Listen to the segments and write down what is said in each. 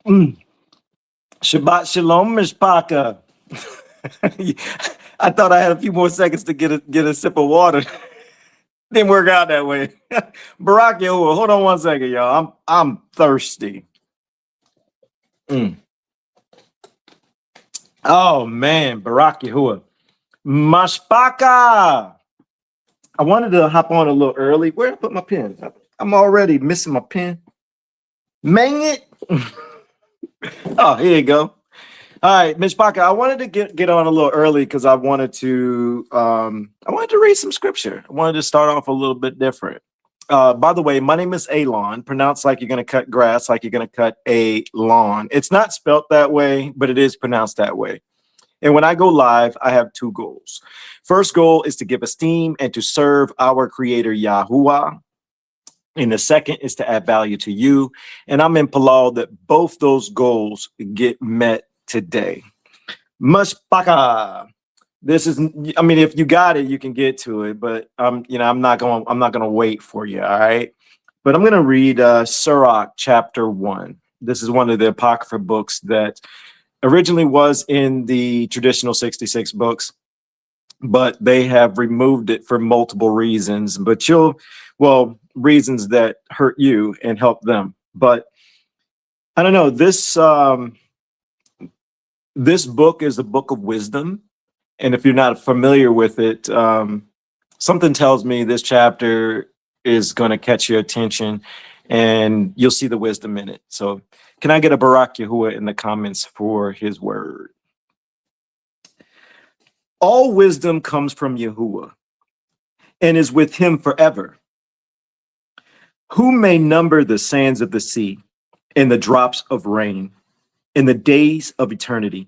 Mm. Shabbat Shalom, Myshpaka. I thought I had a few more seconds to get a sip of water. Didn't work out that way. Barack Yahuwah, hold on one second, y'all. I'm thirsty. Mm. Oh man, Barack Yahuwah. Myshpaka. I wanted to hop on a little early. Where did I put my pen? I'm already missing my pen. Mang it. Oh, here you go. All right, Myshpaka, I wanted to get on a little early because I wanted to read some scripture. I wanted to start off a little bit different. By the way, my name is Alon, pronounced like you're going to cut grass, like you're going to cut a lawn. It's not spelt that way, but it is pronounced that way. And when I go live, I have two goals. First goal is to give esteem and to serve our creator, Yahuwah. And the second is to add value to you. And I'm in Palal that both those goals get met today. Myshpaka. This is, I mean, if you got it, you can get to it, but I'm not gonna wait for you. All right. But I'm gonna read Sirach chapter 1. This is one of the Apocrypha books that originally was in the traditional 66 books, but they have removed it for multiple reasons. But reasons that hurt you and help them. But I don't know, this book is a book of wisdom. And if you're not familiar with it, something tells me this chapter is going to catch your attention and you'll see the wisdom in it. So can I get a Barak Yahuwah in the comments for his word? All wisdom comes from Yahuwah and is with him forever. Who may number the sands of the sea and the drops of rain in the days of eternity?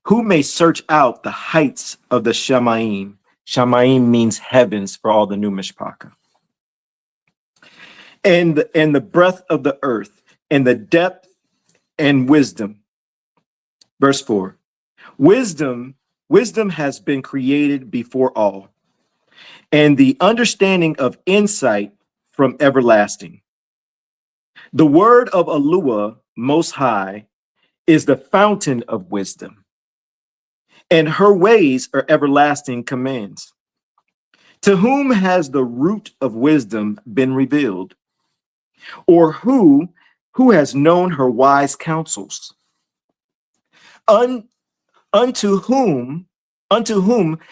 Who may search out the heights of the Shamaim? Shamaim means heavens for all the new Myshpaka. And the breadth of the earth and the depth and wisdom. Verse 4. Wisdom has been created before all, and the understanding of insight from everlasting. The word of Aluah Most High is the fountain of wisdom, and her ways are everlasting commands. To whom has the root of wisdom been revealed? Or who has known her wise counsels? Unto whom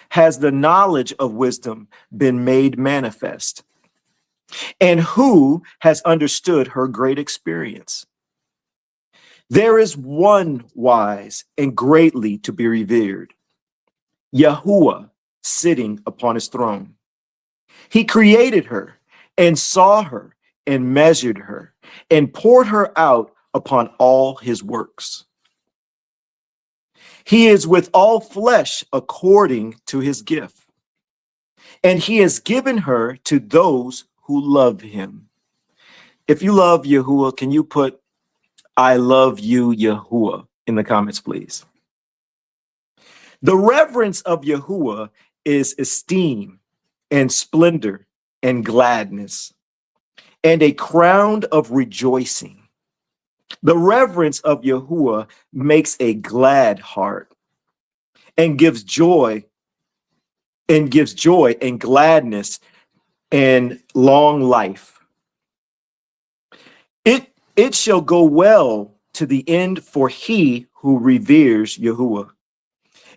has the knowledge of wisdom been made manifest? And who has understood her great experience? There is one wise and greatly to be revered, Yahuwah sitting upon his throne. He created her and saw her and measured her and poured her out upon all his works. He is with all flesh according to his gift, and he has given her to those who love him. If you love Yahuwah, can you put I love you, Yahuwah, in the comments, please? The reverence of Yahuwah is esteem and splendor and gladness and a crown of rejoicing. The reverence of Yahuwah makes a glad heart and gives joy and gladness and long life. It shall go well to the end for he who reveres Yahuwah,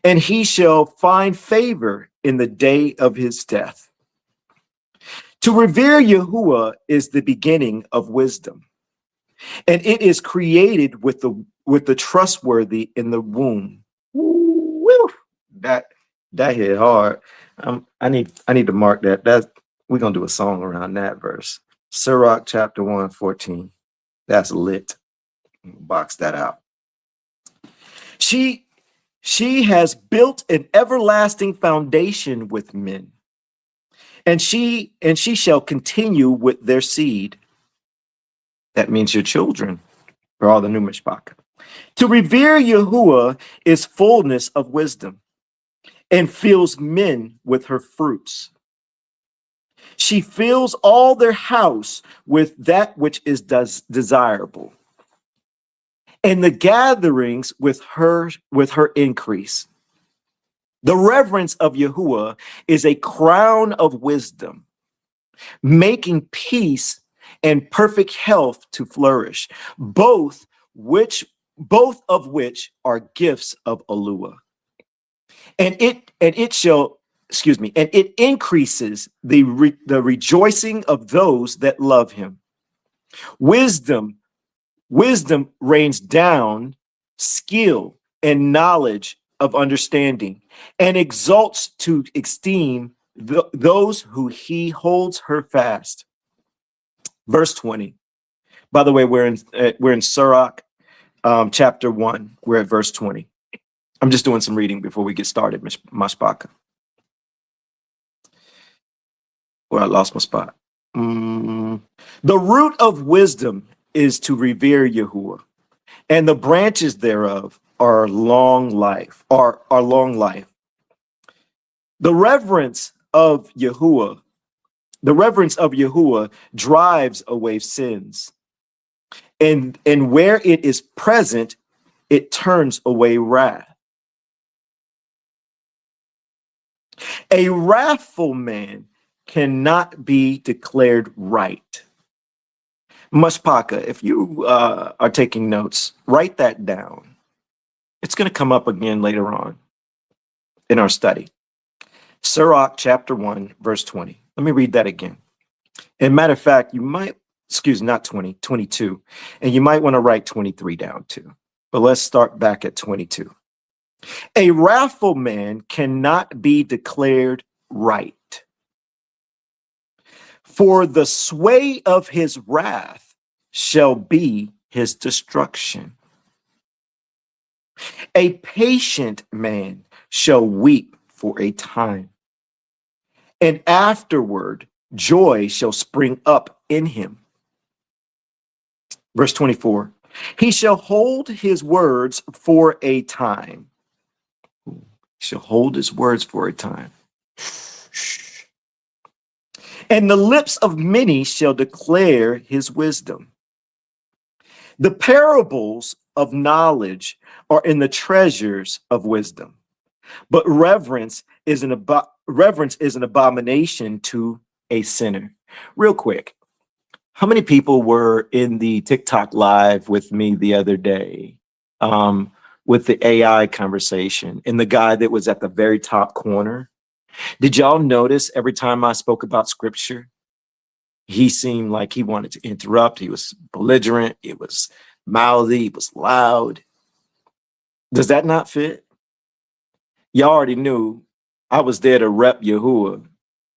and he shall find favor in the day of his death. To revere Yahuwah is the beginning of wisdom, and it is created with the trustworthy in the womb. Woo! That hit hard. I need to mark that. We're gonna do a song around that verse. Sirach chapter 1:14. That's lit. Box that out. She has built an everlasting foundation with men, and she shall continue with their seed. That means your children, for all the new Myshpaka. To revere Yahuwah is fullness of wisdom, and fills men with her fruits. She fills all their house with that which is desirable, and the gatherings with her increase. The reverence of Yahuwah is a crown of wisdom, making peace and perfect health to flourish, both of which are gifts of Alua. And it increases the rejoicing of those that love him. Wisdom rains down skill and knowledge of understanding, and exalts to esteem those who he holds her fast. Verse 20. By the way, we're in Sirach, chapter 1. We're at verse 20. I'm just doing some reading before we get started, Myshpaka. Well, I lost my spot. The root of wisdom is to revere Yahuwah, and the branches thereof are long life. The reverence of Yahuwah drives away sins, and where it is present, it turns away wrath. A wrathful man cannot be declared right. Myshpaka, if you are taking notes, write that down. It's going to come up again later on in our study. Sirach chapter 1, verse 20. Let me read that again. And matter of fact, you might, not 20, 22. And you might want to write 23 down too. But let's start back at 22. A wrathful man cannot be declared right, for the sway of his wrath shall be his destruction. A patient man shall weep for a time, and afterward joy shall spring up in him. Verse 24, he shall hold his words for a time. He shall hold his words for a time. And the lips of many shall declare his wisdom. The parables of knowledge are in the treasures of wisdom, but reverence is an abomination to a sinner. Real quick, how many people were in the TikTok live with me the other day with the AI conversation and the guy that was at the very top corner? Did y'all notice every time I spoke about scripture, he seemed like he wanted to interrupt. He was belligerent. He was mouthy. He was loud. Does that not fit? Y'all already knew I was there to rep Yahuwah.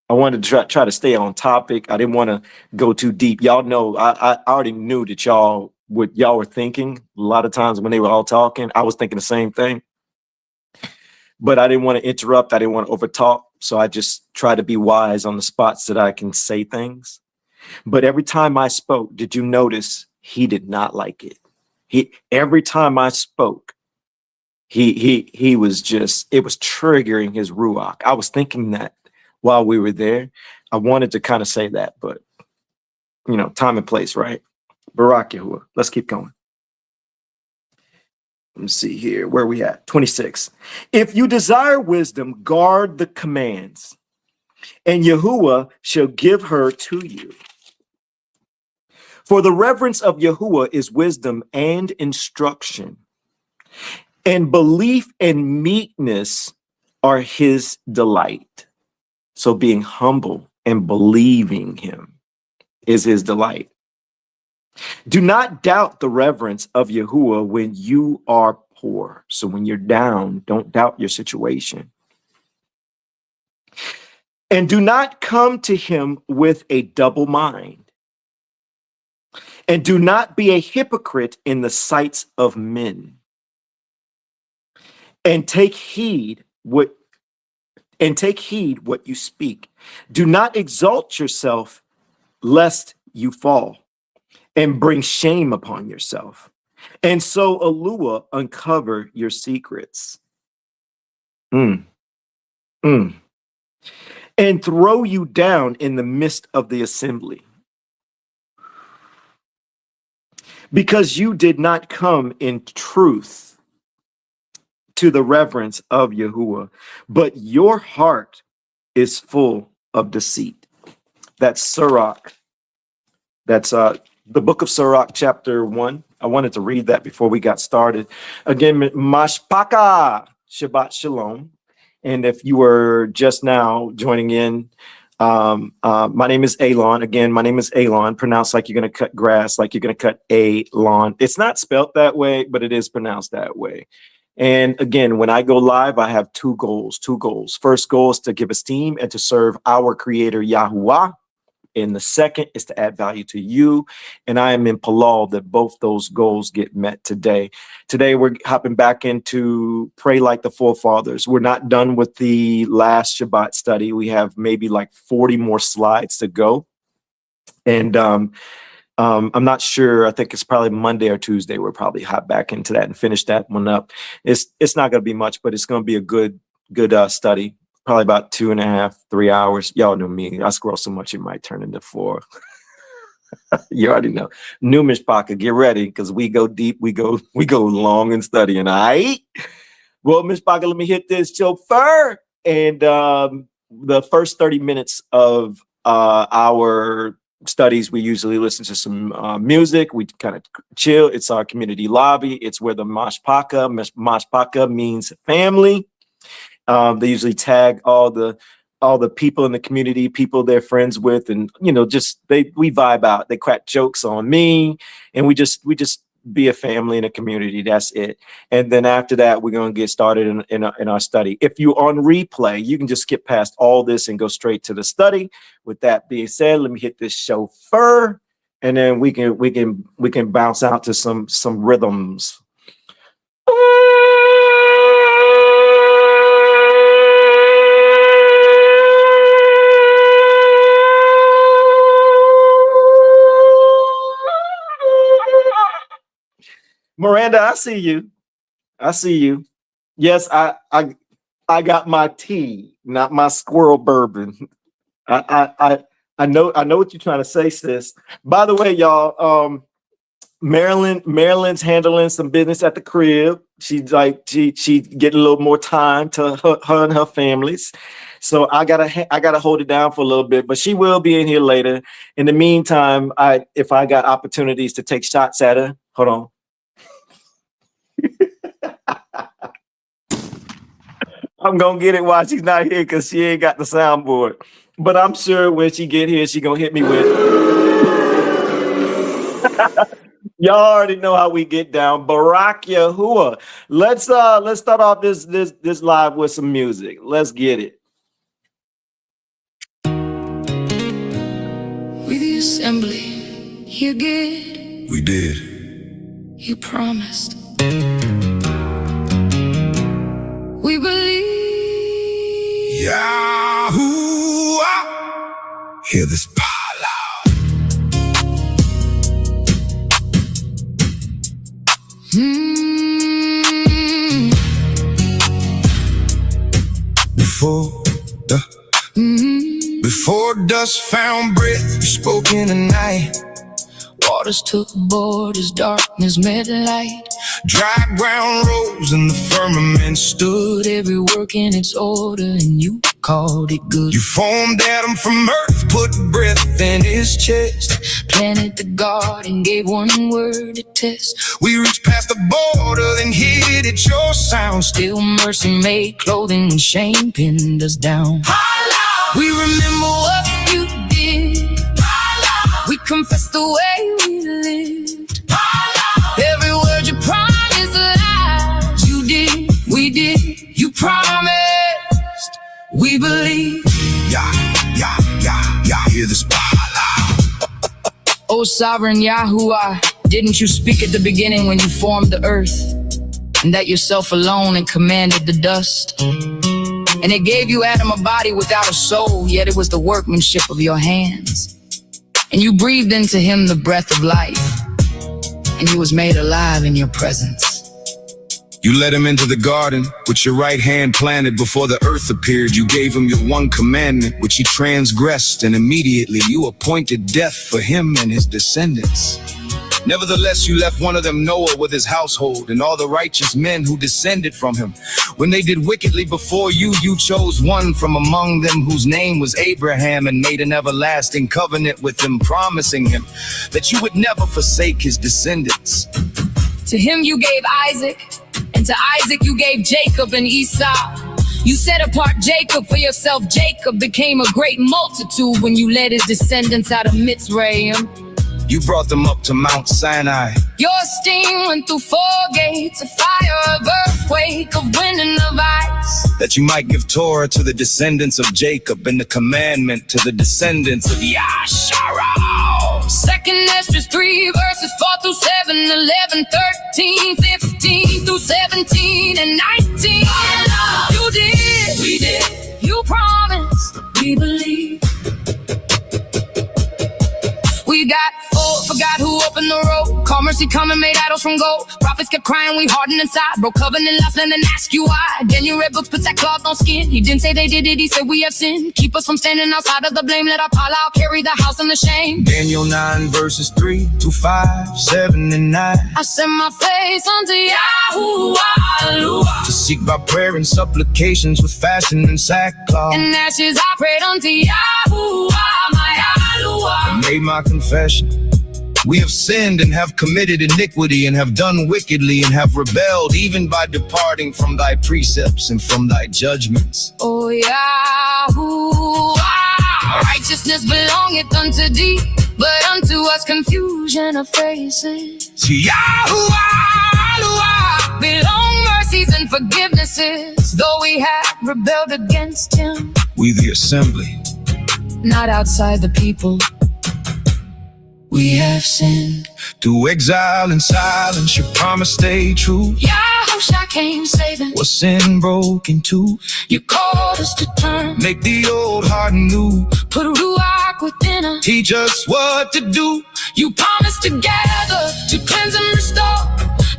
I wanted to try to stay on topic. I didn't want to go too deep. Y'all know I already knew that y'all were thinking. A lot of times when they were all talking, I was thinking the same thing. But I didn't want to interrupt. I didn't want to overtalk. So I just try to be wise on the spots that I can say things. But every time I spoke, did you notice he did not like it? Every time I spoke, he was just, it was triggering his ruach. I was thinking that while we were there. I wanted to kind of say that, but time and place, right? Barak Yahuwah. Let's keep going. Let me see here. Where are we at? 26. If you desire wisdom, guard the commands, and Yahuwah shall give her to you. For the reverence of Yahuwah is wisdom and instruction, and belief and meekness are his delight. So being humble and believing him is his delight. Do not doubt the reverence of Yahuwah when you are poor. So when you're down, don't doubt your situation. And do not come to him with a double mind. And do not be a hypocrite in the sights of men. And take heed what you speak. Do not exalt yourself lest you fall and bring shame upon yourself. And so Alua uncover your secrets. And throw you down in the midst of the assembly. because you did not come in truth to the reverence of Yahuwah, but your heart is full of deceit. That's Sirach. That's the book of Sirach, chapter 1. I wanted to read that before we got started. Again, Myshpaka, Shabbat Shalom. And if you were just now joining in, my name is Alon. Again, my name is Alon, pronounced like you're going to cut grass, like you're going to cut a lawn. It's not spelt that way, but it is pronounced that way. And again, when I go live, I have two goals. First goal is to give esteem and to serve our creator, Yahuwah. And the second is to add value to you. And I am in Palal that both those goals get met today. Today, we're hopping back into Pray Like the Forefathers. We're not done with the last Shabbat study. We have maybe like 40 more slides to go. And I'm not sure. I think it's probably Monday or Tuesday. We'll probably hop back into that and finish that one up. It's not going to be much, but it's going to be a good study. Probably about 2.5, 3 hours. Y'all know me. I scroll so much it might turn into 4. You already know. New Myshpaka, get ready because we go deep. We go long in studying. All right. Well, Myshpaka, let me hit this chauffeur. And the first 30 minutes of our studies, we usually listen to some music. We kind of chill. It's our community lobby. It's where the Myshpaka means family. They usually tag all the people in the community, people they're friends with, and we vibe out. They crack jokes on me, and we just be a family and a community. That's it. And then after that, we're gonna get started in our study. If you're on replay, you can just skip past all this and go straight to the study. With that being said, let me hit this chauffeur, and then we can bounce out to some rhythms. Miranda, I see you. Yes, I got my tea, not my squirrel bourbon. I know what you're trying to say, sis. By the way, y'all, Marilyn's handling some business at the crib. She getting a little more time to her and her families. So I gotta hold it down for a little bit, but she will be in here later. In the meantime, if I got opportunities to take shots at her, hold on. I'm gonna get it while she's not here because she ain't got the soundboard. But I'm sure when she get here, she gonna hit me with. Y'all already know how we get down. Barak Yahuwah. Let's start off this live with some music. Let's get it. We the assembly, you did. We did. You promised. We believe. Yahuwah. Hear this power loud. Before dust found breath, you spoke in the night. Waters took borders, darkness met light. Dry ground rose and the firmament stood. Every work in its order, and you called it good. You formed Adam from earth, put breath in his chest. Planted the garden, gave one word to test. We reached past the border, then hid at your sound. Still mercy made clothing when shame pinned us down. Holla! We remember what you did. Holla! We confess the way we lived. Holla! Every word you promised lies. You did, we did, you promised. We believe. Yeah, hear this power loud. O sovereign Yahuwah, didn't you speak at the beginning when you formed the earth? And that yourself alone and commanded the dust? And it gave you Adam a body without a soul, yet it was the workmanship of your hands. And you breathed into him the breath of life, and he was made alive in your presence. You led him into the garden, which your right hand planted before the earth appeared. You gave him your one commandment, which he transgressed, and immediately you appointed death for him and his descendants. Nevertheless, you left one of them, Noah, with his household, and all the righteous men who descended from him. When they did wickedly before you, you chose one from among them whose name was Abraham, and made an everlasting covenant with him, promising him that you would never forsake his descendants. To him you gave Isaac, and to Isaac you gave Jacob and Esau. You set apart Jacob for yourself. Jacob became a great multitude when you led his descendants out of Mitzrayim. You brought them up to Mount Sinai. Your steam went through 4 gates, a fire of earthquake, of wind and of ice. That you might give Torah to the descendants of Jacob, and the commandment to the descendants of Yasharal. 2nd Ezra 3 verses 4 through 7, 11, 13, 15 through 17 and 19. You did, we did. You promised, we believe. We got full, forgot who opened the road. Call mercy, come and made idols from gold. Prophets kept crying, we hardened inside. Broke covenant, lost land, and ask you why. Then you read books, put that cloth on skin. He didn't say they did it, he said we have sinned. Keep us from standing outside of the blame. Let our pile out, carry the house and the shame. Daniel 9 verses 3 to 5, 7 and 9. I set my face unto Yahuwah, to seek by prayer and supplications with fasting and sackcloth. and ashes I prayed unto Yahuwah, my Yahuwah. I made my confession. We have sinned and have committed iniquity, and have done wickedly, and have rebelled, even by departing from thy precepts and from thy judgments. Oh Yahuwah, righteousness belongeth unto thee, but unto us confusion of faces. To Yahuwah Belong mercies and forgivenesses, though we have rebelled against him. we the assembly. Not outside the people, we have sinned. Through exile and silence, your promise stayed true. Yahushua came saving, Was sin broken too? you called us to turn. Make the old heart new. Put a ruach within us, Teach us what to do. you promised together to cleanse and restore,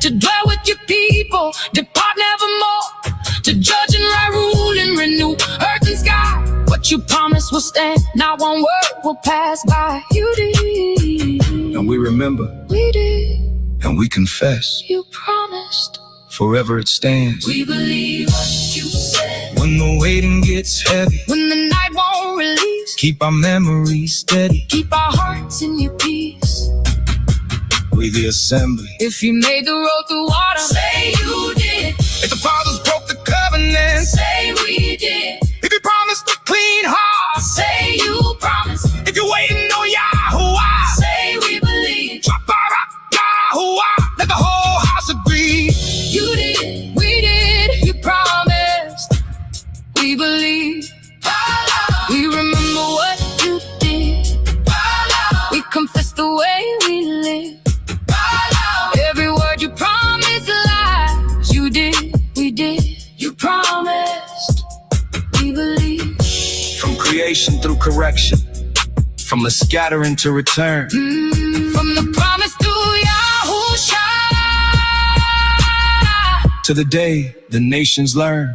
to dwell with your people, depart nevermore, to judge and right rule and renew earth and sky. What you promised will stand, not one word will pass by. You did, And we remember, we did, and we confess. you promised. Forever it stands. We believe what you said. When the waiting gets heavy, When the night won't release, keep our memories steady. keep our hearts in your peace. We the assembly. If you made the road through water, say you did. If the fathers broke the covenant, Say we did. if you promised a clean heart, Say you promised. if you're waiting on Yahuwah, Say we believe. drop our rock, Yahuwah, let the whole house agree. You did, we did, you promised. We believe. We remember what you did. We confess the way we live. Every word you promised lies. You did, we did, you promised. We believe. From creation through correction, from the scattering to return. From the promise to Yahushua, To the day the nations learn.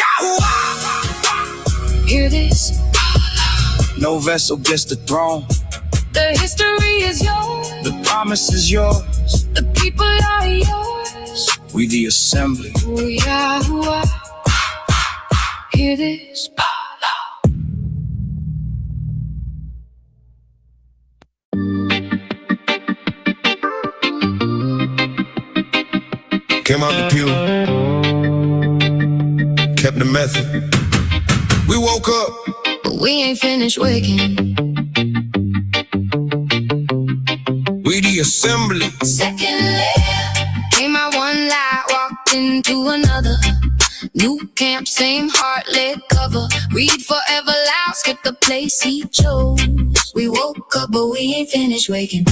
Yahuwah! hear this. No vessel gets the throne. The history is yours. The promise is yours. The people are yours. We the assembly. Oh Yahuwah, hear this. Came out the pew, kept the method. We woke up, But we ain't finished waking. we the assembly. Second layer. Came out one light, walked into another. New camp, same heart, leg cover. Read forever loud, skip the place he chose. We woke up, but we ain't finished waking.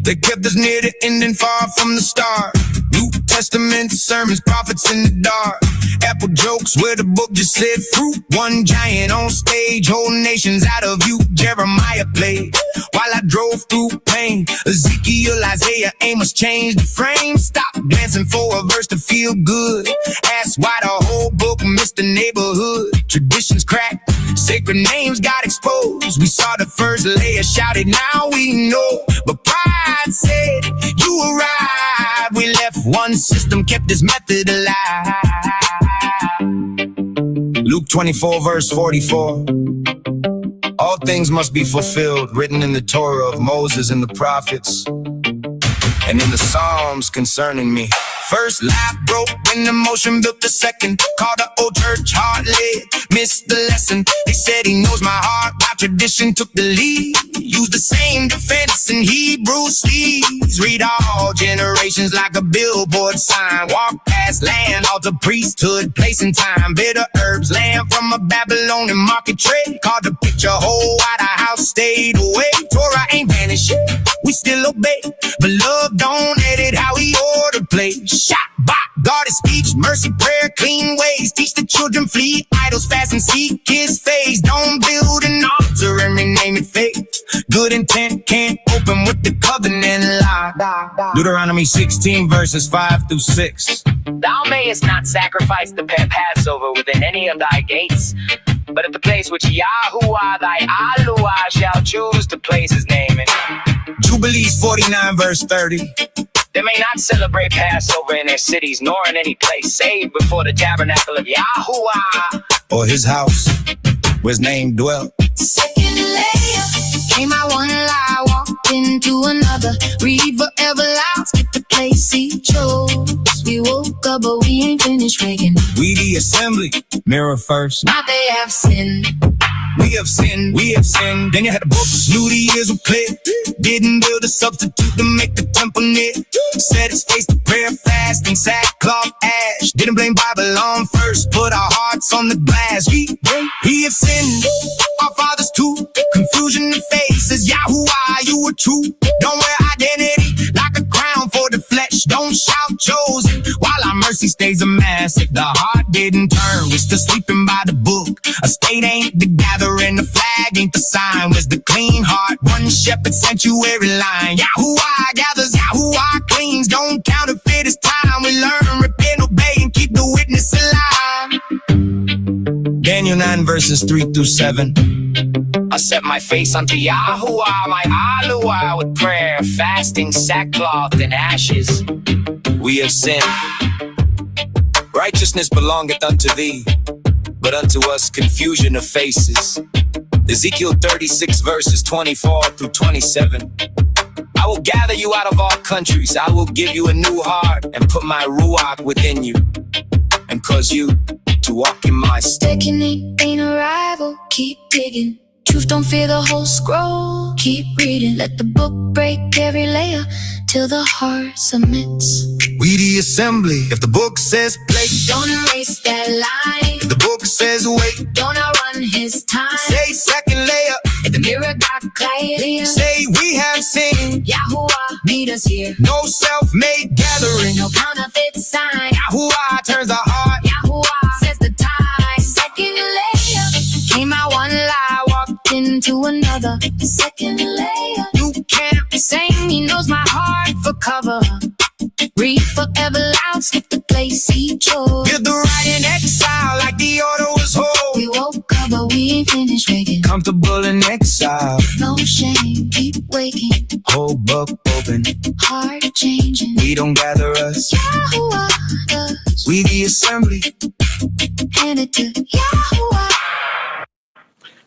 They kept us near the end and far from the start. New Testament sermons, prophets in the dark. Apple jokes where the book just said fruit. One giant on stage, whole nations out of view. Jeremiah played while I drove through pain. Ezekiel, Isaiah, Amos changed the frame. Stop dancing for a verse to feel good. Ask why the whole book missed the neighborhood. Traditions cracked, sacred names got exposed. We saw the first layer shouted, now we know. But pride said you arrived. We left one system, kept this method alive. Luke 24 verse 44. All things must be fulfilled, written in the Torah of Moses and the prophets, and in the Psalms concerning me. First life broke when emotion built the second. Called the old church hard-led, missed the lesson. They said he knows my heart, my tradition took the lead. Used the same defense in Hebrew sleeves. Read all generations like a billboard sign. Walk past land, altar, priesthood, place and time. Bitter herbs, lamb from a Babylonian market trade. Called the picture whole, why the house stayed away. Torah ain't vanished, we still obey. But love don't edit how he ordered plays. Shabbat, God is speech, mercy, prayer, clean ways. Teach the children, flee idols, fast and seek his face. Don't build an altar and rename it faith. Good intent can't open with the covenant lie. Deuteronomy 16 verses 5 through 6. Thou mayest not sacrifice the Passover within any of thy gates, but at the place which Yahuwah thy Aluah shall choose to place his name in. Jubilees 49 verse 30. They may not celebrate Passover in their cities, nor in any place save before the tabernacle of Yahuwah, or his house, where his name dwelt. Second layer, came out one lie, walked into another. Read forever loud, skip the place he chose. We woke up, but we ain't finished waking. We the assembly, mirror first. Now they have sinned. We have sinned, we have sinned. Then you had the books, knew the years were clear. Didn't build a substitute to make the temple near. Set his face to prayer, fasting, sackcloth, ash. Didn't blame Babylon first, put our hearts on the glass. We have sinned, our fathers too. Confusion in faces, Yahuwah, you were true. Don't wear identity like a crown for the flesh. Don't shout chosen, while our mercy stays a mass. If the heart didn't turn, we're still sleeping by the book. A state ain't the gathering, the flag ain't the sign. Where's the clean heart? One shepherd sanctuary line. Yahuwah gathers, Yahuwah cleans. Don't counterfeit, it's time we learn, repent, obey, and keep the witness alive. Daniel 9 verses 3 through 7. I set my face unto Yahuwah, my Aluah, with prayer, fasting, sackcloth, and ashes. We have sinned. Righteousness belongeth unto thee, but unto us confusion of faces. Ezekiel 36 verses 24 through 27. I will gather you out of all countries. I will give you a new heart and put my ruach within you, and cause you to walk in my steps. Beckoning ain't a rival, keep digging. Truth don't fear the whole scroll, keep reading. Let the book break every layer till the heart submits. We the assembly. If the book says play, Don't erase that line. if the book says wait, Don't outrun his time. say second layer. If the mirror got clear, Say we have sinned. Yahuwah, meet us here. No self-made gathering. No counterfeit sign. Yahuwah turns the heart. Yahuwah says the time. Second layer, came out one lie, walked into another. Second layer, You can't the same, he knows my heart for cover. Read forever loud, skip the place he chose. get the right in exile like the order was whole. We woke up, but we ain't finished waking. Comfortable in exile. No shame, keep waking. Whole book open. Heart changing. We don't gather us. Yahuwah does. We the assembly. Hand it to Yahuwah.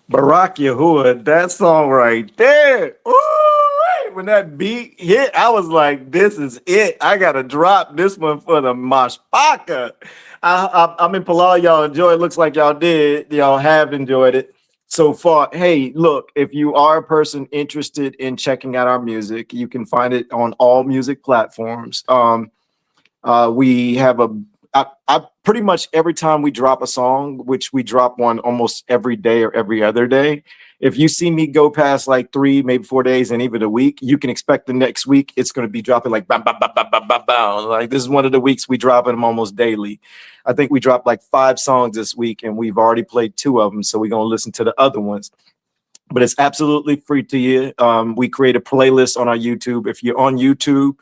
Barak Yahuwah, that song right there. Ooh, when that beat hit, I was like, this is it. I gotta drop this one for the Myshpaka. I'm in Palau, y'all enjoy it. Looks like y'all did. Y'all have enjoyed it so far. Hey, look, if you are a person interested in checking out our music, you can find it on all music platforms. We have I pretty much every time we drop a song, which we drop one almost every day or every other day, if you see me go past like 3, maybe 4 days and even a week, you can expect the next week it's going to be dropping like bam, bam, bam, bam, bam, bam, bam. Like this is one of the weeks we drop them almost daily. I think we dropped like 5 songs this week and we've already played 2 of them. So we're going to listen to the other ones. But it's absolutely free to you. We create a playlist on our YouTube. If you're on YouTube,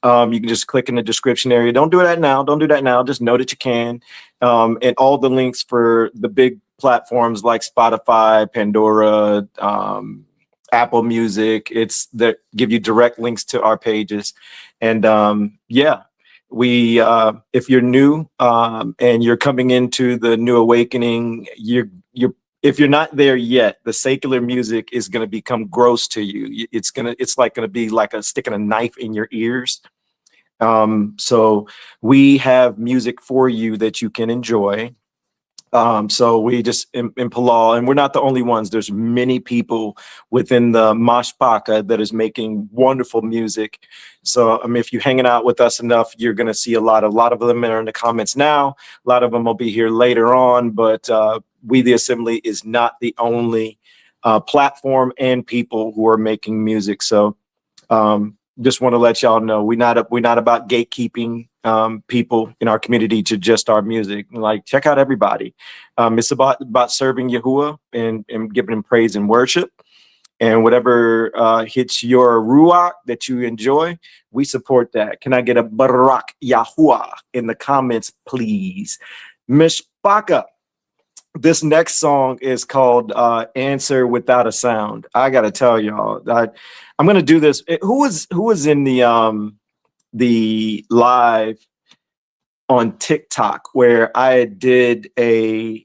you can just click in the description area. Don't do that now. Don't do that now. Just know that you can. And all the links for the big platforms like Spotify, Pandora, Apple Music. It's that give you direct links to our pages. And yeah, we if you're new and you're coming into the New Awakening, you're if you're not there yet, the secular music is going to become gross to you. It's like going to be like sticking a knife in your ears. So we have music for you that you can enjoy. So we just in Palal, and we're not the only ones. There's many people within the Myshpaka that is making wonderful music. So I mean, if you're hanging out with us enough, you're going to see a lot of them are in the comments now. A lot of them will be here later on. But We the Assembly is not the only platform and people who are making music. So just want to let y'all know we're not about gatekeeping people in our community to just our music. Like, check out everybody. It's about serving Yahuwah and giving him praise and worship. And whatever hits your ruach that you enjoy, we support that. Can I get a Barak Yahuwah in the comments, please? Myshpaka. This next song is called Answer Without a Sound. I got to tell y'all, I'm going to do this. Who was in the live on TikTok where I did I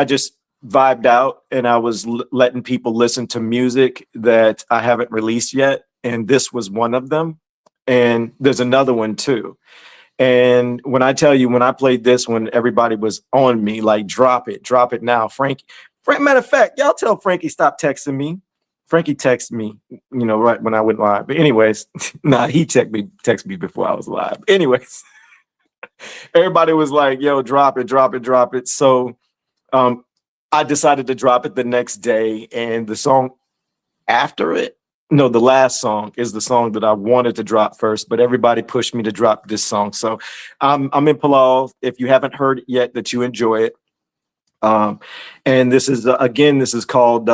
just vibed out and I was letting people listen to music that I haven't released yet. And this was one of them. And there's another one too. And when I tell you, when I played this one, everybody was on me, like, drop it now. Frankie, matter of fact, y'all tell Frankie stop texting me. Frankie texted me, right when I went live. But anyways, he texted me before I was live. Anyways, everybody was like, yo, drop it. So I decided to drop it the next day. And the song after it, no, the last song is the song that I wanted to drop first, but everybody pushed me to drop this song. So I'm in Palal. If you haven't heard it yet, that you enjoy it. And this is called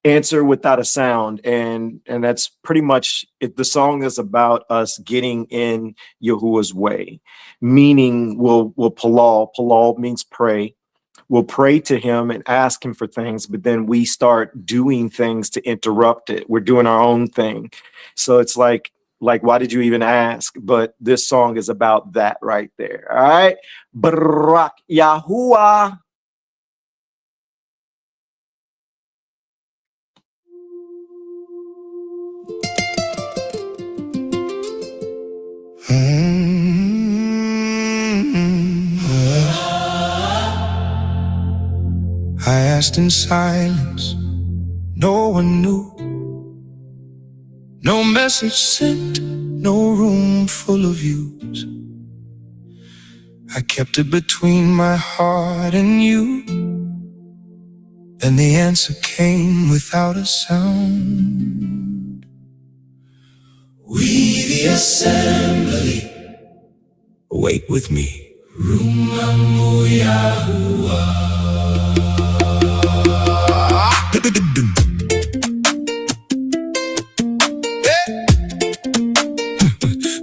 Answer Without a Sound. And that's pretty much it. The song is about us getting in Yahuwah's way, meaning we'll Palal. Palal means pray. We'll pray to him and ask him for things, but then we start doing things to interrupt it. We're doing our own thing. So it's like, why did you even ask? But this song is about that right there. All right. Barak Yahuwah. I asked in silence, no one knew. No message sent, no room full of views. I kept it between my heart and you. Then the answer came without a sound. We the assembly, wait with me. Rumamu Yahuwah.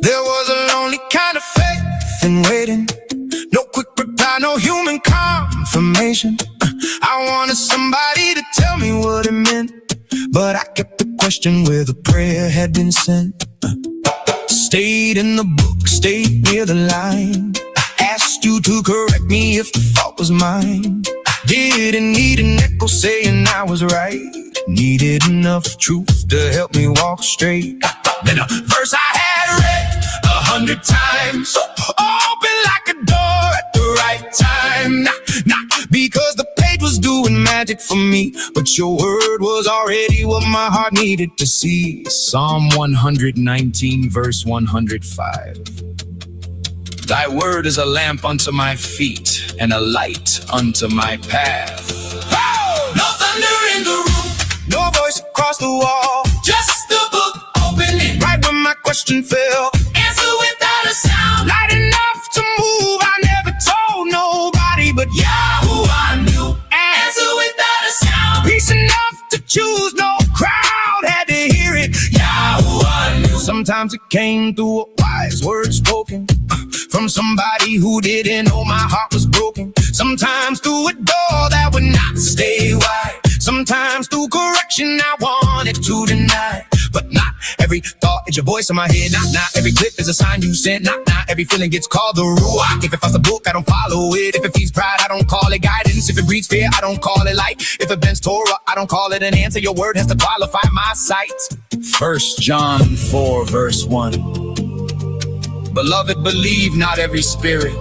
There was a lonely kind of faith in waiting. No quick reply, no human confirmation. I wanted somebody to tell me what it meant, but I kept the question where the prayer had been sent. Stayed in the book, stayed near the line. I asked you to correct me if the fault was mine. Didn't need an echo saying I was right. Needed enough truth to help me walk straight. Then a verse I had read 100 times, open like a door at the right time. Not because the page was doing magic for me, but your word was already what my heart needed to see. Psalm 119 verse 105. Thy word is a lamp unto my feet and a light unto my path. Oh! No thunder in the room, no voice across the wall, just the book opening right when my question fell. Answer without a sound, light enough to move. I never told nobody, but Yahuwah knew. Answer without a sound, peace enough to choose. No crowd had to hear it. Yahuwah knew. Sometimes it came through a wise word spoken from somebody who didn't know my heart was broken. Sometimes through a door that would not stay wide. Sometimes through correction I wanted to deny, but not every thought is your voice in my head. Not every clip is a sign you sent. Not every feeling gets called the ruach. If it follows the book, I don't follow it. If it feeds pride, I don't call it guidance. If it breeds fear, I don't call it light. If it bends Torah, I don't call it an answer. Your word has to qualify my sight. 1 John 4 verse 1. Beloved, believe not every spirit,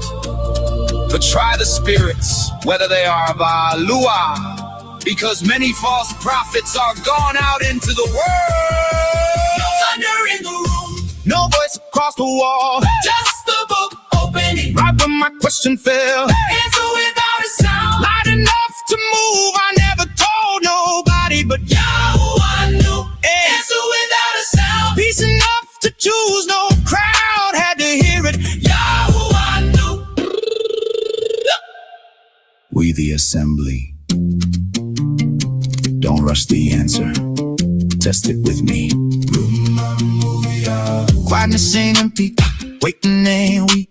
but try the spirits, whether they are of Aluah, because many false prophets are gone out into the world. No thunder in the room, No voice across the wall, just the book opening. right when my question fell. Answer without a sound. Light enough to move, I never told nobody, but Yahuwah knew. yeah. Answer without a sound. Peace enough to choose, no crowd had to hear it. Yahuwah knew. We the assembly. Don't rush the answer. Test it with me. Quietness ain't empty. Waiting ain't weak.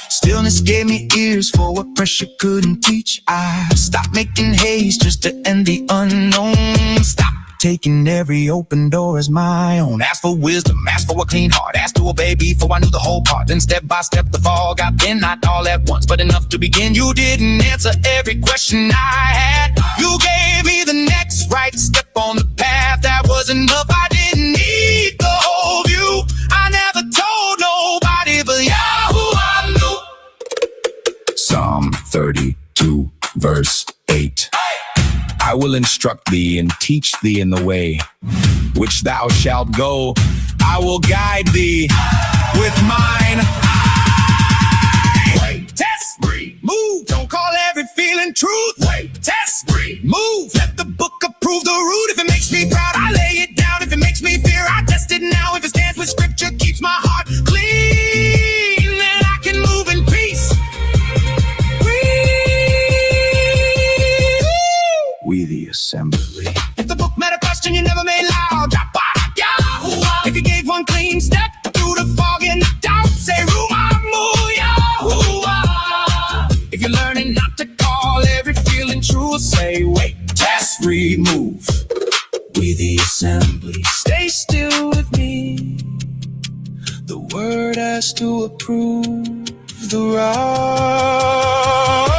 Stillness gave me ears for what pressure couldn't teach. I stopped making haste just to end the unknown. Stop taking every open door as my own. Ask for wisdom, ask for a clean heart, ask to obey before I knew the whole part. Then step by step the fall got thin, not all at once, but enough to begin. You didn't answer every question I had. You gave me the next right step on the path. That was enough, I didn't need the whole view. I never told nobody, but Yahuwah knew. Psalm 32 verse 8. I will instruct thee and teach thee in the way which thou shalt go. I will guide thee with mine eye. Wait, test, breathe, move. Don't call every feeling truth. Wait, test, breathe, move. Let the book approve the root. If it makes me proud, I lay it down. If it makes me fear, I test it now. If it stands with scripture, keeps my heart clean, then I can move in peace. We the assembly. If the book met a question you never made loud, drop by Yahuwah. If you gave one clean step through the fog and the doubt, say Rumamu Yahuwah. If you're learning not to call every feeling true, say wait, test, remove. We the assembly. Stay still with me. The word has to approve the right.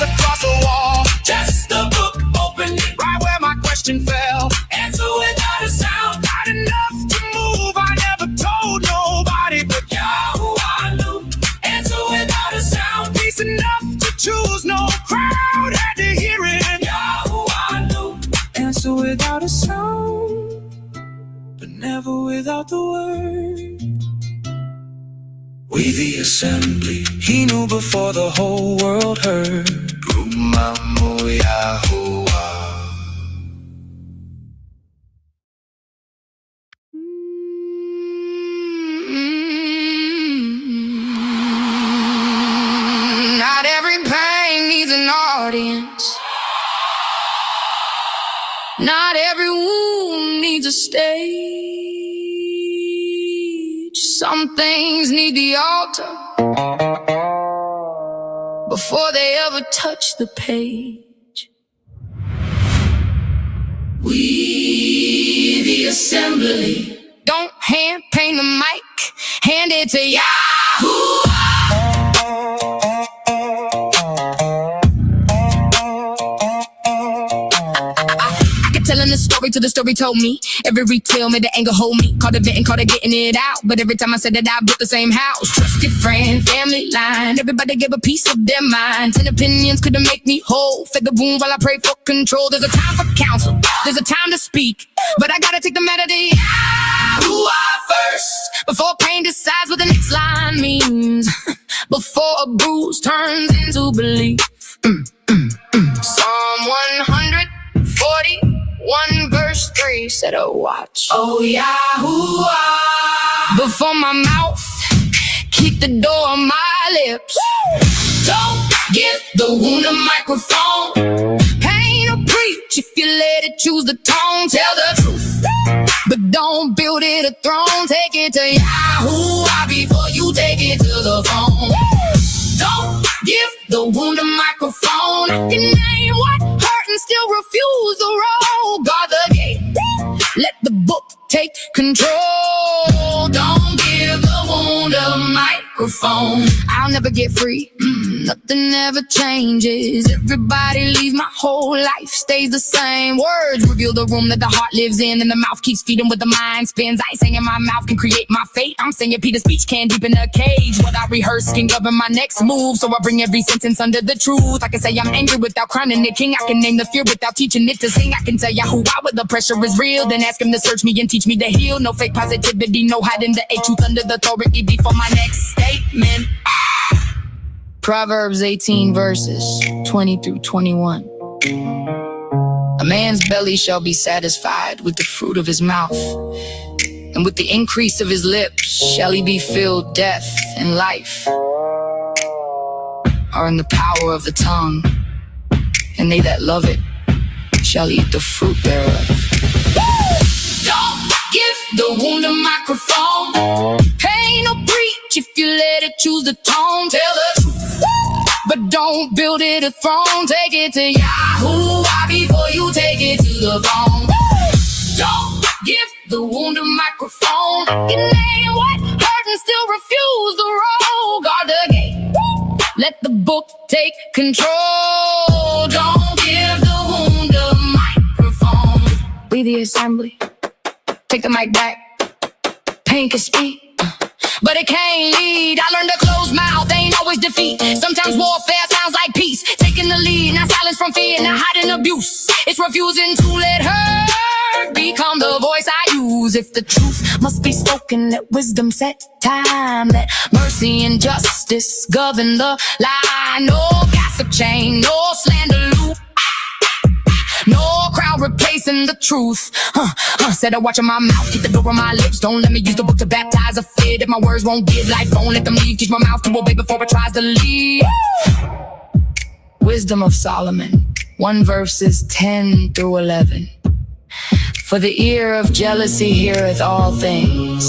Across the wall, Just the book opening. right where my question fell. Answer without a sound. Not enough to move, I never told nobody, but Yahuwah knew. Answer without a sound. peace enough to choose, no crowd had to hear it. Yahuwah knew. Answer without a sound, but never without the word. We the assembly. He knew before the whole world heard. Rumamu Yahuwah. Not every pain needs an audience. Not every wound needs a stage. Some things need the altar before they ever touch the page. We the assembly. Don't hand paint the mic, hand it to Yahuwah. Telling the story till the story told me. Every retell made the anger hold me. Called it venting, called it getting it out. But every time I said that, I built the same house. Trusted friend, family line. Everybody gave a piece of their mind. 10 opinions couldn't make me whole. Fed the wound while I pray for control. There's a time for counsel, there's a time to speak. But I gotta take the matter to Yahuwah first, before pain decides what the next line means. Before a bruise turns into belief. Psalm 141 verse 3 said, oh, watch. Oh, Yahuwah. Before my mouth kick the door on my lips. Don't give the wound a microphone. Pain or preach if you let it choose the tone. Tell the truth, but don't build it a throne. Take it to Yahuwah before you take it to the phone. Don't give the wound a microphone. I can name what and still refuse the road. Guard the gate. Let the book take control. Don't give the wound a microphone. I'll never get free. Nothing ever changes. Everybody leaves, my whole life stays the same. Words reveal the room that the heart lives in, and the mouth keeps feeding what the mind spins. I ain't saying my mouth can create my fate. I'm saying Peter's speech can't deepen a cage. What I rehearse can govern my next move. So I bring every sentence under the truth. I can say I'm angry without crowning the king. I can name the fear without teaching it to sing. I can tell Yahuwah where the pressure is real, then ask him to search me and teach me to heal. No fake positivity, no hiding the truth under the authority before my next statement. Proverbs 18 verses 20 through 21. A man's belly shall be satisfied with the fruit of his mouth, and with the increase of his lips shall he be filled. Death and life are in the power of the tongue, and they that love it shall eat the fruit thereof. Don't give the wound a microphone. Pain or preach if you let it choose the tone. Tell the truth, but don't build it a throne. Take it to Yahuwah before you take it to the phone. Don't give the wound a microphone. You name what hurt and still refuse the road. Guard the gate. Let the book take control. Don't give the wound a microphone. We the assembly. Take the mic back. Pain can speak, but it can't lead. I learned to close mouth ain't always defeat. Sometimes warfare sounds like peace. Taking the lead, not silence from fear, not hiding abuse. It's refusing to let her become the voice I use. If the truth must be spoken, let wisdom set time. Let mercy and justice govern the line. No gossip chain, no slander loop. No crowd replacing the truth. Said I watch on my mouth, keep the door on my lips. Don't let me use the book to baptize a fit. If my words won't give life, don't let them leave. Teach my mouth to obey before it tries to lead. Wisdom of Solomon, 1 verses 10 through 11. For the ear of jealousy heareth all things,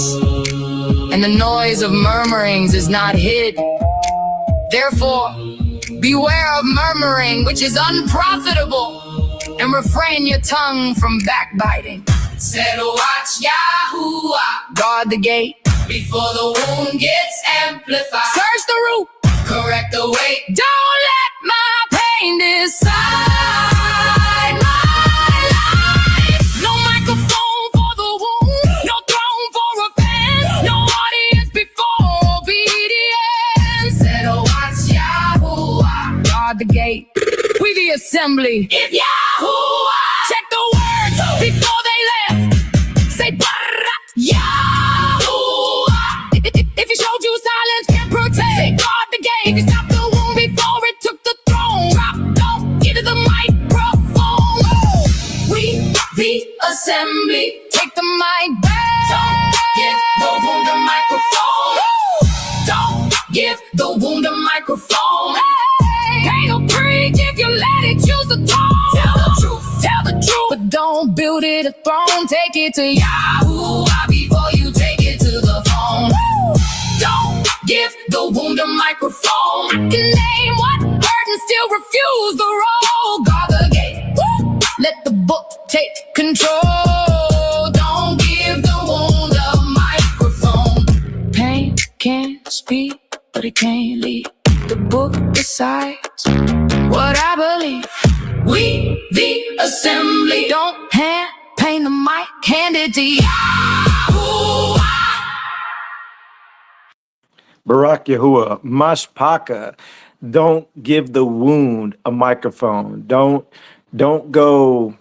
and the noise of murmurings is not hid. Therefore, beware of murmuring, which is unprofitable, and refrain your tongue from backbiting. Said watch Yahuwah, guard the gate, before the wound gets amplified. Search the root, correct the weight. Don't let my pain decide my life. No microphone for the wound, no throne for offense, no audience before obedience. Said watch Yahuwah, guard the gate. We the assembly. If Yahuwah, check the words before they left. Say Yahuwah. If he showed you silence can protect, say guard the gate. If you stopped the wound before it took the throne, drop, don't give it the microphone. We the assembly. Take the mic back. Don't give the wound a microphone. Don't give the wound a microphone. Ain't no preach if you let it choose the tone. Tell the truth, but don't build it a throne. Take it to Yahuwah before you take it to the phone. Don't give the wound a microphone. I can name what hurt and still refuse the road. Guard the gate. Let the book take control. Don't give the wound a microphone. Pain can't speak, but it can't lead. The book decides what I believe. We the assembly. Don't paint the mic, hand it to Yahuwah. Barak Yahuwah, Myshpaka. Don't give the wound a microphone. Don't go,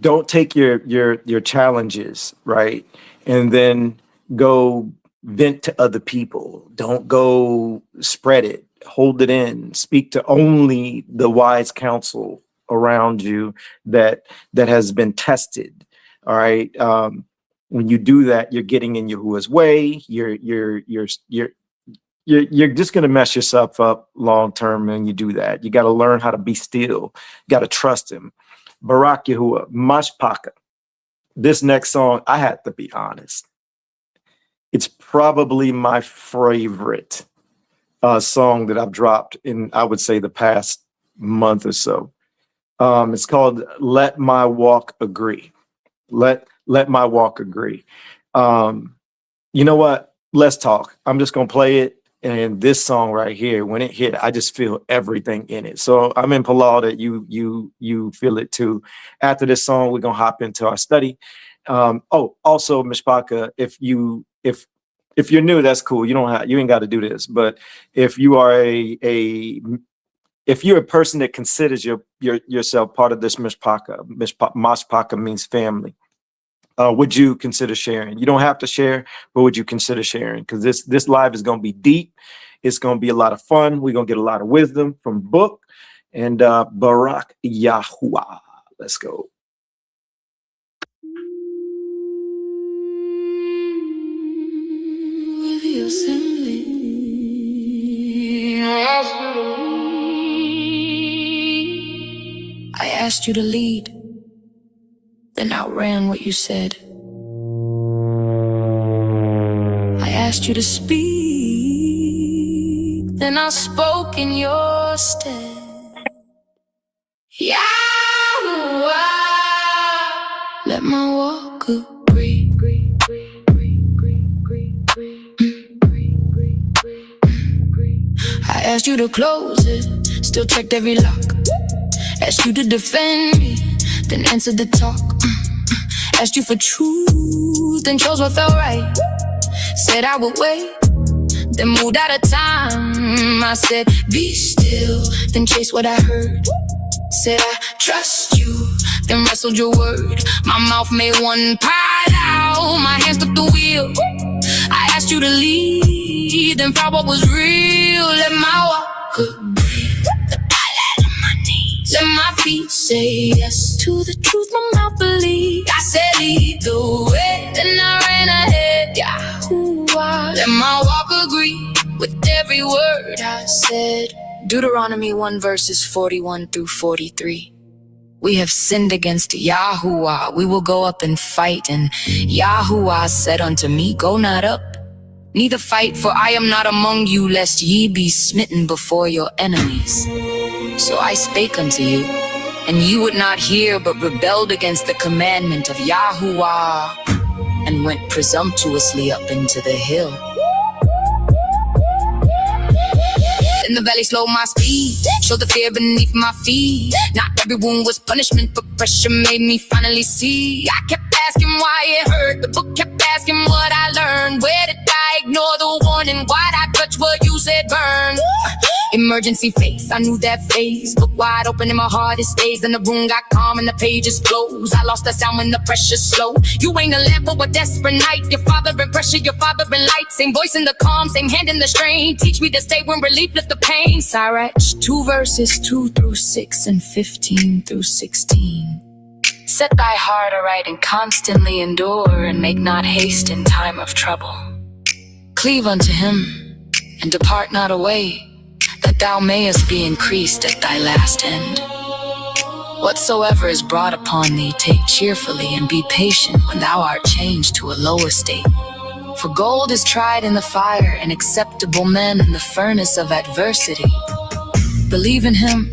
don't take your challenges, right? And then go vent to other people. Don't go spread it. Hold it in. Speak to only the wise counsel around you that has been tested. All right. When you do that, you're getting in Yahuwah's way. You're just going to mess yourself up long term when you do that. You got to learn how to be still. You got to trust him. Barak Yahuwah, Myshpaka. This next song, I had to be honest. It's probably my favorite song that I've dropped in, I would say, the past month or so. It's called Let My Walk Agree. Let my walk agree. You know what? Let's talk. I'm just gonna play it. And this song right here, when it hit, I just feel everything in it. So I'm in Palau that you feel it too. After this song, we're gonna hop into our study. Also, Myshpaka, if you're new, that's cool. You ain't got to do this. But if you are if you're a person that considers yourself part of this Myshpaka, Myshpaka means family. Would you consider sharing? You don't have to share, but would you consider sharing? Because this live is going to be deep. It's going to be a lot of fun. We're going to get a lot of wisdom from book and Barak Yahuwah. Let's go. With the assembly, I asked you to lead, then outran what you said. I asked you to speak, then I spoke in your stead. Yahuwah, let my walk agree. I asked you to close it, still checked every lock. Asked you to defend me, then answered the talk. Asked you for truth, then chose what felt right. Said I would wait, then moved out of time. I said be still, then chased what I heard. Said I trust you, then wrestled your word. My mouth made one pile out, my hands took the wheel. I asked you to lead, then found what was real. Let my walk agree, I landed on my knees. Let my feet say yes to the truth my mouth believed. I said lead the way, then I ran ahead. Yahuwah, let my walk agree with every word I said. Deuteronomy 1 verses 41 through 43. We have sinned against Yahuwah. We will go up and fight. And Yahuwah said unto me, go not up, neither fight, for I am not among you, lest ye be smitten before your enemies. So I spake unto you, and ye would not hear, but rebelled against the commandment of Yahuwah, and went presumptuously up into the hill. In the valley, slow my speed, show the fear beneath my feet. Not every wound was punishment, but pressure made me finally see. I kept asking why it hurt, the book kept asking what I learned. Where did I ignore the warning? Why'd I touch what you said burn? Emergency face, I knew that phase. Book wide open in my heart, it stays. Then the room got calm and the pages closed. I lost the sound when the pressure's slow. You ain't a lamp for a desperate night. Your father in pressure, your father in light. Same voice in the calm, same hand in the strain. Teach me to stay when relief lift the pain. Sirach 2 verses 2 through 6 and 15 through 16. Set thy heart aright and constantly endure, and make not haste in time of trouble. Cleave unto him, and depart not away, that thou mayest be increased at thy last end. Whatsoever is brought upon thee, take cheerfully, and be patient when thou art changed to a low estate. For gold is tried in the fire, and acceptable men in the furnace of adversity. Believe in him,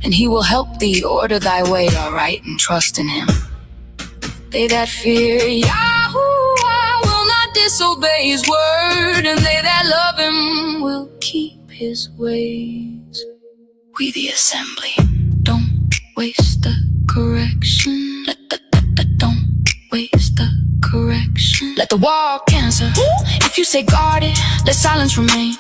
and he will help thee order thy way aright, and trust in him. They that fear Yahuwah will not disobey his word, and they that love him will keep his ways. We the assembly, don't waste the correction. Don't waste the correction. Let the wall answer. If you say guard it, let silence remain.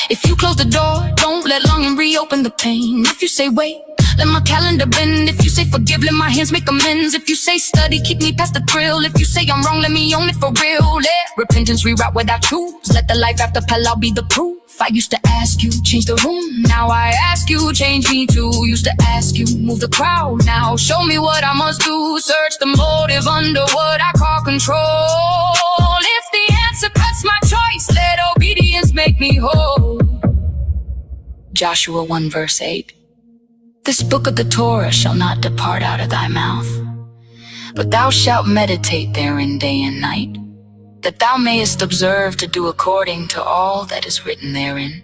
If you close the door, don't let longing reopen the pain. If you say wait, let my calendar bend. If you say forgive, let my hands make amends. If you say study, keep me past the thrill. If you say I'm wrong, let me own it for real. Let repentance reroute what I choose. Let the life after Palau be the proof. I used to ask you, change the room. Now I ask you, change me too. Used to ask you, move the crowd. Now show me what I must do. Search the motive under what I call control. If the answer cuts my choice, let obedience make me whole. Joshua 1 verse 8. This book of the Torah shall not depart out of thy mouth, but thou shalt meditate therein day and night, that thou mayest observe to do according to all that is written therein.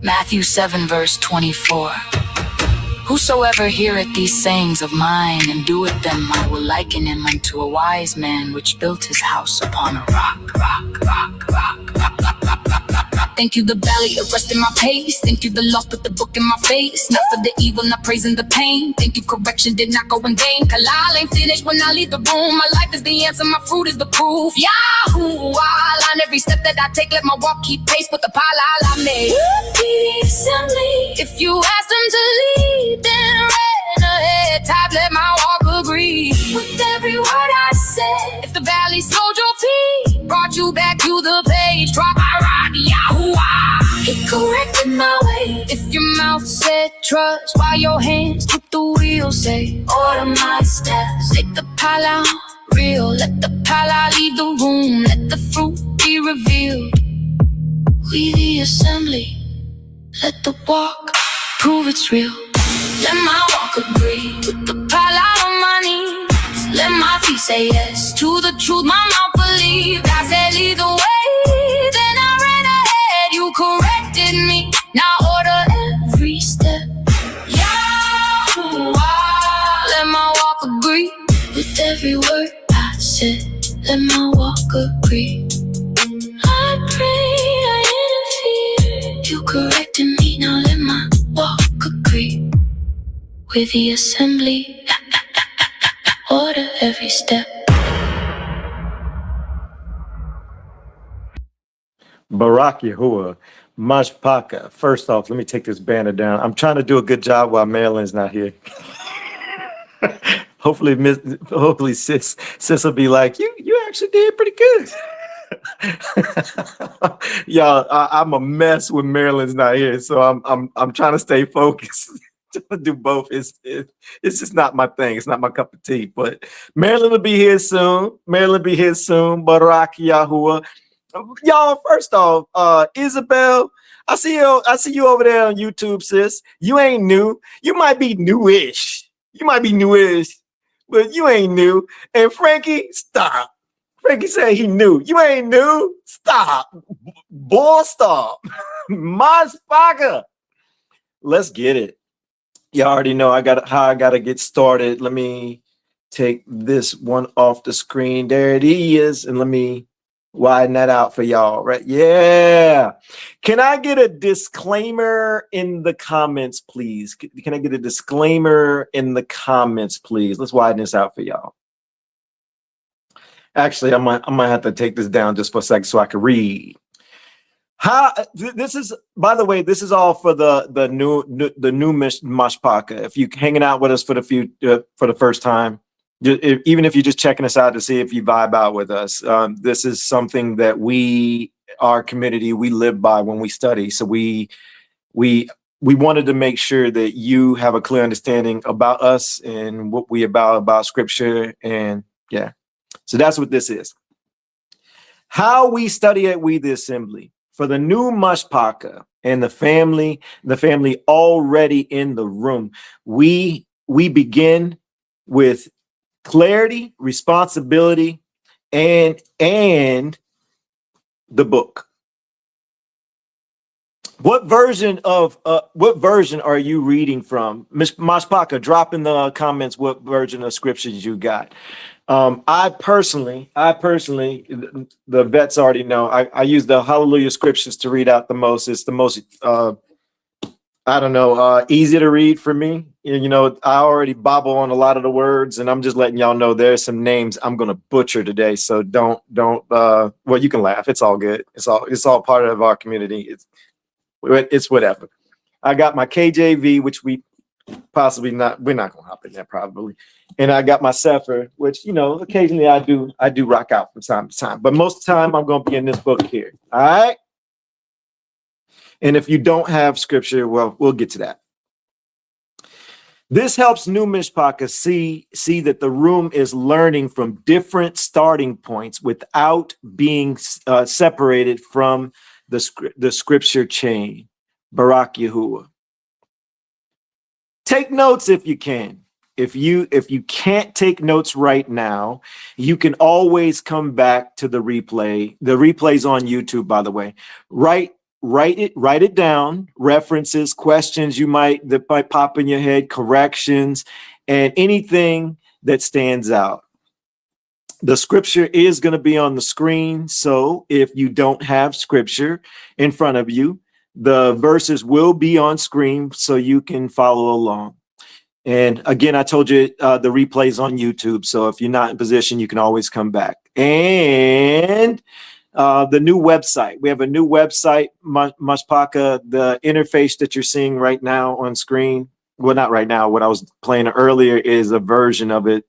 Matthew 7 verse 24. Whosoever heareth these sayings of mine and doeth them, I will liken him unto a wise man which built his house upon a rock. Thank you, the valley of rest in my pace. Thank you, the lost put the book in my face. Not for the evil, not praising the pain. Thank you, correction did not go in vain. Kalal ain't finished when I leave the room. My life is the answer, my fruit is the proof. Yahoo, I line every step that I take. Let my walk keep pace with the palal I made. We.theassembly. If you ask them to lead, then ran ahead. Type, let my walk agree with every word I said. If the valley slowed your feet, brought you back to the page, drop my rock, Yahoo. It corrected my way. If your mouth said trust, while your hands took the wheel, say order my steps. Take the pala real, let the pala leave the room, let the fruit be revealed. We the assembly, let the walk prove it's real. Let my walk agree with the pala on my knees. Let my feet say yes to the truth, my mouth believed. I said lead the way, then I ran ahead. You corrected me, now order every step. Yahoo, let my walk agree with every word I said. Let my walk agree. I prayed, I interfered. You corrected me, now let my walk agree with the assembly. Order every step. Barak Yahuwah, Myshpaka. First off, let me take this banner down. I'm trying to do a good job while Marilyn's not here. hopefully sis will be like, you actually did pretty good. Y'all, I'm a mess when Marilyn's not here, so I'm trying to stay focused. To do both. It's just not my thing. It's not my cup of tea. But Marilyn will be here soon. Barak Yahuwah. Y'all, first off, Isabel, I see you over there on YouTube, sis. You ain't new. You might be newish, but you ain't new. And Frankie, stop. Frankie said he knew. You ain't new. Stop. Boy, stop. Myshpaka. Let's get it. You already know how I gotta get started. Let me take this one off the screen. There it is. And let me widen that out for y'all, right? Yeah. Can I get a disclaimer in the comments, please? Can I get a disclaimer in the comments, please? Let's widen this out for y'all. Actually, I might have to take this down just for a second so I can read. This is, by the way, this is all for the new Myshpaka. If you're hanging out with us for the first time, even if you're just checking us out to see if you vibe out with us, this is something that our community, we live by when we study. So we wanted to make sure that you have a clear understanding about us and what we about scripture, and yeah. So that's what this is. How we study at We the Assembly. For the new Myshpaka and the family already in the room, we begin with clarity, responsibility, and the book. What version are you reading from? Myshpaka, drop in the comments what version of scriptures you got. I personally, the vets already know, I use the Hallelujah scriptures to read out the most. It's the most, easy to read for me. You know, I already bobble on a lot of the words, and I'm just letting y'all know there's some names I'm going to butcher today. So don't, well, you can laugh. It's all good. It's all part of our community. It's whatever. I got my KJV, which we're not going to hop in there probably. And I got my Sefer, which, you know, occasionally I do rock out from time to time, but most of the time I'm going to be in this book here. All right. And if you don't have scripture, well, we'll get to that. This helps new Myshpaka see that the room is learning from different starting points without being separated from the scripture chain. Barak Yahuwah. Take notes if you can. If you can't take notes right now, you can always come back to the replay. The replay's on YouTube, by the way. Write write it down, references, questions that might pop in your head, corrections, and anything that stands out. The scripture is going to be on the screen. So if you don't have scripture in front of you, the verses will be on screen so you can follow along. And again, I told you the replay's on YouTube. So if you're not in position, you can always come back. And the new website. We have a new website, Myshpaka. The interface that you're seeing right now on screen. Well, not right now. What I was playing earlier is a version of it.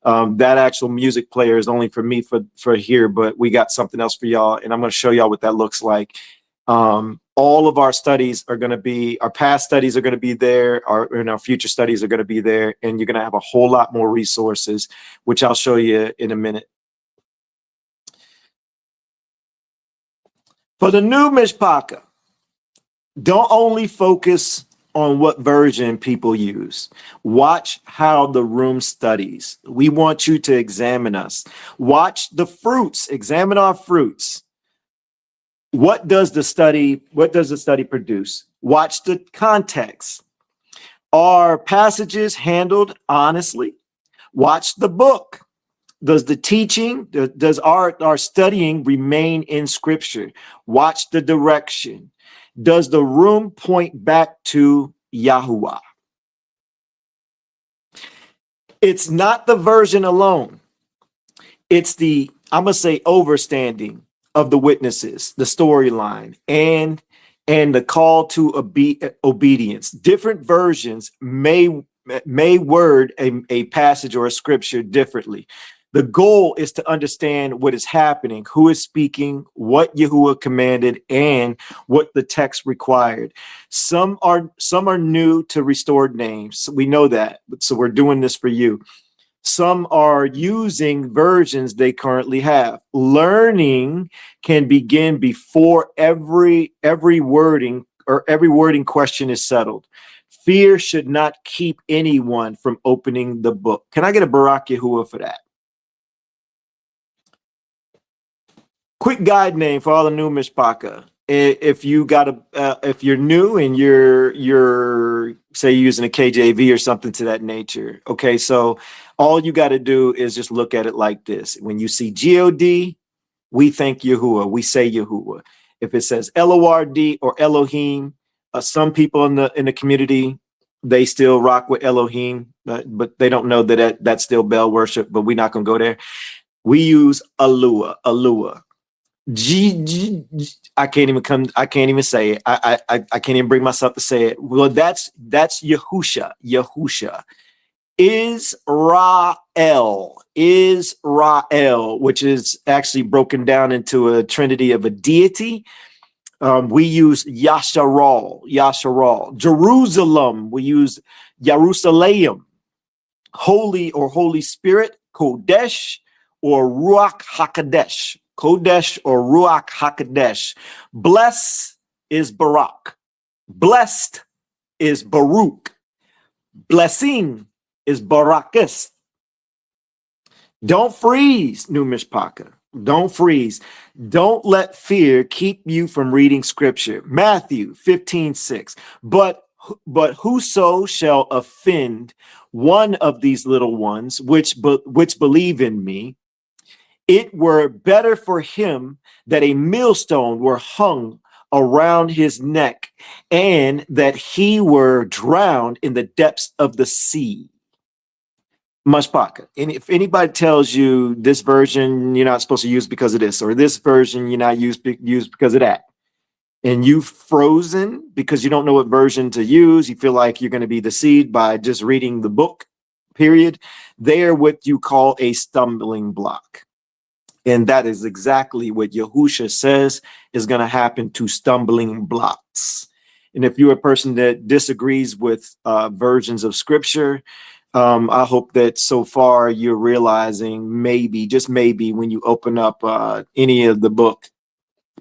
That actual music player is only for me for here, but we got something else for y'all, and I'm going to show y'all what that looks like. All of our studies are going to be, our past studies are going to be there, and our future studies are going to be there, and you're going to have a whole lot more resources, which I'll show you in a minute. For the new Myshpaka, don't only focus on what version people use. Watch how the room studies. We want you to examine us. Watch the fruits. Examine our fruits. What does the study produce? Watch the context. Are passages handled honestly? Watch the book. Does the teaching, does our studying remain in scripture? Watch the direction. Does the room point back to Yahuwah? It's not the version alone. It's the, I'm going to say, overstanding of the witnesses, the storyline, and the call to obedience. Different versions may word a passage or a scripture differently. The goal is to understand what is happening, who is speaking, what Yahuwah commanded, and what the text required. Some are new to restored names. We know that, so we're doing this for you. Some are using versions they currently have. Learning can begin before every wording question is settled. Fear should not keep anyone from opening the book. Can I get a Barak Yahuwah for that? Quick guide name for all the new Myshpaka. If you're new and you're say using a KJV or something to that nature. Okay, so all you got to do is just look at it like this. When you see God, we thank Yahuwah. We say Yahuwah. If it says Lord or Elohim, some people in the community, they still rock with Elohim, but they don't know that's still Baal worship. But we're not gonna go there. We use Alua. I can't even say it. I can't even bring myself to say it. Well, that's Yahusha. Israel, which is actually broken down into a trinity of a deity. We use Yasharal. Jerusalem, we use Jerusalem. Holy or Holy Spirit, Kodesh or Ruach HaKodesh. Kodesh or Ruach HaKodesh. Bless is Barak. Blessed is Baruch. Blessing is Barakas. Don't freeze, new Myshpaka. Don't freeze. Don't let fear keep you from reading scripture. Matthew 15:6. But whoso shall offend one of these little ones which believe in me, it were better for him that a millstone were hung around his neck and that he were drowned in the depths of the sea. Myshpaka. And if anybody tells you this version you're not supposed to use because of this, or this version you're not use because of that, and you've frozen because you don't know what version to use, you feel like you're going to be deceived by just reading the book, period, they're what you call a stumbling block. And that is exactly what Yahusha says is going to happen to stumbling blocks. And if you're a person that disagrees with versions of scripture, I hope that so far you're realizing maybe, just maybe, when you open up any of the book,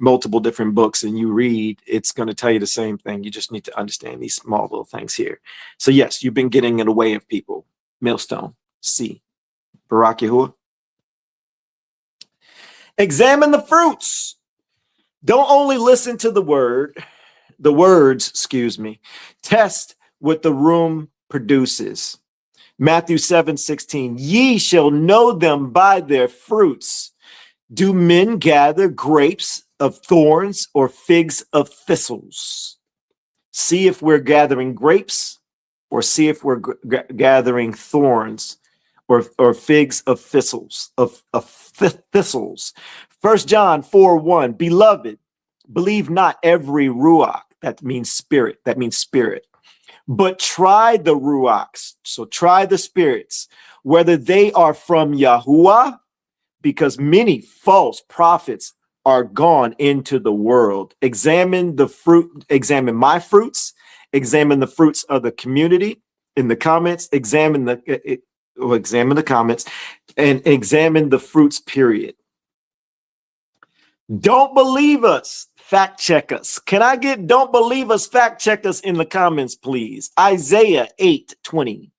multiple different books, and you read, it's going to tell you the same thing. You just need to understand these small little things here. So yes, you've been getting in the way of people. Millstone, C. Barak Yahuwah. Examine the fruits. Don't only listen to the words, excuse me. Test what the room produces. Matthew 7:16. Ye shall know them by their fruits. Do men gather grapes of thorns or figs of thistles? See if we're gathering grapes or see if we're gathering thorns or figs of thistles, thistles. 1 John 4:1. Beloved, believe not every ruach. That means spirit. But try the ruachs. So try the spirits, whether they are from Yahuwah, because many false prophets are gone into the world. Examine the fruit, examine my fruits, examine the fruits of the community in the comments, examine the comments and examine the fruits, period. Don't believe us, fact check us. Can I get don't believe us, fact check us in the comments, please? Isaiah 8:20.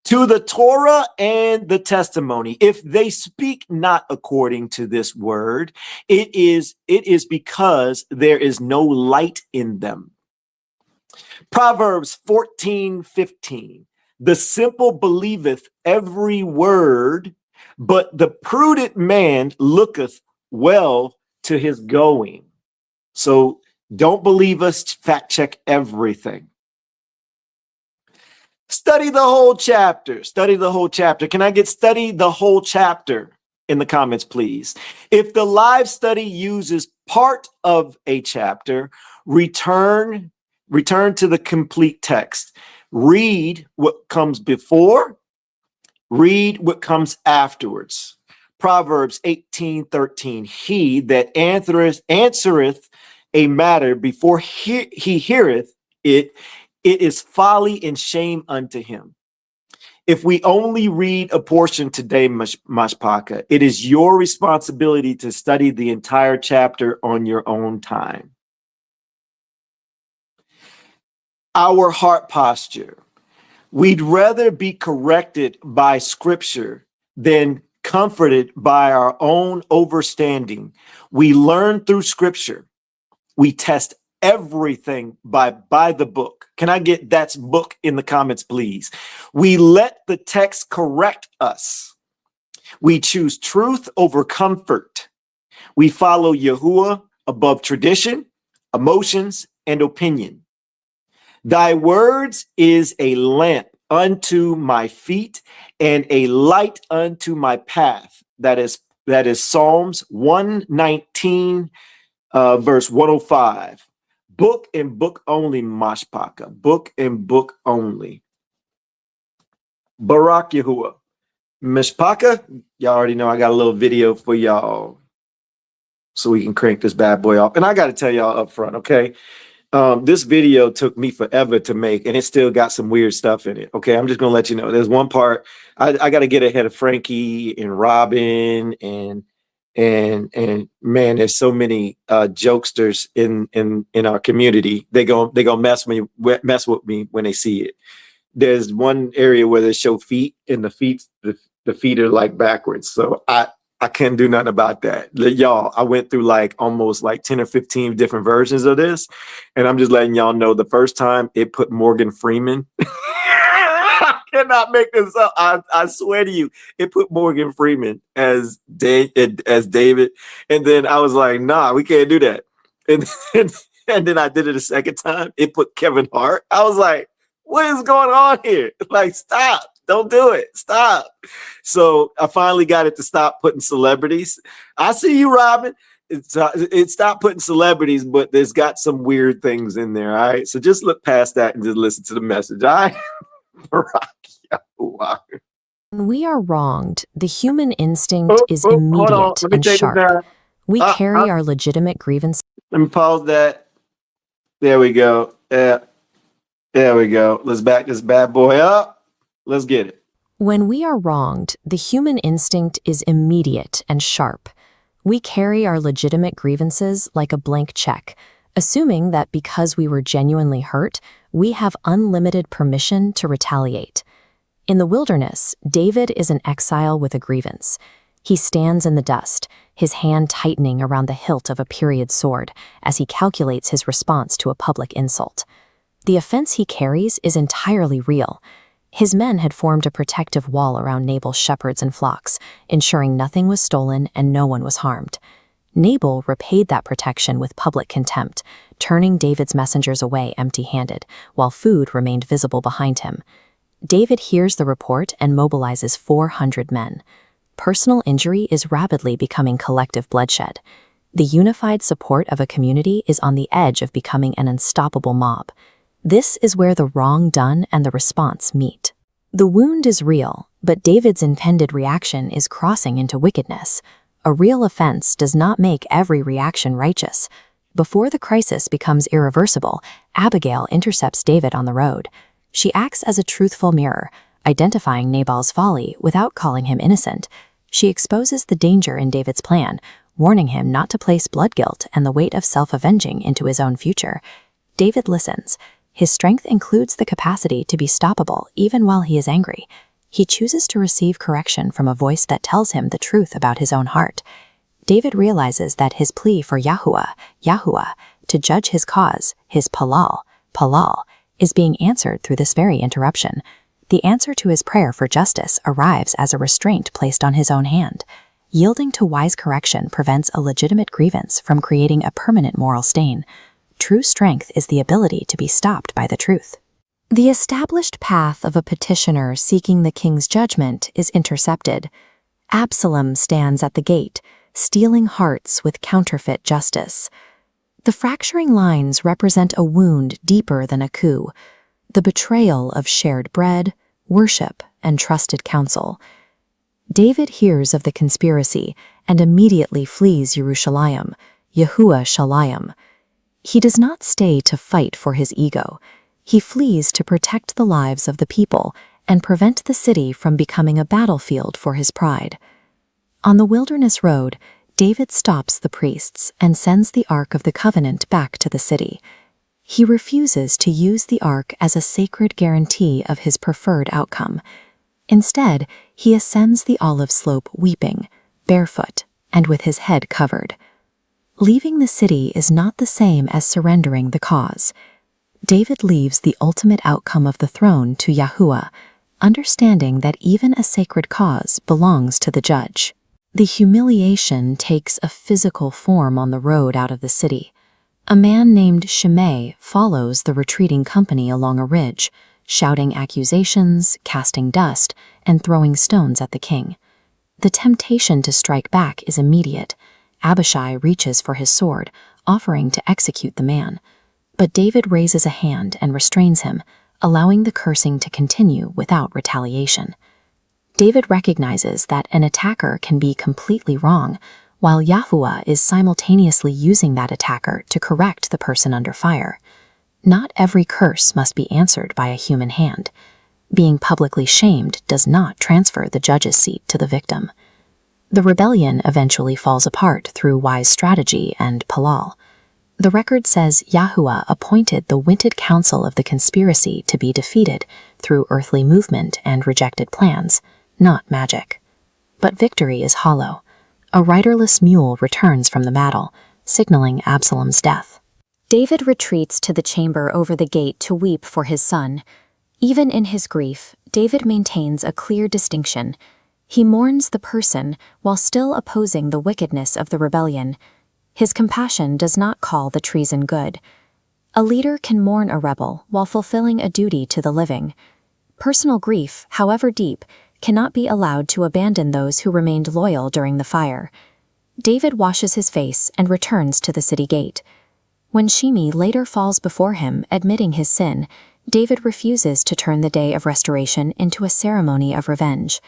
To the Torah and the testimony, if they speak not according to this word, it is because there is no light in them. Proverbs 14:15. The simple believeth every word, but the prudent man looketh well to his going. So don't believe us, fact check everything. Study the whole chapter. Study the whole chapter. Can I get study the whole chapter in the comments, please? If the live study uses part of a chapter, return to the complete text. Read what comes before, read what comes afterwards. Proverbs 18:13. He that answereth a matter before he heareth it, it is folly and shame unto him. If we only read a portion today, Myshpaka, it is your responsibility to study the entire chapter on your own time. Our heart posture. We'd rather be corrected by scripture than comforted by our own overstanding. We learn through scripture. We test everything by the book. Can I get that's book in the comments, please? We let the text correct us. We choose truth over comfort. We follow Yahuwah above tradition, emotions, and opinion. Thy words is a lamp unto my feet and a light unto my path. That is Psalms 119, verse 105. Book and book only, Myshpaka. Book and book only. Barak Yahuwah. Myshpaka, y'all already know I got a little video for y'all so we can crank this bad boy off. And I got to tell y'all up front, okay? This video took me forever to make, and it still got some weird stuff in it. Okay, I'm just going to let you know. There's one part, I got to get ahead of Frankie and Robin and man, there's so many jokesters in our community. They gonna mess with me when they see it. There's one area where they show feet, and the feet are like backwards. So I can't do nothing about that. Y'all, I went through like almost like 10 or 15 different versions of this, and I'm just letting y'all know the first time it put Morgan Freeman. I cannot make this up. I swear to you, it put Morgan Freeman as David, and then I was like, nah, we can't do that. And then I did it a second time. It put Kevin Hart. I was like, what is going on here? Like, stop. Don't do it. Stop. So I finally got it to stop putting celebrities. I see you, Robin. It stopped putting celebrities, but there's got some weird things in there. All right. So just look past that and just listen to the message. All right. When we are wronged, the human instinct is immediate and sharp. We carry our legitimate grievance. Let me pause that. There we go. Yeah. There we go. Let's back this bad boy up. Let's get it. When we are wronged, the human instinct is immediate and sharp. We carry our legitimate grievances like a blank check, assuming that because we were genuinely hurt, we have unlimited permission to retaliate. In the wilderness, David is an exile with a grievance. He stands in the dust. his hand tightening around the hilt of a period sword as he calculates his response to a public insult. The offense he carries is entirely real. His men had formed a protective wall around Nabal's shepherds and flocks, ensuring nothing was stolen and no one was harmed. Nabal repaid that protection with public contempt, turning David's messengers away empty-handed, while food remained visible behind him. David hears the report and mobilizes 400 men. Personal injury is rapidly becoming collective bloodshed. The unified support of a community is on the edge of becoming an unstoppable mob. This is where the wrong done and the response meet. The wound is real, but David's intended reaction is crossing into wickedness. A real offense does not make every reaction righteous. Before the crisis becomes irreversible, Abigail intercepts David on the road. She acts as a truthful mirror, identifying Nabal's folly without calling him innocent. She exposes the danger in David's plan, warning him not to place blood guilt and the weight of self-avenging into his own future. David listens. His strength includes the capacity to be stoppable even while he is angry. He chooses to receive correction from a voice that tells him the truth about his own heart. David realizes that his plea for Yahuwah, to judge his cause, his Palal, is being answered through this very interruption. The answer to his prayer for justice arrives as a restraint placed on his own hand. Yielding to wise correction prevents a legitimate grievance from creating a permanent moral stain. True strength is the ability to be stopped by the truth. The established path of a petitioner seeking the king's judgment is intercepted. Absalom stands at the gate, stealing hearts with counterfeit justice. The fracturing lines represent a wound deeper than a coup, the betrayal of shared bread, worship, and trusted counsel. David hears of the conspiracy and immediately flees Jerusalem, Yahuwah Shalayim. He does not stay to fight for his ego. He flees to protect the lives of the people and prevent the city from becoming a battlefield for his pride. On the wilderness road, David stops the priests and sends the Ark of the Covenant back to the city. He refuses to use the Ark as a sacred guarantee of his preferred outcome. Instead, he ascends the olive slope weeping, barefoot, and with his head covered. Leaving the city is not the same as surrendering the cause. David leaves the ultimate outcome of the throne to Yahuwah, understanding that even a sacred cause belongs to the judge. The humiliation takes a physical form on the road out of the city. A man named Shimei follows the retreating company along a ridge, shouting accusations, casting dust, and throwing stones at the king. The temptation to strike back is immediate. Abishai reaches for his sword, offering to execute the man. But David raises a hand and restrains him, allowing the cursing to continue without retaliation. David recognizes that an attacker can be completely wrong, while Yahuwah is simultaneously using that attacker to correct the person under fire. Not every curse must be answered by a human hand. Being publicly shamed does not transfer the judge's seat to the victim. The rebellion eventually falls apart through wise strategy and palal. The record says Yahuwah appointed the witted counsel of the conspiracy to be defeated through earthly movement and rejected plans, not magic. But victory is hollow. A riderless mule returns from the battle, signaling Absalom's death. David retreats to the chamber over the gate to weep for his son. Even in his grief, David maintains a clear distinction. He mourns the person while still opposing the wickedness of the rebellion. His compassion does not call the treason good. A leader can mourn a rebel while fulfilling a duty to the living. Personal grief, however deep, cannot be allowed to abandon those who remained loyal during the fire. David washes his face and returns to the city gate. When Shimei later falls before him, admitting his sin, David refuses to turn the day of restoration into a ceremony of revenge.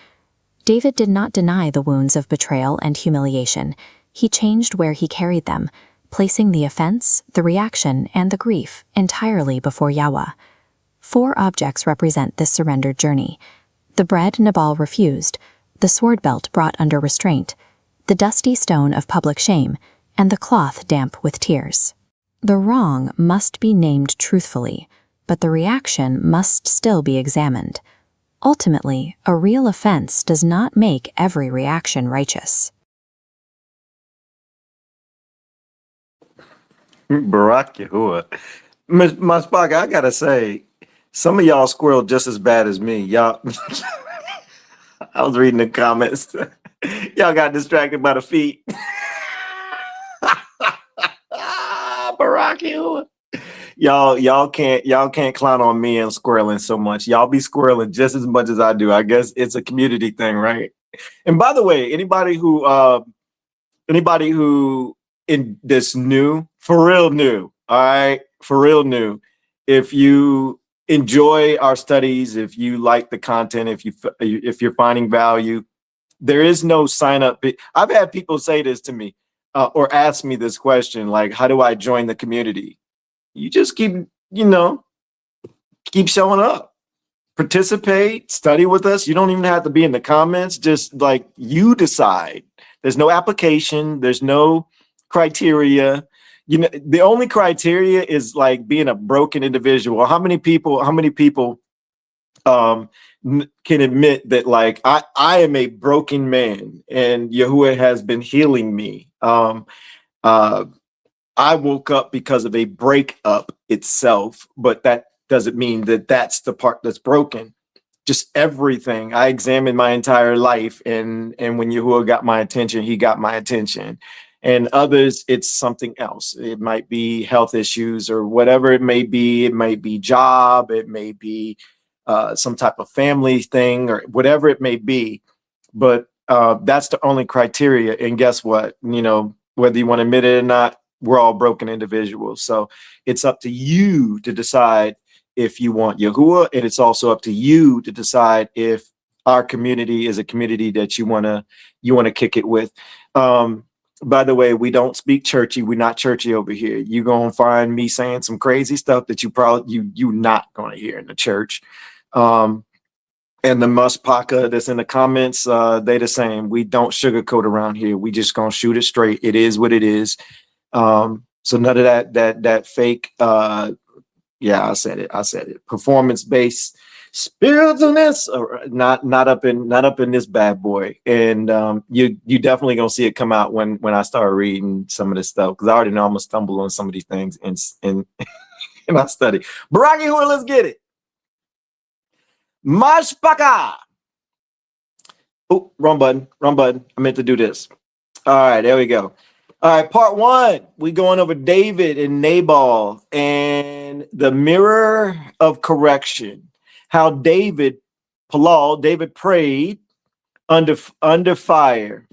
David did not deny the wounds of betrayal and humiliation. He changed where he carried them, placing the offense, the reaction, and the grief entirely before Yahweh. 4 objects represent this surrendered journey. The bread Nabal refused, the sword belt brought under restraint, the dusty stone of public shame, and the cloth damp with tears. The wrong must be named truthfully, but the reaction must still be examined. Ultimately, a real offense does not make every reaction righteous. Barack Yahuwah. Myshpaka, I gotta say, some of y'all squirrel just as bad as me. Y'all, I was reading the comments. Y'all got distracted by the feet. Barack Yahuwah. Y'all can't clown on me and squirreling so much. Y'all be squirreling just as much as I do. I guess it's a community thing, right? And by the way, anybody who in this new, for real new, all right, for real new, if you enjoy our studies, if you like the content, if you're finding value, there is no sign up. I've had people say this to me or ask me this question, like, how do I join the community? You just keep showing up, participate, study with us. You don't even have to be in the comments. Just like you decide. There's no application. There's no criteria. The only criteria is like being a broken individual. How many people can admit that, like, I am a broken man and Yahuwah has been healing me. I woke up because of a breakup itself, but that doesn't mean that that's the part that's broken. Just everything. I examined my entire life, and when Yahuwah got my attention, he got my attention. And others, it's something else. It might be health issues or whatever it may be. It might be job. It may be some type of family thing or whatever it may be. But that's the only criteria. And guess what? Whether you want to admit it or not, we're all broken individuals. So it's up to you to decide if you want Yahuwah, and it's also up to you to decide if our community is a community that you want to kick it with. By the way, we don't speak churchy. We're not churchy over here. You're gonna find me saying some crazy stuff that you're not gonna hear in the church. And the Myshpaka that's in the comments, they the same. We don't sugarcoat around here. We just gonna shoot it straight. It is what it is. So none of that fake. Yeah, I said it. Performance-based spiritualness, not up in this bad boy. And you definitely gonna see it come out when I start reading some of this stuff, because I already know I'm gonna stumble on some of these things in my study. Baraki, let's get it. Myshpaka. Oh, wrong button. I meant to do this. All right, there we go. All right, part one, we going over David and Nabal and the mirror of correction. How David prayed under fire.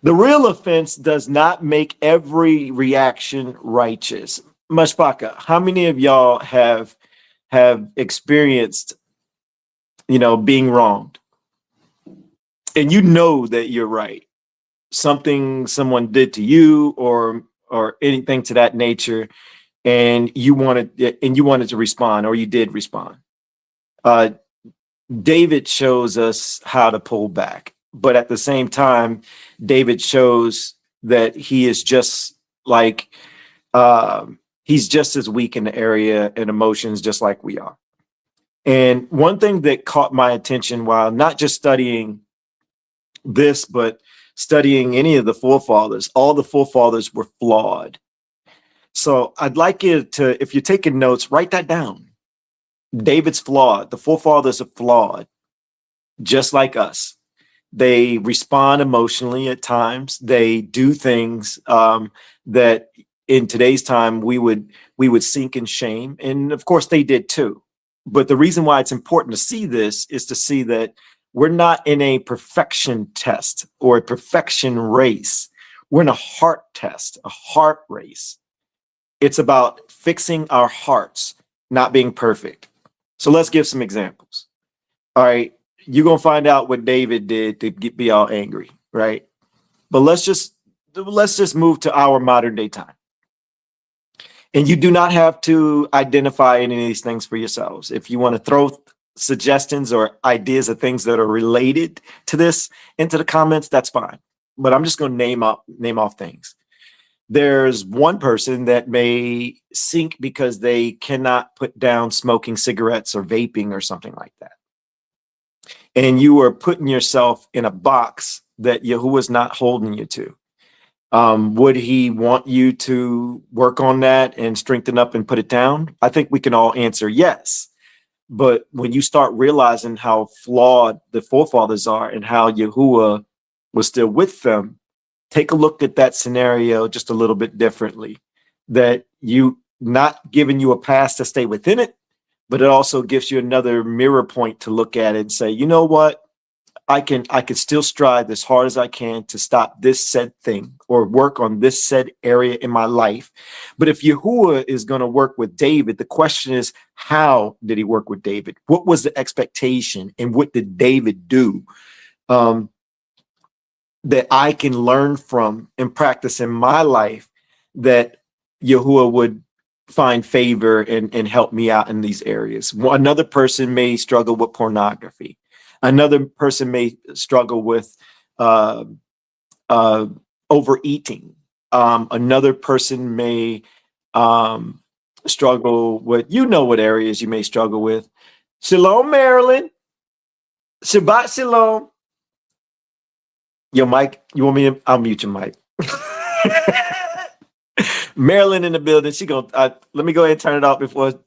The real offense does not make every reaction righteous. Myshpaka, how many of y'all have experienced, being wronged? And you know that you're right. Something someone did to you or anything to that nature, and you wanted to respond, or you did respond. David shows us how to pull back, but at the same time, David shows that he is just like he's just as weak in the area and emotions just like we are. And one thing that caught my attention while not just studying this, but studying any of the forefathers, all the forefathers were flawed. So I'd like you to, if you're taking notes, write that down. David's flawed. The forefathers are flawed, just like us. They respond emotionally at times. They do things that in today's time we would sink in shame. And of course they did too. But the reason why it's important to see this is to see that we're not in a perfection test or a perfection race. We're in a heart test, a heart race. It's about fixing our hearts, not being perfect. So let's give some examples. All right, you're going to find out what David did to be all angry, right? But let's just move to our modern day time. And you do not have to identify any of these things for yourselves. If you want to throw suggestions or ideas of things that are related to this into the comments, that's fine. But I'm just going to name off things. There's one person that may sink because they cannot put down smoking cigarettes or vaping or something like that. And you are putting yourself in a box that Yahuwah's not holding you to. Would he want you to work on that and strengthen up and put it down? I think we can all answer yes. But when you start realizing how flawed the forefathers are and how Yahuwah was still with them, take a look at that scenario just a little bit differently. That you not giving you a pass to stay within it, but it also gives you another mirror point to look at it and say, you know what? I can still strive as hard as I can to stop this said thing or work on this said area in my life. But if Yahuwah is going to work with David, the question is, how did he work with David? What was the expectation and what did David do that I can learn from and practice in my life that Yahuwah would find favor and help me out in these areas? Another person may struggle with pornography. Another person may struggle with overeating. Another person may struggle with, you know what areas you may struggle with. Shalom, Marilyn. Shabbat Shalom. Yo, Mike, you want me to? I'll mute your mic. Marilyn in the building. She gonna let me go ahead and turn it off before,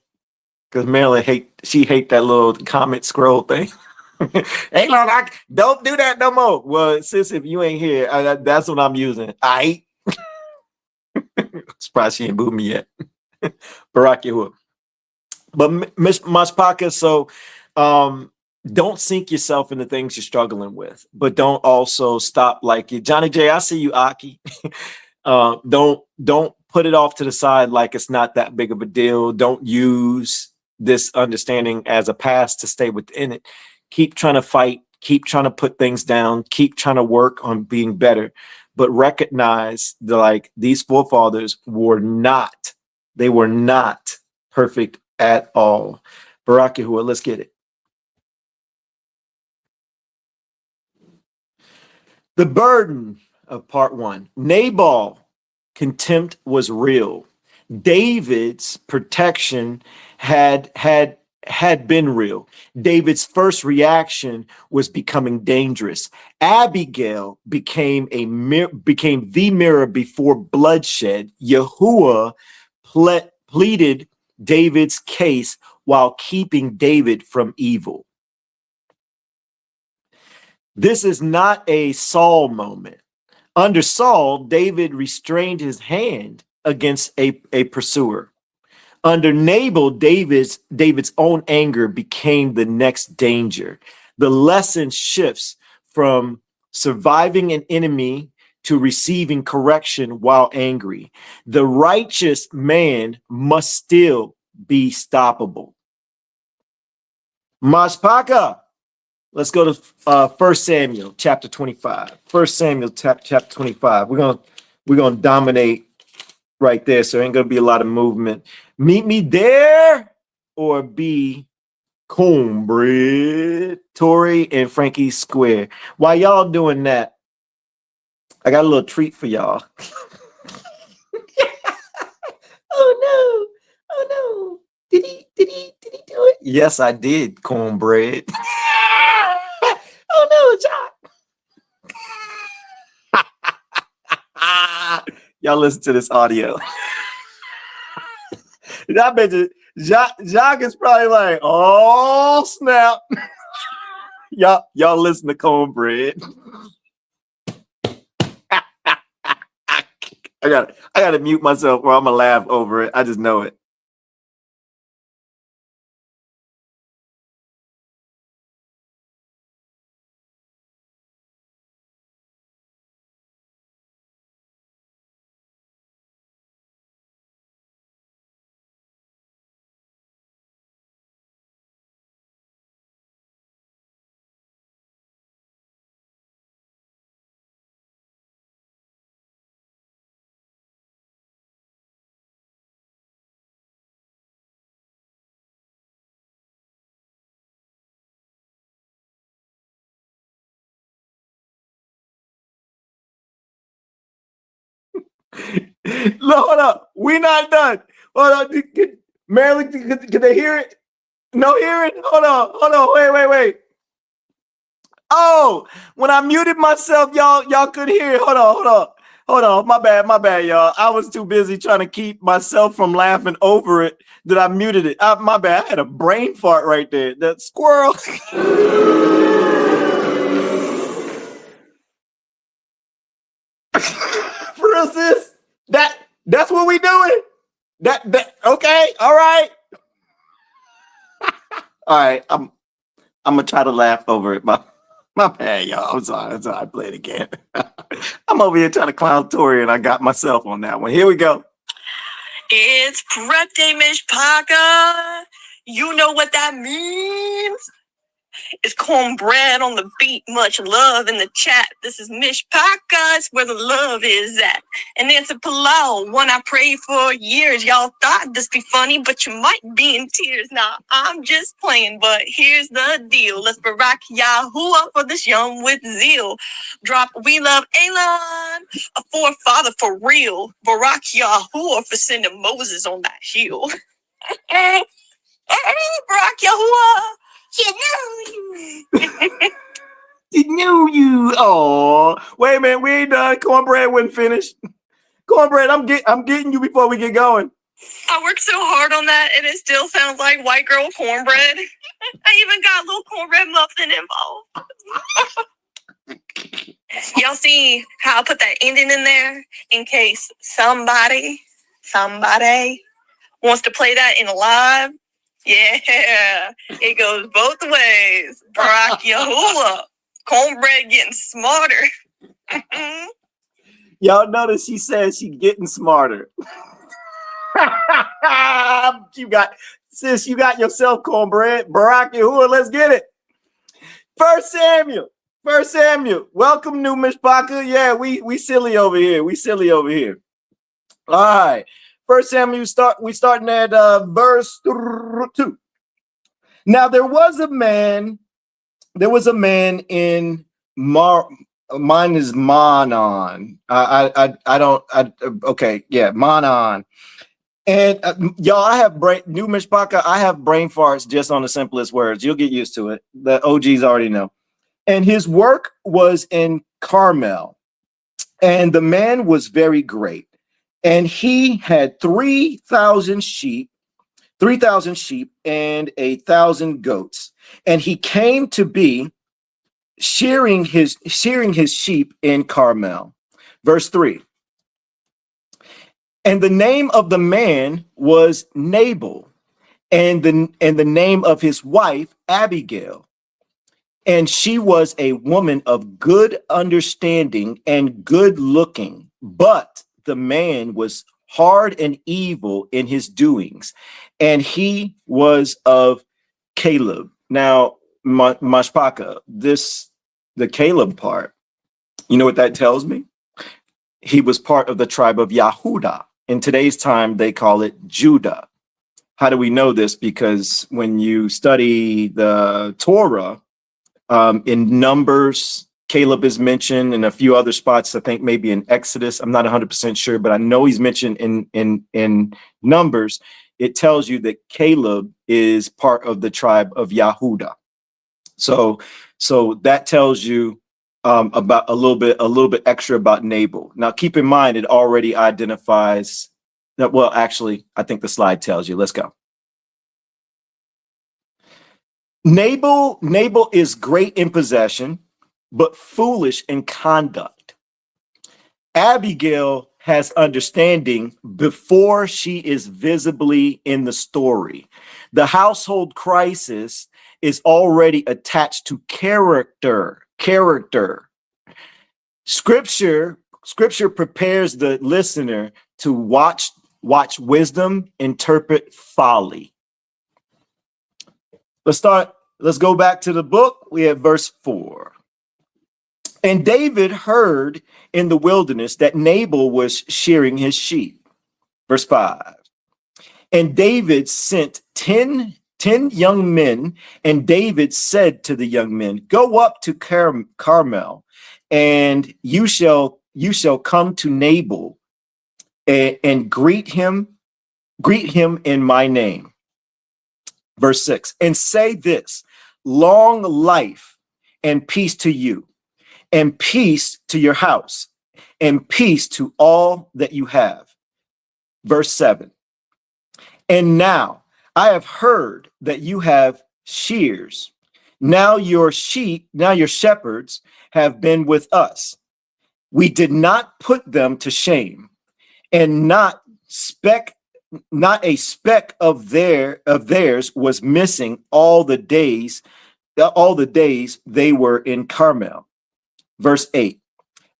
because Marilyn hate that little comment scroll thing. Hey, Lord, don't do that no more. Well, sis, if you ain't here, that's what I'm using. I surprised she ain't booed me yet. Barak Yahuwah. But Myshpaka, so don't sink yourself in the things you're struggling with, but don't also stop like you. Johnny J, I see you, Aki. Don't put it off to the side like it's not that big of a deal. Don't use this understanding as a pass to stay within it. Keep trying to fight, keep trying to put things down, keep trying to work on being better, but recognize that like these forefathers were not perfect at all. Barak Yahuwah, let's get it. The burden of part one. Nabal, contempt was real. David's protection had been real. David's first reaction was becoming dangerous. Abigail became the mirror before bloodshed. Yahuwah pleaded David's case while keeping David from evil. This is not a Saul moment. Under Saul, David restrained his hand against a pursuer. Under Nabal, David's own anger became the next danger. The lesson shifts from surviving an enemy to receiving correction while angry. The righteous man must still be stoppable. Myshpaka. Let's go to 1 Samuel chapter 25. 1 Samuel chapter 25. We're gonna dominate right there, so there ain't gonna be a lot of movement. Meet me there or be cornbread. Tori and Frankie Square. While y'all doing that, I got a little treat for y'all. Oh no. Did he do it? Yes, I did, cornbread. Oh no, Jock. Y'all listen to this audio. I bet you Jock is probably like, oh snap. y'all listen to cornbread. I gotta mute myself or I'm gonna laugh over it. I just know it. No, hold up. We're not done. Hold on. Marilyn, can they hear it? No hearing? Hold on. Wait. Oh, when I muted myself, y'all could hear it. Hold on. Hold on, my bad, y'all. I was too busy trying to keep myself from laughing over it that I muted it. My bad. I had a brain fart right there. That squirrel. For real, sis? That's what we doing? That okay, all right. All right, I'm gonna try to laugh over it. My bad, y'all. I'm sorry. I play it again. I'm over here trying to clown Tori, and I got myself on that one. Here we go. It's prep day, Myshpaka. You know what that means? It's cornbread on the beat. Much love in the chat. This is Myshpaka. It's where the love is at. And it's a Palau, one I prayed for years. Y'all thought this be funny, but you might be in tears. Now, I'm just playing, but here's the deal. Let's Barak Yahuwah for this young with zeal. Drop We Love Elon, a forefather for real. Barak Yahuwah for sending Moses on that hill. Barak Yahuwah. He knew you. Oh, wait a minute. We ain't done. Cornbread wasn't finished. Cornbread, I'm getting you before we get going. I worked so hard on that, and it still sounds like white girl cornbread. I even got a little cornbread muffin involved. Y'all see how I put that ending in there in case somebody wants to play that in a live? Yeah, it goes both ways. Barak Yahuwah. Cornbread getting smarter. Y'all notice she says she's getting smarter. you got yourself cornbread. Barak Yahuwah, let's get it. First Samuel. Welcome, new Myshpaka. Yeah, we silly over here. All right. First Samuel, we starting at verse 2. Now there was a man in mine is Manon. Manon. And y'all, I have new Myshpaka. I have brain farts just on the simplest words. You'll get used to it. The OGs already know. And his work was in Carmel, and the man was very great. And he had 3,000 sheep and 1,000 goats. And he came to be shearing his sheep in Carmel. Verse 3. And the name of the man was Nabal, and the name of his wife Abigail. And she was a woman of good understanding and good looking, but the man was hard and evil in his doings, and he was of Caleb. Now, Myshpaka, the Caleb part, you know what that tells me? He was part of the tribe of Yehudah. In today's time, they call it Judah. How do we know this? Because when you study the Torah, in Numbers, Caleb is mentioned, and a few other spots, I think maybe in Exodus. I'm not 100% sure, but I know he's mentioned in Numbers. It tells you that Caleb is part of the tribe of Yehudah. So that tells you about a little bit extra about Nabal. Now, keep in mind, it already identifies that. Well, actually, I think the slide tells you. Let's go. Nabal is great in possession, but foolish in conduct. Abigail has understanding before she is visibly in the story. The household crisis is already attached to character. Scripture prepares the listener to watch wisdom interpret folly. Let's go back to the book. We have verse 4. And David heard in the wilderness that Nabal was shearing his sheep. Verse 5. And David sent 10 young men, and David said to the young men, go up to Carmel, and you shall come to Nabal and greet him in my name. Verse 6, and say this, long life and peace to you, and peace to your house, and peace to all that you have. Verse 7. And now I have heard that you have shears. Now your shepherds have been with us. We did not put them to shame, and not a speck of theirs was missing all the days they were in Carmel. Verse 8.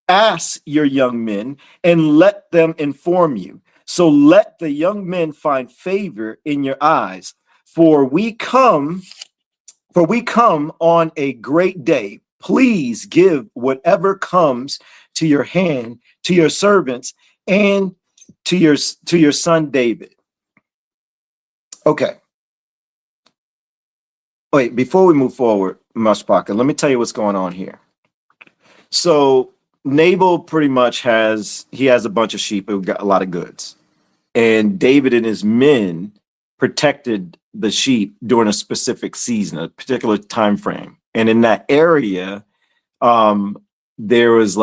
Ask your young men and let them inform you. So let the young men find favor in your eyes, for we come on a great day. Please give whatever comes to your hand to your servants and to your son David. Okay. Wait, before we move forward, Myshpaka, let me tell you what's going on here. So Nabal pretty much has a bunch of sheep who got a lot of goods. And David and his men protected the sheep during a specific season, a particular time frame. And in that area, there was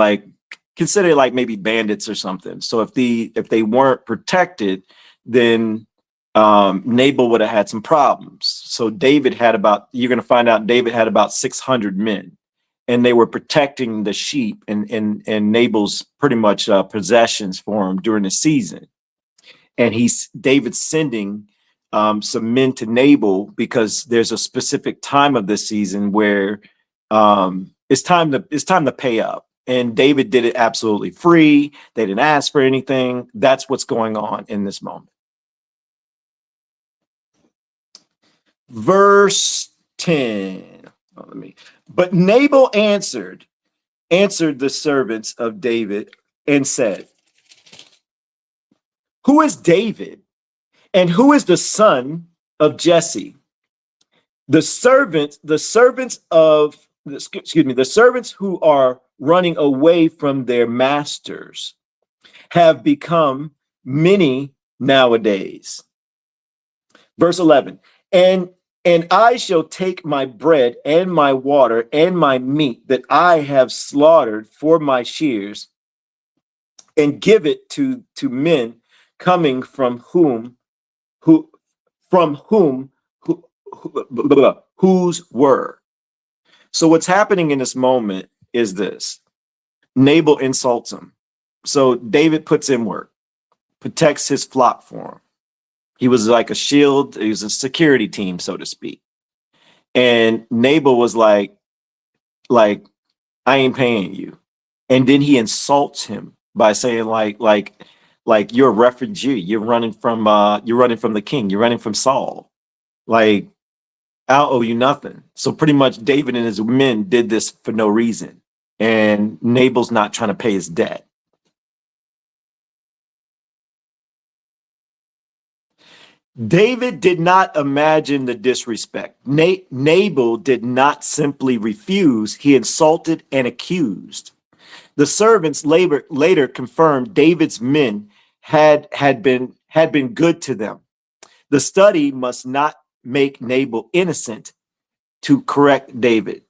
consider maybe bandits or something. So if they weren't protected, then Nabal would have had some problems. So you're going to find out David had about 600 men, and they were protecting the sheep and Nabal's pretty much possessions for him during the season. And David's sending some men to Nabal because there's a specific time of this season where it's time to pay up. And David did it absolutely free. They didn't ask for anything. That's what's going on in this moment. Verse 10. But Nabal answered the servants of David and said, who is David and who is the son of Jesse? The servants who are running away from their masters have become many nowadays. Verse 11. And I shall take my bread and my water and my meat that I have slaughtered for my shears and give it to men coming whose were. So what's happening in this moment is this. Nabal insults him. So David puts in work, protects his flock for him. He was like a shield. He was a security team, so to speak. And Nabal was like, I ain't paying you. And then he insults him by saying like you're a refugee. You're running from the king. You're running from Saul. Like, I'll owe you nothing. So pretty much David and his men did this for no reason. And Nabal's not trying to pay his debt. David did not imagine the disrespect. Nabal did not simply refuse. He insulted and accused. The servants later confirmed David's men had been good to them. The study must not make Nabal innocent to correct David.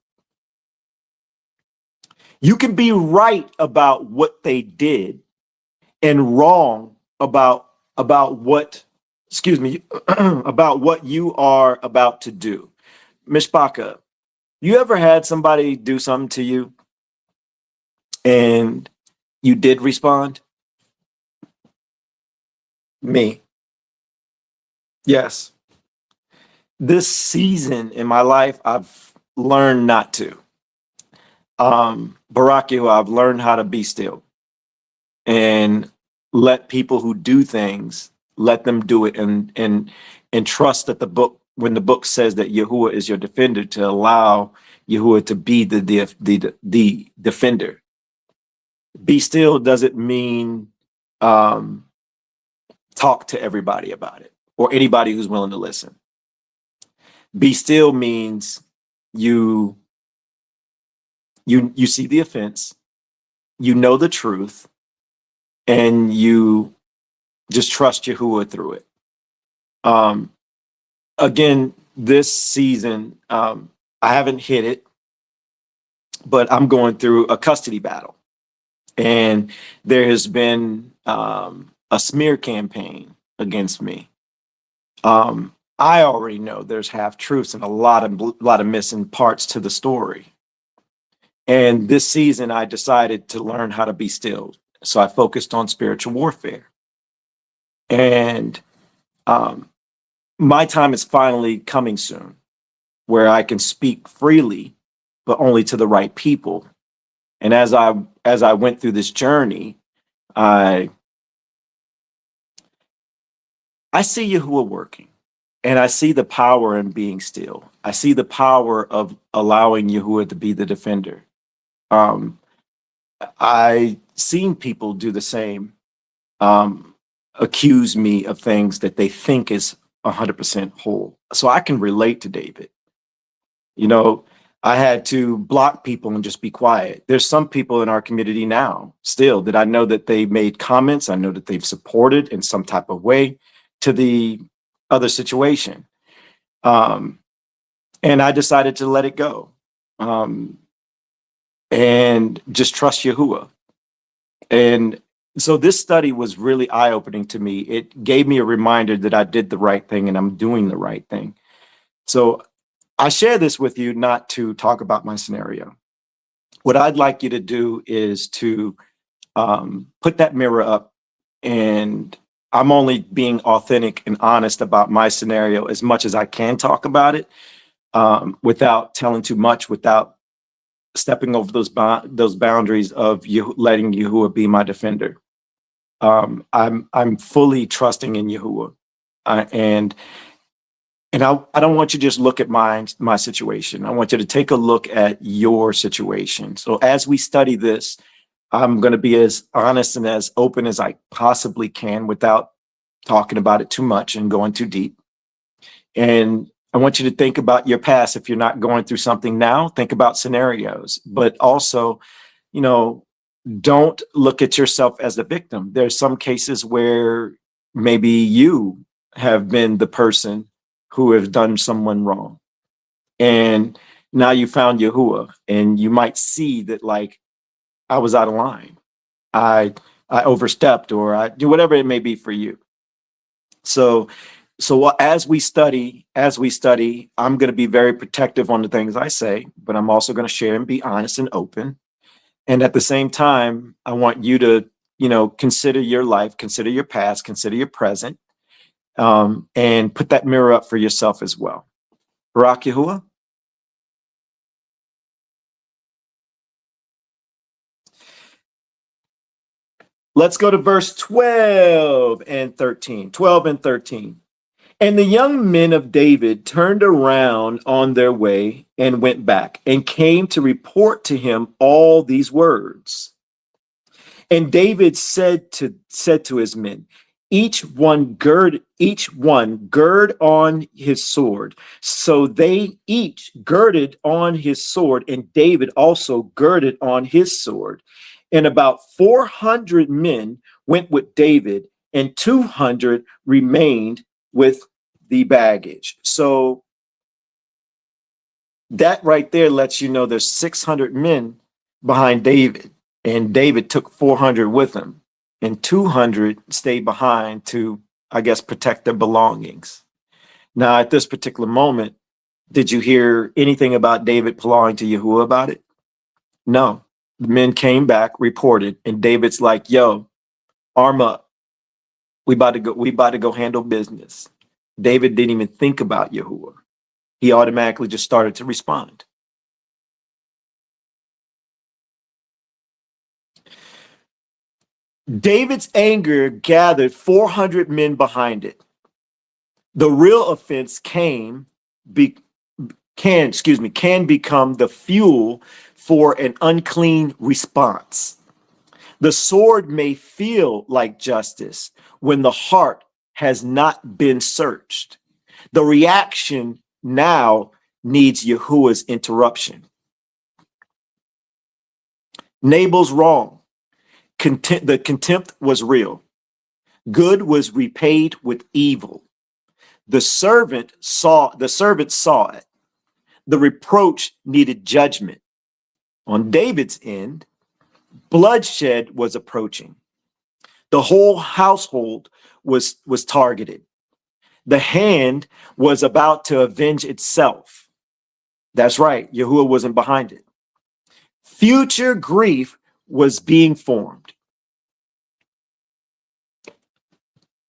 You can be right about what they did and wrong about what you are about to do. Myshpaka, you ever had somebody do something to you and you did respond? Me. Yes. This season in my life, I've learned not to. Barack, I've learned how to be still and let people who do things, let them do it, and trust that when the book says that Yahuwah is your defender, to allow Yahuwah to be the defender. Be still doesn't mean talk to everybody about it or anybody who's willing to listen. Be still means you see the offense, you know the truth, and you just trust Yahuwah through it. Again, this season, I haven't hit it, but I'm going through a custody battle. And there has been a smear campaign against me. I already know there's half truths and a lot of missing parts to the story. And this season, I decided to learn how to be still. So I focused on spiritual warfare. And my time is finally coming soon, where I can speak freely, but only to the right people. And as I went through this journey, I see Yahuwah working, and I see the power in being still. I see the power of allowing Yahuwah to be the defender. I seen people do the same, accuse me of things that they think is 100% whole. So I can relate to David. You know, I had to block people and just be quiet. There's some people in our community now still that I know that they made comments. I know that they've supported in some type of way to the other situation. And I decided to let it go and just trust Yahuwah. And so this study was really eye-opening to me. It gave me a reminder that I did the right thing and I'm doing the right thing. So I share this with you not to talk about my scenario. What I'd like you to do is to put that mirror up, and I'm only being authentic and honest about my scenario as much as I can talk about it without telling too much, without stepping over those boundaries of you letting Yahuwah be my defender. I'm fully trusting in Yahuwah, and I don't want you to just look at my situation. I want you to take a look at your situation. So as we study this, I'm going to be as honest and as open as I possibly can without talking about it too much and going too deep. And I want you to think about your past. If you're not going through something now, think about scenarios, but also, you know, don't look at yourself as a victim. There's some cases where maybe you have been the person who has done someone wrong. And now you found Yahuwah, and you might see that, like, I was out of line. I overstepped, or I do whatever it may be for you. So as we study, I'm going to be very protective on the things I say, but I'm also going to share and be honest and open. And at the same time, I want you to, you know, consider your life, consider your past, consider your present, and put that mirror up for yourself as well. Barak Yahuwah. Let's go to verse 12 and 13. 12 and 13. And the young men of David turned around on their way and went back and came to report to him all these words. And David said to his men, each one gird on his sword. So they each girded on his sword, and David also girded on his sword. And about 400 men went with David, and 200 remained with the baggage. So that right there lets you know there's 600 men behind David, and David took 400 with him, and 200 stayed behind to, I guess, protect their belongings. Now, at this particular moment, did you hear anything about David belonging to Yahuwah about it? No. The men came back, reported, and David's like, yo, arm up. We about to go handle business. David didn't even think about Yahuwah. He automatically just started to respond. David's anger gathered 400 men behind it. The real offense can become the fuel for an unclean response. The sword may feel like justice when the heart has not been searched. The reaction now needs Yahuwah's interruption. Nabal's wrong. The contempt was real. Good was repaid with evil. The servant saw it. The reproach needed judgment. On David's end, bloodshed was approaching. The whole household was targeted. The hand was about to avenge itself. That's right, Yahuwah wasn't behind it. Future grief was being formed.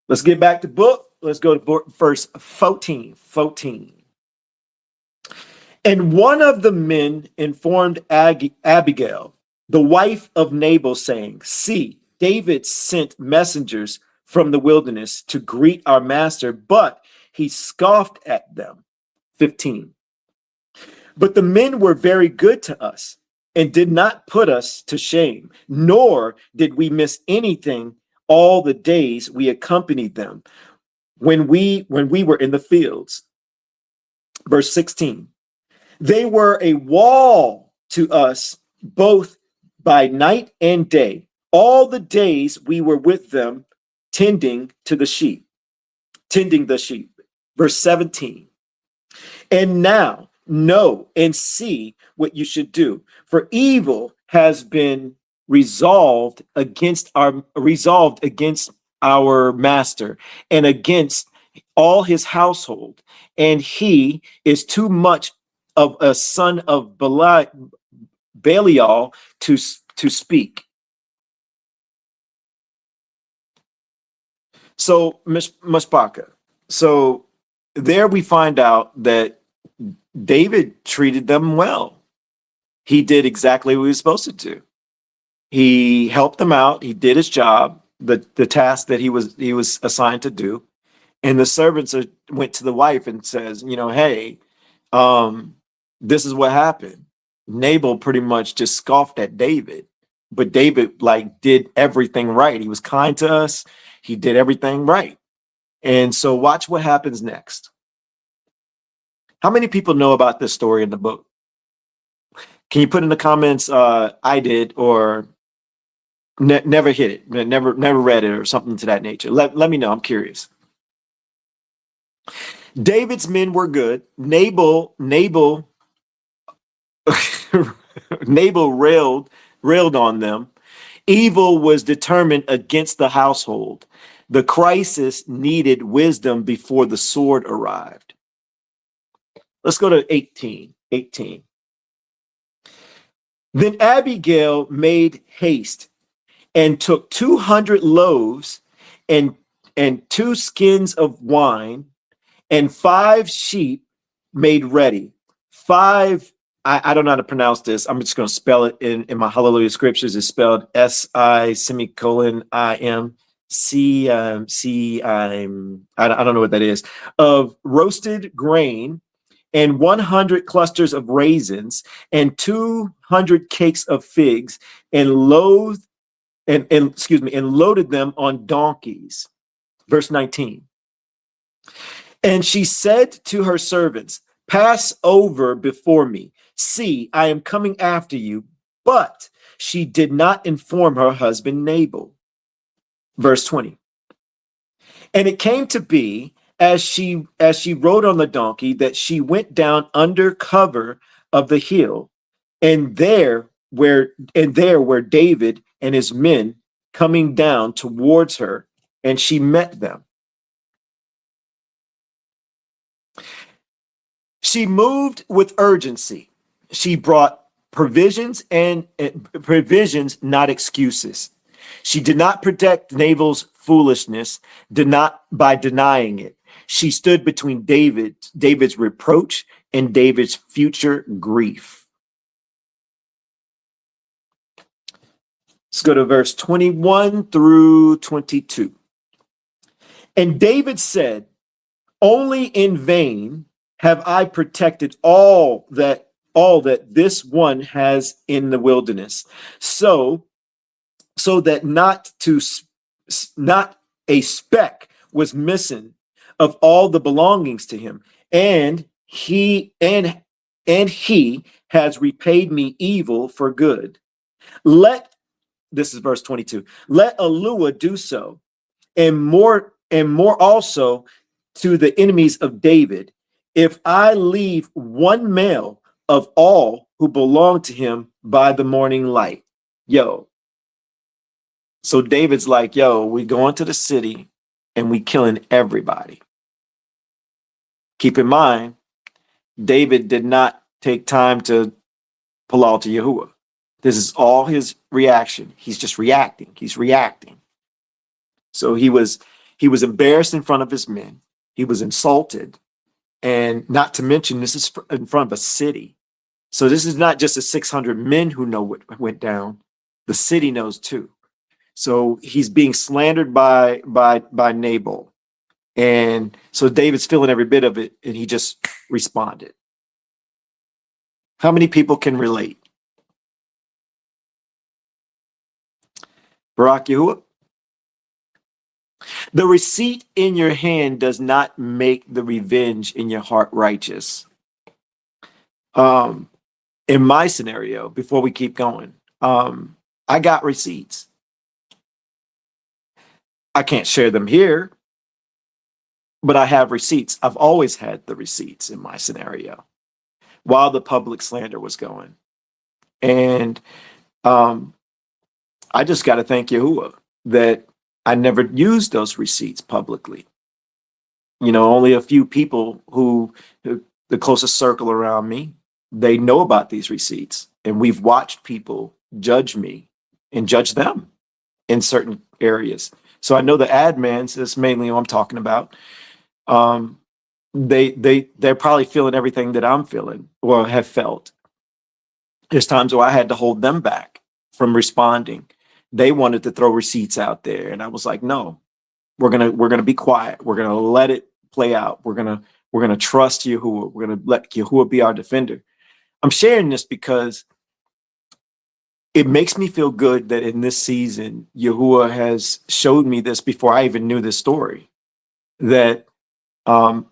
Let's get back to book. Let's go to verse 14. And one of the men informed Abigail, the wife of Nabal, saying, see, David sent messengers from the wilderness to greet our master, but he scoffed at them. 15. But the men were very good to us and did not put us to shame, nor did we miss anything all the days we accompanied them when we were in the fields. Verse 16. They were a wall to us both by night and day, all the days we were with them tending the sheep. Verse 17. And now know and see what you should do, for evil has been resolved against our master and against all his household, and he is too much of a son of Belial to speak. So, Myshpaka. So there we find out that David treated them well. He did exactly what he was supposed to do. He helped them out. He did his job, the task that he was assigned to do. And the servants went to the wife and says, hey, this is what happened. Nabal pretty much just scoffed at David, but David did everything right. He was kind to us. He did everything right. And so watch what happens next. How many people know about this story in the book? Can you put in the comments, I did, or never hit it, never read it, or something to that nature? Let me know. I'm curious. David's men were good. Nabal railed on them. Evil was determined against the household. The crisis needed wisdom before the sword arrived. Let's go to 18. Then Abigail made haste and took 200 loaves and 2 skins of wine and 5 sheep made ready. 5, I don't know how to pronounce this. I'm just going to spell it in my Hallelujah scriptures. It's spelled SI:"IM. I don't know what that is. Of roasted grain and 100 clusters of raisins and 200 cakes of figs and loaded them on donkeys. Verse 19. And she said to her servants, pass over before me. See, I am coming after you. But she did not inform her husband Nabal. Verse 20. And it came to be as she rode on the donkey that she went down under cover of the hill, and there were David and his men coming down towards her, and she met them. She moved with urgency. She brought provisions, not excuses. She did not protect Nabal's foolishness, by denying it. She stood between David's reproach and David's future grief. Let's go to verse 21 through 22. And David said, only in vain have I protected all that this one has in the wilderness, so that not a speck was missing of all the belongings to him, and he has repaid me evil for good. This is verse 22. Let Alua do so, and more also to the enemies of David, if I leave one male of all who belong to him by the morning light. Yo, So David's like, yo, we going to the city and we killing everybody. Keep in mind, David did not take time to pull out to Yahuwah. This is all his reaction. He's just reacting. He's reacting. So he was embarrassed in front of his men. He was insulted. And not to mention, this is in front of a city. So this is not just the 600 men who know what went down. The city knows too. So he's being slandered by Nabal. And so David's feeling every bit of it, and he just responded. How many people can relate? Barak Yahuwah? The receipt in your hand does not make the revenge in your heart righteous. In my scenario, before we keep going, I got receipts. I can't share them here, but I have receipts. I've always had the receipts in my scenario while the public slander was going. And I just got to thank Yahuwah that I never used those receipts publicly. You know, only a few people who the closest circle around me, they know about these receipts. And we've watched people judge me and judge them in certain areas. So I know the admins, that's mainly what I'm talking about. They're probably feeling everything that I'm feeling or have felt. There's times where I had to hold them back from responding. They wanted to throw receipts out there, and I was like, no, we're gonna be quiet. We're gonna let it play out. We're gonna trust Yahuwah. We're gonna let Yahuwah be our defender. I'm sharing this because it makes me feel good that in this season, Yahuwah has showed me this before I even knew this story, that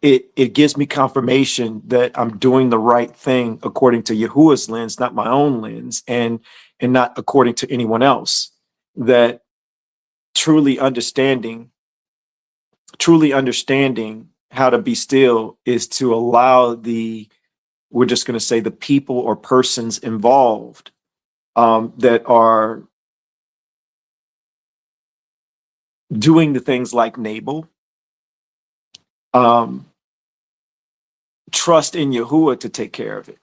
it gives me confirmation that I'm doing the right thing according to Yahuwah's lens, not my own lens, and not according to anyone else. That truly understanding how to be still is to allow we're just going to say the people or persons involved that are doing the things like Nabal, trust in Yahuwah to take care of it.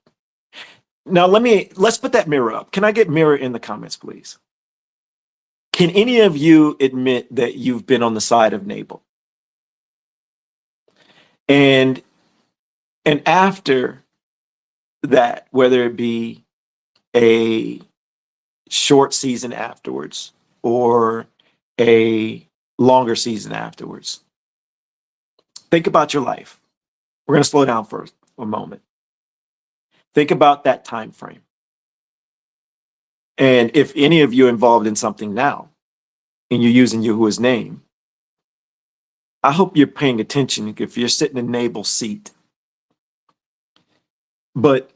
Now let's put that mirror up. Can I get mirror in the comments, please? Can any of you admit that you've been on the side of Nabal? And after that, whether it be a short season afterwards or a longer season afterwards, think about your life. We're going to slow down for a moment. Think about that time frame. And if any of you are involved in something now and you're using Yahuwah's name, I hope you're paying attention if you're sitting in Nabal's seat. But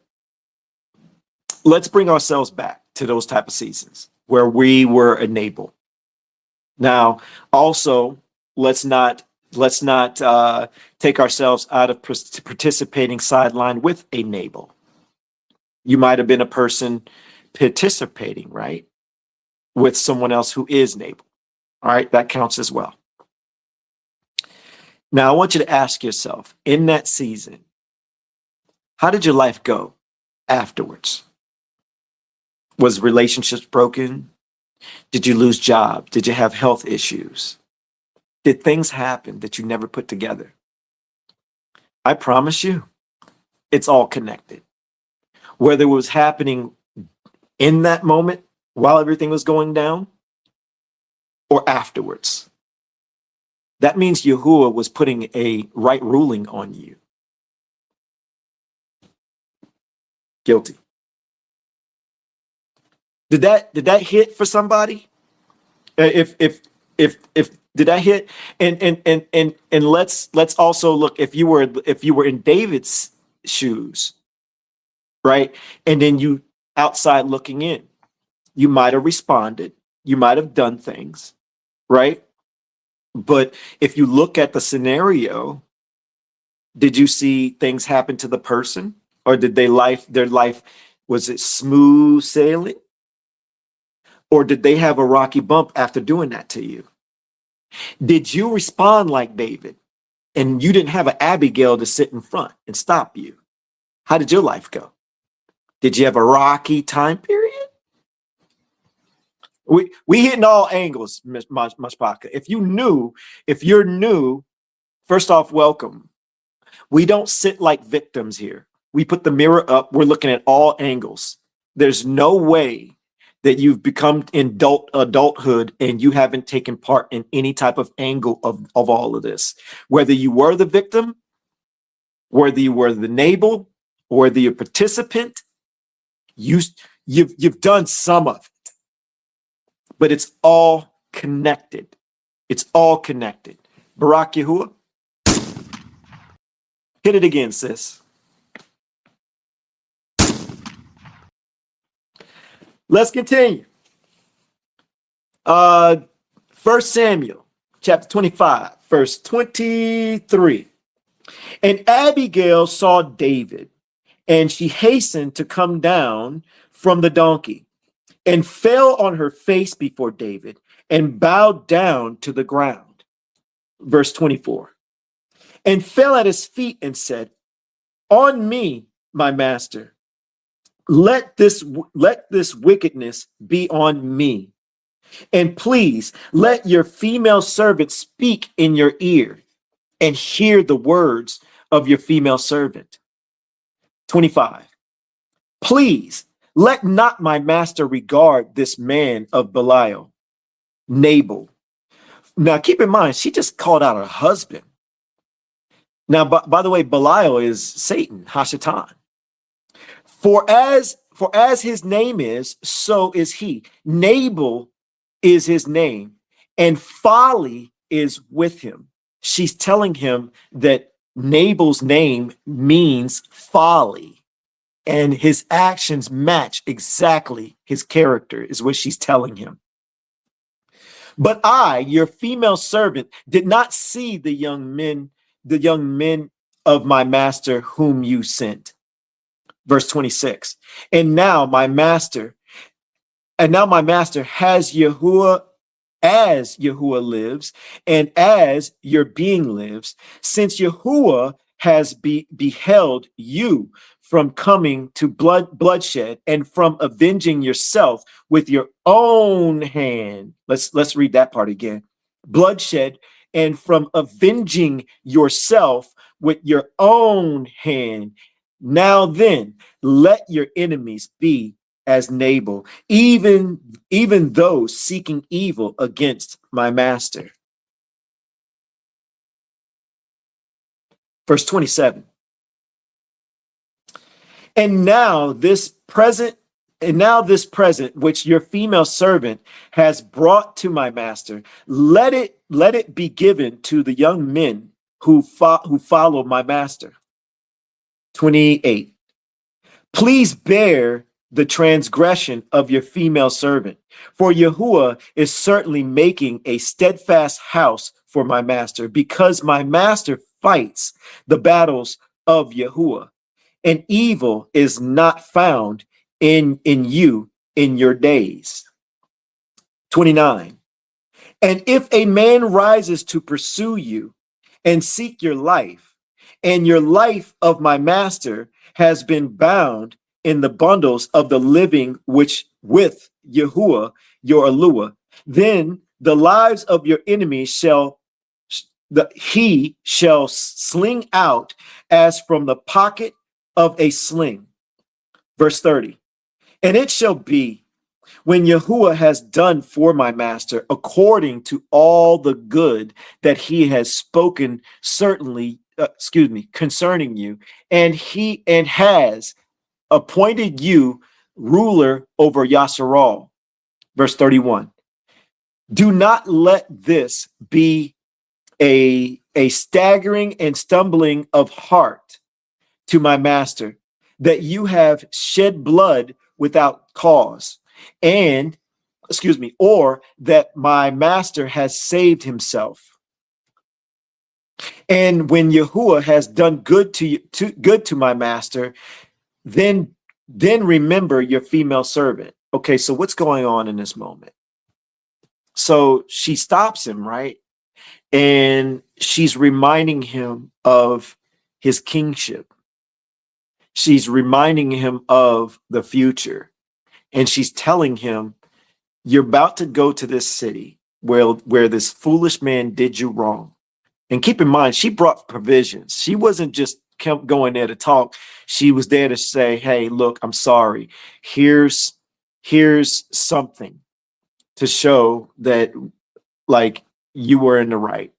let's bring ourselves back to those type of seasons where we were a Nabal. Now, also, let's not take ourselves out of participating sideline with a Nabal. You might have been a person participating, right, with someone else who is Nabal. All right, that counts as well. Now, I want you to ask yourself, in that season, how did your life go afterwards? Was relationships broken? Did you lose job? Did you have health issues? Did things happen that you never put together? I promise you, it's all connected. Whether it was happening in that moment while everything was going down or afterwards. That means Yahuwah was putting a right ruling on you. Guilty. Did that hit for somebody? If did that hit? And let's also look, if you were in David's shoes, right? And then you outside looking in, you might have responded, you might have done things, right? But if you look at the scenario, did you see things happen to the person, or did their life, was it smooth sailing? Or did they have a rocky bump after doing that to you? Did you respond like David and you didn't have an Abigail to sit in front and stop you? How did your life go? Did you have a rocky time period? We hitting all angles, Myshpaka. If you're new, first off, welcome. We don't sit like victims here. We put the mirror up. We're looking at all angles. There's no way that you've become adulthood and you haven't taken part in any type of angle of all of this. Whether you were the victim, whether you were the Nabal, or whether you're a participant, you've done some of it. But it's all connected. It's all connected. Barak Yahuwah. Hit it again, sis. Let's continue. 1 Samuel chapter 25, verse 23. And Abigail saw David, and she hastened to come down from the donkey, and fell on her face before David, and bowed down to the ground. Verse 24. And fell at his feet and said, on me, my master, let this wickedness be on me. And please let your female servant speak in your ear and hear the words of your female servant. 25. Please let not my master regard this man of Belial, Nabal. Now keep in mind, she just called out her husband. Now, by the way, Belial is Satan, Hashatan. For as his name is, so is he. Nabal is his name, and folly is with him. She's telling him that Nabal's name means folly, and his actions match exactly his character, is what she's telling him. But I, your female servant, did not see the young men of my master whom you sent. Verse 26. And now my master has Yahuwah, as Yahuwah lives, and as your being lives, since Yahuwah has beheld you from coming to bloodshed and from avenging yourself with your own hand. Let's read that part again. Bloodshed and from avenging yourself with your own hand. Now then, let your enemies be as Nabal, even those seeking evil against my master. Verse 27. And now this present which your female servant has brought to my master, let it be given to the young men who follow my master. 28. Please bear the transgression of your female servant, for Yahuwah is certainly making a steadfast house for my master, because my master fights the battles of Yahuwah, and evil is not found in you in your days. 29. And if a man rises to pursue you and seek your life, and your life of my master has been bound in the bundles of the living, which with Yahuwah, your Eluah, then the lives of your enemies he shall sling out as from the pocket of a sling. Verse 30. And it shall be when Yahuwah has done for my master according to all the good that he has spoken concerning you, and has appointed you ruler over Yasharal. Verse 31. Do not let this be a staggering and stumbling of heart to my master, that you have shed blood without cause, or that my master has saved himself. And when Yahuwah has done good to my master, then remember your female servant. okay, so what's going on in this moment? So she stops him, right? And she's reminding him of his kingship. She's reminding him of the future. And she's telling him, you're about to go to this city where this foolish man did you wrong. And keep in mind, she brought provisions. She wasn't just kept going there to talk. She was there to say, hey, look, I'm sorry. Here's something to show that, like, you were in the right.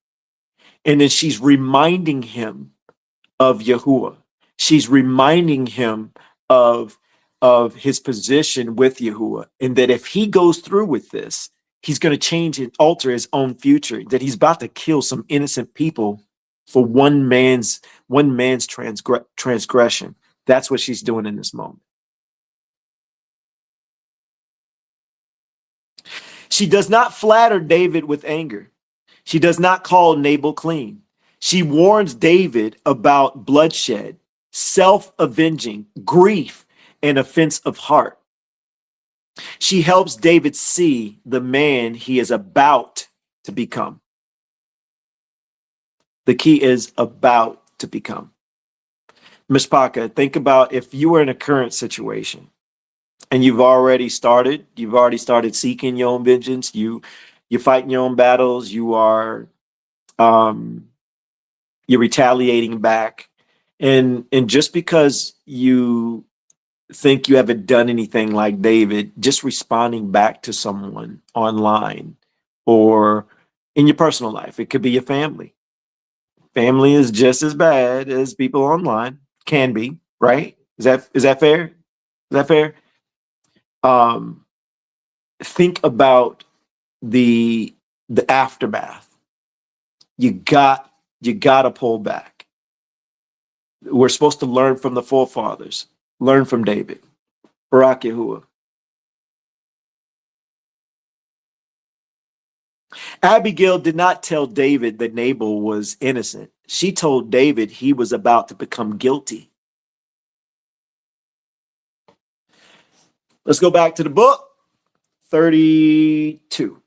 And then she's reminding him of Yahuwah. She's reminding him of his position with Yahuwah, and that if he goes through with this, he's going to change and alter his own future, that he's about to kill some innocent people for one man's transgression. That's what she's doing in this moment. She does not flatter David with anger. She does not call Nabal clean. She warns David about bloodshed, self-avenging, grief, and offense of heart. She helps David see the man he is about to become. The key is about to become. Myshpaka, think about if you were in a current situation and you've already started seeking your own vengeance. You're fighting your own battles. You're retaliating back. And just because you think you haven't done anything like David, just responding back to someone online or in your personal life, it could be your family. Family is just as bad as people online can be, right? Is that fair? Is that fair? Think about the aftermath. You gotta pull back. We're supposed to learn from the forefathers, learn from David. Barak Yahuwah. Abigail did not tell David that Nabal was innocent. She told David he was about to become guilty. Let's go back to the book, 32.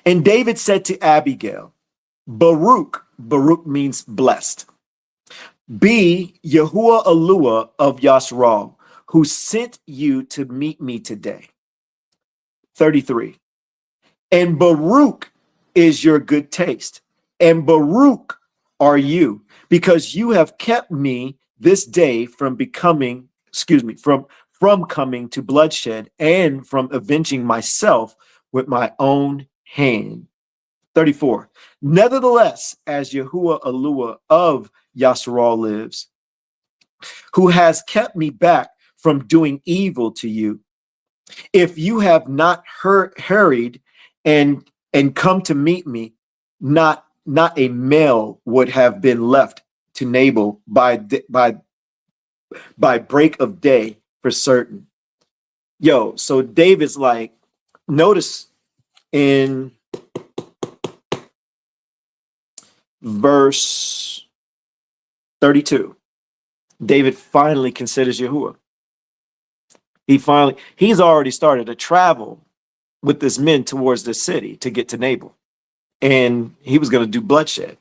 And David said to Abigail, Baruch means blessed, be Yahuwah Eluah of Yasharal, who sent you to meet me today. 33. And Baruch is your good taste, and Baruch are you, because you have kept me this day from coming to bloodshed and from avenging myself with my own hand. 34. Nevertheless, as Yahuwah Eluah of Yasharal lives, who has kept me back from doing evil to you, if you have not hurried and come to meet me, not a male would have been left to Nabal by break of day for certain. Yo, so David's like, notice in verse 32, David finally considers Yahuwah. He's already started to travel with this men towards the city to get to Nabal, and he was going to do bloodshed.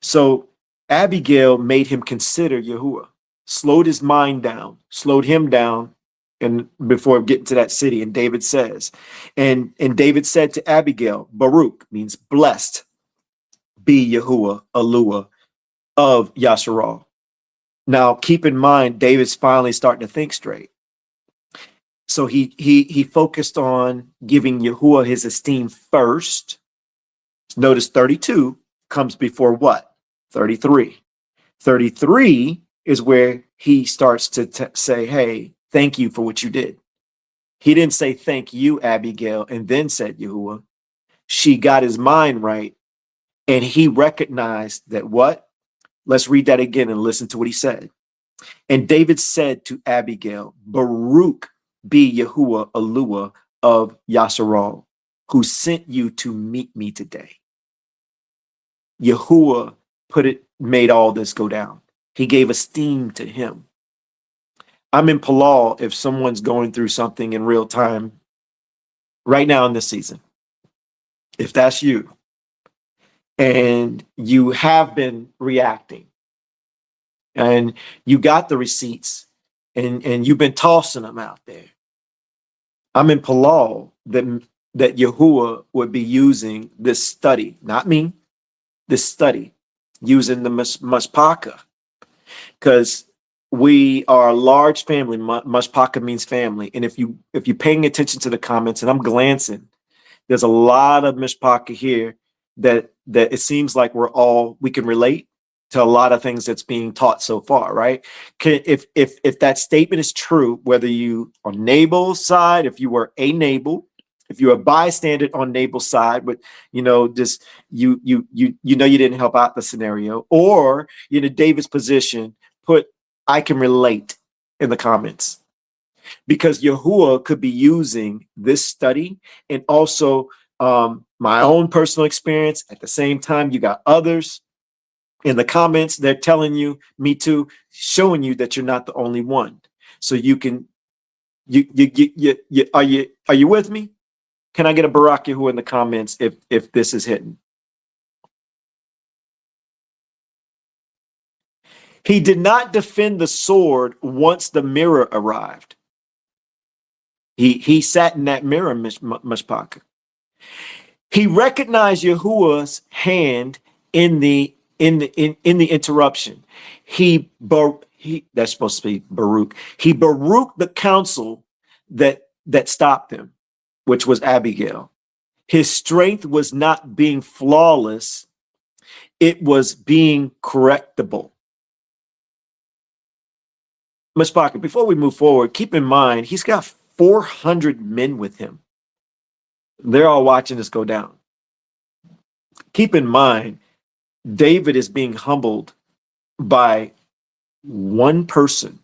So Abigail made him consider Yahuwah, slowed him down, and before getting to that city. And David says, and David said to Abigail, Baruch means blessed, be Yahuwah Eluah of Yasharal. Now keep in mind, David's finally starting to think straight. So he focused on giving Yahuwah his esteem first. Notice 32 comes before what? 33. 33 is where he starts to say, hey, thank you for what you did. He didn't say thank you, Abigail, and then said Yahuwah. She got his mind right, and he recognized that what? Let's read that again and listen to what he said. And David said to Abigail, Baruch be Yahuwah Eluah of Yasharal, who sent you to meet me today. Yahuwah made all this go down. He gave esteem to him. I'm in Palal if someone's going through something in real time right now in this season. If that's you and you have been reacting and you got the receipts and you've been tossing them out there, I'm in Palal that Yahuwah would be using this study, not me, this study, using the Myshpaka, because we are a large family. Myshpaka means family, and if you're paying attention to the comments, and I'm glancing, there's a lot of Myshpaka here that it seems like we can relate to a lot of things that's being taught so far, right? If that statement is true, whether you on Nabal's side, if you were a Nabal, if you're a bystander on Nabal's side, but just you didn't help out the scenario, or you're in David's position, put I can relate in the comments, because Yahuwah could be using this study and also my own personal experience. At the same time, you got others in the comments, they're telling you, me too, showing you that you're not the only one. So you can, are you with me? Can I get a Barak Yahuwah in the comments if this is hitting? He did not defend the sword once the mirror arrived. He sat in that mirror, Myshpaka. He recognized Yahuwah's hand in the interruption. That's supposed to be Baruch. He Baruch the counsel that stopped him, which was Abigail. His strength was not being flawless, it was being correctable. Myshpaka, before we move forward, keep in mind he's got 400 men with him. They're all watching this go down. Keep in mind, David is being humbled by one person,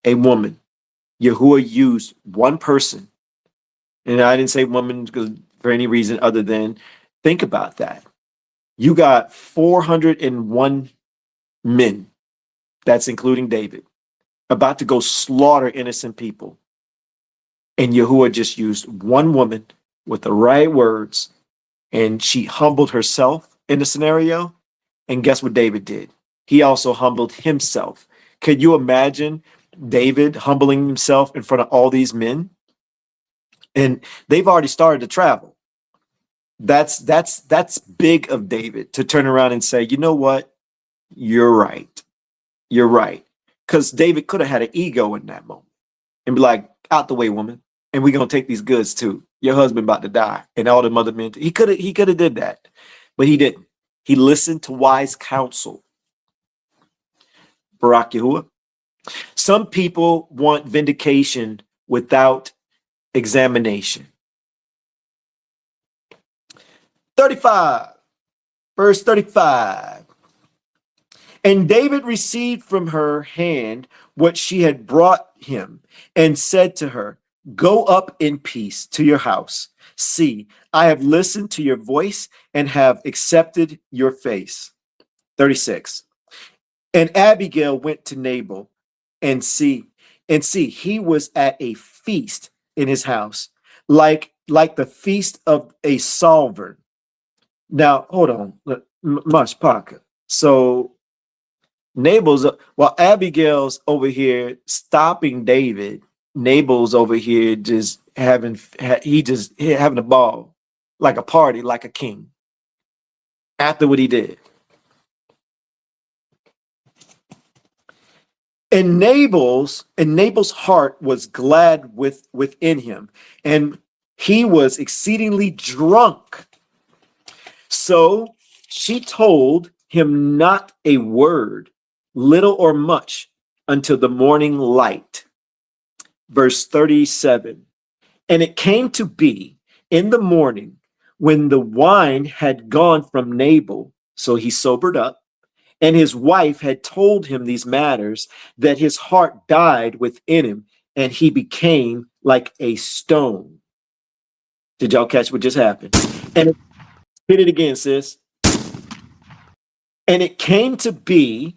a woman. Yahuwah used one person. And I didn't say woman for any reason other than think about that. You got 401 men, that's including David, about to go slaughter innocent people. And Yahuwah just used one woman with the right words, and she humbled herself in the scenario. And guess what David did? He also humbled himself. Could you imagine David humbling himself in front of all these men? And they've already started to travel. That's big of David to turn around and say, you know what? You're right. You're right. Because David could have had an ego in that moment and be like, out the way, woman. And we're going to take these goods too. Your husband about to die. And all the other men. He could have did that, but he didn't. He listened to wise counsel. Barak Yahuwah. Some people want vindication without examination. 35, verse 35. And David received from her hand what she had brought him and said to her, go up in peace to your house. See, I have listened to your voice and have accepted your face. 36. And Abigail went to Nabal and see, he was at a feast in his house, like the feast of a sovereign. Now, hold on, Myshpaka. So Nabal's, while Abigail's over here stopping David, Nabal's over here just having a ball, like a party, like a king, after what he did. And Nabal's heart was glad within him, and he was exceedingly drunk. So she told him not a word, little or much, until the morning light. Verse 37. And it came to be in the morning when the wine had gone from Nabal, so he sobered up, and his wife had told him these matters, that his heart died within him, and he became like a stone. Did y'all catch what just happened? And hit it again, sis. And it came to be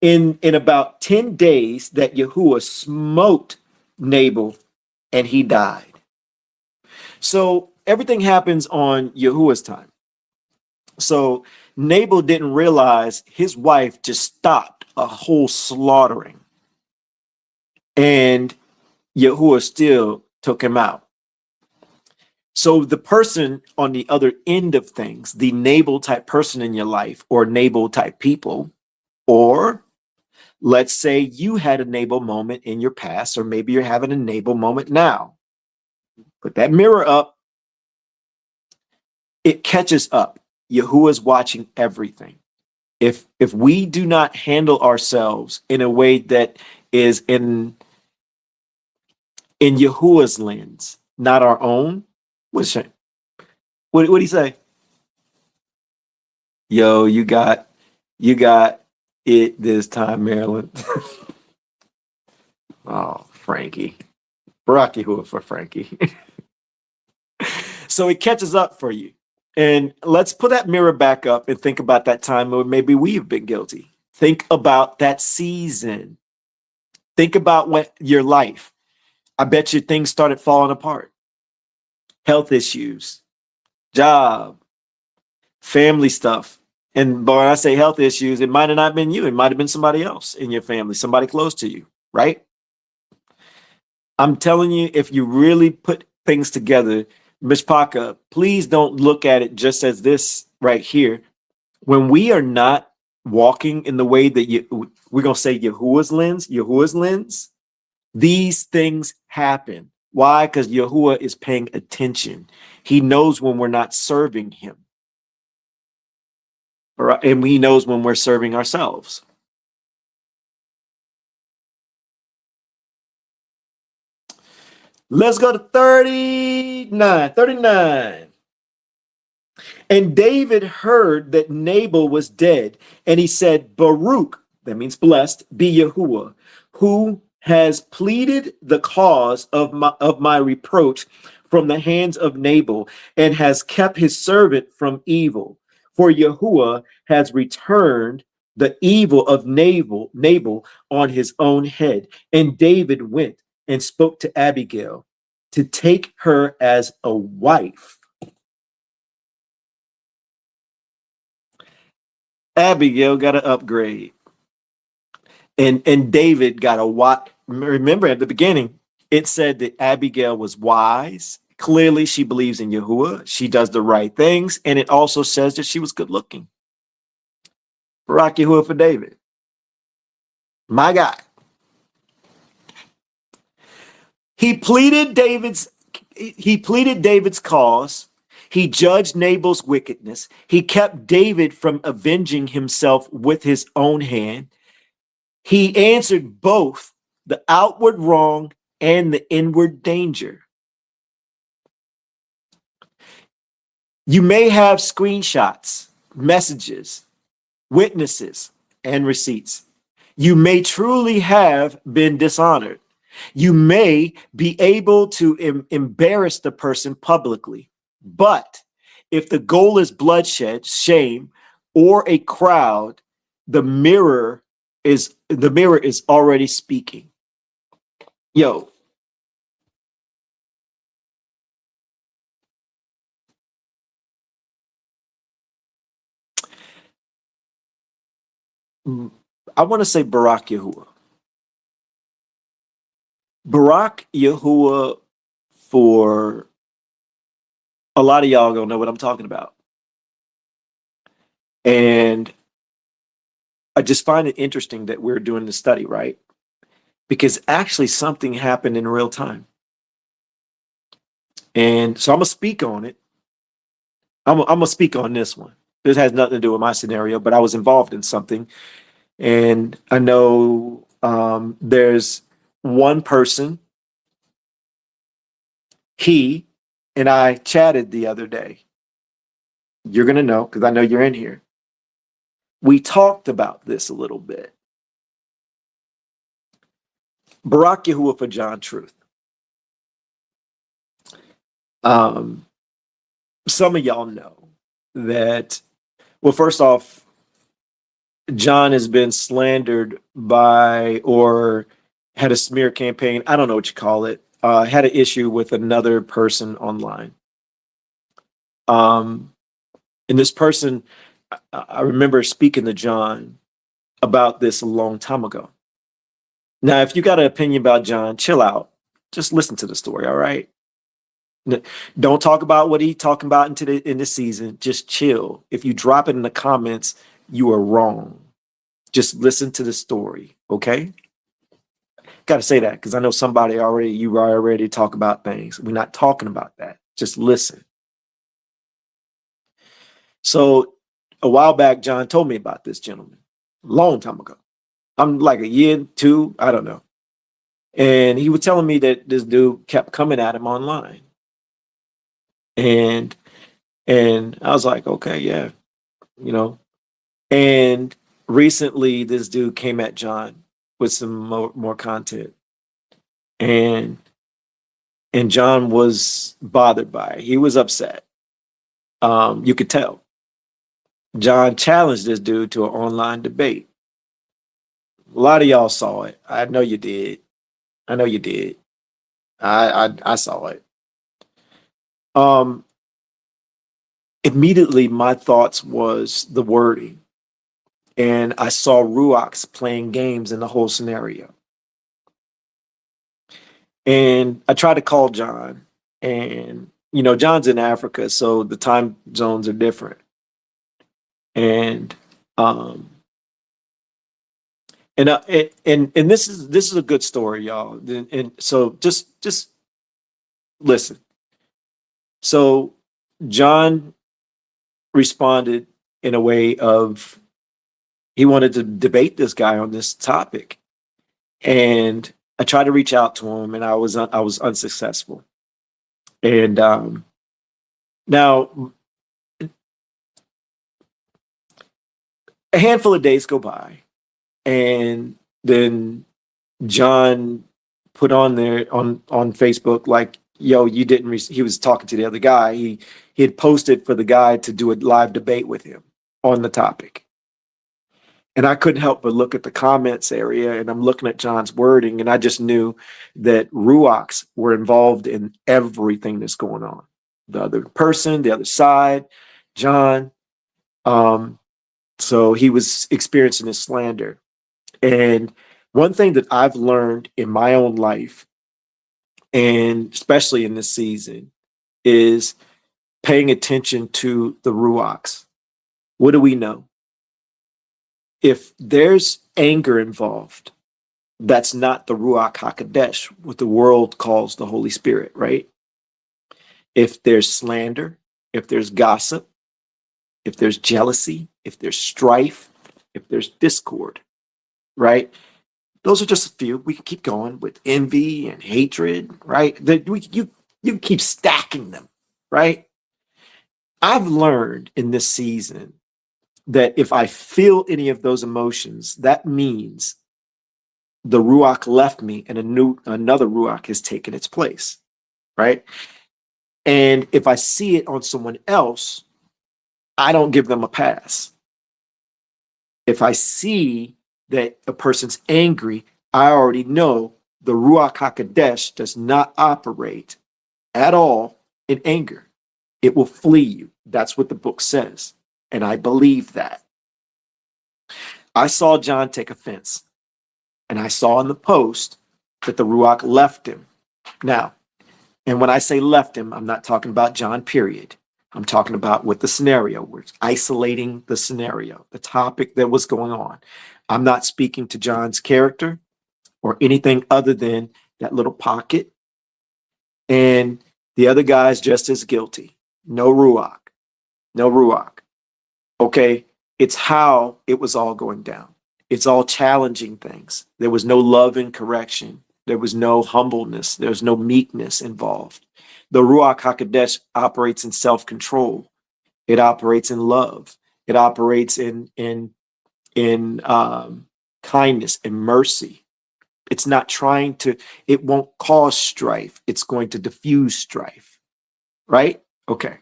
in about 10 days that Yahuwah smote Nabal and he died. So everything happens on Yahuwah's time. So Nabal didn't realize his wife just stopped a whole slaughtering, and Yahuwah still took him out. So the person on the other end of things, the Nabal type person in your life, or Nabal type people, or let's say you had a Nabal moment in your past, or maybe you're having a Nabal moment now. Put that mirror up. It catches up. Yahuwah's watching everything. If we do not handle ourselves in a way that is in Yahuwah's lens, not our own, what do you say? Yo, you got it this time, Maryland. Oh, Frankie. Barak Yahuwah for Frankie. So it catches up for you. And let's put that mirror back up and think about that time where maybe we've been guilty. Think about that season. Think about what your life. I bet you things started falling apart. Health issues, job, family stuff. And when I say health issues, it might have not been you. It might have been somebody else in your family, somebody close to you, right? I'm telling you, if you really put things together, Myshpaka, please don't look at it just as this right here. When we are not walking in the way that we're going to say Yahuwah's lens, these things happen. Why? Because Yahuwah is paying attention. He knows when we're not serving him. All right? And he knows when we're serving ourselves. Let's go to 39. And David heard that Nabal was dead, and he said, Baruch, that means blessed, be Yahuwah, who has pleaded the cause of my reproach from the hands of Nabal, and has kept his servant from evil. For Yahuwah has returned the evil of Nabal on his own head. And David went and spoke to Abigail to take her as a wife. Abigail got an upgrade. And David got a what? Remember at the beginning, it said that Abigail was wise. Clearly, she believes in Yahuwah. She does the right things. And it also says that she was good looking. Barak Yahuwah for David. My God. He pleaded David's cause. He judged Nabal's wickedness. He kept David from avenging himself with his own hand. He answered both the outward wrong and the inward danger. You may have screenshots, messages, witnesses, and receipts. You may truly have been dishonored. You may be able to embarrass the person publicly. But if the goal is bloodshed, shame, or a crowd, the mirror is already speaking. Yo. I want to say Barak Yahuwah. Barak Yahuwah for a lot of y'all gonna know what I'm talking about. And I just find it interesting that we're doing the study, right? Because actually something happened in real time. And so I'm going to speak on it. I'm going to speak on this one. This has nothing to do with my scenario, but I was involved in something. And I know there's one person, he and I chatted the other day. You're going to know because I know you're in here. We talked about this a little bit. Barak Yahuwah for John Truth. Some of y'all know that, well, first off, John has been slandered by or had a smear campaign. I don't know what you call it. Had an issue with another person online. And this person, I remember speaking to John about this a long time ago. Now, if you got an opinion about John, chill out. Just listen to the story, all right? Don't talk about what he's talking about in this season. Just chill. If you drop it in the comments, you are wrong. Just listen to the story, okay? Got to say that because I know you are already talk about things. We're not talking about that. Just listen. So a while back, John told me about this gentleman, long time ago. I'm like a year, two, I don't know. And he was telling me that this dude kept coming at him online. And I was like, okay, yeah, you know. And recently this dude came at John with some more content. And John was bothered by it. He was upset. You could tell. John challenged this dude to an online debate. A lot of y'all saw it. I know you did. I know you did. I saw it. Immediately my thoughts was the wording. And I saw Ruachs playing games in the whole scenario. And I tried to call John. And, you know, John's in Africa, so the time zones are different. And this is a good story, y'all. And so just listen. So John responded in a way of he wanted to debate this guy on this topic, and I tried to reach out to him, and I was unsuccessful. And now a handful of days go by, and then John put on there on Facebook like, yo, you didn't he was talking to the other guy. He had posted for the guy to do a live debate with him on the topic. And I couldn't help but look at the comments area, and I'm looking at John's wording, and I just knew that Ruachs were involved in everything that's going on. The other person, the other side, John. So he was experiencing this slander. And one thing that I've learned in my own life, and especially in this season, is paying attention to the Ruachs. What do we know? If there's anger involved, that's not the Ruach HaKodesh, what the world calls the Holy Spirit, right? If there's slander, if there's gossip, if there's jealousy, if there's strife, if there's discord, right? Those are just a few. We can keep going with envy and hatred, right? You keep stacking them, right? I've learned in this season that if I feel any of those emotions, that means the Ruach left me and another Ruach has taken its place, right? And if I see it on someone else, I don't give them a pass. If I see that a person's angry, I already know the Ruach HaKodesh does not operate at all in anger. It will flee you. That's what the book says. And I believe that. I saw John take offense. And I saw in the post that the Ruach left him. Now, and when I say left him, I'm not talking about John, period. I'm talking about what the scenario was, isolating the scenario, the topic that was going on. I'm not speaking to John's character or anything other than that little pocket. And the other guy's just as guilty. No Ruach. No Ruach. Okay? It's how it was all going down. It's all challenging things. There was no love and correction. There was no humbleness. There was no meekness involved. The Ruach HaKodesh operates in self-control. It operates in love. It operates in kindness and mercy. It's not trying to, it won't cause strife. It's going to diffuse strife. Right? Okay.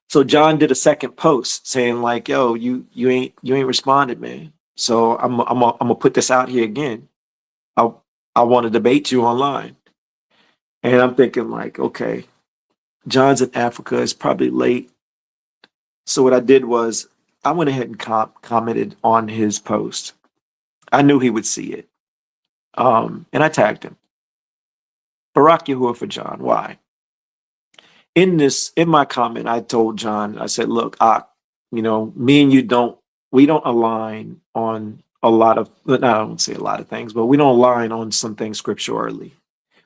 So John did a second post saying like, yo, you ain't responded, man. So I'm gonna put this out here again. I want to debate you online. And I'm thinking like, okay, John's in Africa. It's probably late. So what I did was I went ahead and commented on his post. I knew he would see it. And I tagged him. Barak Yahuwah for John. Why? In my comment, I told John, I said, look, me and you we don't align on a lot of, I don't say a lot of things, but we don't align on some things scripturally.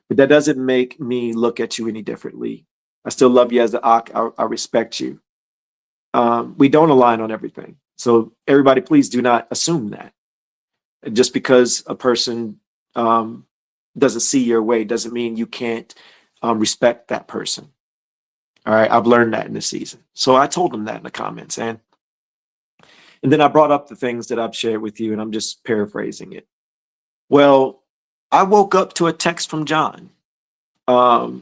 But that doesn't make me look at you any differently. I still love you as the Ak. I respect you. We don't align on everything. So everybody, please do not assume that. Just because a person doesn't see your way doesn't mean you can't respect that person. All right, I've learned that in this season. So I told him that in the comments, and then I brought up the things that I've shared with you, and I'm just paraphrasing it. Well, I woke up to a text from John. I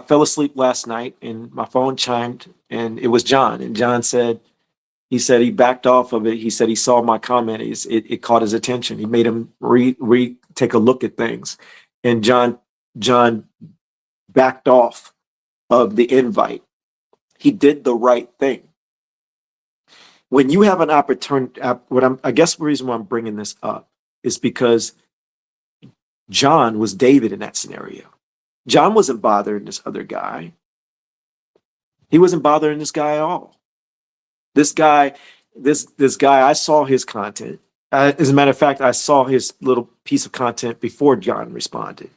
fell asleep last night, and my phone chimed, and it was John. And John said, he backed off of it. He said he saw my comment. It caught his attention. He made him take a look at things, and John backed off of the invite. He did the right thing. When you have an opportunity, I guess the reason why I'm bringing this up is because John was David in that scenario. John wasn't bothering this other guy. He wasn't bothering this guy at all. This guy, I saw his content. As a matter of fact, I saw his little piece of content before John responded.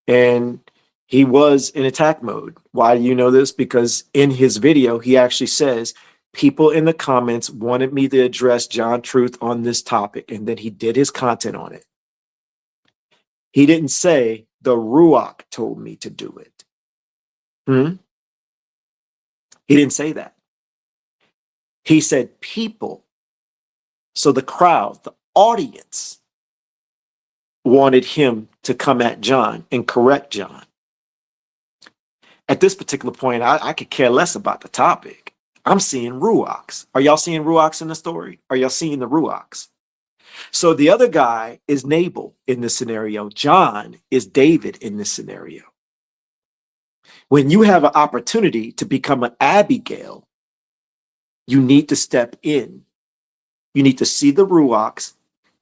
And he was in attack mode. Why do you know this? Because in his video, he actually says, people in the comments wanted me to address John Truth on this topic, and then he did his content on it. He didn't say, the Ruach told me to do it. He didn't say that. He said people. So the crowd, the audience, wanted him to come at John and correct John. At this particular point, I could care less about the topic. I'm seeing Ruachs. Are y'all seeing Ruachs in the story? Are y'all seeing the Ruachs? So the other guy is Nabal in this scenario. John is David in this scenario. When you have an opportunity to become an Abigail, you need to step in. You need to see the Ruachs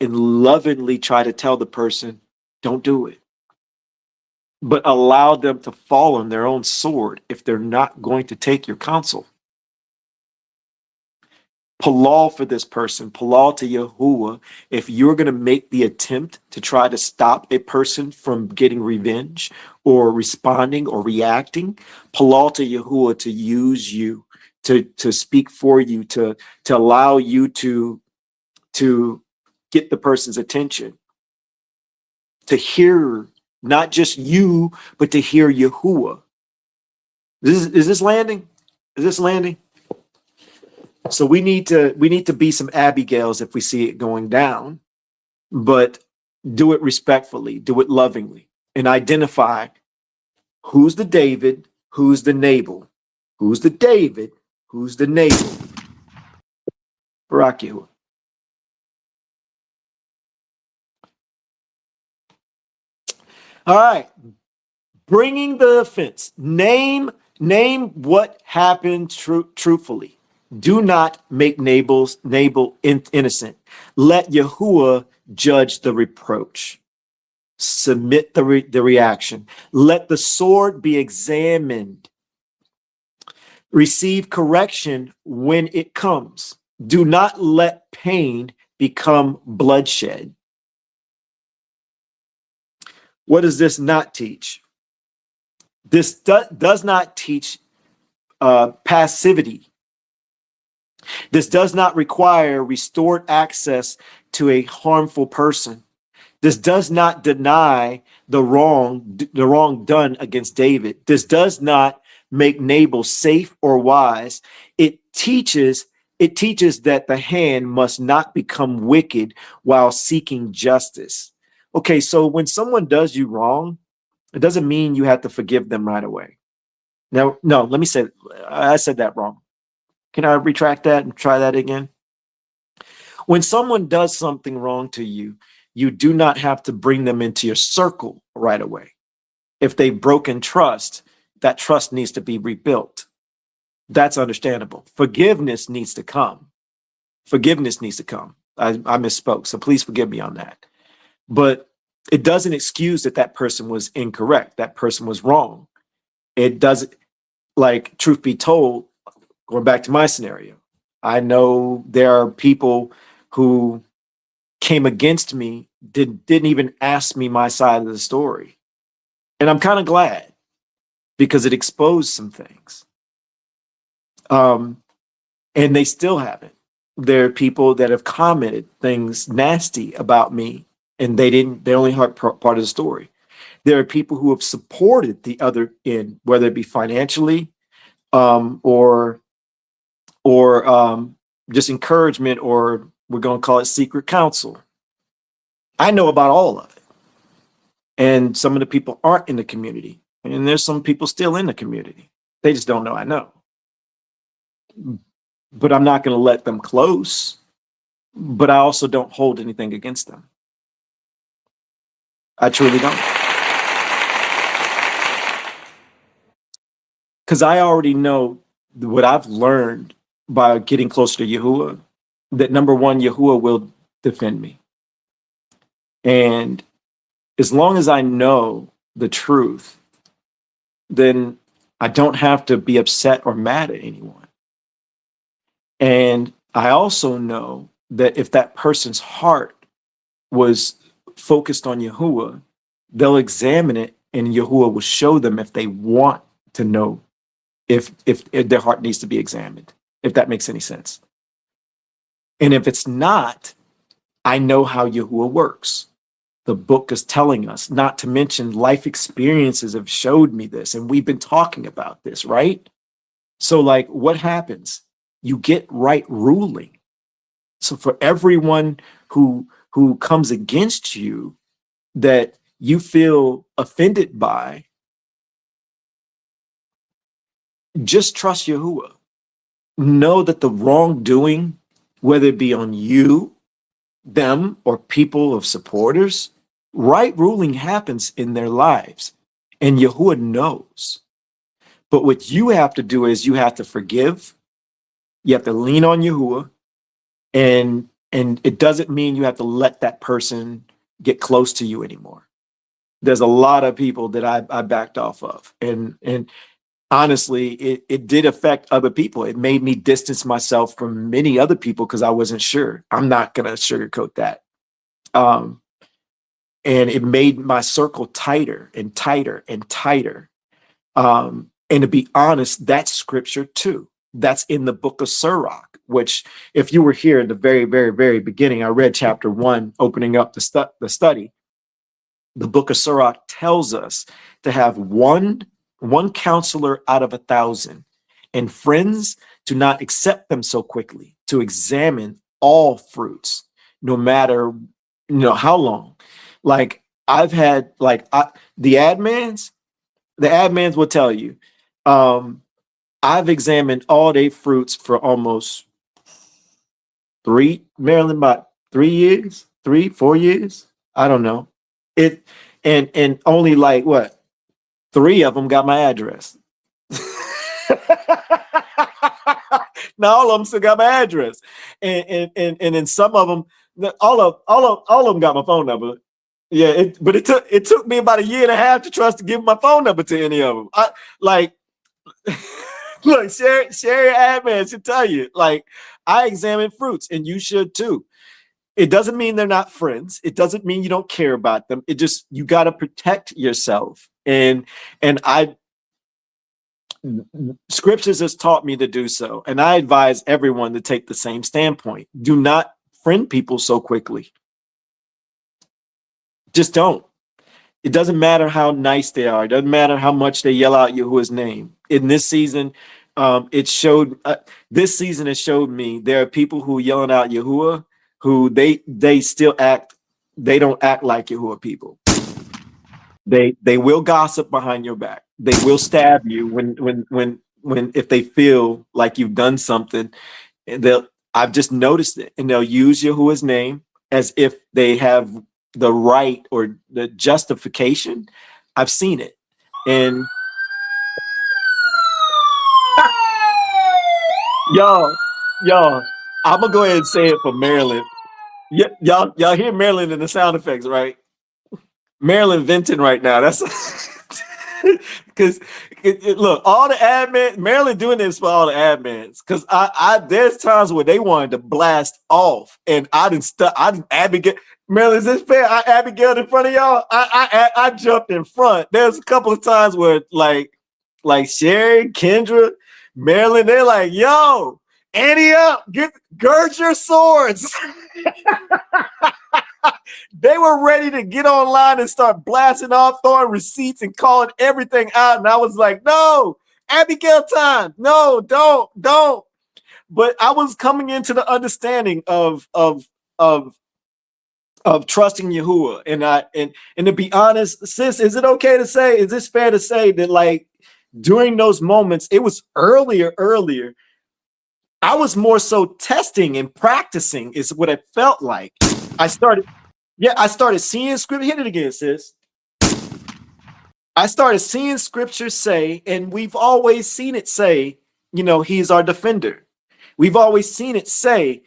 and lovingly try to tell the person, don't do it. But allow them to fall on their own sword if they're not going to take your counsel. Palal for this person, palal to Yahuwah, if you're going to make the attempt to try to stop a person from getting revenge or responding or reacting, palal to Yahuwah to use you, to speak for you, to allow you to get the person's attention, to hear not just you, but to hear Yahuwah. Is this landing? Is this landing? So we need to be some Abigails if we see it going down, but do it respectfully, do it lovingly, and identify who's the David, who's the Nabal, who's the David, who's the Nabal. Barak Yahuwah. All right, bringing the offense. Name what happened truthfully. Do not make Nabal innocent. Let Yahuwah judge the reproach. Submit the reaction. Let the sword be examined. Receive correction when it comes. Do not let pain become bloodshed. What does this not teach? This does not teach passivity. This does not require restored access to a harmful person. This does not deny the wrong done against David. This does not make Nabal safe or wise. It teaches that the hand must not become wicked while seeking justice. Okay, so when someone does you wrong, it doesn't mean you have to forgive them right away. No, let me say, I said that wrong. Can I retract that and try that again? When someone does something wrong to you, you do not have to bring them into your circle right away. If they've broken trust, that trust needs to be rebuilt. That's understandable. Forgiveness needs to come. Forgiveness needs to come. I misspoke, so please forgive me on that. But it doesn't excuse that person was incorrect. That person was wrong. It doesn't, like, truth be told, going back to my scenario, I know there are people who came against me, didn't even ask me my side of the story. And I'm kind of glad, because it exposed some things. And they still haven't. There are people that have commented things nasty about me, and they only heard part of the story. There are people who have supported the other end, whether it be financially, or just encouragement, or we're going to call it secret counsel. I know about all of it. And some of the people aren't in the community. And there's some people still in the community. They just don't know I know. But I'm not going to let them close. But I also don't hold anything against them. I truly don't. Because I already know what I've learned by getting closer to Yahuwah, that number one, Yahuwah will defend me. And as long as I know the truth, then I don't have to be upset or mad at anyone. And I also know that if that person's heart was focused on Yahuwah, they'll examine it, and Yahuwah will show them if they want to know if their heart needs to be examined, if that makes any sense. And if it's not, I know how Yahuwah works. The book is telling us, not to mention life experiences have showed me this, and we've been talking about this, right? So, like, what happens? You get right ruling. So for everyone who comes against you that you feel offended by, just trust Yahuwah. Know that the wrongdoing, whether it be on you, them, or people of supporters, right ruling happens in their lives, and Yahuwah knows. But what you have to do is you have to forgive. You have to lean on Yahuwah, and it doesn't mean you have to let that person get close to you anymore. There's a lot of people that I backed off of, and honestly, it did affect other people. It made me distance myself from many other people because I wasn't sure. I'm not going to sugarcoat that. And it made my circle tighter and tighter and tighter. And to be honest, that's scripture too. That's in the book of Sirach, which, if you were here at the very, very, very beginning, I read chapter 1, opening up the study. The book of Sirach tells us to have one counselor out of 1,000, and friends do not accept them so quickly, to examine all fruits, no matter how long. Like, I've had, like, the admins will tell you, I've examined all day fruits for almost 4 years. I don't know it, and only like what 3 of them got my address. Now all of them still got my address, and then some of them, all of them got my phone number. Yeah, but it took me about 1.5 years to trust to give my phone number to any of them. Look, Sherry admin should tell you, like, I examine fruits, and you should too. It doesn't mean they're not friends. It doesn't mean you don't care about them. It just, you got to protect yourself. And scriptures has taught me to do so. And I advise everyone to take the same standpoint. Do not friend people so quickly. Just don't. It doesn't matter how nice they are. It doesn't matter how much they yell out Yahuwah's name. In this season, this season has showed me there are people who yelling out Yahuwah who they don't act like Yahuwah people. They will gossip behind your back. They will stab you when if they feel like you've done something. And I've just noticed it, and they'll use Yahuwah's name as if they have the right or the justification. I've seen it, and y'all, I'm gonna go ahead and say it for Maryland. Y'all hear Maryland in the sound effects, right? Maryland venting right now. That's because look, all the admin Maryland doing this for all the admins. Because I there's times where they wanted to blast off, and I didn't Abigail. Maryland, is this fair? I Abigail in front of y'all. I jumped in front. There's a couple of times where like Sherry, Kendra, Maryland, they're like, yo, Annie up, gird your swords. They were ready to get online and start blasting off, throwing receipts and calling everything out. And I was like, no, Abigail time. No, don't. But I was coming into the understanding of trusting Yahuwah. And to be honest, sis, is it okay to say, is this fair to say that like during those moments, it was earlier, I was more so testing and practicing is what it felt like. I started seeing scripture. Hit it again, sis. I started seeing scripture say, and we've always seen it say, he's our defender. We've always seen it say,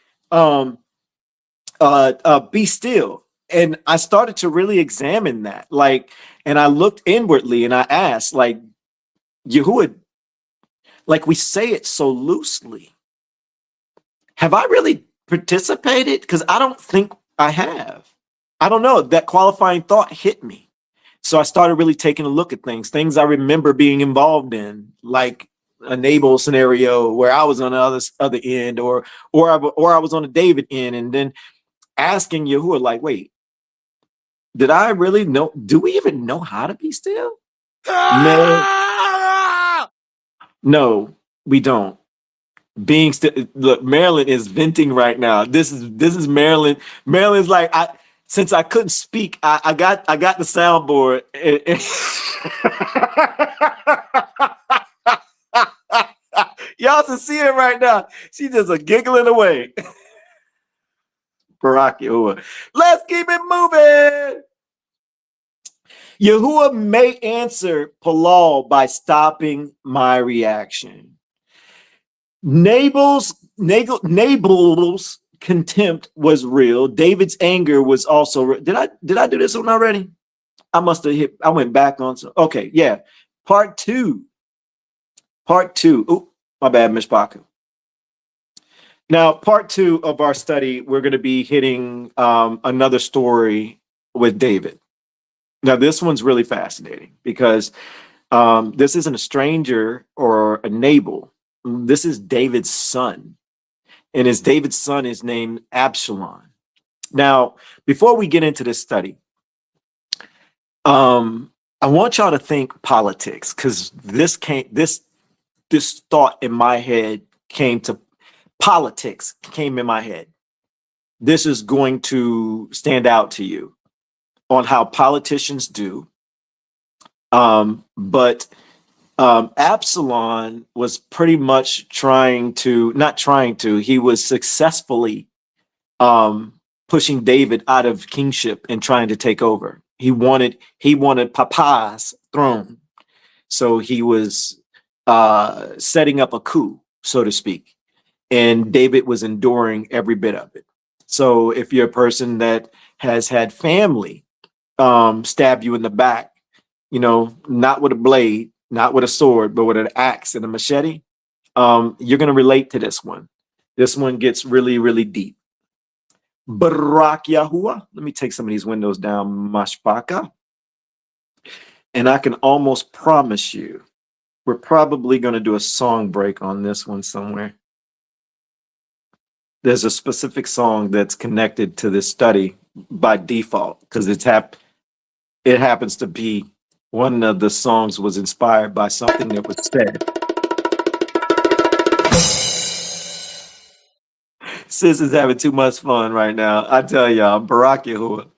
be still. And I started to really examine that. And I looked inwardly and I asked, Yahuwah, we say it so loosely. Have I really participated? Because I don't think I have. I don't know. That qualifying thought hit me. So I started really taking a look at things I remember being involved in, like a Nabal scenario where I was on the other end, or I was on the David end, and then asking Yahuwah, wait, did I really know? Do we even know how to be still? No, we don't. Being still. Look, Maryland is venting right now. This is Maryland. Maryland's like, since I couldn't speak, I got the soundboard. Y'all can see it right now. She's just giggling away. Barak Yahuwah. Let's keep it moving. Yahuwah may answer Palal by stopping my reaction. Nabal's contempt was real. David's anger was also real. Did I do this one already? I must have I went back on some. Okay, yeah. Part two. Oh, my bad, Myshpaka. Now, part two of our study, we're going to be hitting another story with David. Now, this one's really fascinating because this isn't a stranger or a Nabal. This is David's son. And his David's son is named Absalom. Now, before we get into this study, I want y'all to think politics, because this thought in my head came in my head. This is going to stand out to you on how politicians do. But Absalom was pretty much he was successfully pushing David out of kingship and trying to take over. He wanted Papa's throne. So he was setting up a coup, so to speak. And David was enduring every bit of it. So if you're a person that has had family stab you in the back, not with a blade, not with a sword, but with an axe and a machete, you're going to relate to this one. This one gets really, really deep. Barak Yahuwah. Let me take some of these windows down, Myshpaka. And I can almost promise you, we're probably going to do a song break on this one somewhere. There's a specific song that's connected to this study by default, because it happens to be one of the songs was inspired by something that was said. Sis is having too much fun right now. I tell y'all, Barak Yahuwah.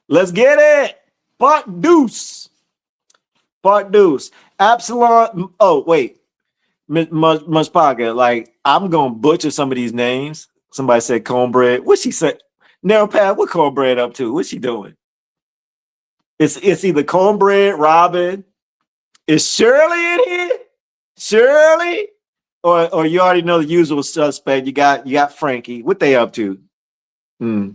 Let's get it. Part deuce. Fart deuce. Absalom. Oh, wait. Myshpaka, like, I'm going to butcher some of these names. Somebody said cornbread. What she said? Narrow path, what cornbread up to? What's she doing? It's either cornbread, Robin. Is Shirley in here? Shirley? Or you already know the usual suspect. You got Frankie. What they up to? All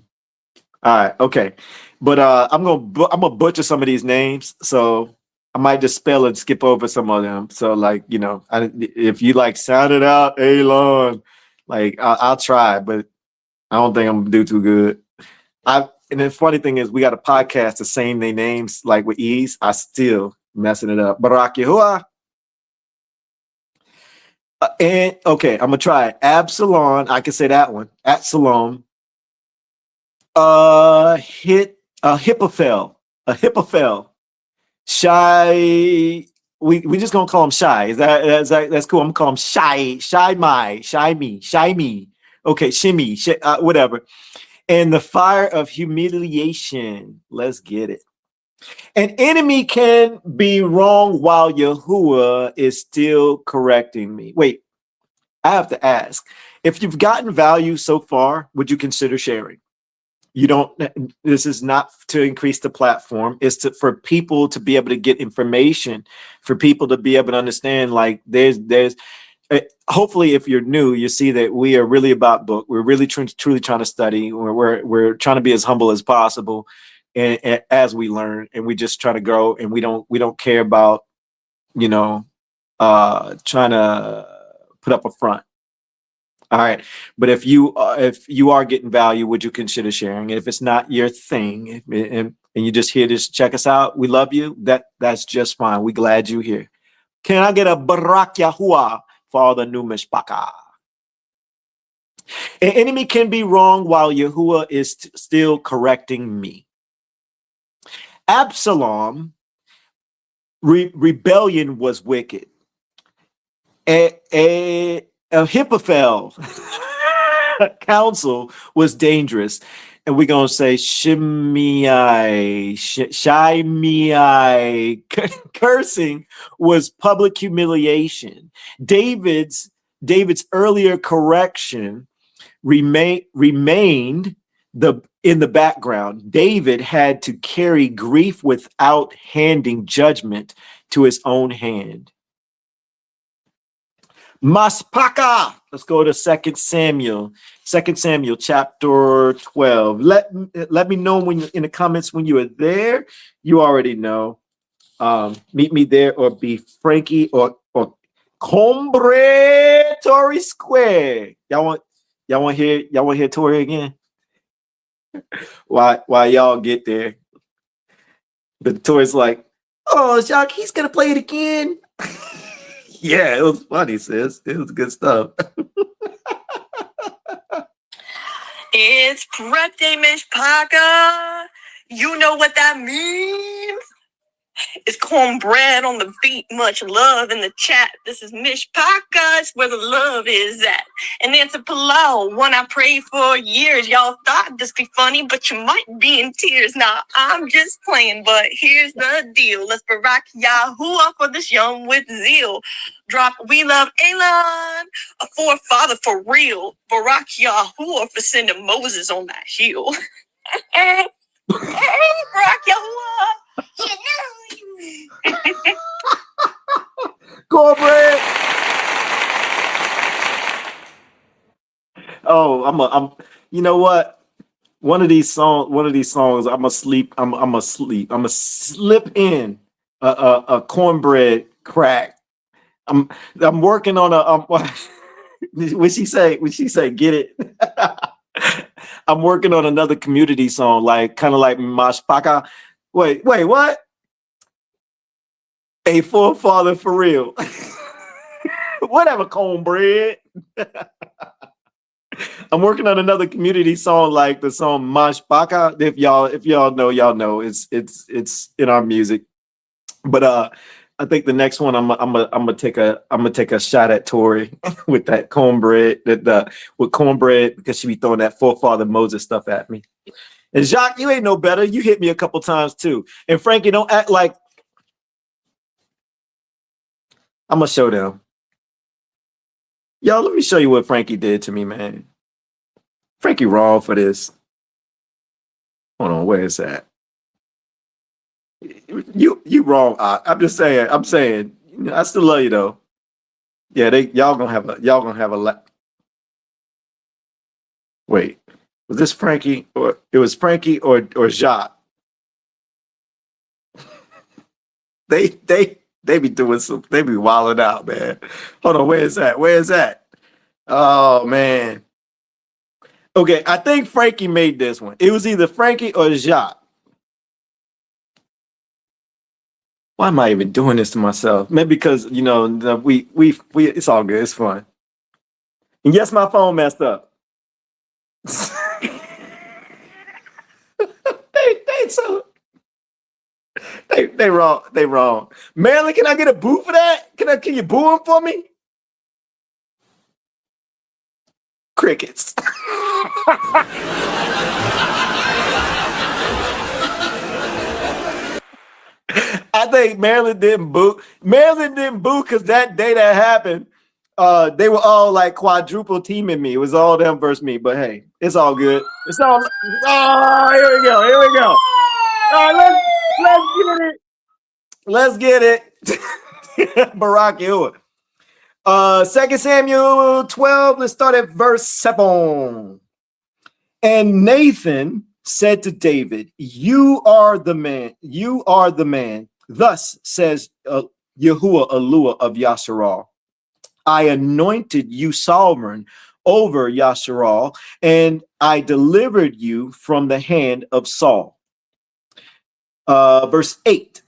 right, okay. But I'm gonna butcher some of these names, so I might just spell and skip over some of them. So, like, you know, if you like sound it out, Elon, like I'll try, but I don't think I'm gonna do too good. And the funny thing is, we got a podcast the same names like with ease. I still messing it up. Barak Yahuwah. And okay, I'm gonna try it. Absalom. I can say that one. Absalom. Hippophel. A Hippophel. Shy. We just gonna call him Shy. That's cool? I'm gonna call him Shy. Shy me. Okay, Shimmy. Whatever. And the fire of humiliation. Let's get it. An enemy can be wrong while Yahuwah is still correcting me. Wait, I have to ask. If you've gotten value so far, would you consider sharing? You don't. This is not to increase the platform. It's for people to be able to get information, for people to be able to understand. Like there's. Hopefully, if you're new, you see that we are really about book. We're really truly trying to study. We're trying to be as humble as possible, and as we learn, and we just try to grow. And we don't care about, you know, trying to put up a front. All right, but if you are getting value, would you consider sharing? If it's not your thing, and you just here to check us out, we love you. That's just fine. We glad you're here. Can I get a Barak Yahuwah for the new Myshpaka? An enemy can be wrong while Yahuwah is still correcting me. Absalom rebellion was wicked. A Hippophel counsel was dangerous. And we're going to say Shimei, cursing was public humiliation. David's earlier correction remained in the background. David had to carry grief without handing judgment to his own hand. Myshpaka. Let's go to 2 Samuel. 2 Samuel chapter 12. Let me know when in the comments when you are there. You already know. Meet me there, or be Frankie or Combre Tory Square. Y'all want to hear Tory again? Why y'all get there? But Tory's like, oh, Jacques, he's gonna play it again. Yeah, it was funny, sis. It was good stuff. It's prep day, Myshpaka. You know what that means? It's cornbread on the beat, much love in the chat. This is Myshpaka, it's where the love is at. And it's a Palau, one I prayed for years. Y'all thought this be funny, but you might be in tears. Nah, I'm just playing, but here's the deal. Let's Barak Yahuwah for this young with zeal. Drop We Love Elon, a forefather for real. Barak Yahuwah for sending Moses on that hill. Hey, Barak Yahuwah. Cornbread. Oh, I'm you know what? One of these songs, I'm gonna slip in a cornbread crack. I'm working on what she say? Get it? I'm working on another community song, like kind of like Myshpaka. Wait, what? A forefather for real. Whatever, cornbread. I'm working on another community song, like the song Myshpaka. If y'all know, y'all know. It's in our music. But I think the next one I'm gonna take a shot at Tori with that cornbread, with cornbread, because she be throwing that forefather Moses stuff at me. And Jacques, you ain't no better. You hit me a couple times too. And Frankie, don't act like I'm gonna show them. Y'all, let me show you what Frankie did to me, man. Frankie wrong for this. Hold on, where is that? You wrong. I'm just saying. I'm saying. I still love you though. Yeah, y'all gonna have a. Wait, was this Frankie or it was Frankie or Jacques? They be doing some. They be wilding out, man. Hold on, where is that? Where is that? Oh man. Okay, I think Frankie made this one. It was either Frankie or Jacques. Why am I even doing this to myself? Maybe because we it's all good. It's fun. And yes, my phone messed up. they wrong. They wrong. Marilyn, can I get a boo for that? Can you boo him for me? Crickets. I think Marilyn didn't boo. Marilyn didn't boo because that day that happened, they were all like quadruple teaming me. It was all them versus me. But hey, it's all good. It's all. Oh, here we go. Here we go. All right, let's get it. Barack Yahuwah. 2 Samuel 12. Let's start at verse 7. And Nathan said to David, "You are the man. You are the man. Thus says Yahuwah Eluah of Yasharal. I anointed you sovereign over Yasharal, and I delivered you from the hand of Saul." Verse 8.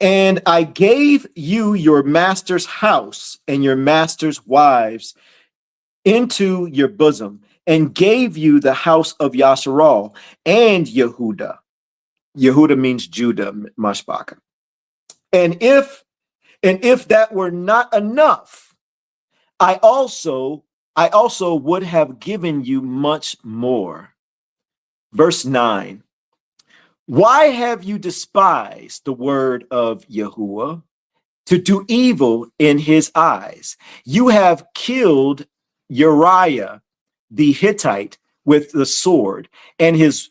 And I gave you your master's house and your master's wives into your bosom, and gave you the house of Yasharal and Yehuda. Yehuda means Judah, Myshpaka. And if that were not enough, I also would have given you much more. Verse 9. Why have you despised the word of Yahuwah to do evil in his eyes? You have killed Uriah the Hittite with the sword, and his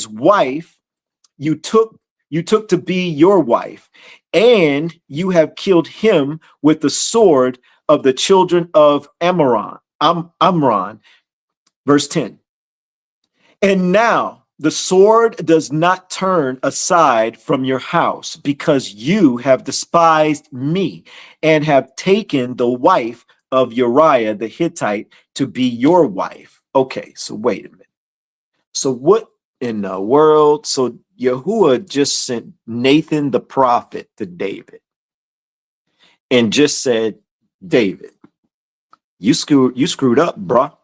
wife you took to be your wife, and you have killed him with the sword of the children of Amram. Verse 10. And now the sword does not turn aside from your house, because you have despised me and have taken the wife of Uriah the Hittite to be your wife. Okay, so wait a minute. So what in the world? So Yahuwah just sent Nathan the prophet to David and just said, David, you screwed up, bruh.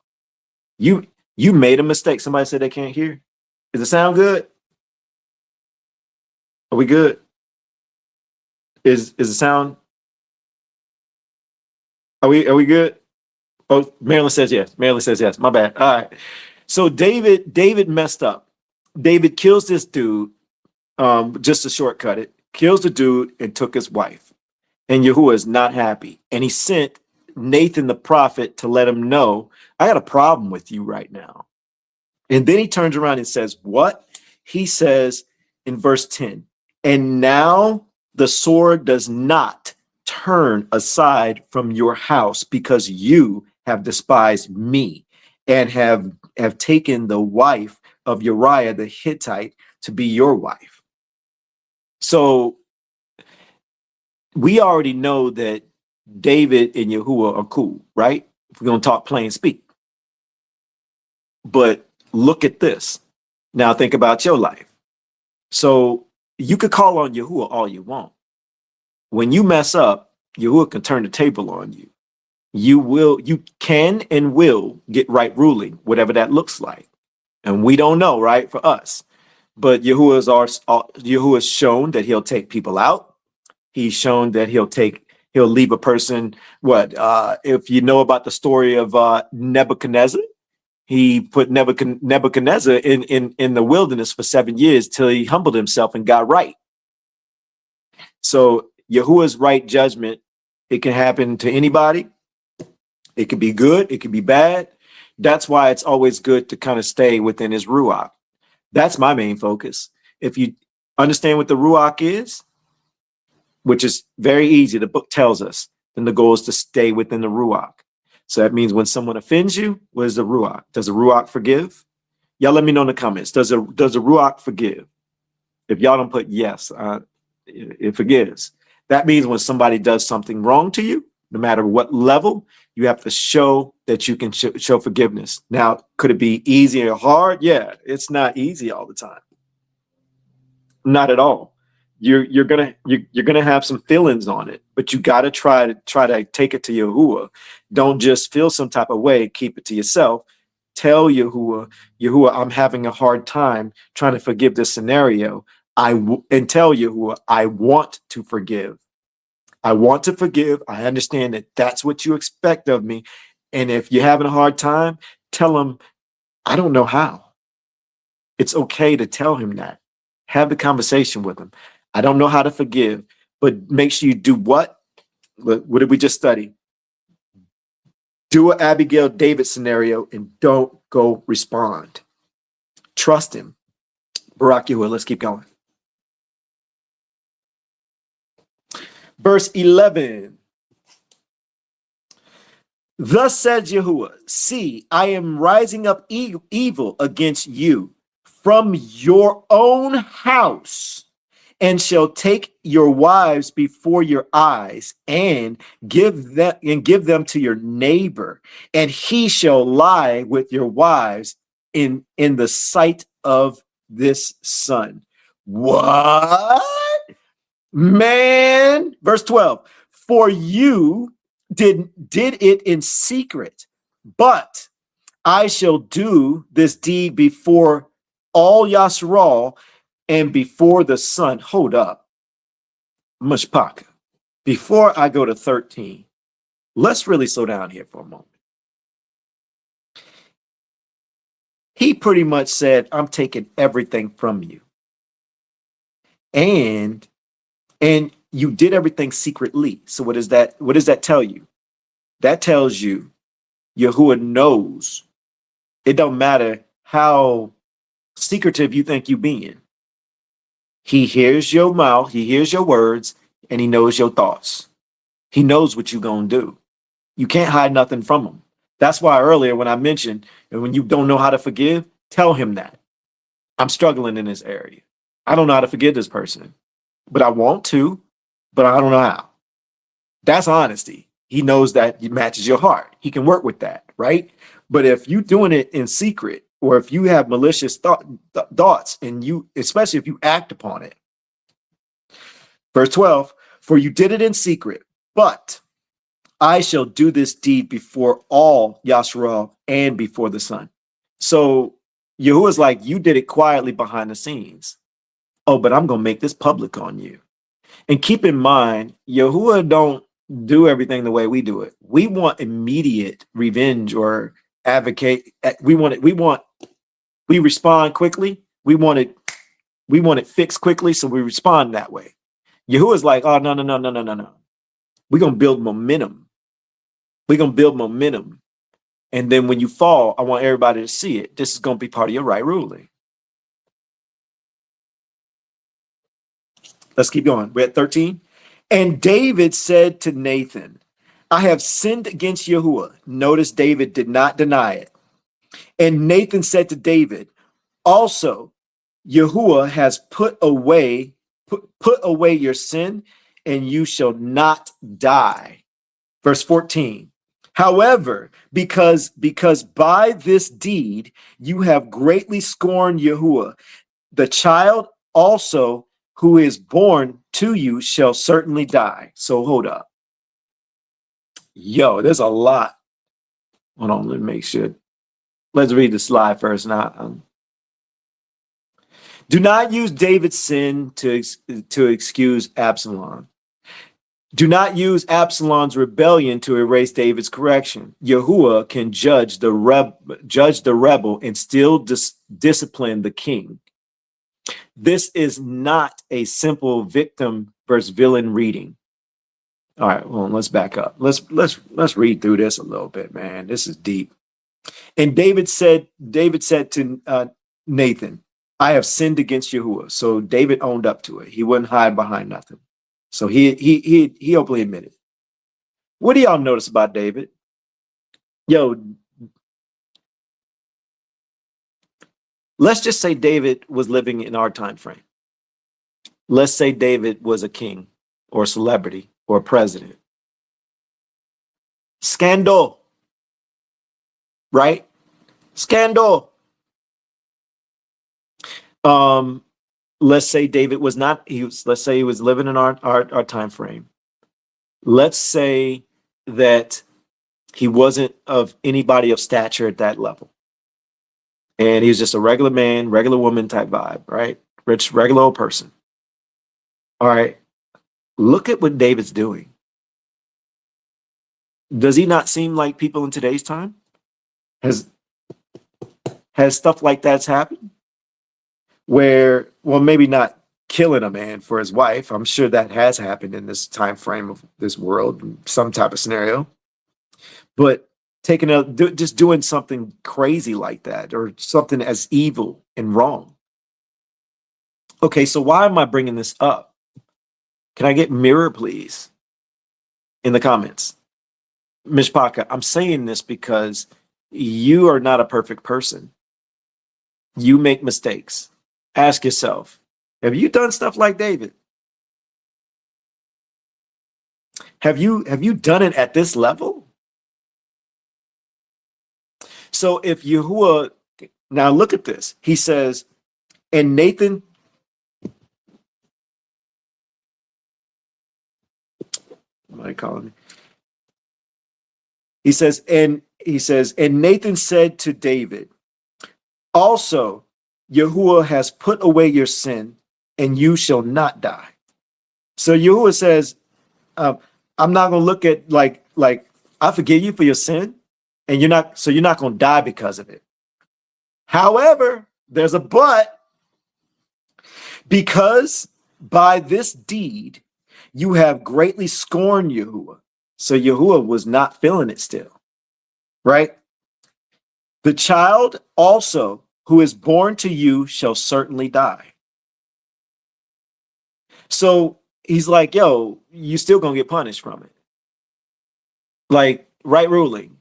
You made a mistake. Somebody said they can't hear. Does it sound good? Are we good? Is the sound? Are we good? Oh, Marilyn says yes. Marilyn says yes. My bad. All right. So David messed up. David kills this dude. Just to shortcut it, kills the dude and took his wife. And Yahuwah is not happy. And he sent Nathan the prophet to let him know, I got a problem with you right now. And then he turns around and says, what? He says in verse 10, and now the sword does not turn aside from your house, because you have despised me and have taken the wife of Uriah the Hittite to be your wife. So we already know that David and Yahuwah are cool, right? If we're going to talk plain speak. But look at this. Now think about your life. So you could call on Yahuwah all you want. When you mess up, Yahuwah can turn the table on you. You can and will get right ruling, whatever that looks like. And we don't know, right, for us. But Yahuwah's shown that he'll take people out. He's shown that he'll leave a person. If you know about the story of Nebuchadnezzar, he put Nebuchadnezzar in the wilderness for 7 years till he humbled himself and got right. So Yahuwah's right judgment, it can happen to anybody. It could be good, it could be bad. That's why it's always good to kind of stay within his ruach. That's my main focus. If you understand what the ruach is, which is very easy, the book tells us, then the goal is to stay within the ruach. So that means when someone offends you, what is the ruach? Does the ruach forgive? Y'all let me know in the comments. Does the ruach forgive? If y'all don't put yes, it forgives. That means when somebody does something wrong to you, no matter what level, you have to show that you can show forgiveness. Now, could it be easy or hard? Yeah, it's not easy all the time. Not at all. You're gonna have some feelings on it, but you gotta try to take it to Yahuwah. Don't just feel some type of way, keep it to yourself. Tell Yahuwah, I'm having a hard time trying to forgive this scenario. And tell Yahuwah, I want to forgive. I want to forgive. I understand that that's what you expect of me. And if you're having a hard time, tell him, I don't know how. It's okay to tell him that. Have the conversation with him. I don't know how to forgive, but make sure you do what? What did we just study? Do an Abigail David scenario and don't go respond. Trust him. Barak Yahuwah, let's keep going. Verse 11. Thus says Yahuwah, see, I am rising up evil against you from your own house, and shall take your wives before your eyes, and give them to your neighbor, and he shall lie with your wives in the sight of this sun. What? Man, verse 12, for you did it in secret, but I shall do this deed before all Yasharal and before the sun. Hold up. Myshpaka. Before I go to 13, let's really slow down here for a moment. He pretty much said, I'm taking everything from you. And you did everything secretly. So what does that tell you? That tells you Yahuwah knows. It don't matter how secretive you think you being. He hears your mouth, he hears your words, and he knows your thoughts. He knows what you're going to do. You can't hide nothing from him. That's why earlier when I mentioned, and when you don't know how to forgive, tell him that. I'm struggling in this area. I don't know how to forgive this person, but I want to, but I don't know how. That's honesty. He knows that it matches your heart. He can work with that, right? But if you're doing it in secret, or if you have malicious thoughts, and you, especially if you act upon it. Verse 12, for you did it in secret, but I shall do this deed before all Yasharal and before the sun. So Yahuwah's like, you did it quietly behind the scenes. Oh, but I'm going to make this public on you. And keep in mind, Yahuwah don't do everything the way we do it. We want immediate revenge or advocate. We respond quickly. We want it fixed quickly. So we respond that way. Yahuwah's like, oh, no. We're going to build momentum. We're going to build momentum. And then when you fall, I want everybody to see it. This is going to be part of your right ruling. Let's keep going. We're at 13. And David said to Nathan, I have sinned against Yahuwah. Notice David did not deny it. And Nathan said to David, also, Yahuwah has put away your sin, and you shall not die. Verse 14. However, because by this deed you have greatly scorned Yahuwah, the child also who is born to you shall certainly die. So hold up. Yo, there's a lot. Hold on, let me make sure. Let's read the slide first. Now, do not use David's sin to excuse Absalom. Do not use Absalom's rebellion to erase David's correction. Yahuwah can judge the rebel and still discipline the king. This is not a simple victim versus villain reading. All right, well, let's back up. Let's read through this a little bit, man. This is deep. And David said to Nathan, I have sinned against Yahuwah. So David owned up to it. He wouldn't hide behind nothing. So he openly admitted. What do y'all notice about David? Yo, let's just say David was living in our time frame. Let's say David was a king or a celebrity or a president. Scandal. Right? Scandal. Let's say David was not, let's say he was living in our time frame. Let's say that he wasn't of anybody of stature at that level. And he was just a regular man, regular woman type vibe, right? Rich, regular old person. All right. Look at what David's doing. Does he not seem like people in today's time? Has stuff like that's happened? Where, well, maybe not killing a man for his wife. I'm sure that has happened in this time frame of this world, some type of scenario. But just doing something crazy like that, or something as evil and wrong. Okay, so why am I bringing this up? Can I get mirror, please, in the comments? Myshpaka, I'm saying this because you are not a perfect person. You make mistakes. Ask yourself, have you done stuff like David? Have you done it at this level? So if Yahuwah, now look at this. He says, and Nathan, what am I calling me? He says, and Nathan said to David, also, Yahuwah has put away your sin, and you shall not die. So Yahuwah says, I'm not going to look at like I forgive you for your sin, and you're not going to die because of it. However, there's a but. Because by this deed you have greatly scorned Yahuwah. So Yahuwah was not feeling it still, right? The child also who is born to you shall certainly die. So he's like, yo, you still gonna get punished from it. Like, right ruling.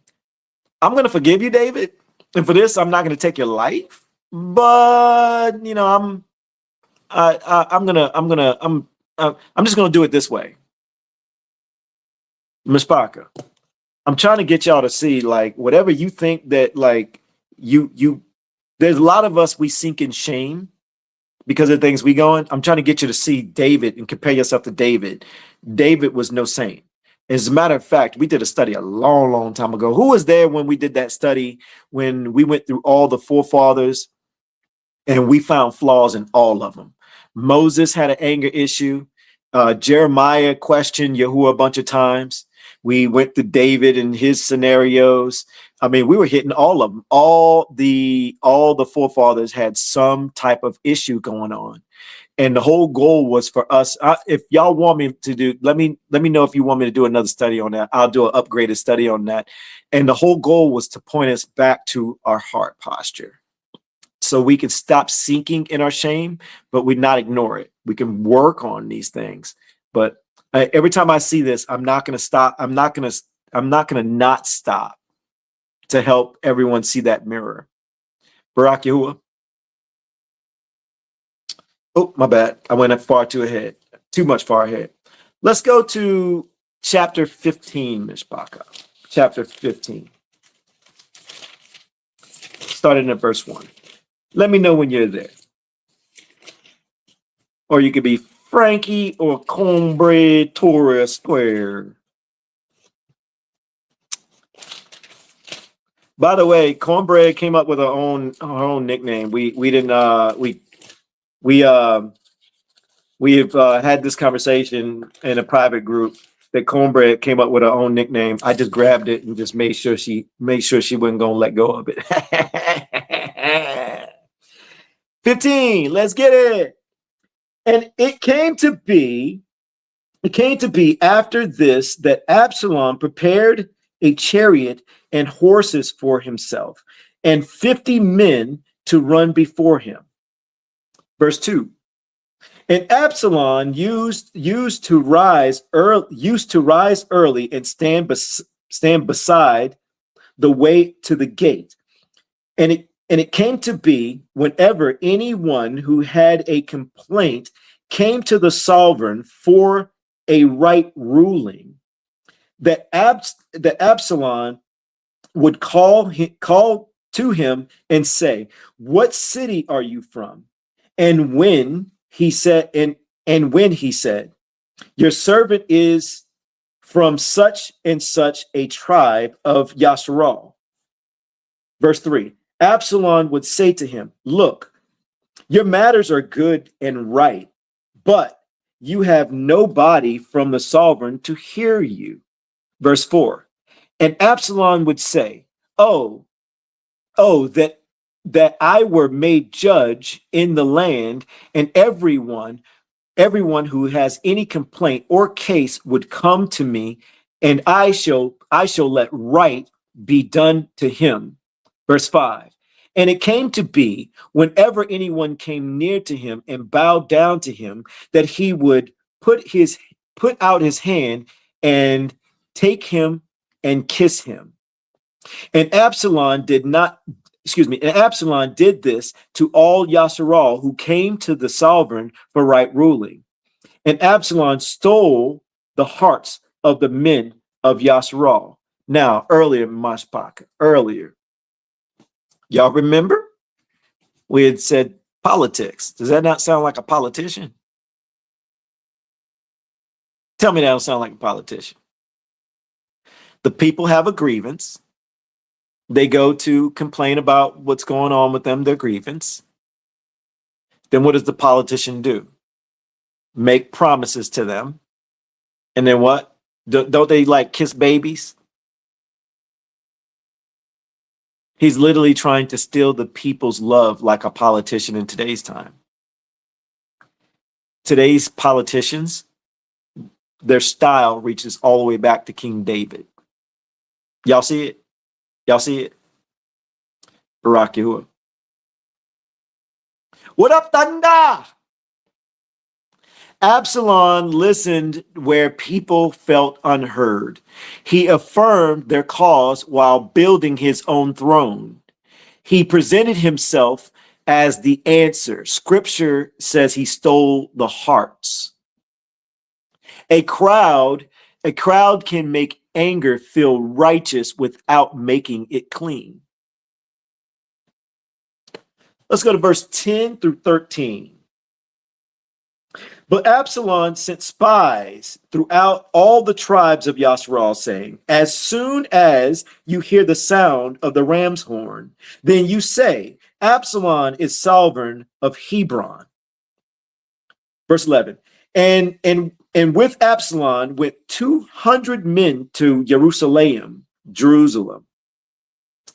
I'm gonna forgive you, David. And for this, I'm not gonna take your life. But you know, I'm just gonna do it this way. Myshpaka, I'm trying to get y'all to see, like, whatever you think that, like, there's a lot of us, we sink in shame because of the things we going. I'm trying to get you to see David and compare yourself to David. David was no saint. As a matter of fact, we did a study a long, long time ago. Who was there when we did that study, when we went through all the forefathers and we found flaws in all of them? Moses had an anger issue. Jeremiah questioned Yahuwah a bunch of times. We went to David and his scenarios. I mean, we were hitting all of them. All the forefathers had some type of issue going on. And the whole goal was for us. If y'all want me to do, let me know if you want me to do another study on that. I'll do an upgraded study on that. And the whole goal was to point us back to our heart posture, so we can stop sinking in our shame, but we not ignore it. We can work on these things. But every time I see this, I'm not going to stop. I'm not going to not stop to help everyone see that mirror. Barak Yahuwah. Oh, my bad. I went too much far ahead. Let's go to chapter 15, Myshpaka. Chapter 15. Starting at verse 1. Let me know when you're there. Or you could be Frankie or Cornbread Torah Square. By the way, Cornbread came up with her own nickname. We have had this conversation in a private group that Cornbread came up with her own nickname. I just grabbed it and just made sure she wasn't gonna let go of it. 15, let's get it. And it came to be It came to be after this that Absalom prepared a chariot and horses for himself, and 50 men to run before him. Verse 2. And Absalom used to rise early and stand beside the way to the gate. And it came to be, whenever anyone who had a complaint came to the sovereign for a right ruling, that Absalom would call to him and say, "What city are you from?" And when he said, "Your servant is from such and such a tribe of Yasharal." Verse 3, Absalom would say to him, "Look, your matters are good and right, but you have nobody from the sovereign to hear you." Verse 4, and Absalom would say, Oh, that I were made judge in the land, and everyone who has any complaint or case would come to me, and I shall let right be done to him. Verse 5. And it came to be, whenever anyone came near to him and bowed down to him, that he would put out his hand and take him and kiss him. And Absalom did this to all Yasharal who came to the sovereign for right ruling. And Absalom stole the hearts of the men of Yasharal. Now, earlier, Myshpaka, y'all remember? We had said politics. Does that not sound like a politician? Tell me that don't sound like a politician. The people have a grievance. They go to complain about what's going on with them, their grievance. Then what does the politician do? Make promises to them. And then what? Don't they like kiss babies? He's literally trying to steal the people's love like a politician in today's time. Today's politicians, their style reaches all the way back to King David. Y'all see it? Y'all see it? Barak Yahuwah. What up, Thunder? Absalom listened where people felt unheard. He affirmed their cause while building his own throne. He presented himself as the answer. Scripture says he stole the hearts. A crowd can make anger feel righteous without making it clean. Let's go to verse 10 through 13. But Absalom sent spies throughout all the tribes of Yasharal, saying, "As soon as you hear the sound of the ram's horn, then you say, Absalom is sovereign of Hebron." Verse 11. And with Absalom went 200 men to Jerusalem,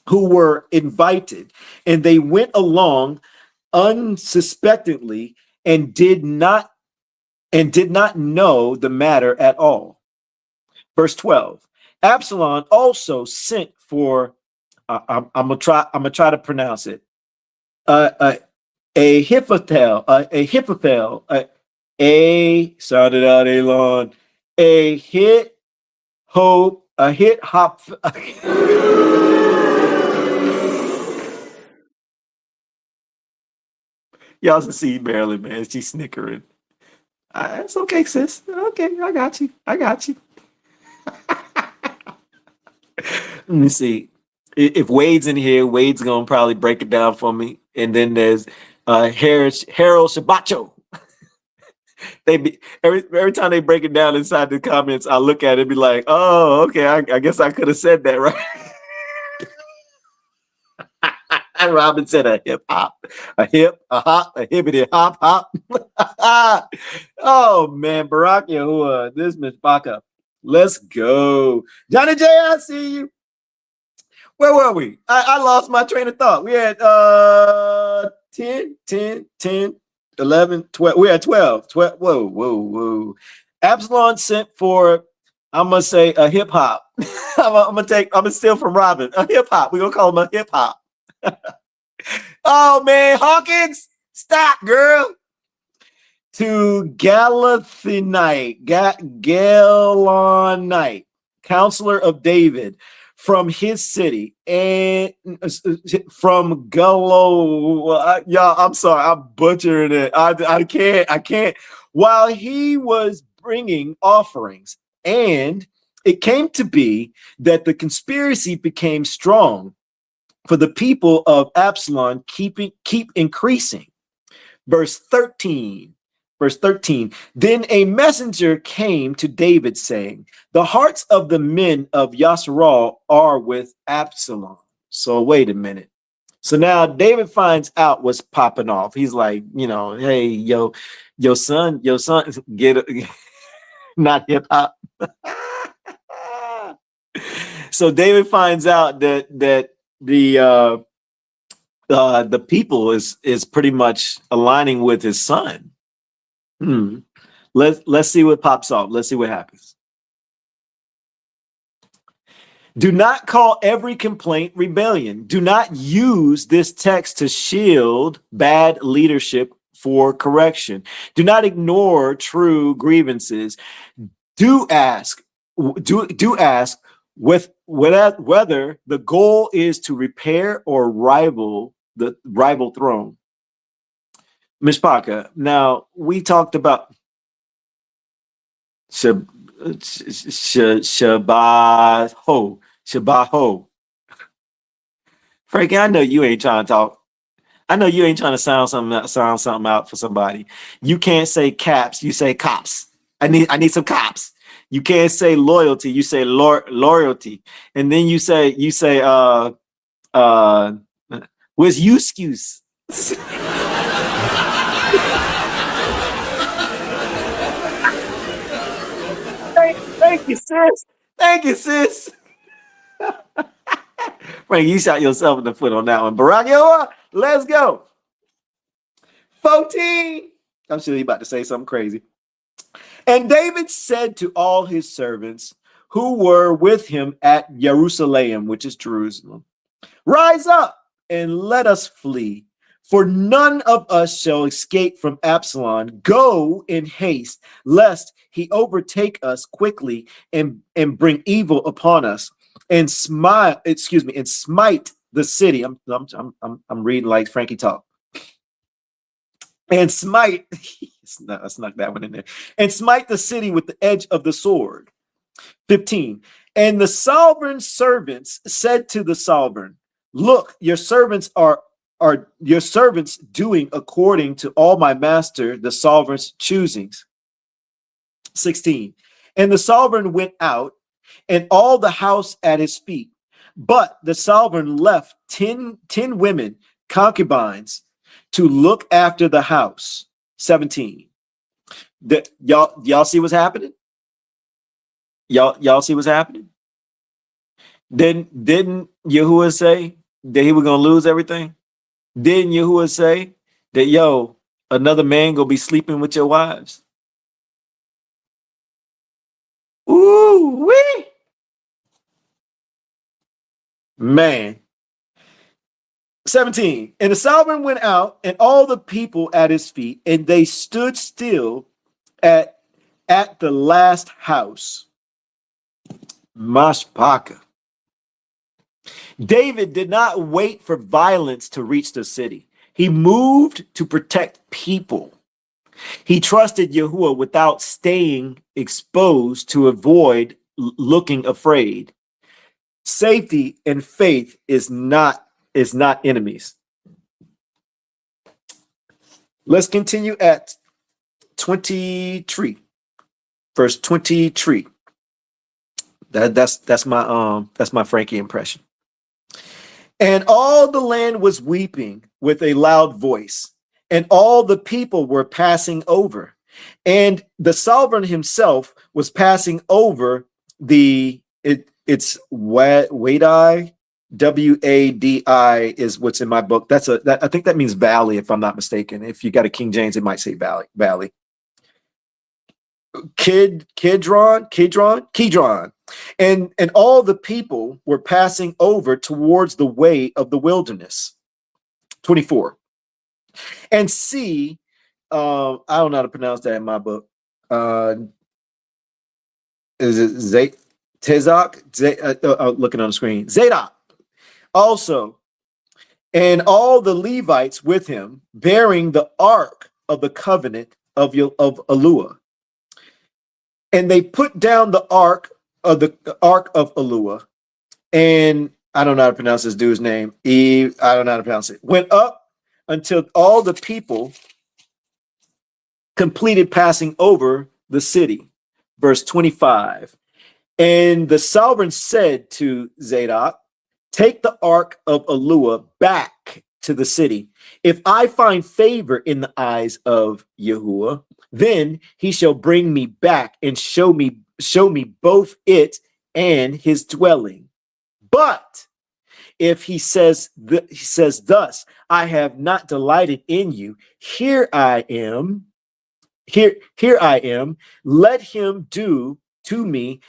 who were invited, and they went along unsuspectingly and did not know the matter at all. Verse 12. Absalom also sent for I'm gonna try to pronounce it. Ahithophel, sound it out, Elon. A hit hop. Y'all can see Marilyn, man. She's snickering. It's okay, sis. Okay, I got you. Let me see. If Wade's in here, Wade's gonna probably break it down for me. And then there's Harold Shabacho. Every time they break it down inside the comments, I look at it and be like, oh, okay, I guess I could have said that, right? Robin said a hip hop, a hop, a hippity hop. Oh man, Barak Yahuwah, this Myshpaka. Let's go. Johnny J, I see you. Where were we? I lost my train of thought. We had 10, 11, 12. We had 12. Whoa. Absalom sent for, I'm gonna say a hip hop. I'm gonna steal from Robin. A hip hop. We're gonna call him a hip hop. Oh man, Hawkins, stop, girl. To Galathonite, Galonite, counselor of David, from his city, and from Galo. Y'all, I'm sorry, I'm butchering it. I can't. While he was bringing offerings, and it came to be that the conspiracy became strong, for the people of Absalom keep increasing. Verse 13. Then a messenger came to David saying, the hearts of the men of Yasharal are with Absalom. So wait a minute. So now David finds out what's popping off. He's like, hey, your son, get not hip hop. So David finds out that the people is pretty much aligning with his son. Let's see what pops off. Let's see what happens. Do not call every complaint rebellion. Do not use this text to shield bad leadership for correction. Do not ignore true grievances. Do ask with whether the goal is to repair or rival throne. Myshpaka. Now we talked about Shabaho. Frankie, I know you ain't trying to talk. I know you ain't trying to sound something out for somebody. You can't say caps, you say cops. I need some cops. You can't say loyalty, you say loyalty. And then you say where's you excuse? Thank you, sis. Frank, you shot yourself in the foot on that one. Barack, let's go. 14. I'm sure he's about to say something crazy. And David said to all his servants who were with him at Jerusalem, which is Jerusalem, rise up and let us flee, for none of us shall escape from Absalom. Go in haste, lest he overtake us quickly and bring evil upon us, and smite the city. I'm reading like Frankie talk. And smite, I snuck that one in there. And smite the city with the edge of the sword. 15. And the sovereign servants said to the sovereign, look, your servants are your servants doing according to all my master, the sovereign's choosings. 16. And the sovereign went out, and all the house at his feet. But the sovereign left 10 women, concubines, to look after the house. 17. Y'all see what's happening? Y'all see what's happening? Didn't Yahuwah say that he was gonna lose everything? Didn't Yahuwah say that another man gonna be sleeping with your wives? Ooh wee, man. 17. And the sovereign went out, and all the people at his feet, and they stood still at the last house. Myshpaka. David did not wait for violence to reach the city. He moved to protect people. He trusted Yahuwah without staying exposed to avoid looking afraid. Safety and faith is not enemies. Let's continue at 23. Verse 23. That's my Frankie impression. And all the land was weeping with a loud voice, and all the people were passing over, and the sovereign himself was passing over it's Wadi. Wadi is what's in my book. I think that means valley, if I'm not mistaken. If you got a King James, it might say valley. Kidron. And all the people were passing over towards the way of the wilderness. 24. And see, I don't know how to pronounce that in my book. Is it Tezak? Looking on the screen. Zadok also, and all the Levites with him, bearing the ark of the covenant of Eluah. And they put down the ark of Eluah, and I don't know how to pronounce this dude's name. I don't know how to pronounce it. Went up until all the people completed passing over the city. Verse 25. And the sovereign said to Zadok, take the ark of Eluah back to the city. If I find favor in the eyes of Yahuwah, then he shall bring me back and show me both it and his dwelling. But if he says thus, I have not delighted in you, here I am, let him do to me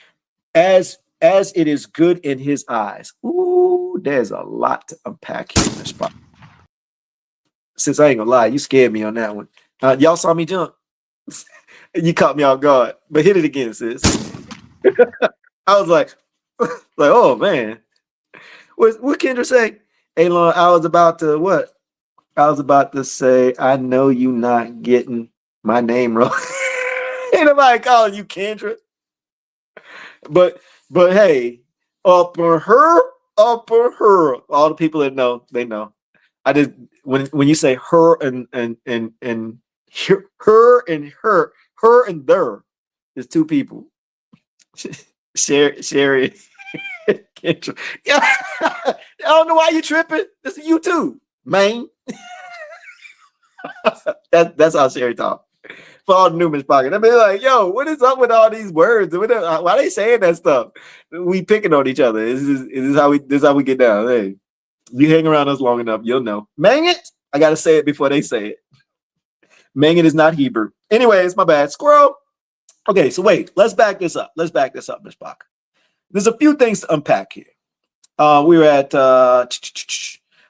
as it is good in his eyes. Ooh, there's a lot to unpack here in this spot. Since I ain't gonna lie, you scared me on that one. Y'all saw me jump. You caught me off guard, but hit it again, sis. I was like, oh man. What Kendra say? Elon, I was about to what? I was about to say, I know you not getting my name wrong. Ain't nobody calling you Kendra. But hey, upper her. All the people that know, they know. I just when you say her and her and there, there's two people. Sherry. Kendra. Yeah. I don't know why you tripping. This is you too, man. That's how Sherry talk. For all the new Myshpaka. I mean, like, yo, what is up with all these words? Why are they saying that stuff? We picking on each other. This is how we get down. Hey, you hang around us long enough, you'll know. Mang it. I gotta say it before they say it. Mang it is not Hebrew. Anyways, my bad. Squirrel. Okay, so wait. Let's back this up. Myshpaka. There's a few things to unpack here. We were at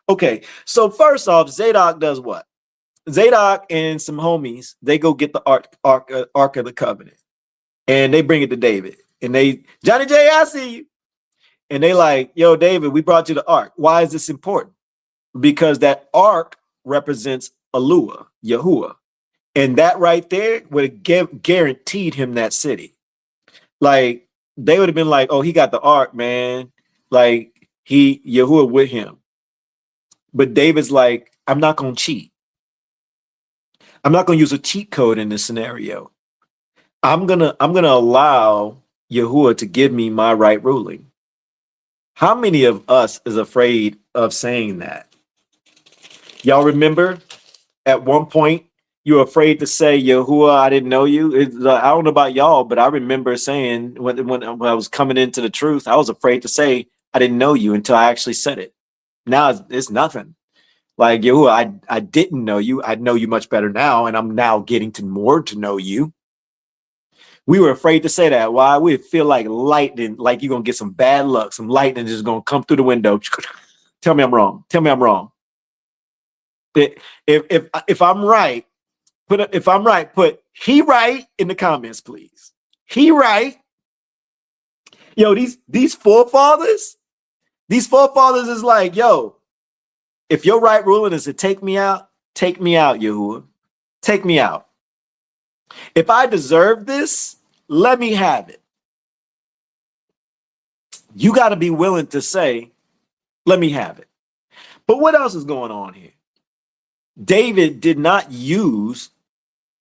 okay. So first off, Zadok does what? Zadok and some homies, they go get the ark of the covenant, and they bring it to David. And Johnny J, I see you. And they like, yo, David, we brought you the ark. Why is this important? Because that ark represents Yahuwah. And that right there would have guaranteed him that city. Like, they would have been like, oh, he got the ark, man. Like, Yahuwah with him. But David's like, I'm not going to cheat. I'm not going to use a cheat code in this scenario. I'm gonna allow Yahuwah to give me my right ruling. How many of us is afraid of saying that? Y'all remember at one point you were afraid to say, Yahuwah, I didn't know you. I don't know about y'all, but I remember saying when I was coming into the truth, I was afraid to say I didn't know you until I actually said it. Now it's nothing. Like, Yahuwah, I didn't know you. I know you much better now, and I'm now getting to know you. We were afraid to say that. Why? We feel like lightning, like you're going to get some bad luck. Some lightning is going to come through the window. Tell me I'm wrong. If I'm right, put he right in the comments, please. He right. Yo, these forefathers is like, yo, if your right ruling is to take me out, Yahuwah. Take me out. If I deserve this, let me have it. You got to be willing to say, let me have it. But what else is going on here? David did not use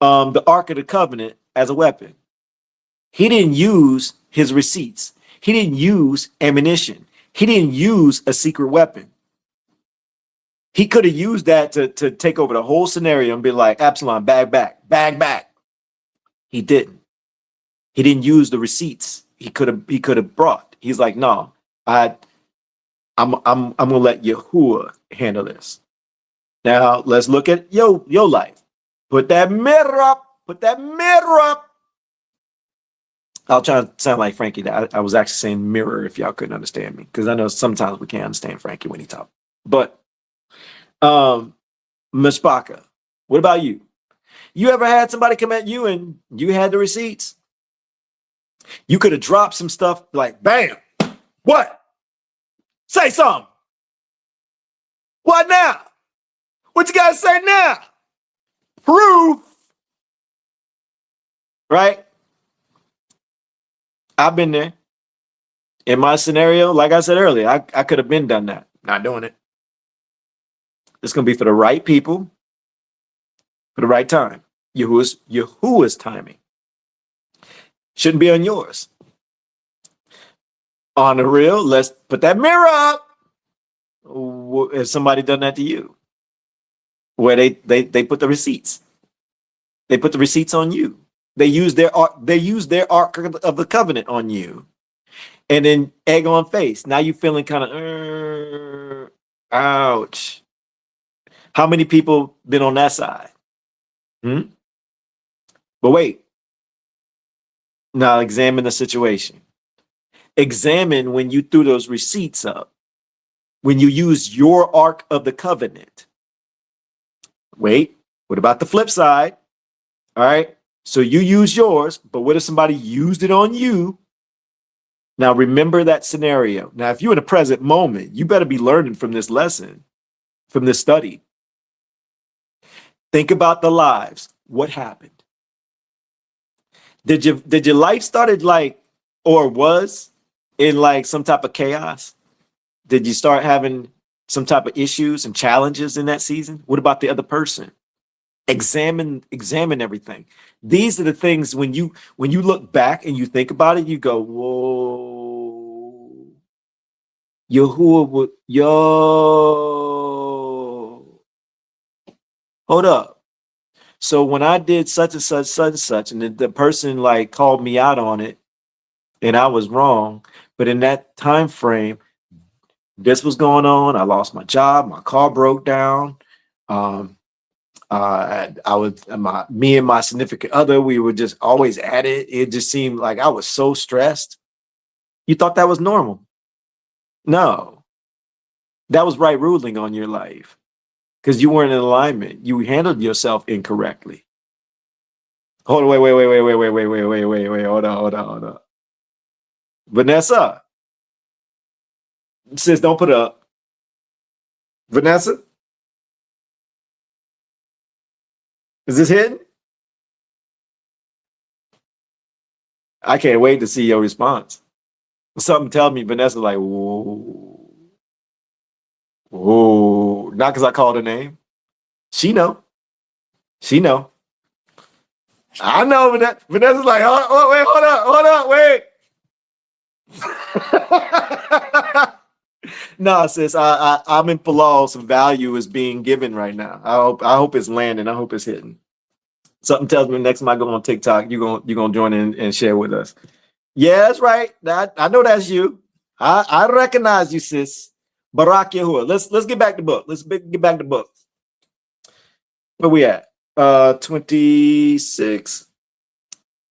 the Ark of the Covenant as a weapon. He didn't use his receipts. He didn't use ammunition. He didn't use a secret weapon. He could have used that to take over the whole scenario and be like, Absalom, bag back. He didn't. He didn't use the receipts he could have brought. He's like, no, I'm gonna let Yahuwah handle this. Now let's look at your life. Put that mirror up. I'll try to sound like Frankie. I was actually saying mirror if y'all couldn't understand me, because I know sometimes we can't understand Frankie when he talks. But Myshpaka, what about you? You ever had somebody come at you and you had the receipts? You could have dropped some stuff like, bam, what? Say something. What now? What you gotta say now? Proof. Right? I've been there. In my scenario, like I said earlier, I could have been done that. Not doing it. It's gonna be for the right people, for the right time. Yahuwah's timing. Shouldn't be on yours. On the real, let's put that mirror up. Has somebody done that to you? Where they put the receipts. They put the receipts on you. They use their ark of the covenant on you. And then egg on face. Now you're feeling kind of ouch. How many people been on that side? But wait. Now examine the situation. Examine when you threw those receipts up. When you use your ark of the covenant. Wait, what about the flip side? All right. So you use yours, but what if somebody used it on you? Now remember that scenario. Now, if you're in the present moment, you better be learning from this lesson, from this study. Think about the lives. What happened? Did your life started like, or was in like some type of chaos? Did you start having some type of issues and challenges in that season? What about the other person? Examine everything. These are the things when you look back and you think about it, you go, whoa, Yahuwah, yo, hold up. So when I did such and such, and the person like called me out on it, and I was wrong, but in that time frame, this was going on. I lost my job. My car broke down. Me and my significant other, we were just always at it. It just seemed like I was so stressed. You thought that was normal? No, that was right ruling on your life because you weren't in alignment. You handled yourself incorrectly. Hold on, wait. Hold on. Vanessa, sis, don't put up. Vanessa, is this hidden? I can't wait to see your response. Something tell me Vanessa like, whoa, not because I called her name. She know. I know Vanessa's like, hold up, wait. No, sis, I'm in Palal. Some value is being given right now. I hope it's landing. I hope it's hitting. Something tells me next time I go on TikTok, you're gonna join in and share with us. Yeah, that's right. I know that's you. I recognize you, sis. Barak Yahuwah. Let's get back to book. Let's get back to book. Where we at? 26.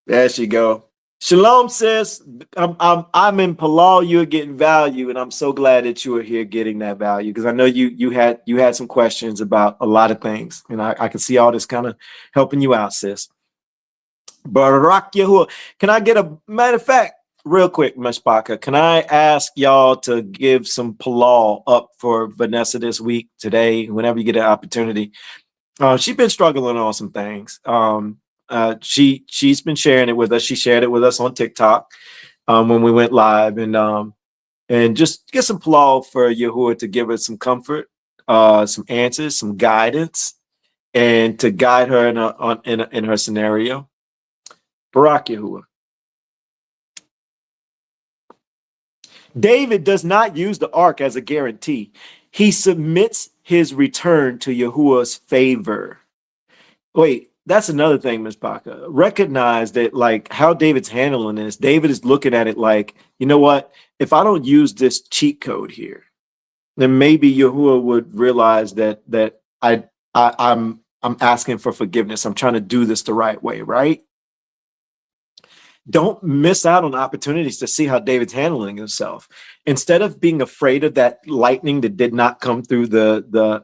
There she go. Shalom, sis. I'm in Palal. You're getting value, and I'm so glad that you are here getting that value because I know you had some questions about a lot of things, and I can see all this kind of helping you out, sis. Barak Yahuwah. Can I get a matter of fact, real quick, Myshpaka? Can I ask y'all to give some Palal up for Vanessa this week, today, whenever you get an opportunity? She's been struggling on some things. She's been sharing it with us. She shared it with us on TikTok when we went live, and just get some Palal for Yahuwah to give her some comfort, some answers, some guidance, and to guide her in her scenario. Barak Yahuwah. David does not use the ark as a guarantee. He submits his return to Yahuwah's favor. Wait, that's another thing, Myshpaka. Recognize that, like, how David's handling this. David is looking at it like, you know what? If I don't use this cheat code here, then maybe Yahuwah would realize that I'm asking for forgiveness. I'm trying to do this the right way, right? Don't miss out on opportunities to see how David's handling himself. Instead of being afraid of that lightning that did not come through the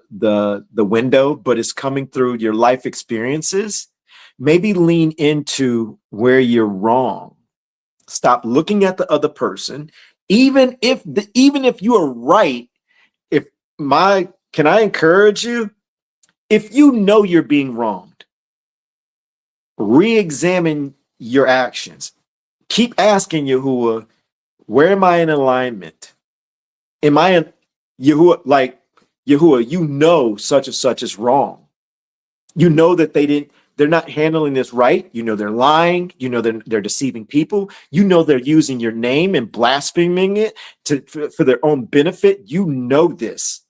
window, but is coming through your life experiences, maybe lean into where you're wrong. Stop looking at the other person, even if you are right. Can I encourage you? If you know you're being wronged, re-examine your actions. Keep asking Yahuwah, where am I in alignment? Am I in Yahuwah, like Yahuwah, you know such and such is wrong. You know that they're not handling this right. You know they're lying. You know they're deceiving people. You know they're using your name and blaspheming it for their own benefit. You know this.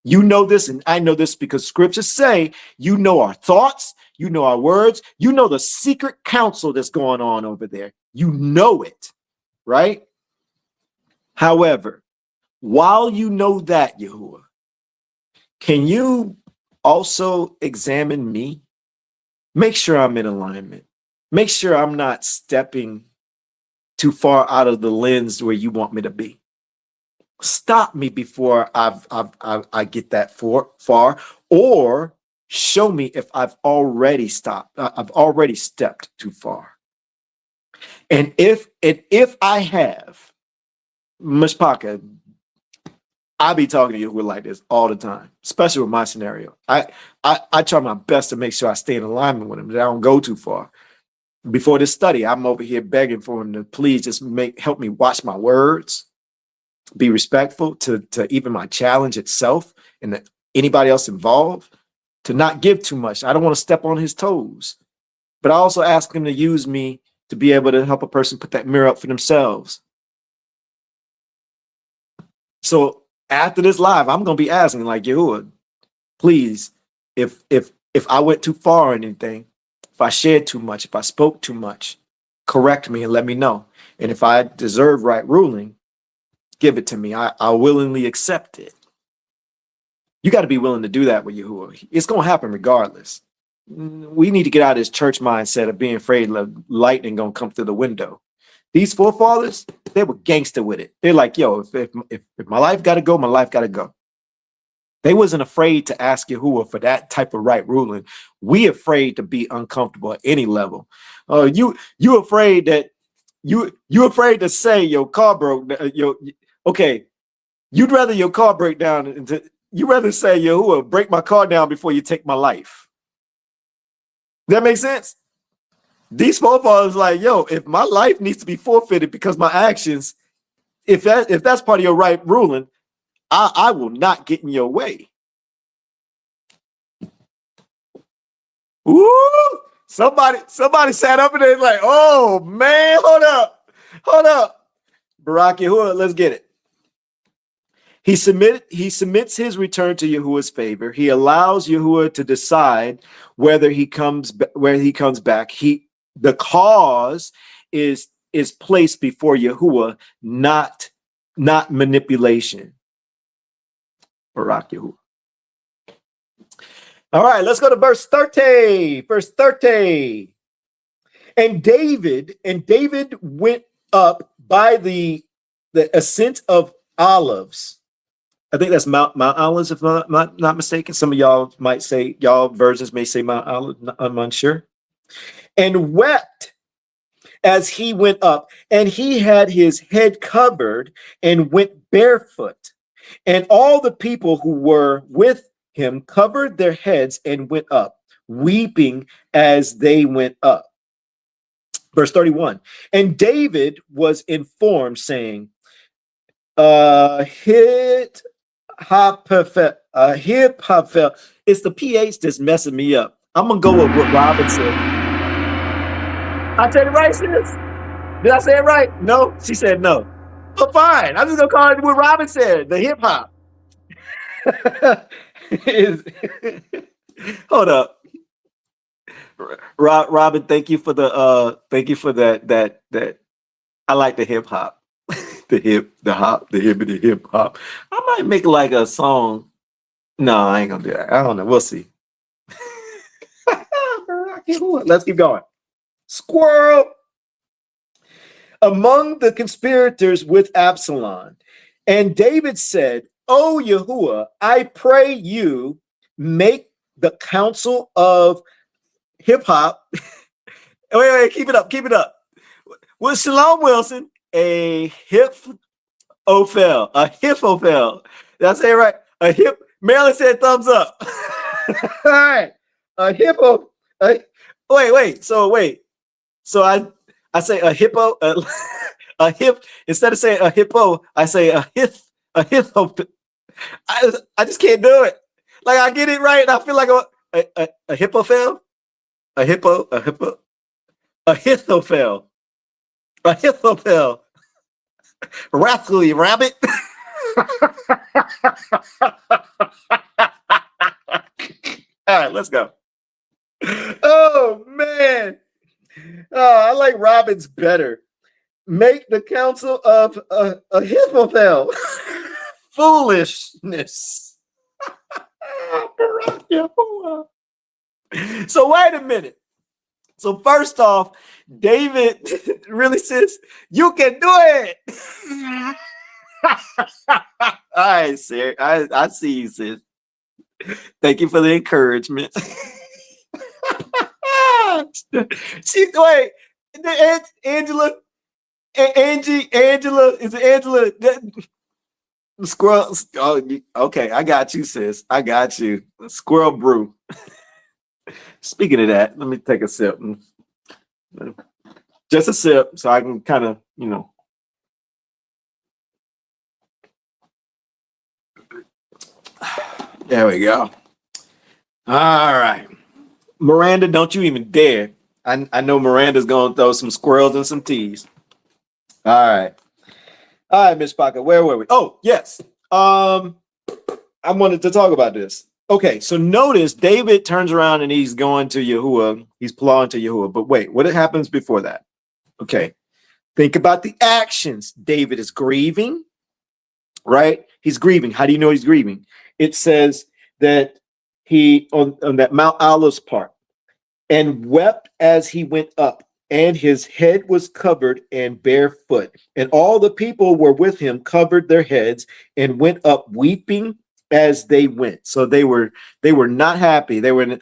You know this, and I know this because scriptures say you know our thoughts, you know our words, you know the secret counsel that's going on over there. You know it, right? However, while you know that, Yahuwah, can you also examine me? Make sure I'm in alignment. Make sure I'm not stepping too far out of the lens where you want me to be. Stop me before I get that far, or show me if I've already stopped. I've already stepped too far. And if I have, Myshpaka, I be talking to you like this all the time, especially with my scenario. I try my best to make sure I stay in alignment with him, that I don't go too far. Before this study, I'm over here begging for him to please just help me watch my words, be respectful to even my challenge itself and anybody else involved, to not give too much. I don't want to step on his toes, but I also ask him to use me to be able to help a person put that mirror up for themselves. So after this live, I'm going to be asking like, Yahuwah, please, if I went too far or anything, if I shared too much, if I spoke too much, correct me and let me know. And if I deserve right ruling, give it to me. I willingly accept it. You got to be willing to do that with Yahuwah. It's going to happen regardless. We need to get out of this church mindset of being afraid of lightning going to come through the window. These forefathers, they were gangster with it. They're like, yo, if my life got to go, my life got to go. They wasn't afraid to ask Yahuwah for that type of right ruling. We afraid to be uncomfortable at any level. You afraid that you afraid to say your car broke. Okay, you'd rather your car break down. You rather say, Yahuwah, break my car down before you take my life. That makes sense? These forefathers like, yo, if my life needs to be forfeited because my actions, if that's part of your right ruling, I will not get in your way. Woo! Somebody sat up and they're like, oh man, hold up. Barak Yahuwah, let's get it. He submits his return to Yahuwah's favor. He allows Yahuwah to decide whether he comes back. The cause is placed before Yahuwah, not manipulation. Barak Yahuwah. All right, let's go to verse 30. Verse 30. And David went up by the ascent of Olives. I think that's Mount Olives, if I'm not mistaken. Some of y'all might say, y'all versions may say Mount Olives, I'm unsure. And wept as he went up, and he had his head covered and went barefoot. And all the people who were with him covered their heads and went up, weeping as they went up. Verse 31. And David was informed, saying, Hit Hapafel. It's the PH that's messing me up. I'm gonna go with what Robin said. I said it right, sis. Did I say it right? No, she said no. But fine. I'm just gonna call it what Robin said. The hip hop. Hold up. Robin, thank you for that. I like the hip hop. the hip hop. I might make like a song. No, I ain't gonna do that. I don't know. We'll see. Let's keep going. Squirrel. among the conspirators with Absalom. And David said, O Yahuwah, I pray you make the council of hip hop. wait, keep it up. Was Shalom Wilson a Hippophel? Did I say it right? Marilyn said thumbs up. All right. A hippo. Wait. So I say a hippo, a hip, instead of saying a hippo, I say a hippo. I just can't do it. Like I get it right, and I feel like a hippophel, a hippophel, wrathfully rabbit. All right, let's go. Oh man. Oh, I like Robin's better. Make the council of a hippophel. Foolishness. So wait a minute. So first off, David really says, you can do it. All right, sir. I see you, sis. Thank you for the encouragement. Wait, Angela, is it Angela? Squirrel. Oh, okay, I got you, sis. I got you. Squirrel brew. Speaking of that, let me take a sip. Just a sip, so I can kind of, There we go. All right. Miranda, don't you even dare. I know Miranda's going to throw some squirrels and some teas. All right, Myshpaka, where were we? Oh, yes. I wanted to talk about this. Okay, so notice David turns around and he's going to Yahuwah. He's plowing to Yahuwah. But wait, what happens before that? Okay, think about the actions. David is grieving, right? He's grieving. How do you know he's grieving? It says that he, on that Mount Olives part, and wept as he went up, and his head was covered and barefoot. And all the people were with him covered their heads and went up weeping as they went. So they were not happy. They were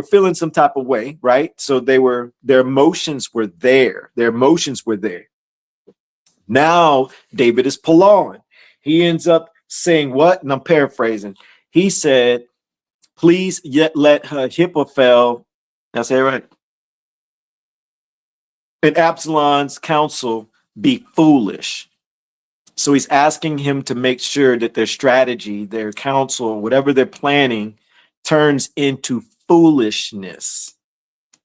feeling some type of way, right? So their emotions were there. Now David is pulling. He ends up saying what? And I'm paraphrasing. He said, please yet let her Ahithophel, did I say it right? And Absalom's counsel be foolish. So he's asking him to make sure that their strategy, their counsel, whatever they're planning, turns into foolishness.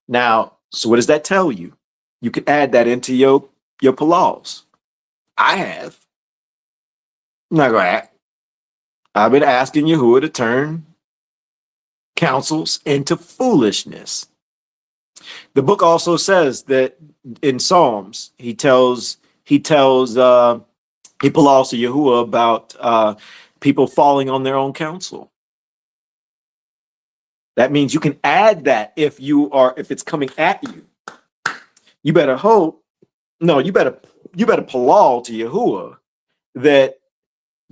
Now, so what does that tell you? You can add that into your palaws. I have. I'm not going to act. I've been asking Yahuwah to turn counsels into foolishness. The book also says that in Psalms, he tells people also Yahuwah about people falling on their own counsel. That means you can add that if it's coming at you. You better hope. No, you better palal to Yahuwah that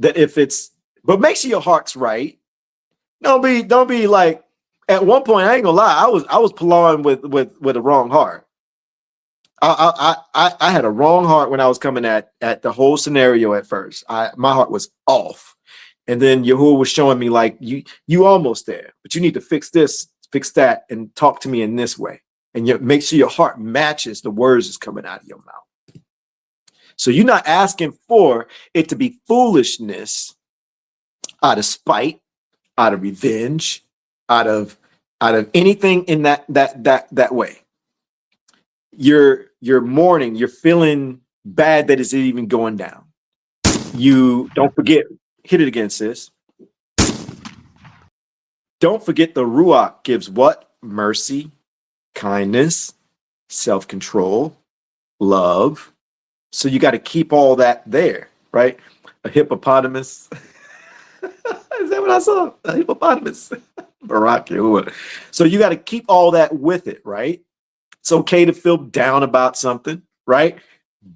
if it's, but make sure your heart's right. Don't be like, at one point, I ain't gonna lie, I was palalling with a wrong heart. I had a wrong heart when I was coming at the whole scenario at first. My heart was off. And then Yahuwah was showing me like, you almost there, but you need to fix this, fix that, and talk to me in this way. And make sure your heart matches the words that's coming out of your mouth. So you're not asking for it to be foolishness out of spite, out of revenge, out of anything in that way. You're mourning, you're feeling bad that it's even going down. You don't forget, hit it again, sis. Don't forget the Ruach gives what? Mercy, kindness, self-control, love. So you got to keep all that there, right? A hippopotamus. Is that what I saw? A hippopotamus. Barak Yahuwah. So you got to keep all that with it, right? It's okay to feel down about something, right?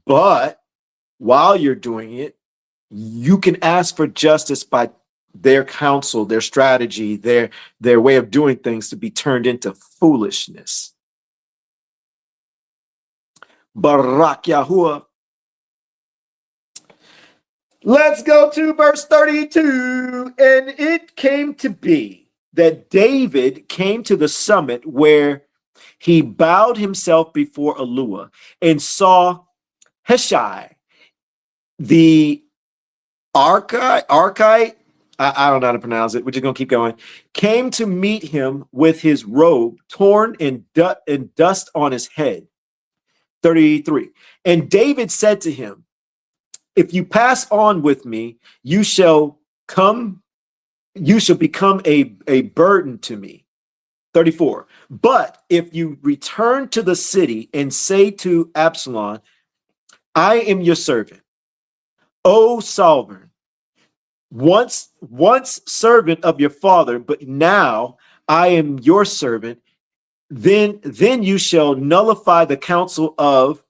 But while you're doing it, you can ask for justice by their counsel, their strategy, their way of doing things to be turned into foolishness. Barak Yahuwah. Let's go to verse 32. And it came to be that David came to the summit where he bowed himself before Eluah and saw Heshai, the Archite, I don't know how to pronounce it. We're just going to keep going. Came to meet him with his robe torn and dust on his head. 33. And David said to him, if you pass on with me, you shall become a burden to me. 34. But if you return to the city and say to Absalom, I am your servant, O sovereign, once servant of your father, but now I am your servant, then you shall nullify the counsel of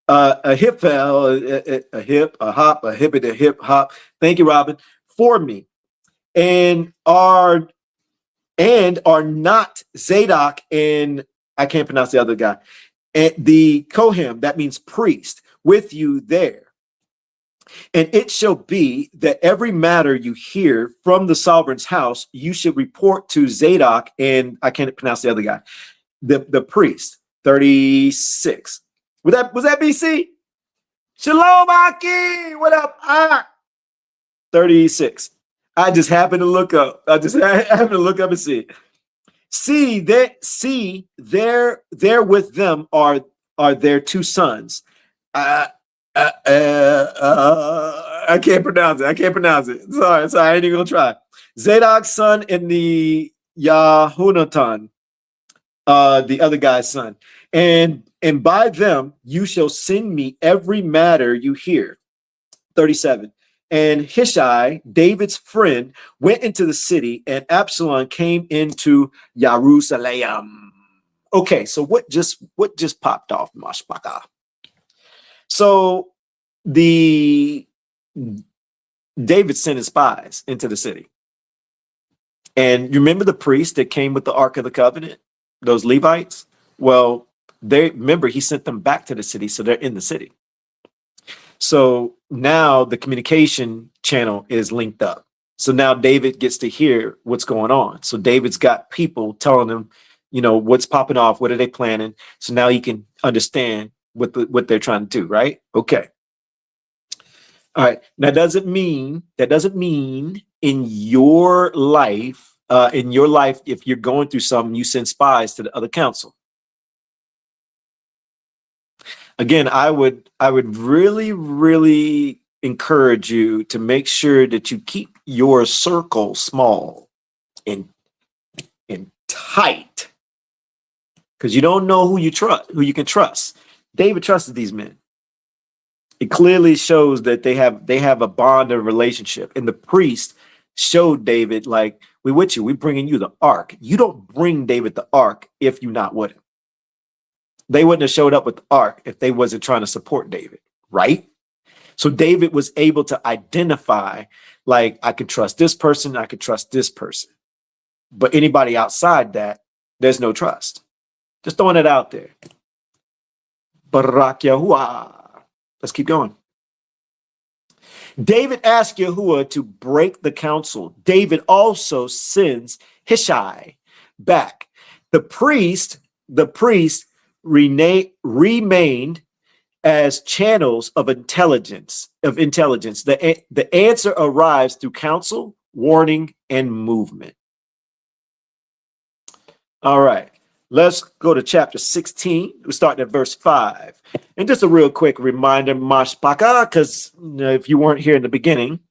a hip, a hop, a hip, a hip hop. Thank you, Robin, for me, and are not Zadok and I can't pronounce the other guy, and the Kohen, that means priest, with you there. And it shall be that every matter you hear from the sovereign's house, you should report to Zadok and I can't pronounce the other guy, the priest. 36. Was that BC? Shalom, Aki. What up? 36. I just happened to look up. And see. See, there with them are their two sons. I can't pronounce it. Sorry, I ain't even gonna try. Zadok's son and the Yahunatan, the other guy's son. And by them you shall send me every matter you hear. 37. And Hishai, David's friend, went into the city, and Absalom came into Jerusalem. Okay, so what just popped off, Myshpaka? So David sent his spies into the city. And you remember the priest that came with the Ark of the Covenant, those Levites? Well, he sent them back to the city, so they're in the city. So now the communication channel is linked up. So now David gets to hear what's going on. So David's got people telling him, what's popping off, what are they planning? So now he can understand what they're trying to do, right? Okay. All right. Now, that doesn't mean in your life, if you're going through something, you send spies to the other council. Again, I would really, really encourage you to make sure that you keep your circle small and tight, because you don't know who you can trust. David trusted these men. It clearly shows that they have a bond of relationship, and the priest showed David, like, we with you, we bringing you the ark. You don't bring David the ark if you're not with him. They wouldn't have showed up with the ark if they wasn't trying to support David, right? So David was able to identify, like, I could trust this person, I could trust this person. But anybody outside that, there's no trust. Just throwing it out there. Barak Yahuwah. Let's keep going. David asked Yahuwah to break the counsel. David also sends Hishai back. The priest remained as channels of intelligence. The answer arrives through counsel, warning, and movement. All right, let's go to chapter 16. We're starting at verse 5. And just a real quick reminder, Myshpaka, because if you weren't here in the beginning,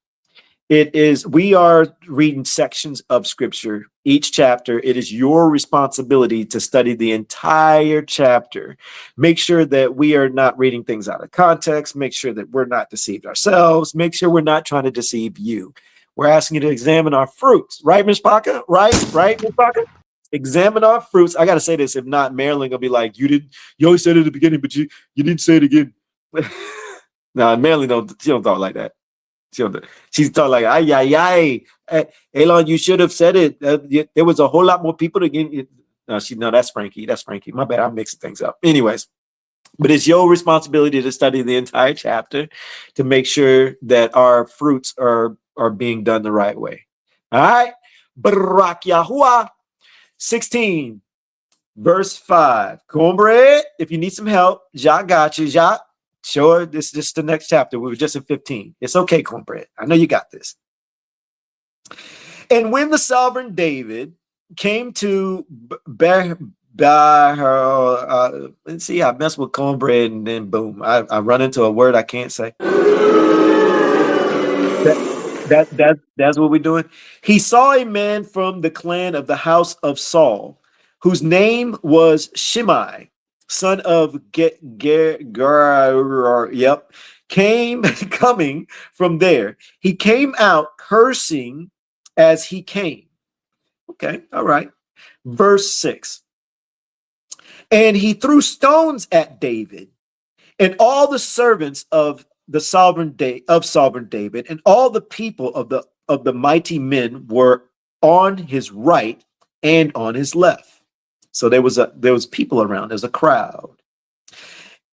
we are reading sections of scripture, each chapter. It is your responsibility to study the entire chapter. Make sure that we are not reading things out of context. Make sure that we're not deceived ourselves. Make sure we're not trying to deceive you. We're asking you to examine our fruits. Right, Myshpaka? Right, Myshpaka? Examine our fruits. I gotta say this. If not, Marilyn gonna be like, you always said it at the beginning, but you didn't say it again. Nah, Marilyn she don't talk like that. She's talking like, ay, ay, ay. Elon, you should have said it. There was a whole lot more people to get it. No, that's Frankie. That's Frankie. My bad. I'm mixing things up. Anyways, but it's your responsibility to study the entire chapter to make sure that our fruits are being done the right way. All right. Barak Yahuwah 16, verse 5. Cornbread, if you need some help, Ja got you. Ja, sure, this is the next chapter. We were just in 15. It's okay, Cornbread. I know you got this. And when the sovereign David came to let's see, I mess with Cornbread and then boom, I run into a word I can't say. That's what we're doing. He saw a man from the clan of the house of Saul, whose name was Shimei, son of coming from there. He came out cursing as he came. Okay, all right. Verse 6. And he threw stones at David and all the servants of the sovereign David, and all the people of the mighty men were on his right and on his left. So there was people around. There's a crowd.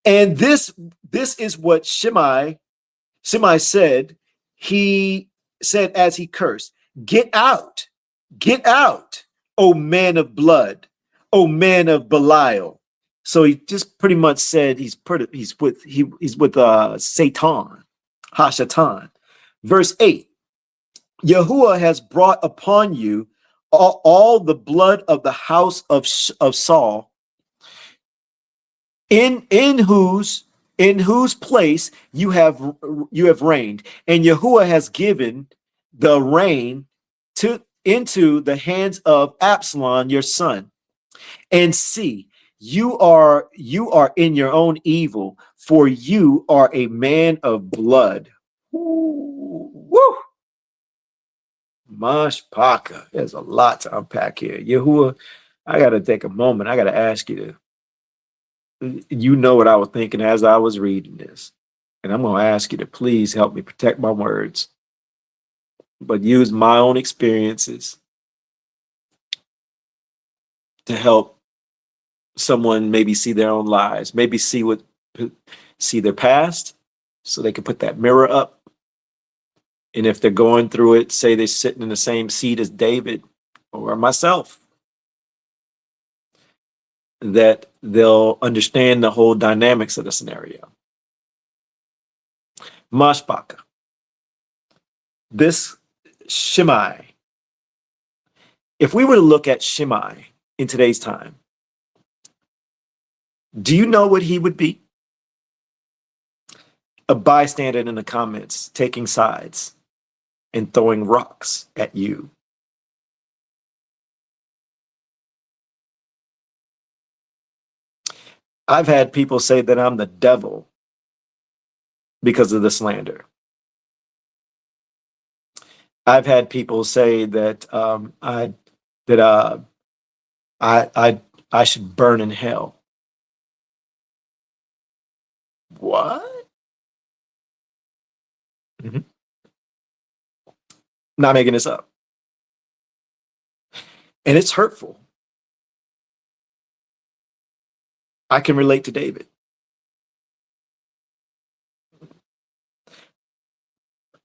And this is what Shimei said. He said as he cursed, get out, O man of blood, O man of Belial. So he just pretty much said he's with Satan, Hashatan. Verse 8. Yahuwah has brought upon you all the blood of the house of Saul, in whose place you have reigned, and Yahuwah has given the reign into the hands of Absalom your son. And see, you are in your own evil, for you are a man of blood. Woo! Myshpaka. There's a lot to unpack here. Yahuwah, I got to take a moment. I got to ask you you know what I was thinking as I was reading this. And I'm going to ask you to please help me protect my words, but use my own experiences to help someone maybe see their own lives, maybe see their past so they can put that mirror up. And if they're going through it, say they're sitting in the same seat as David or myself, that they'll understand the whole dynamics of the scenario. Myshpaka. This Shimei, if we were to look at Shimei in today's time, do you know what he would be? A bystander in the comments, taking sides and throwing rocks at you. I've had people say that I'm the devil because of the slander. I've had people say that I should burn in hell. What? Mm-hmm. Not making this up. And it's hurtful. I can relate to David.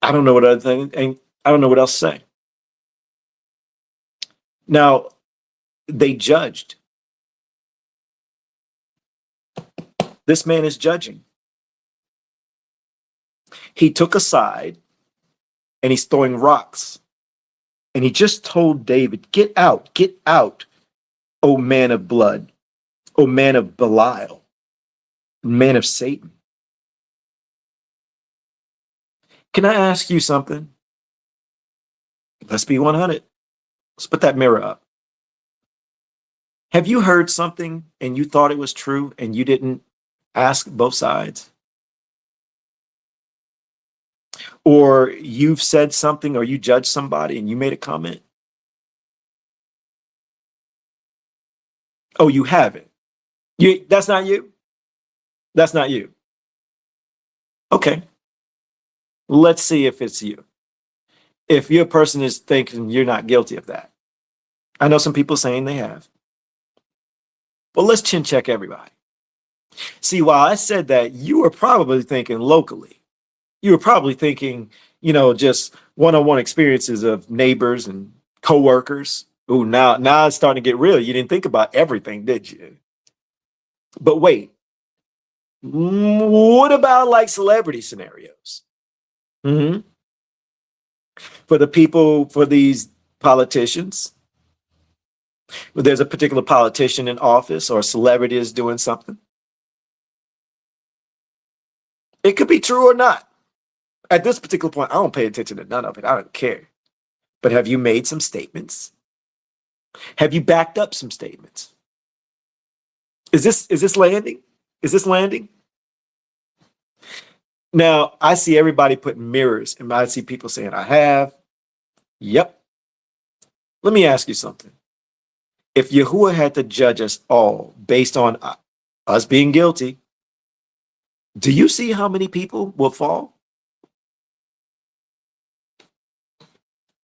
I don't know what other thing, and I don't know what else to say. Now, they judged. This man is judging. He took a side and he's throwing rocks. And he just told David, get out, O man of blood, O man of Belial, man of Satan. Can I ask you something? Let's be 100. Let's put that mirror up. Have you heard something and you thought it was true and you didn't ask both sides? Or you've said something or you judged somebody and you made a comment? Oh, you haven't. That's not you? That's not you. Okay. Let's see if it's you. If your person is thinking you're not guilty of that. I know some people saying they have. But let's chin check everybody. See, while I said that, you were probably thinking locally. You were probably thinking, just one-on-one experiences of neighbors and coworkers. Ooh, now it's starting to get real. You didn't think about everything, did you? But wait, what about like celebrity scenarios? Mm-hmm. For the people, for these politicians, when there's a particular politician in office or a celebrity is doing something. It could be true or not. At this particular point, I don't pay attention to none of it. I don't care. But have you made some statements? Have you backed up some statements? Is this landing? Is this landing? Now, I see everybody putting mirrors, and I see people saying, I have. Yep. Let me ask you something. If Yahuwah had to judge us all based on us being guilty, do you see how many people will fall?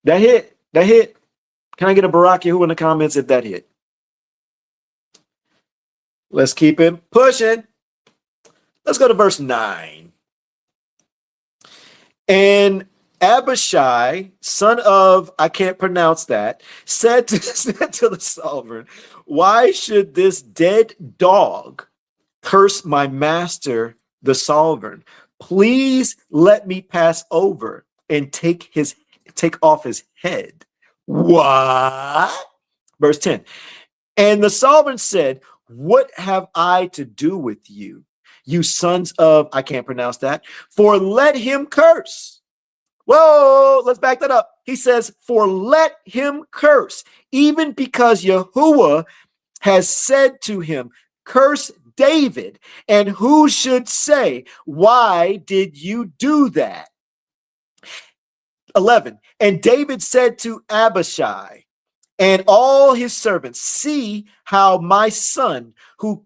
That hit. Can I get a Barak Yahuwah in the comments if that hit? Let's keep it pushing. Let's go to verse 9. And Abishai, son of, I can't pronounce that, said to the sovereign, why should this dead dog curse my master, the sovereign? Please let me pass over and take off his head. What? Verse 10. And the sovereign said, what have I to do with you, you sons of, I can't pronounce that, for let him curse. Whoa, let's back that up. He says, for let him curse, even because Yahuwah has said to him, curse David. And who should say, why did you do that? 11. And David said to Abishai and all his servants, see how my son who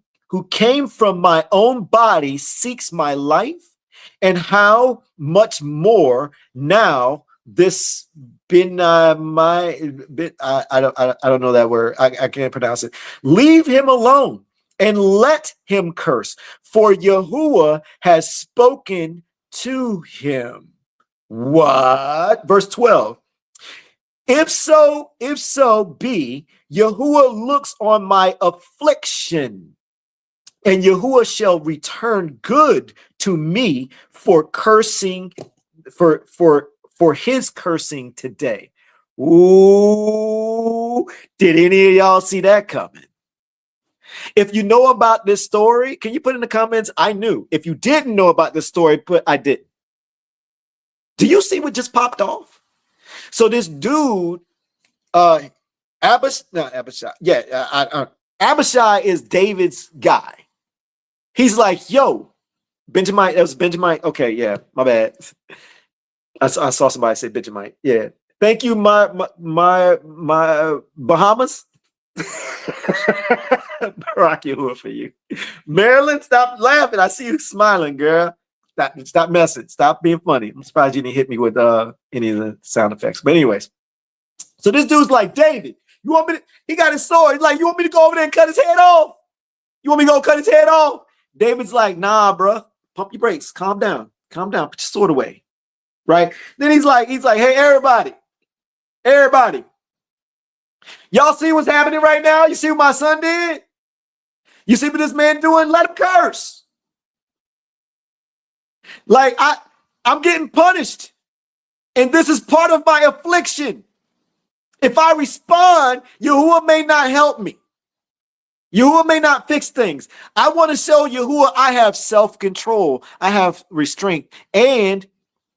came from my own body seeks my life, and how much more now this I don't know that word. I can't pronounce it. Leave him alone and let him curse, for Yahuwah has spoken to him. What? Verse 12. If so be, Yahuwah looks on my affliction, and Yahuwah shall return good to me for cursing, for his cursing today. Ooh, did any of y'all see that coming? If you know about this story, can you put in the comments, I knew. If you didn't know about this story, put I didn't. Do you see what just popped off? So this dude, Abishai is David's guy. He's like, yo, Benjamin, that was Benjamin. Okay, yeah, my bad. I saw somebody say Benjamin. Yeah. Thank you, my Bahamas. Barack Yahuwah for you. Marilyn, stop laughing. I see you smiling, girl. Stop messing. Stop being funny. I'm surprised you didn't hit me with any of the sound effects. But anyways, so this dude's like, David, you want me to, he got his sword. He's like, you want me to go over there and cut his head off? You want me to go cut his head off? David's like, nah, bro. Pump your brakes. Calm down. Put your sword away. Right? Then he's like, hey, everybody. Y'all see what's happening right now? You see what my son did? You see what this man doing? Let him curse. Like, I'm getting punished. And this is part of my affliction. If I respond, Yahuwah may not help me. Yahuwah may not fix things. I want to show Yahuwah I have self-control. I have restraint. And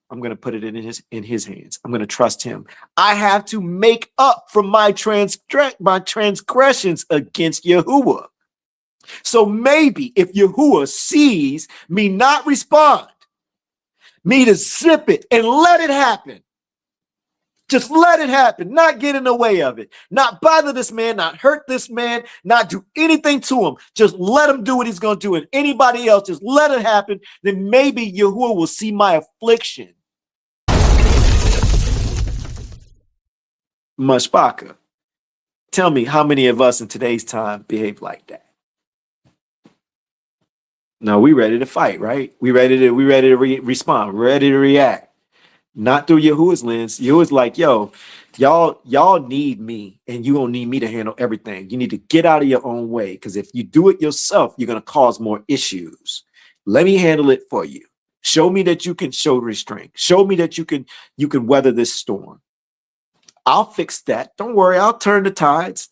I'm going to put it in his hands. I'm going to trust him. I have to make up for my transgressions against Yahuwah. So maybe if Yahuwah sees me not respond, me to zip it and let it happen, Just let it happen, not get in the way of it, not bother this man, not hurt this man, not do anything to him. Just let him do what he's going to do. And anybody else, just let it happen. Then maybe Yahuwah will see my affliction. Myshpaka, tell me how many of us in today's time behave like that? No, we ready to fight, right? We ready to respond, ready to react. Not through Yahuwah's lens. Yahuwah's like, yo, y'all need me, and you don't need me to handle everything. You need to get out of your own way, because if you do it yourself, you're going to cause more issues. Let me handle it for you. Show me that you can show restraint. Show me that you can weather this storm. I'll fix that. Don't worry. I'll turn the tides.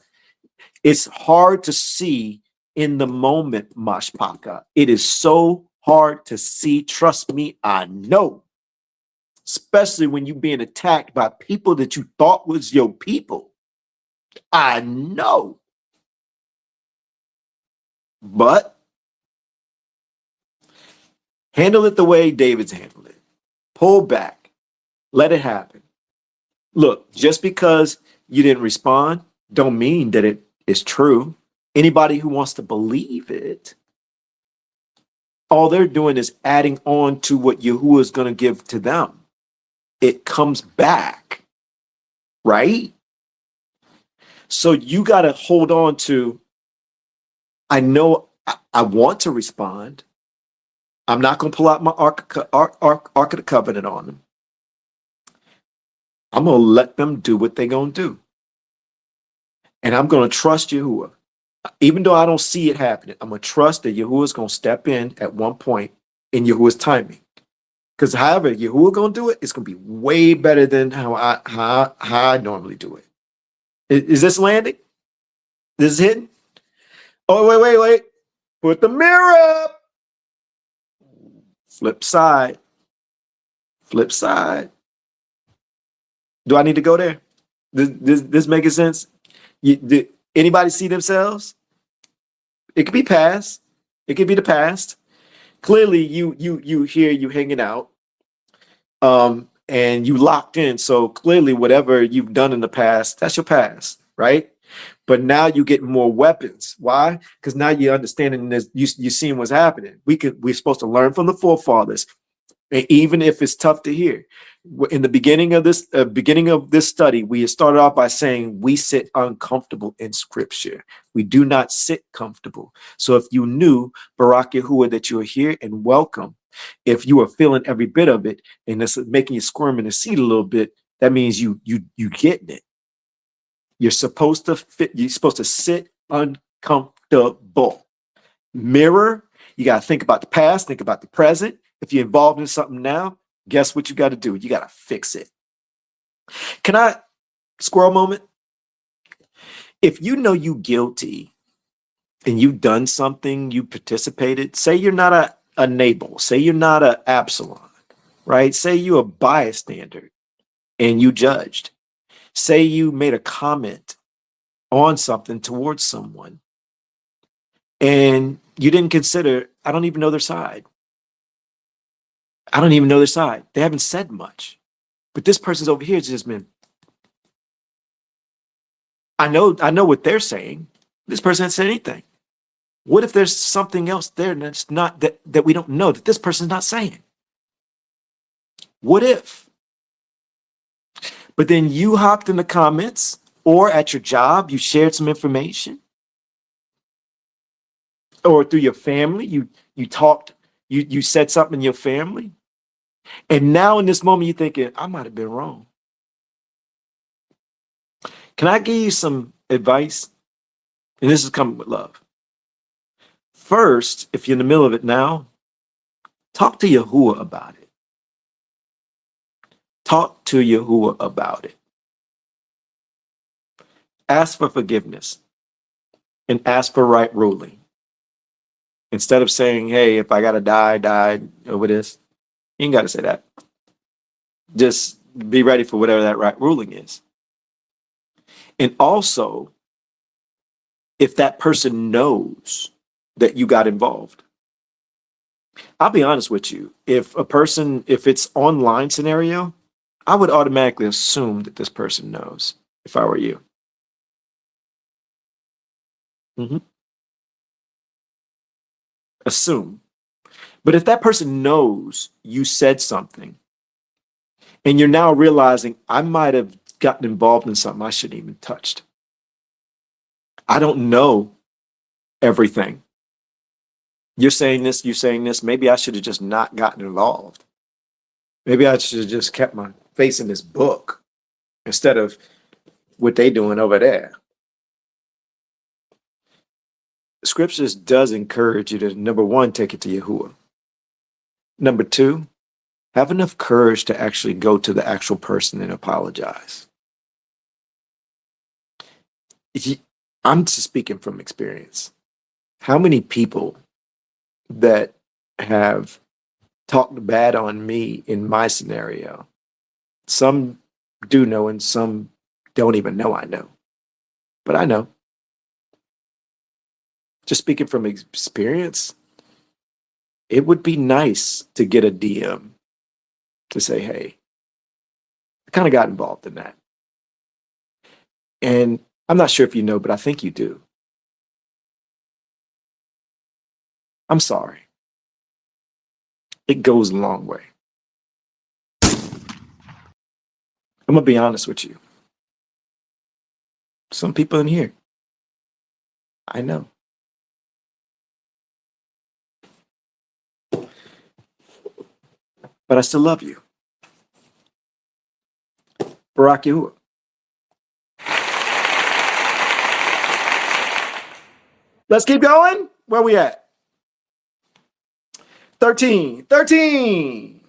It's hard to see in the moment, Myshpaka. It is so hard to see. Trust me, I know. Especially when you're being attacked by people that you thought was your people. I know. But handle it the way David's handled it. Pull back. Let it happen. Look, just because you didn't respond, don't mean that it is true. Anybody who wants to believe it, all they're doing is adding on to what Yahuwah is going to give to them. It comes back, right? So you got to hold on to, I know I want to respond. I'm not going to pull out my Ark of the Covenant on them. I'm going to let them do what they're going to do. And I'm going to trust Yahuwah. Even though I don't see it happening, I'm going to trust that Yahuwah is going to step in at one point in Yahuwah's timing. Because however Yahuwah going to do it, it's going to be way better than how I normally do it. Is this landing? This is hitting? Oh, wait. Put the mirror up. Flip side. Do I need to go there? This making sense? Anybody see themselves? It could be past. It could be the past. Clearly, you here, you hanging out, and you locked in. So clearly, whatever you've done in the past, that's your past, right? But now you get more weapons. Why? Because now you're understanding this. You're seeing what's happening. We're supposed to learn from the forefathers, and even if it's tough to hear. In the beginning of this study, we started off by saying we sit uncomfortable in Scripture. We do not sit comfortable. So if you knew, Barak Yahuwah, that you are here and welcome, if you are feeling every bit of it and it's making you squirm in the seat a little bit, that means you getting it. You're supposed to fit. You're supposed to sit uncomfortable. Mirror. You got to think about the past. Think about the present. If you're involved in something now, guess what you got to do? You got to fix it. Can I squirrel moment? If you know you guilty and you've done something, you participated, say you're not a Nabal, say you're not a Absalom, right? Say you're a bystander and you judged. Say you made a comment on something towards someone and you didn't consider, I don't even know their side. I don't even know their side. They haven't said much. But this person's over here has just been, I know what they're saying. This person hasn't said anything. What if there's something else there that's not that we don't know that this person's not saying? What if? But then you hopped in the comments or at your job, you shared some information. Or through your family, you talked, you said something in your family. And now in this moment, you're thinking, I might have been wrong. Can I give you some advice? And this is coming with love. First, if you're in the middle of it now, talk to Yahuwah about it. Talk to Yahuwah about it. Ask for forgiveness and ask for right ruling. Instead of saying, hey, if I got to die over this, you ain't got to say that. Just be ready for whatever that right ruling is. And also, if that person knows that you got involved, I'll be honest with you. If it's online scenario, I would automatically assume that this person knows if I were you. Assume. But if that person knows you said something and you're now realizing I might have gotten involved in something I shouldn't even touched. I don't know everything. You're saying this. Maybe I should have just not gotten involved. Maybe I should have just kept my face in this book instead of what they doing over there. Scriptures does encourage you to, number one, take it to Yahuwah. Number two, have enough courage to actually go to the actual person and apologize. I'm just speaking from experience. How many people that have talked bad on me in my scenario, some do know and some don't even know I know. But I know. Just speaking from experience, it would be nice to get a DM to say, hey, I kind of got involved in that. And I'm not sure if you know, but I think you do. I'm sorry. It goes a long way. I'm going to be honest with you. Some people in here, I know. But I still love you. Barak Yahuwah. Let's keep going. Where we at? 13.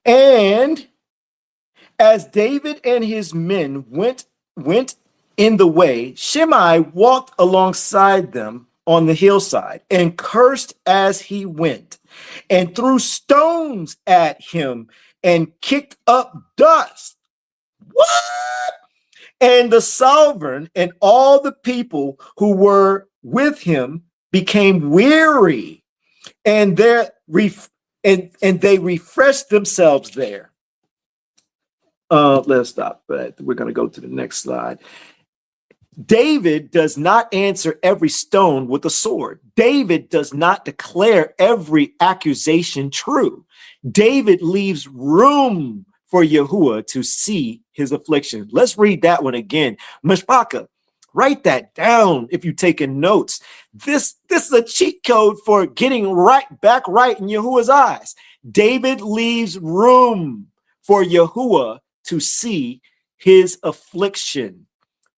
And as David and his men went in the way, Shimei walked alongside them on the hillside and cursed as he went and threw stones at him and kicked up dust. What? And the sovereign and all the people who were with him became weary, and they refreshed themselves there. Let's stop. But we're going to go to the next slide. David does not answer every stone with a sword. David does not declare every accusation true. David leaves room for Yahuwah to see his affliction. Let's read that one again. Myshpaka, write that down if you're taking notes. This is a cheat code for getting back right in Yahuwah's eyes. David leaves room for Yahuwah to see his affliction.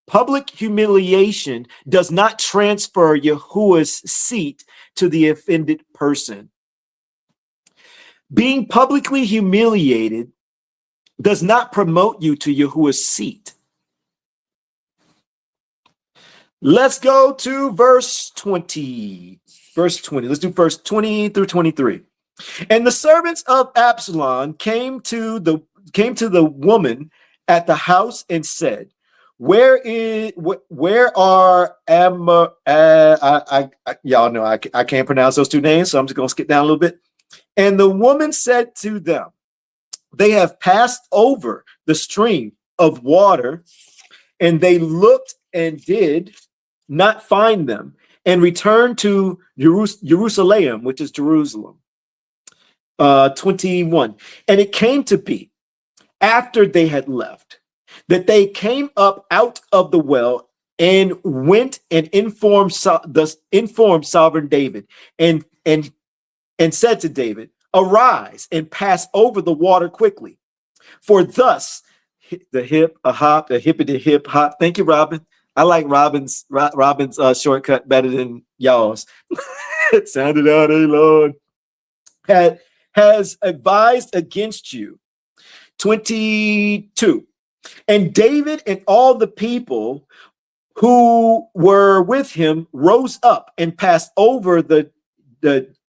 Public humiliation does not transfer Yahuwah's seat to the offended person. Being publicly humiliated does not promote you to Yahuwah's seat. Let's go to verse 20. Verse 20. Let's do verse 20 through 23. And the servants of Absalom came to the woman at the house and said, where are y'all know I can't pronounce those two names, so I'm just gonna skip down a little bit. And the woman said to them, they have passed over the stream of water, and they looked and did not find them, and returned to Jerusalem, which is Jerusalem. 21. And it came to be after they had left that they came up out of the well and went and informed sovereign David and said to David, arise and pass over the water quickly. For thus the hippity hip hop. Thank you, Robin. I like Robin's shortcut better than y'all's. It sounded out, hey Lord. Has advised against you. 22. And David and all the people who were with him rose up and passed over the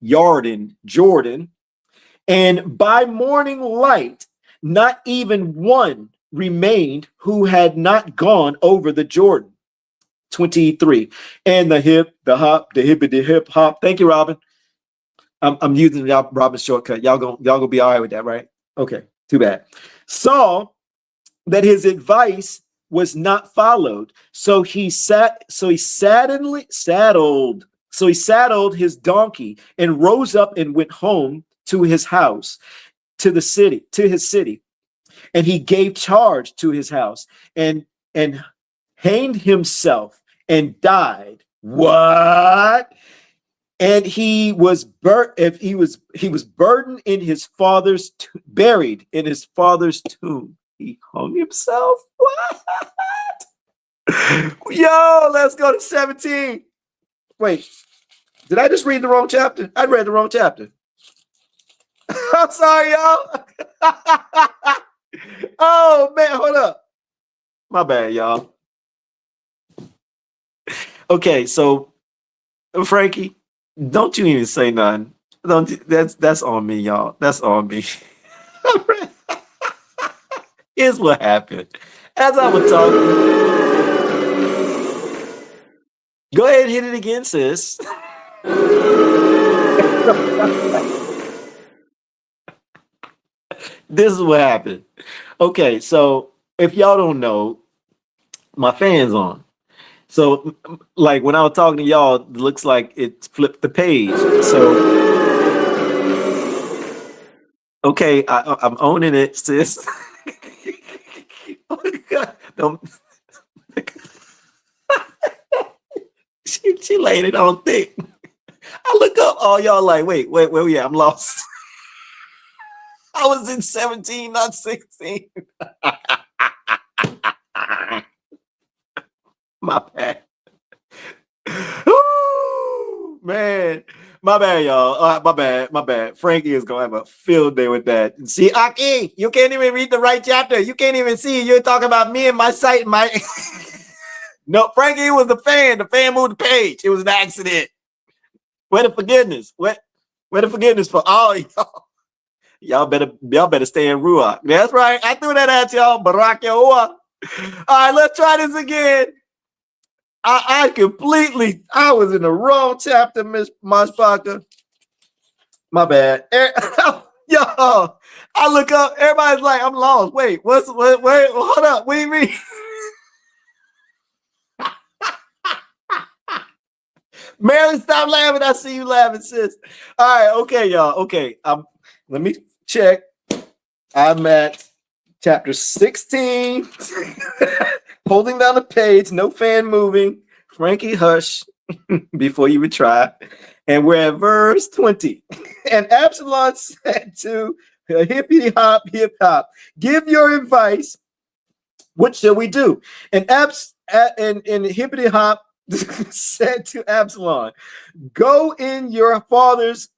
Jordan, and by morning light, not even one remained who had not gone over the Jordan. 23. And the hippity hip hop. Thank you, Robin. I'm using Robin's shortcut. Y'all gonna be all right with that, right? Okay. Too bad. Saw that his advice was not followed. So he saddled his donkey and rose up and went home to his house, to his city. And he gave charge to his house and hanged himself and died. What? And he was burdened in his father's buried in his father's tomb. He hung himself. What? Yo, let's go to 17. Wait, did I just read the wrong chapter? I read the wrong chapter. I'm sorry, y'all. Oh man, hold up. My bad, y'all. Okay, so Frankie, don't you even say nothing. That's on me, y'all. That's on me. Here's what happened. As I was talking, go ahead and hit it again, sis. This is what happened. Okay, so if y'all don't know, my fan's on. So, like when I was talking to y'all, it looks like it flipped the page. So, okay, I'm owning it, sis. Oh my God, don't. She laid it on thick. I look up, all y'all like, wait, where we at? I'm lost. I was in 17, not 16. My bad. Ooh, man. My bad, y'all. My bad. Frankie is going to have a field day with that. See, Aki, you can't even read the right chapter. You can't even see. You're talking about me and my site. No, Frankie was the fan. The fan moved the page. It was an accident. Where the forgiveness? Where the forgiveness for all y'all? Y'all better stay in Ruach. That's right. I threw that at y'all. Barak Yahuwah. All right, let's try this again. I was in the wrong chapter, Myshpaka. My bad. Yo, I look up, everybody's like, I'm lost. Wait, wait, hold up. What do you mean? Marilyn, stop laughing. I see you laughing, sis. All right, okay, y'all. Okay, let me check. I'm at chapter 16. Holding down the page, no fan moving. Frankie, hush before you would try. And we're at verse 20. And Absalom said to hippity hop, hip hop, give your advice. What shall we do? And hippity hop said to Absalom, go in your father's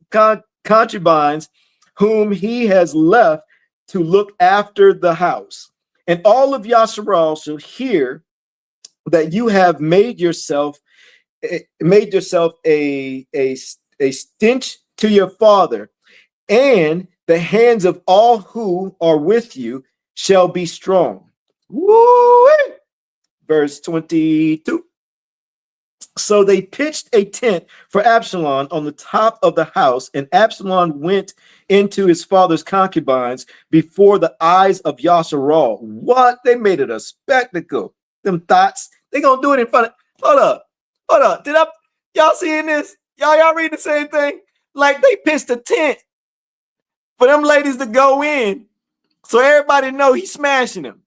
concubines, whom he has left to look after the house. And all of Yasharal shall hear that you have made yourself a stench to your father, and the hands of all who are with you shall be strong. Woo! Verse 22. So they pitched a tent for Absalom on the top of the house, and Absalom went into his father's concubines before the eyes of Yasharal. What? They made it a spectacle. Them thoughts. They gonna do it in front of. Hold up. Y'all seeing this? Y'all read the same thing? Like they pitched a tent for them ladies to go in, so everybody know he's smashing them.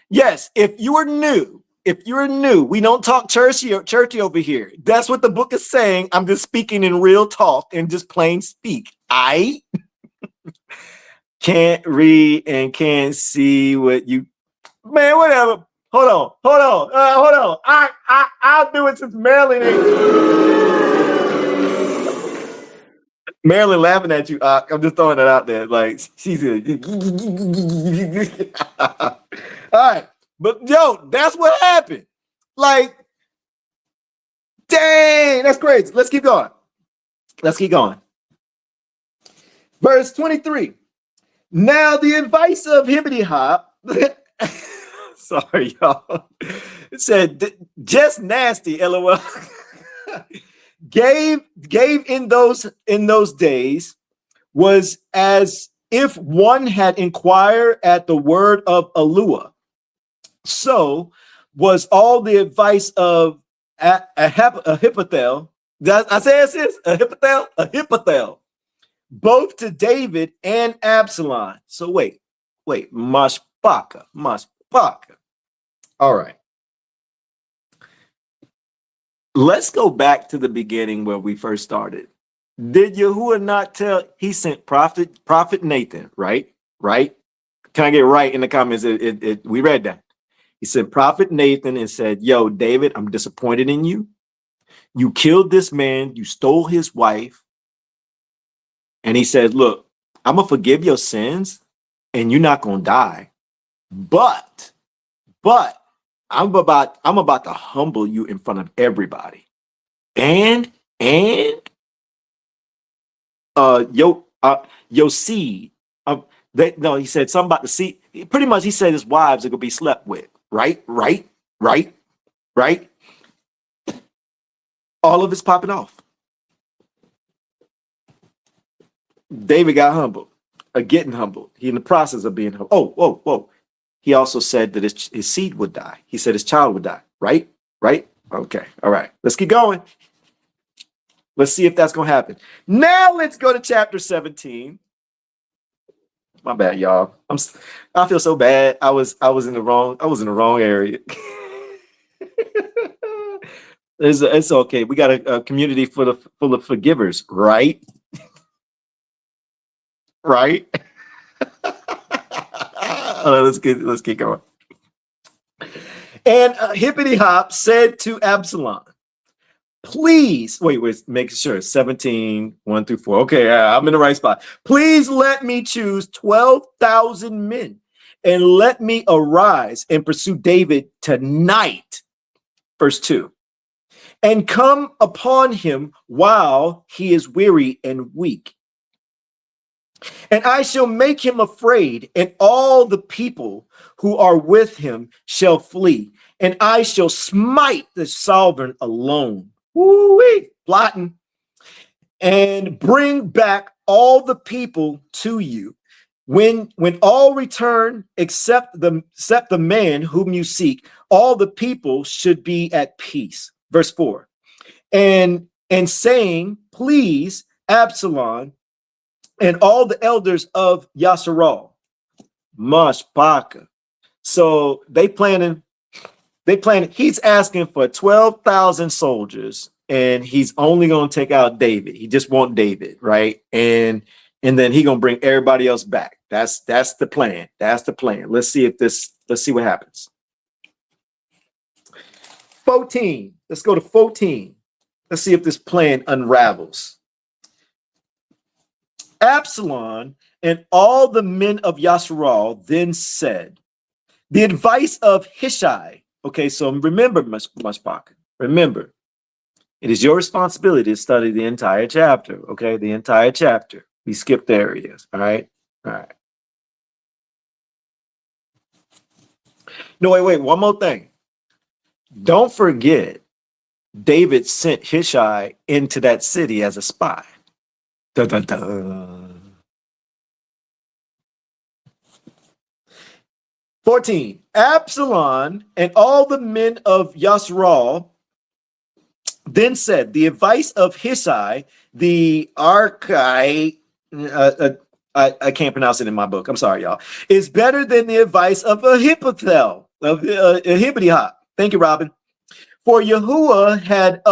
Yes, if you're new, we don't talk churchy over here. That's what the book is saying. I'm just speaking in real talk and just plain speak. I can't read and can't see what you, man, whatever. Hold on. I'll do it since Marilyn Marilyn laughing at you. I'm just throwing it out there. Like she's all right. But yo, that's what happened. Like, dang, that's crazy. Let's keep going. Verse 23. Now the advice of Hibbity Hop, sorry, y'all. It said just nasty, LOL. gave in those days was as if one had inquired at the word of Alua, so was all the advice of Ahithophel. I say it, sis? Ahithophel, both to David and Absalom. So wait, Myshpaka. All right. Let's go back to the beginning where we first started. Did Yahuwah not tell? He sent prophet Nathan, right? Right? Can I get right in the comments? We read that. He sent prophet Nathan and said, yo, David, I'm disappointed in you. You killed this man. You stole his wife. And he said, look, I'm going to forgive your sins and you're not going to die. But I'm about to humble you in front of everybody. And your seed. He said something about the seed. Pretty much he said his wives are going to be slept with. Right. All of it's popping off. David got humbled, getting humbled. He in the process of being humbled. Whoa. He also said that his seed would die. He said his child would die. Right? Okay. All right. Let's keep going. Let's see if that's going to happen. Now let's go to chapter 17. My bad, y'all. I feel so bad. I was in the wrong area. It's okay. We got a community full of forgivers, right? Right? Let's keep going. And Hippity Hop said to Absalom, please, wait, make sure 17, 1 through 4. Okay, I'm in the right spot. Please let me choose 12,000 men and let me arise and pursue David tonight. Verse 2. And come upon him while he is weary and weak. And I shall make him afraid, and all the people who are with him shall flee. And I shall smite the sovereign alone. Woo-wee, plotting. And bring back all the people to you. When all return except the man whom you seek, all the people should be at peace. Verse 4. And saying, please, Absalom, and all the elders of Yasharal, Myshpaka. So they planning. He's asking for 12,000 soldiers, and he's only going to take out David. He just wants David, right? And then he going to bring everybody else back. That's the plan. That's the plan. Let's see what happens. 14. Let's go to 14. Let's see if this plan unravels. Absalom and all the men of Yasharal then said, the advice of Hishai. Okay, so remember, Myshpaka, remember, it is your responsibility to study the entire chapter, okay? The entire chapter. We skipped areas, all right? All right. No, wait, one more thing. Don't forget, David sent Hishai into that city as a spy. Dun, dun, dun. 14. Absalom and all the men of Yasharal then said, the advice of Hishai, the Archai, I can't pronounce it in my book. I'm sorry, y'all. Is better than the advice of Ahithophel, of Ahithophel. Thank you, Robin. For Yahuwah had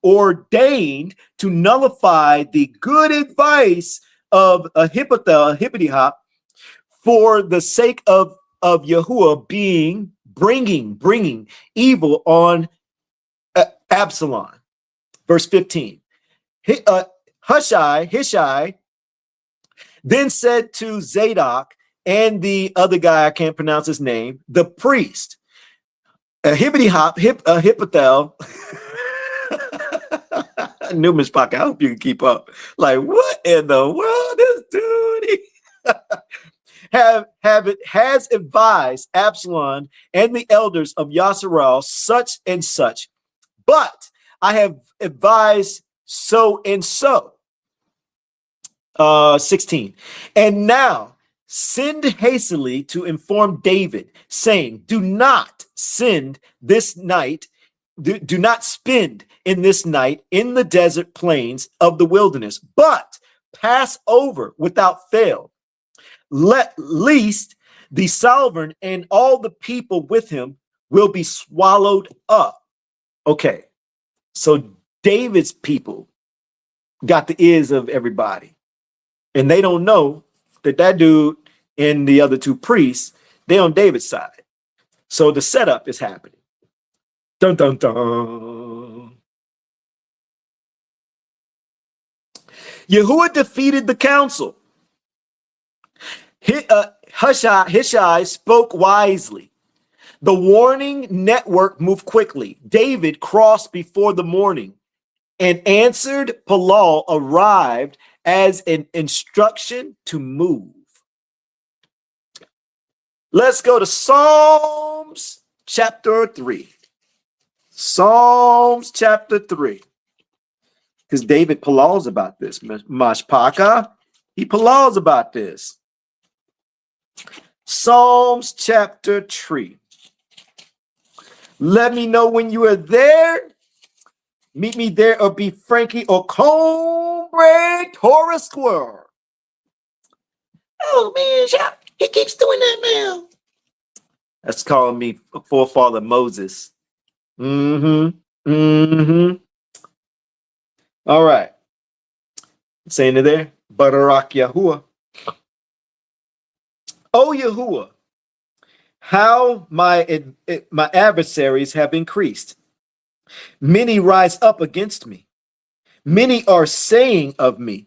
ordained to nullify the good advice of Ahithophel, for the sake of Yahuwah bringing evil on Absalom. Verse 15. Hishai then said to Zadok and the other guy, I can't pronounce his name, the priest, Ahithophel. New Myshpaka, I hope you can keep up. Like, what in the world is dude? Has advised Absalom and the elders of Yasharal such and such, but I have advised so and so. 16. And now send hastily to inform David, saying, do not spend in this night in the desert plains of the wilderness, but pass over without fail, lest the sovereign and all the people with him will be swallowed up. Okay, so David's people got the ears of everybody, and they don't know that dude and the other two priests, they're on David's side. So the setup is happening. Dun, dun, dun. Yahuwah defeated the council. Hushai spoke wisely. The warning network moved quickly. David crossed before the morning, and answered Palal arrived as an instruction to move. Let's go to Psalms chapter 3. Psalms chapter 3. Because David Palal's about this. Myshpaka, he Palal's about this. Psalms chapter 3. Let me know when you are there. Meet me there, or be Frankie or Cornbread Torah Squirrel. Oh man, he keeps doing that now. That's calling me forefather Moses. All right. Saying it there. Barak Yahuwah. Oh Yahuwah, how my adversaries have increased. Many rise up against me. Many are saying of me,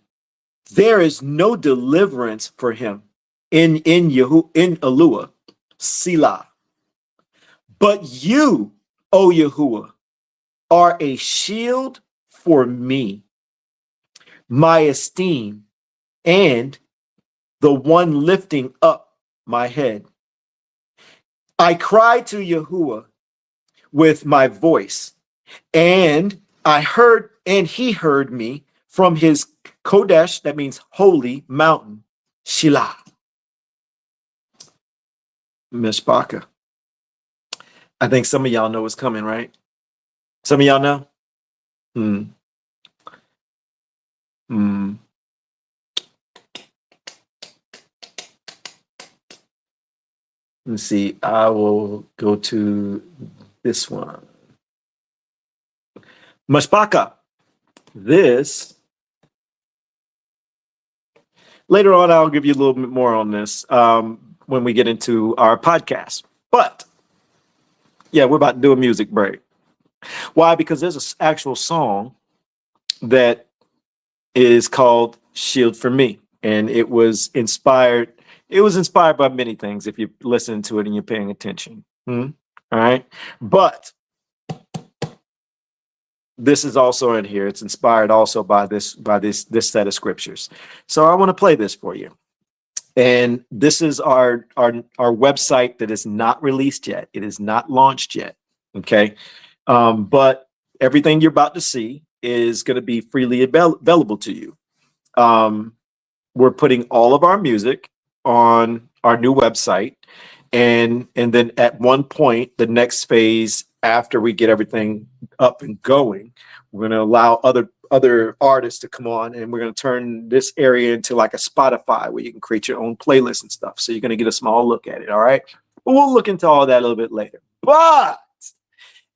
there is no deliverance for him in Eluah, Selah. But you, O Yahuwah, are a shield for me, my esteem, and the one lifting up my head. I cry to Yahuwah with my voice, and he heard me from his Kodesh, that means holy mountain, Shilah. Myshpaka. I think some of y'all know what's coming, right? Some of y'all know? Let's see. I will go to this one. Myshpaka. This. Later on, I'll give you a little bit more on this when we get into our podcast. But yeah, we're about to do a music break. Why? Because there's an actual song that is called Shield for Me. And it was inspired. It was inspired by many things if you're listening to it and you're paying attention. All right. But this is also in here. It's inspired also by this set of scriptures. So I want to play this for you. And this is our website that is not released yet. It is not launched yet. Okay. But everything you're about to see is going to be freely available to you. We're putting all of our music on our new website. And then at one point, the next phase after we get everything up and going, we're going to allow other artists to come on, and we're going to turn this area into like a Spotify where you can create your own playlist and stuff. So you're going to get a small look at it. All right. But we'll look into all that a little bit later. But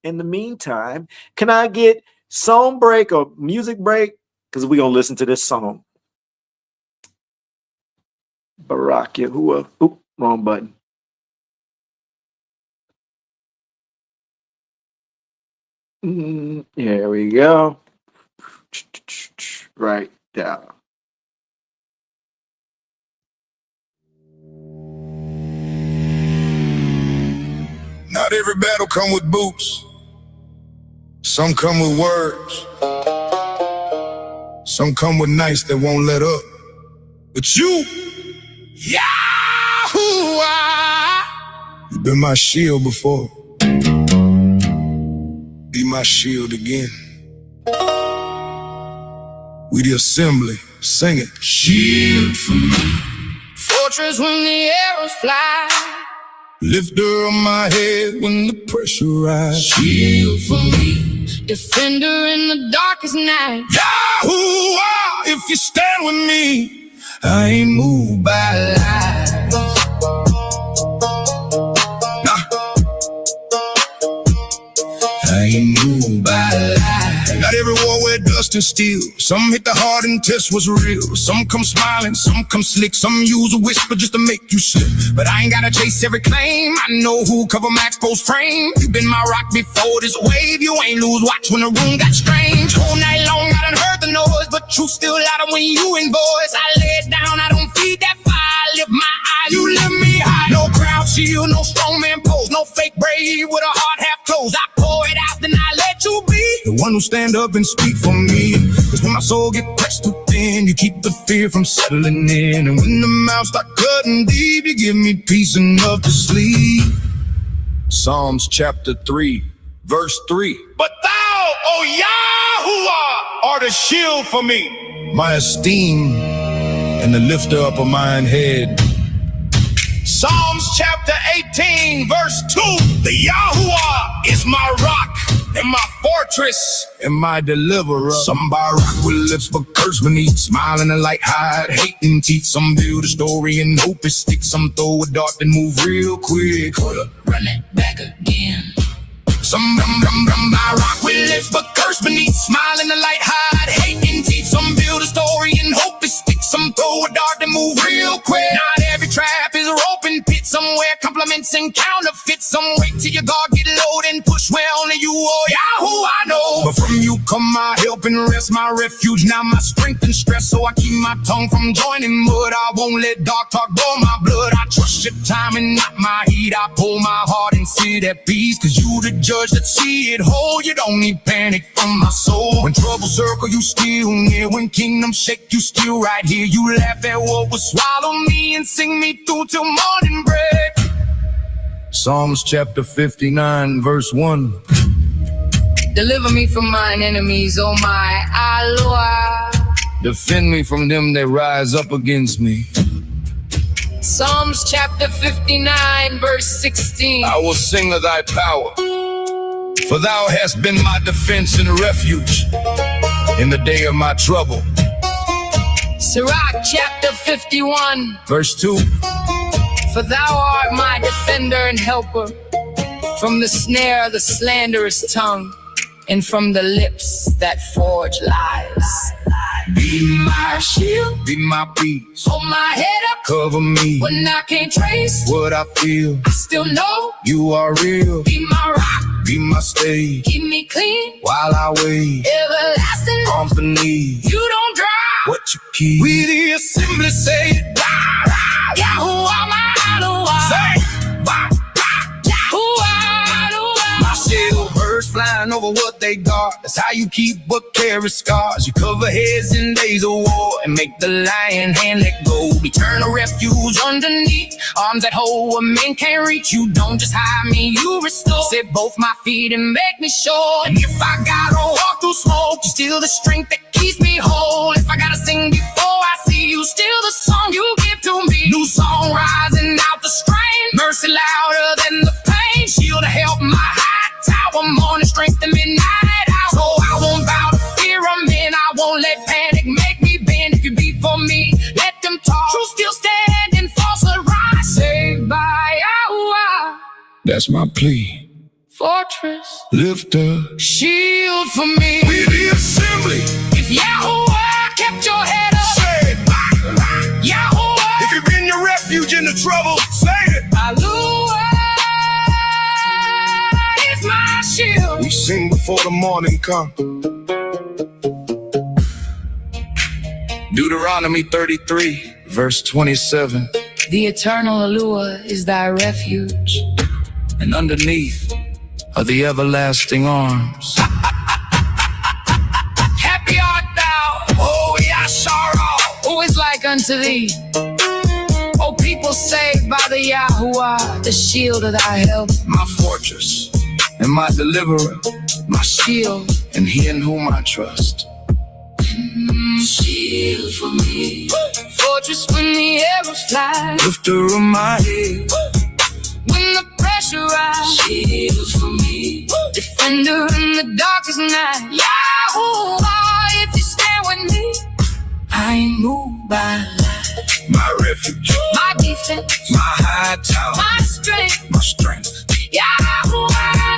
in the meantime, can I get song break or music break? Because we're going to listen to this song. Barak Yahuwah. Oop, wrong button. Here we go. Right down. Not every battle come with boots. Some come with words. Some come with nights that won't let up. But you, Yahuwah, you've been my shield before. Be my shield again. We the assembly. Sing it. Shield for me. Fortress when the arrows fly. Lifter of my head when the pressure rise. Shield for me. Defender in the darkest night. Yahuwah, if you stand with me, I ain't moved by lies. Nah. I ain't moved by lies. Not every war where dust and steel. Some hit the heart and test what's real. Some come smiling, some come slick. Some use a whisper just to make you slip. But I ain't gotta chase every claim. I know who cover my exposed frame. You been my rock before this wave. You ain't lose watch when the room got strange. Whole night long I done heard the noise, but truth still louder when you in voice. I lay it down, I don't feed that fire. I lift my eye, you lift me high. No crowd shield, no strongman pose. No fake brave with a heart half closed. I pour it out, then I let you be the one who stand up and speak for me. Cause when my soul get pressed too thin, you keep the fear from settling in. And when the mouth start cutting deep, you give me peace enough to sleep. Psalms chapter 3, verse 3. But thou, O Yahuwah, art a shield for me. My esteem and the lifter up of mine head. Psalms chapter 18, verse 2. The Yahuwah is my rock and my fortress and my deliverer. Some buy rock with lips but curse beneath. Smiling and light hide, hating teeth. Some build a story and hope it sticks. Some throw a dart and move real quick. Hold up, run it back again. Some buy rock with lips but curse beneath. Smiling and light hide, hating teeth. Some build a story and hope it sticks. Some throw a dart and move real quick. Not every trap is a rope pit. Somewhere compliments and counterfeits. Some wait till your guard get low and push where only you, oh Yahoo, I know. But from you come my help and rest, my refuge, now my strength and stress. So I keep my tongue from joining mud. I won't let dark talk boil my blood. I trust your time and not my heat. I pull my heart and sit at peace. Cause you the judge that see it whole. You don't need panic from my soul. When trouble circle, you still near. When kingdom shake, you still right here. You laugh at what will swallow me and sing me through till morning break. Psalms chapter 59, verse 1. Deliver me from mine enemies, oh my Aloha. Defend me from them that rise up against me. Psalms chapter 59, verse 16. I will sing of thy power, for thou hast been my defense and refuge in the day of my trouble. Sirach chapter 51, verse 2. For thou art my defender and helper from the snare of the slanderous tongue and from the lips that forge lies. Be my shield, be my peace. Hold my head up, cover me when I can't trace what I feel. I still know you are real. Be my rock, be my stay. Keep me clean while I wait. Everlasting arms beneath. You don't drop what you keep. We the assembly say it. Yahuwah, my Aloha. Say Yahuwah. My shield, birds flying over what they guard. That's how you keep what carry scars. You cover heads in days of war and make the lion hand let go. Eternal refuge underneath, arms that hold what men can't reach. You don't just hide me, you restore. Set both my feet and make me sure. And if I gotta walk through smoke, you still the strength that keeps me whole. If I gotta sing before I see you, still the song you give to me. New song rising out the strain, mercy louder than the pain. Shield to help my high tower, morning strength and midnight hour. So I won't bow to fear of men, I won't let panic make me bend. If you be for me, let them talk. Truth still standing, falsehood rise. Saved by Yahuwah, that's my plea. Fortress, lifter, shield for me. We the assembly. If Yahuwah kept your head up, say it. Yahuwah. If you've been your refuge in the trouble, say it. Aloha is my shield. We sing before the morning come. Deuteronomy 33, verse 27. The eternal Alua is thy refuge, and underneath are the everlasting arms. Happy art thou, oh Yashara, who is like unto thee. O people saved by the Yahuwah, the shield of thy help. My fortress and my deliverer, my shield, and he in whom I trust. Shield for me. Fortress when the arrows fly. Lifter of my head. When the pressure rise. Shield for me. Defender in the darkest night. Yahuwah, if you stand with me, I ain't moved by light. My refuge. My defense. My high tower. My strength. My strength. Yahuwah,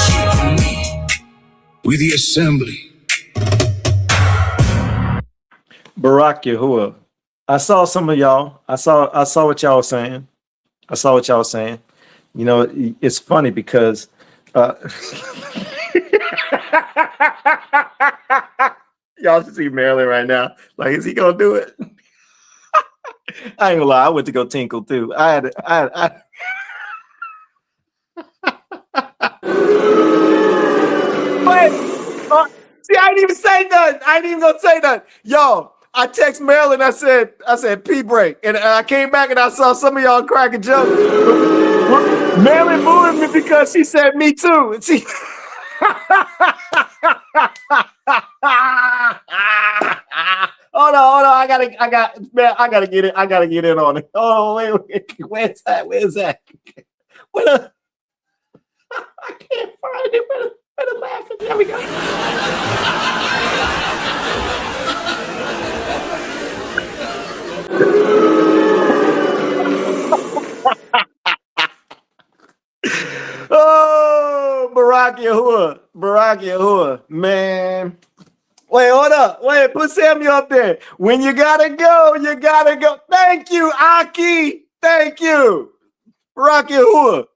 Shield for me. We the assembly. Barak Yahuwah. I saw some of y'all. I saw what y'all was saying. You know, it's funny because y'all should see Marilyn right now. Like, is he gonna do it? I ain't gonna lie, I went to go tinkle too. I Wait, see, I didn't even say nothing. I ain't even gonna say nothing. Yo, I text Marilyn. I said, pee break, and I came back and I saw some of y'all cracking jokes. Marilyn moved me because she said me too. And she. Hold on. I gotta get it. I gotta get in on it. Oh, wait. Where's that? What? I can't find it. Better laugh. There we go. Oh, Barak Yahuwah, man. Wait, hold up. Wait, put Samuel up there. When you gotta go, you gotta go. Thank you, Aki. Thank you, Barak Yahuwah.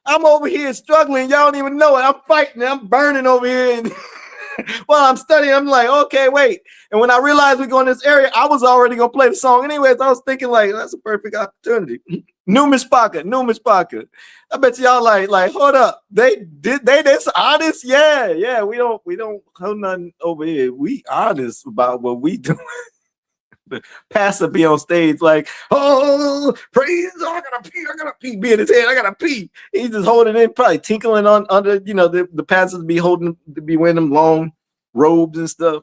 I'm over here struggling. Y'all don't even know it. I'm fighting. I'm burning over here. And while I'm studying, I'm like, okay, wait. And when I realized we go in this area, I was already going to play the song anyways. I was thinking, like, that's a perfect opportunity. New Myshpaka. I bet y'all like, hold up. They this honest? Yeah. We don't hold nothing over here. We honest about what we do. The pastor be on stage like, oh, praise God, I gotta pee, be in his head, I gotta pee. He's just holding in, probably tinkling on under, you know, the pastors be wearing them long robes and stuff.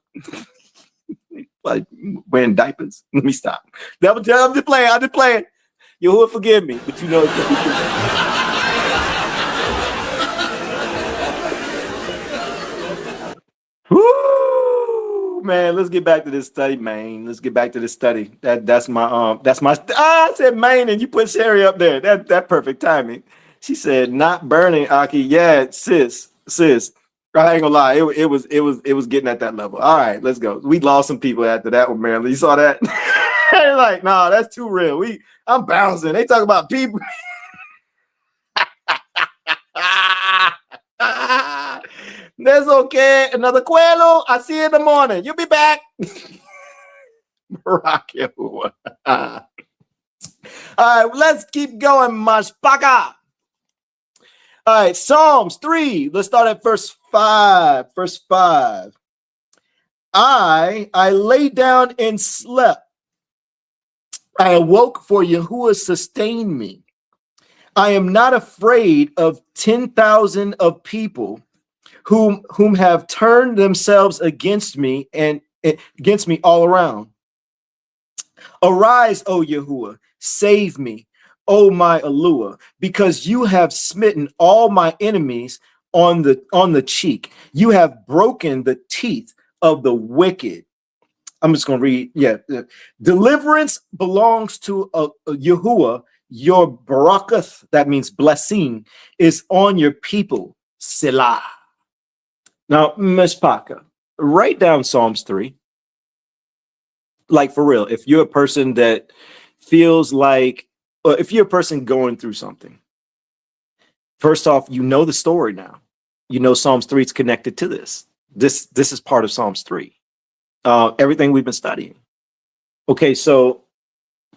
Like wearing diapers. Let me stop. I'm just playing. Yahuwah forgive me, but you know Woo, man, let's get back to this study, man. That's my I said main and you put Sherry up there. That perfect timing. She said not burning, Aki. Yeah, sis. I ain't gonna lie, it was getting at that level. All right, let's go. We lost some people after that one, Marilyn. You saw that? They're like, nah, that's too real. I'm bouncing. They talk about people. That's okay. Another Quello. I see you in the morning. You'll be back. Rock you. All right, let's keep going. Myshpaka. All right, Psalms 3. Let's start at verse 5. Verse 5. I lay down and slept. I awoke, for Yahuwah sustained me. I am not afraid of 10,000 of people whom have turned themselves against me and against me all around. Arise, O Yahuwah, save me, O my Eluah, because you have smitten all my enemies on the cheek. You have broken the teeth of the wicked. I'm just going to read. Yeah. Deliverance belongs to Yahuwah. Your barakah, that means blessing, is on your people. Selah. Now, Myshpaka, write down Psalms 3. Like, for real, if you're a person that feels like, if you're a person going through something, first off, you know the story now. You know Psalms 3 is connected to this. This is part of Psalms 3. Everything we've been studying. Okay, so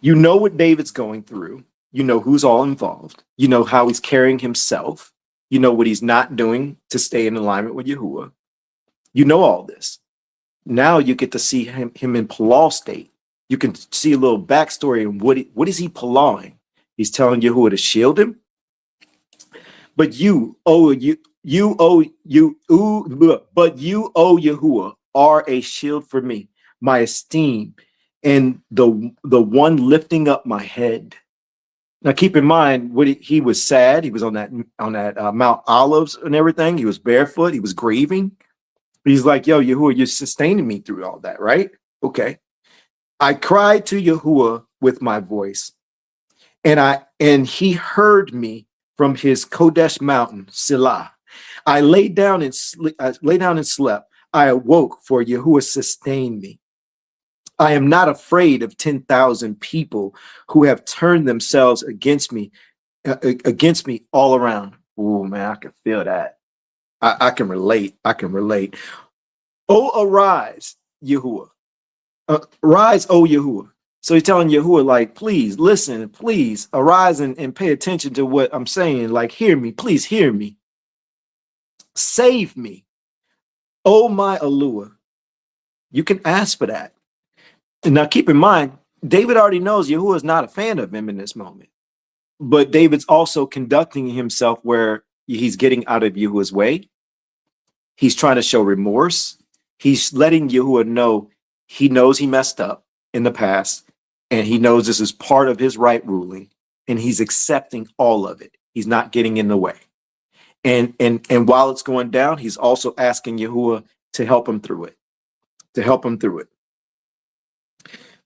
you know what David's going through. You know who's all involved. You know how he's carrying himself. You know what he's not doing to stay in alignment with Yahuwah. You know all this. Now you get to see him in Palau state. You can see a little backstory and what is he Palauing? He's telling Yahuwah to shield him. But you, O Yahuwah, are a shield for me. my esteem, and the one lifting up my head. Now, keep in mind, he was sad. He was on that Mount Olives and everything. He was barefoot. He was grieving. He's like, yo, Yahuwah, you're sustaining me through all that, right? Okay. I cried to Yahuwah with my voice, and he heard me from his Kodesh mountain, Selah. I lay down and slept. I awoke, for Yahuwah sustained me. I am not afraid of 10,000 people who have turned themselves against me all around. Oh man, I can feel that. I can relate. I can relate. Oh, arise, Yahuwah. Rise, oh Yahuwah. So he's telling Yahuwah, like, please listen, please arise and pay attention to what I'm saying. Like, hear me, please hear me. Save me. Oh my Alua. You can ask for that. And now keep in mind, David already knows Yahuwah is not a fan of him in this moment. But David's also conducting himself where he's getting out of Yahuwah's way. He's trying to show remorse. He's letting Yahuwah know he knows he messed up in the past, and he knows this is part of his right ruling, and he's accepting all of it. He's not getting in the way. And while it's going down, he's also asking Yahuwah to help him through it,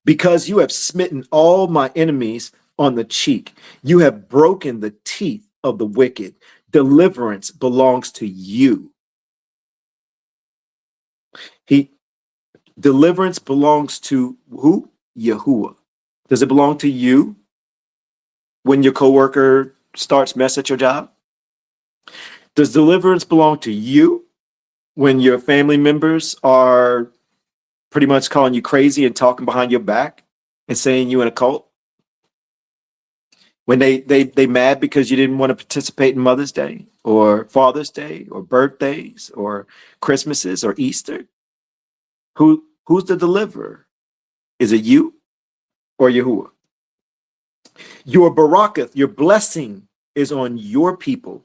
Because you have smitten all my enemies on the cheek. You have broken the teeth of the wicked. Deliverance belongs to you. Deliverance belongs to who? Yahuwah. Does it belong to you when your coworker starts mess at your job? Does deliverance belong to you when your family members are pretty much calling you crazy and talking behind your back and saying you in a cult? When they mad because you didn't want to participate in Mother's Day or Father's Day or birthdays or Christmases or Easter? Who's the deliverer? Is it you or Yahuwah? Your barakah, your blessing is on your people,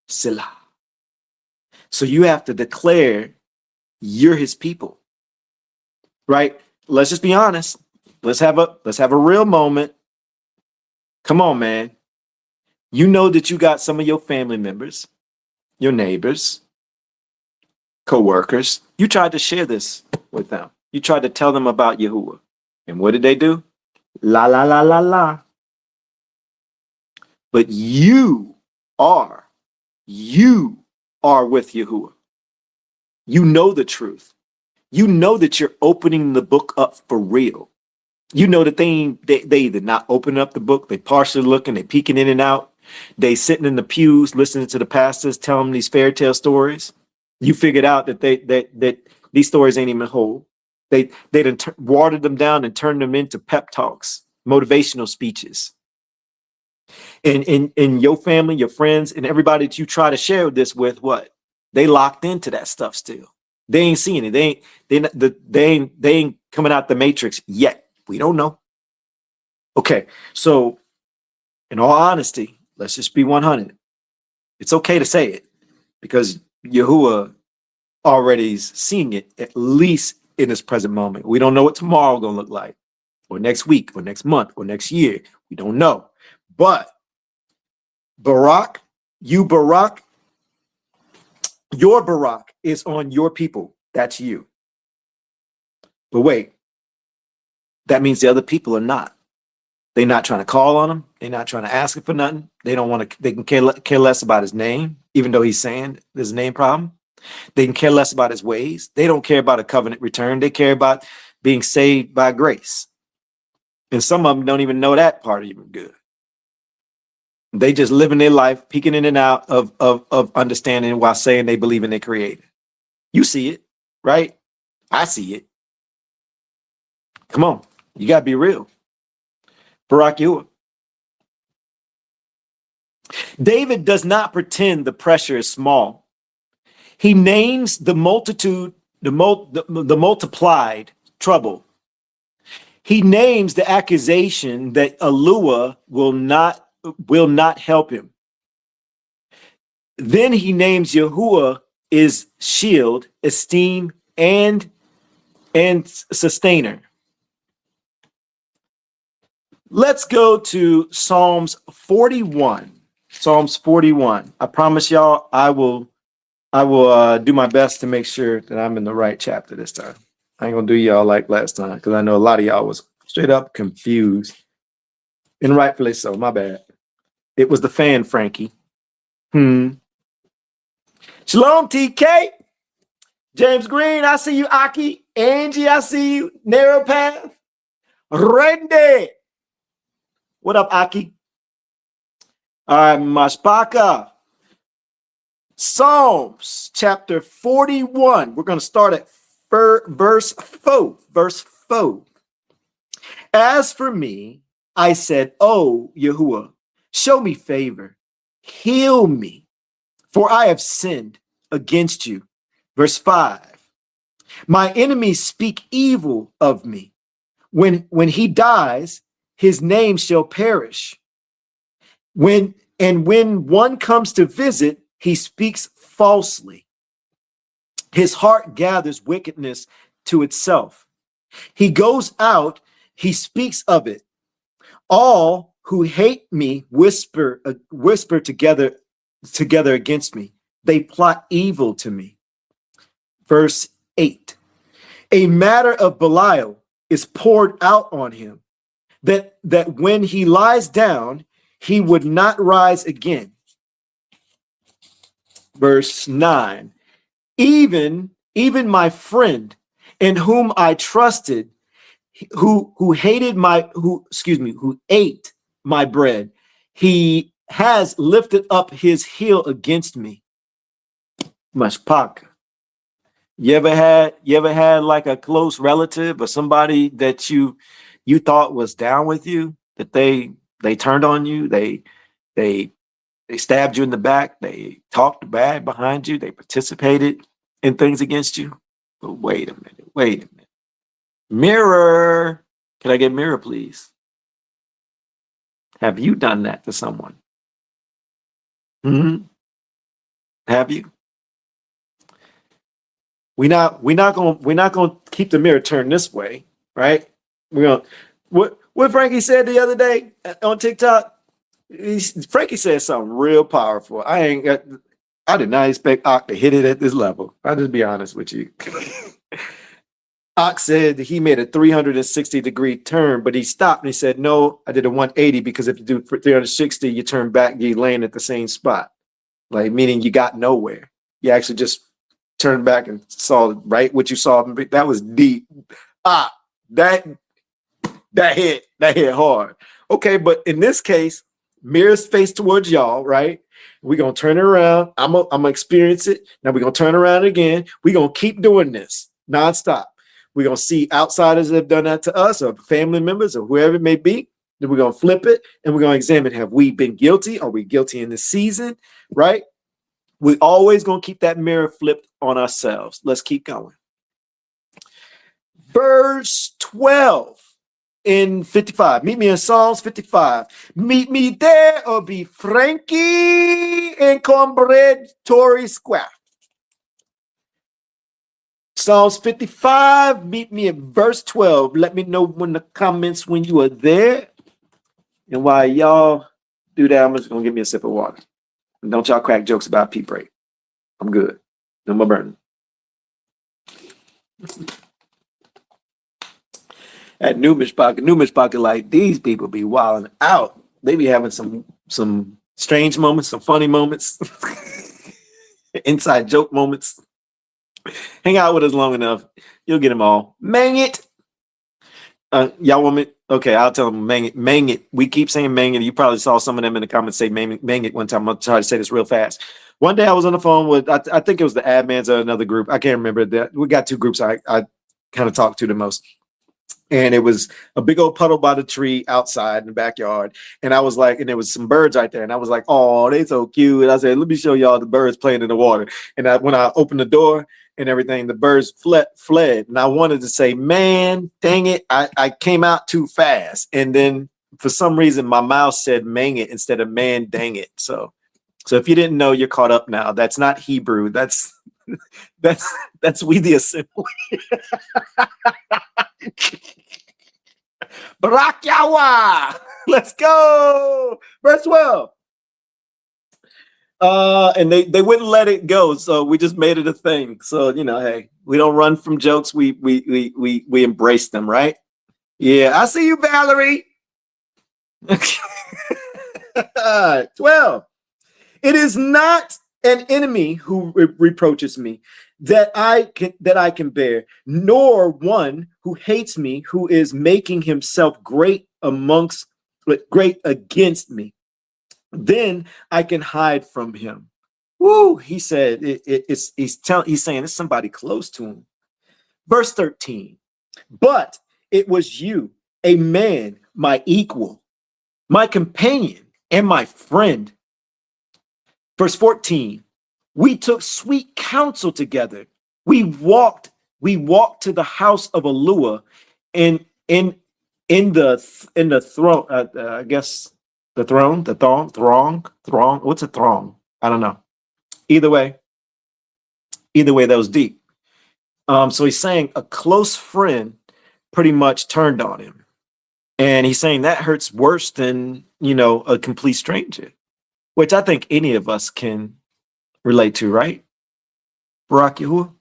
Selah. So you have to declare you're his people, right? Let's just be honest. Let's have a real moment. Come on, man. You know that you got some of your family members, your neighbors, co-workers. You tried to share this with them. You tried to tell them about Yahuwah. And what did they do? La, la, la, la, la. But you are with Yahuwah. You know the truth. You know that you're opening the book up for real. You know that they either not opening up the book, they partially looking, they peeking in and out. They sitting in the pews listening to the pastors tell them these fairy tale stories. You figured out that that these stories ain't even whole. They done watered them down and turned them into pep talks, motivational speeches. And your family, your friends, and everybody that you try to share this with, what? They locked into that stuff still. They ain't seeing it. They ain't coming out the matrix yet. We don't know. Okay, so in all honesty, let's just be 100. It's okay to say it because Yahuwah already is seeing it, at least in this present moment. We don't know what tomorrow gonna look like, or next week, or next month, or next year. We don't know. But Barak, your Barak is on your people. That's you. But wait, that means the other people are not. They're not trying to call on him. They're not trying to ask him for nothing. They don't want to. They can care less about his name, even though he's saying there's a name problem. They can care less about his ways. They don't care about a covenant return. They care about being saved by grace. And some of them don't even know that part even good. They just living their life, peeking in and out of understanding while saying they believe in their creator. You see it, right? I see it. Come on, you gotta be real. Barak Yahuwah. David does not pretend the pressure is small. He names the multitude, the multiplied trouble. He names the accusation that Alua will not help him. Then he names Yahuwah is shield, esteem, and and sustainer. Let's go to Psalms 41. Psalms 41. I promise y'all, I will do my best to make sure that I'm in the right chapter this time. I ain't gonna do y'all like last time because I know a lot of y'all was straight up confused, and rightfully so. My bad. It was the fan, Frankie. Shalom, TK. James Green, I see you. Aki. Angie, I see you. Narrow Path. Randy. What up, Aki? All right, Myshpaka. Psalms chapter 41. We're going to start at verse 4. Verse 4. As for me, I said, "Oh, Yahuwah, show me favor. Heal me, for I have sinned against you." Verse 5. My enemies speak evil of me. When he dies, his name shall perish. When one comes to visit, he speaks falsely. His heart gathers wickedness to itself. He goes out, he speaks of it. All who hate me whisper together against me. They plot evil to me. Verse 8. A matter of Belial is poured out on him, that when he lies down, he would not rise again. Verse 9. Even my friend in whom I trusted, who ate my bread, he has lifted up his heel against me. Myshpaka. You ever had like a close relative or somebody that you thought was down with you, that they turned on you, they stabbed you in the back, they talked bad behind you, they participated in things against you? But wait a minute. Mirror. Can I get mirror, please? Have you done that to someone? Have you? We're not gonna keep the mirror turned this way, right? We're gonna what Frankie said the other day on TikTok. Frankie said something real powerful. I did not expect Ock to hit it at this level. I'll just be honest with you. Ock said that he made a 360-degree turn, but he stopped and he said, "No, I did a 180 because if you do 360, you turn back, you land at the same spot." Like, meaning you got nowhere. You actually just turned back and saw right what you saw. That was deep. That hit hard. Okay, but in this case, mirrors face towards y'all, right? We're gonna turn it around. I'm gonna experience it. Now we're gonna turn around again. We're gonna keep doing this nonstop. We're gonna see outsiders that have done that to us, or family members, or whoever it may be. Then we're gonna flip it and we're gonna examine: have we been guilty? Are we guilty in this season? Right? We're always gonna keep that mirror flipped on ourselves. Let's keep going. Verse 12 in 55. Meet me in Psalms 55. Meet me there or be Frankie in Cornbread Tory Square. Psalms 55. Meet me in verse 12. Let me know in the comments when you are there. And while y'all do that, I'm just gonna give me a sip of water. And don't y'all crack jokes about pee break. I'm good. No more burning. At New Myshpaka, like, these people be wilding out. They be having some strange moments, some funny moments, inside joke moments. Hang out with us long enough, you'll get them all. Mang it. Y'all want me? Okay, I'll tell them mang it. Mang it. We keep saying mang it. You probably saw some of them in the comments say mang it one time. I'll try to say this real fast. One day I was on the phone with, I think it was the admins of another group. I can't remember that. We got two groups I kind of talk to the most. And it was a big old puddle by the tree outside in the backyard. And I was like, and there was some birds right there. And I was like, "Oh, they so cute." And I said, "Let me show y'all the birds playing in the water." And when I opened the door and everything, the birds fled. And I wanted to say, "Man, dang it. I came out too fast." And then for some reason, my mouth said "mang it" instead of "man, dang it." So if you didn't know, you're caught up now. That's not Hebrew. That's That's we the assembly. Barak Yahweh. Let's go. Verse 12. And they wouldn't let it go, so we just made it a thing. So hey, we don't run from jokes. We embrace them, right? Yeah, I see you, Valerie. 12. It is not an enemy who reproaches me that I can bear, nor one who hates me, who is making himself great against me. Then I can hide from him. Woo, he said he's saying it's somebody close to him. Verse 13. But it was you, a man, my equal, my companion, and my friend. Verse 14. We took sweet counsel together. We walked to the house of Alua in the throne. I guess the throne. What's a throng? I don't know. Either way, that was deep. So he's saying a close friend pretty much turned on him, and he's saying that hurts worse than a complete stranger, which I think any of us can relate to, right? Barak Yahuwah.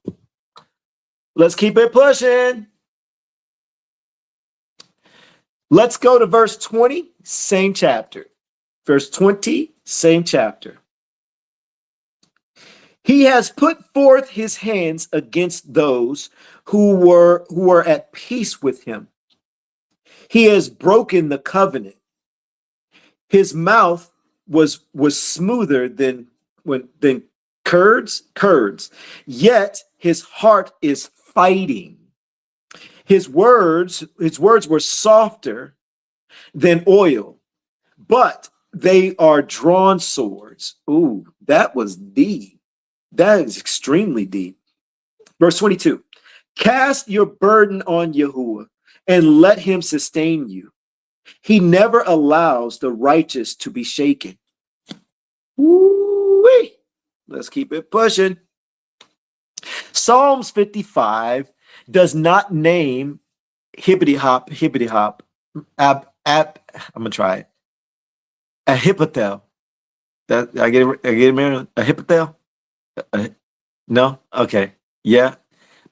Let's keep it pushing. Let's go to verse 20, same chapter. Verse 20, same chapter. He has put forth his hands against those who were at peace with him. He has broken the covenant. His mouth was smoother than curds, yet his heart is fighting. His words were softer than oil, but they are drawn swords. Ooh, that was deep. That is extremely deep. Verse 22. Cast your burden on Yahuwah and let him sustain you. He never allows the righteous to be shaken. Woo-wee. Let's keep it pushing. Psalms 55 does not name hibbity hop. I'm gonna try it. Ahithophel. That I get it, Maryland. Ahithophel. No, okay, yeah,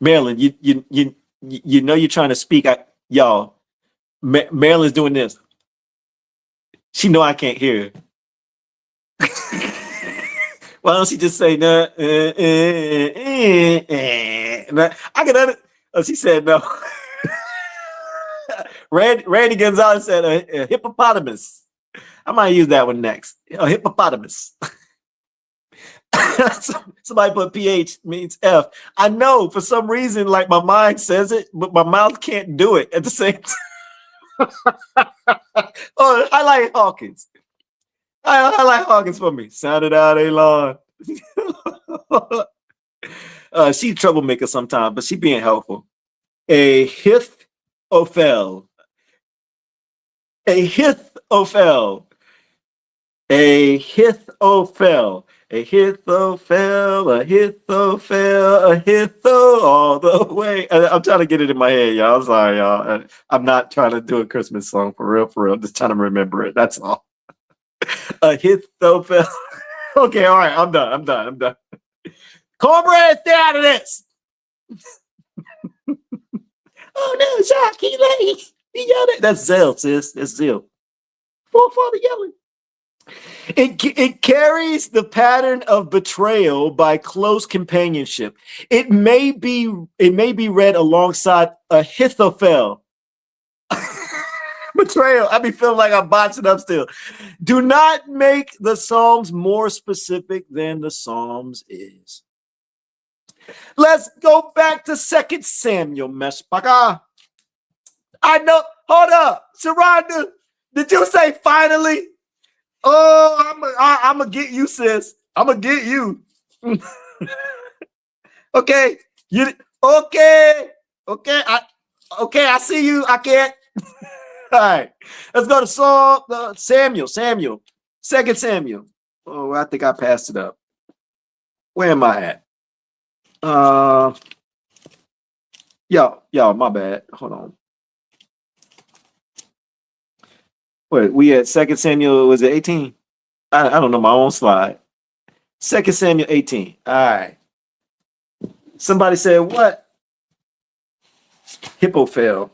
Maryland. You know you're trying to speak. Y'all, Maryland's doing this. She know I can't hear her. Why don't she just say no? I can. Oh, she said no. Randy Gonzalez said a hippopotamus. I might use that one next. A hippopotamus. Somebody put PH means F. I know for some reason, like my mind says it, but my mouth can't do it at the same time. Oh, highlight Hawkins. Highlight Hawkins for me. Sound it out, Elon. She's a troublemaker sometimes, but she being helpful. Ahithophel. Ahithophel. Ahithophel. Ahithophel, all the way. I'm trying to get it in my head, y'all. I'm sorry, y'all. I'm not trying to do a Christmas song for real. I'm just trying to remember it. That's all. Ahithophel. Okay, all right. I'm done. Cornbread, stay out of this. Oh no, Shocky lady. He yelled at. That's Zell, sis. That's Zell. Forefather yelling. It carries the pattern of betrayal by close companionship. It may be read alongside Ahithophel. Betrayal. I be feeling like I'm botching up still. Do not make the Psalms more specific than the Psalms is. Let's go back to 2 Samuel, Myshpaka. I know. Hold up, Sharonda. Did you say finally? Oh, I'm gonna get you, sis. I'm gonna get you. Okay, okay. I see you. I can't. All right, let's go to Samuel. 2 Samuel. Oh, I think I passed it up. Where am I at? Y'all, my bad. Hold on. Wait, we at 2 Samuel, was it 18? I don't know my own slide. 2 Samuel 18. All right. Somebody said what? Hippo fell.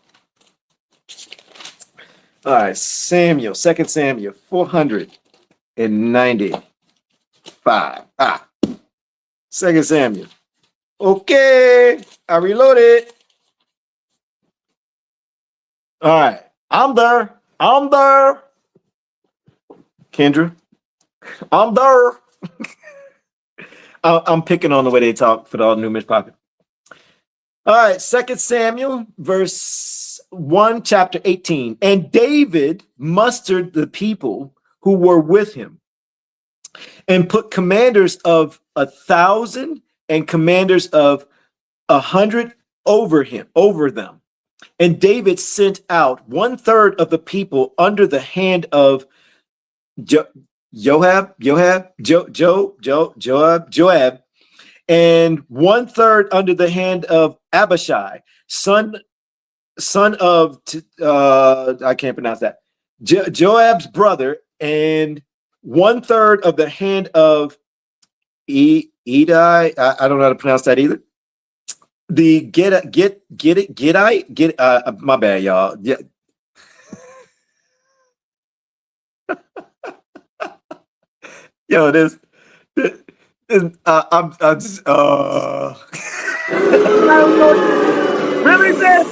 All right, Samuel, 2 Samuel 495. 2 Samuel. Okay, I reloaded. All right, I'm there. Kendra, I'm there. I'm picking on the way they talk for the new Myshpaka. All right, 2 Samuel, verse 1, chapter 18. And David mustered the people who were with him and put commanders of 1,000 and commanders of 100 over them. And David sent out 1/3 of the people under the hand of Joab, and 1/3 under the hand of Abishai, son of I can't pronounce that, Joab's brother, and 1/3 of the hand of Edai. I don't know how to pronounce that either. The get my bad, y'all. Yeah. Yo, I'm just really said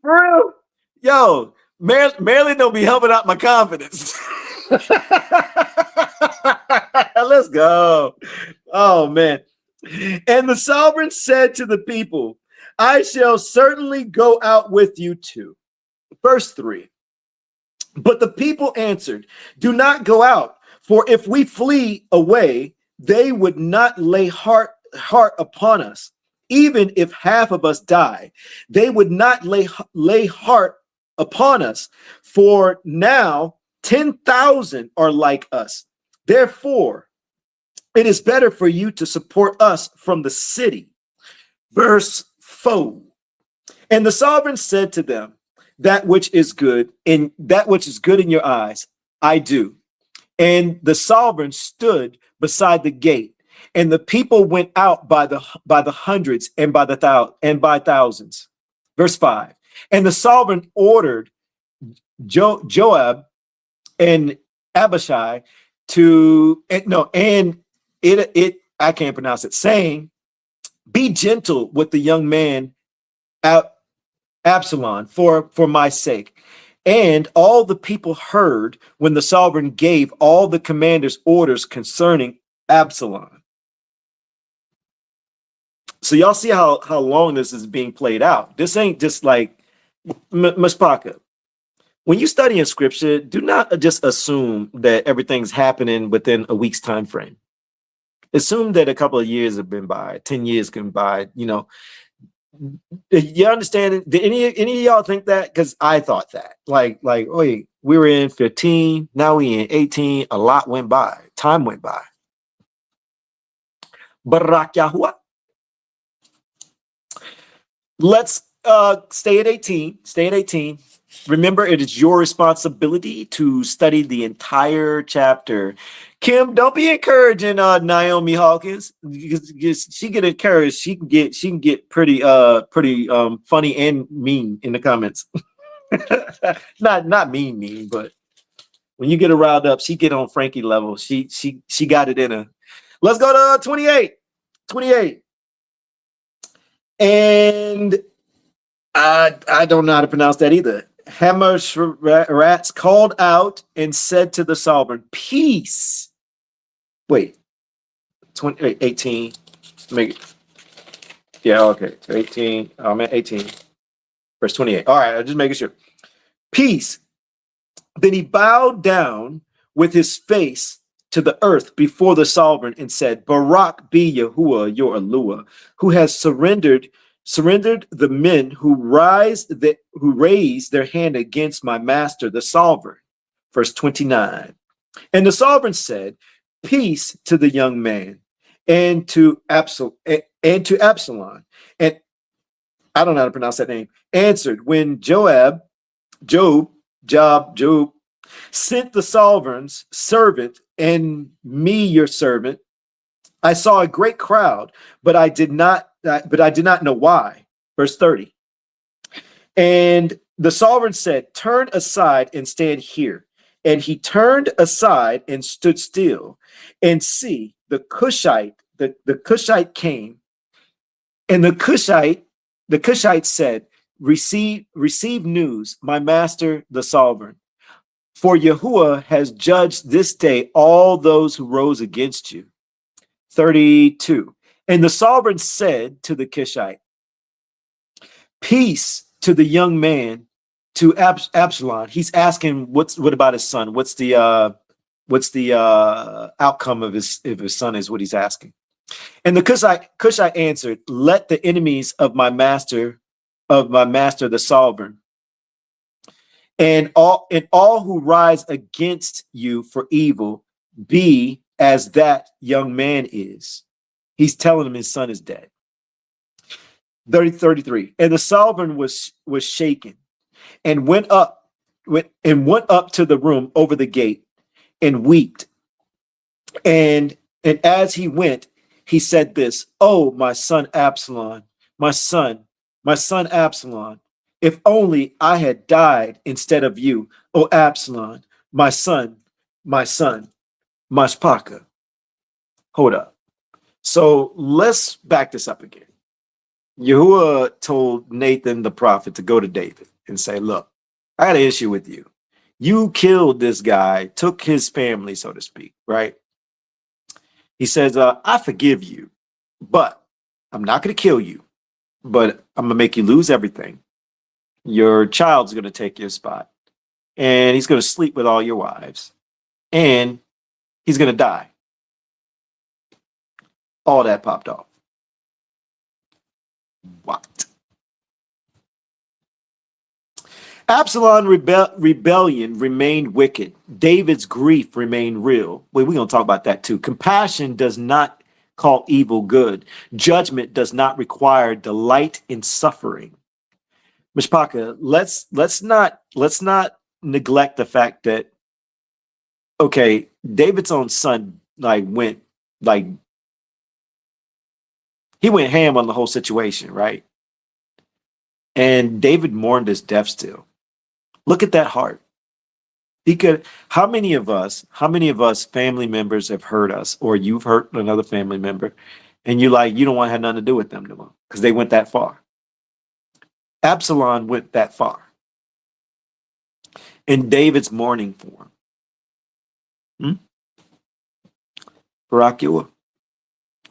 for real. Yo, Marilyn don't be helping out my confidence. Let's go. Oh man. And the sovereign said to the people, I shall certainly go out with you too. Verse 3. But the people answered, do not go out, for if we flee away, they would not lay heart upon us. Even if half of us die, they would not lay heart upon us. For now 10,000 are like us. Therefore, it is better for you to support us from the city. Verse 4. And the sovereign said to them, that which is good in your eyes, I do. And the sovereign stood beside the gate, and the people went out by the hundreds and by thousands. Verse 5. And the sovereign ordered Joab and Abishai I can't pronounce it, saying, be gentle with the young man Absalom for my sake. And all the people heard when the sovereign gave all the commanders orders concerning Absalom. So y'all see how long this is being played out. This ain't just like Myshpaka. When you study in scripture, do not just assume that everything's happening within a week's time frame. Assume that a couple of years have been by, 10 years gone by, you know. You understand? Did any of y'all think that? Because I thought that. Like, wait, we were in 15, now we in 18. A lot went by. Time went by. Barak Yahuwah. Let's stay at 18. Stay at 18. Remember, it is your responsibility to study the entire chapter. Kim, don't be encouraging Naomi Hawkins. Because she get encouraged, she can get pretty funny and mean in the comments. not mean, but when you get her riled up, she get on Frankie level. She got it in her. Let's go to 28. 28. And I don't know how to pronounce that either. Hammers called out and said to the sovereign, peace. Wait, 18. Make it. Yeah, okay. 18. I'm at 18. Verse 28. All right, I'm just making sure. Peace. Then he bowed down with his face to the earth before the sovereign and said, Barak be Yahuwah, your Eluah, who has surrendered the men who raise their hand against my master, the sovereign. Verse 29. And the sovereign said, peace to the young man and to Absalom and to Absalom. And I don't know how to pronounce that name. Answered when Job, sent the sovereign's servant and me, your servant. I saw a great crowd, but I did not know why. Verse 30. And the sovereign said, turn aside and stand here. And he turned aside and stood still. And see, the Cushite came. And the Cushite said, receive news, my master, the sovereign. For Yahuwah has judged this day all those who rose against you. 32. And the sovereign said to the Cushite, peace to the young man, to Absalom. He's asking, what about his son? What's the outcome of his son is what he's asking. And the Cushite answered, let the enemies of my master, the sovereign, and all who rise against you for evil be as that young man is. He's telling him his son is dead. 33. And the sovereign was shaken and went up to the room over the gate and wept. And as he went, he said this, oh, my son Absalom, my son Absalom, if only I had died instead of you, oh Absalom, my son, Myshpaka. Hold up. So let's back this up again. Yahuwah told Nathan the prophet to go to David and say, look, I got an issue with you. You killed this guy, took his family, so to speak, right? He says, I forgive you, but I'm not going to kill you, but I'm going to make you lose everything. Your child's going to take your spot, and he's going to sleep with all your wives, and he's going to die. All that popped off. What? Absalom's rebellion remained wicked. David's grief remained real. We're going to talk about that too. Compassion does not call evil good. Judgment does not require delight in suffering. Myshpaka, let's not neglect the fact that, okay, David's own son went ham on the whole situation, right? And David mourned his death still. Look at that heart. How many of us family members have hurt us, or you've hurt another family member, and you don't want to have nothing to do with them no more because they went that far. Absalom went that far. And David's mourning for him. Barak Yahuwah.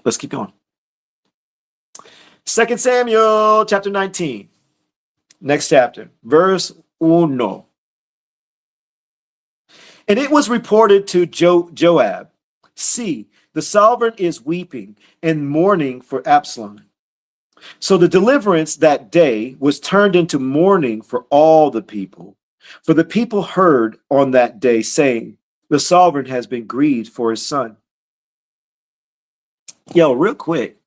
Let's keep going. 2 Samuel chapter 19. Next chapter, verse 1. And it was reported to Joab, see, the sovereign is weeping and mourning for Absalom. So the deliverance that day was turned into mourning for all the people. For the people heard on that day saying, the sovereign has been grieved for his son. Yo, real quick.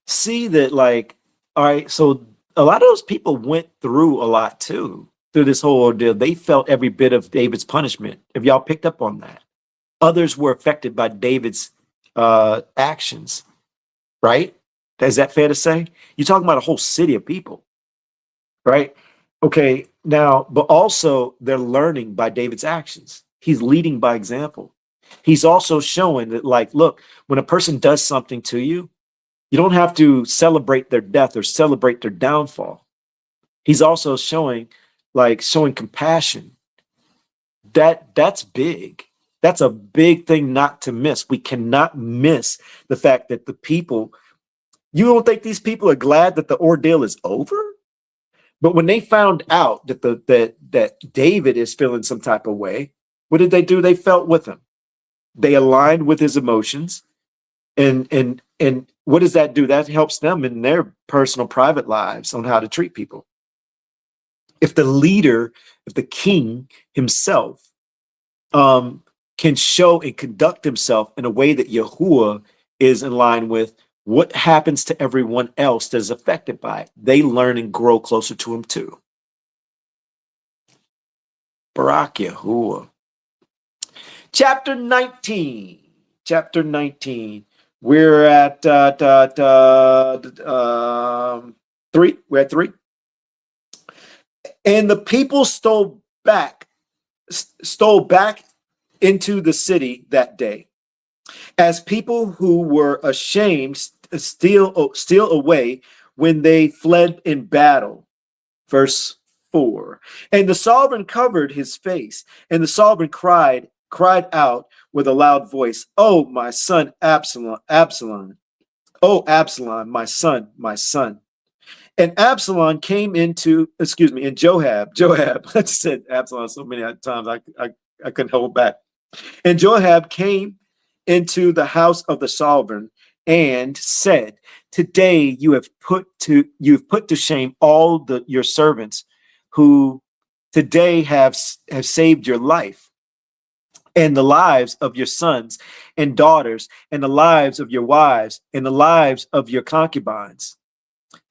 See that, all right, so a lot of those people went through a lot too, through this whole ordeal. They felt every bit of David's punishment. If y'all picked up on that, others were affected by David's actions, right? Is that fair to say? You're talking about a whole city of people, right? Okay, now, but also they're learning by David's actions. He's leading by example. He's also showing that, look, when a person does something to you, you don't have to celebrate their death or celebrate their downfall. He's also showing compassion. That's big. That's a big thing not to miss. We cannot miss the fact that the people, you don't think these people are glad that the ordeal is over? But when they found out that that David is feeling some type of way, what did they do? They felt with him. They aligned with his emotions. And what does that do? That helps them in their personal, private lives on how to treat people. If the leader, if the king himself can show and conduct himself in a way that Yahuwah is in line with, what happens to everyone else that is affected by it? They learn and grow closer to him too. Barak Yahuwah. Chapter 19. Chapter 19. We're at 3. We're at 3. And the people stole back into the city that day, as people who were ashamed steal away when they fled in battle. Verse 4. And the sovereign covered his face, and the sovereign cried out with a loud voice, "Oh, my son Absalom, Absalom! Oh, Absalom, my son, my son!" And Absalom came into, and Joab, I just said Absalom so many times I couldn't hold back. And Joab came into the house of the sovereign and said, "Today you have put to shame all your servants who today have saved your life, and the lives of your sons and daughters, and the lives of your wives, and the lives of your concubines."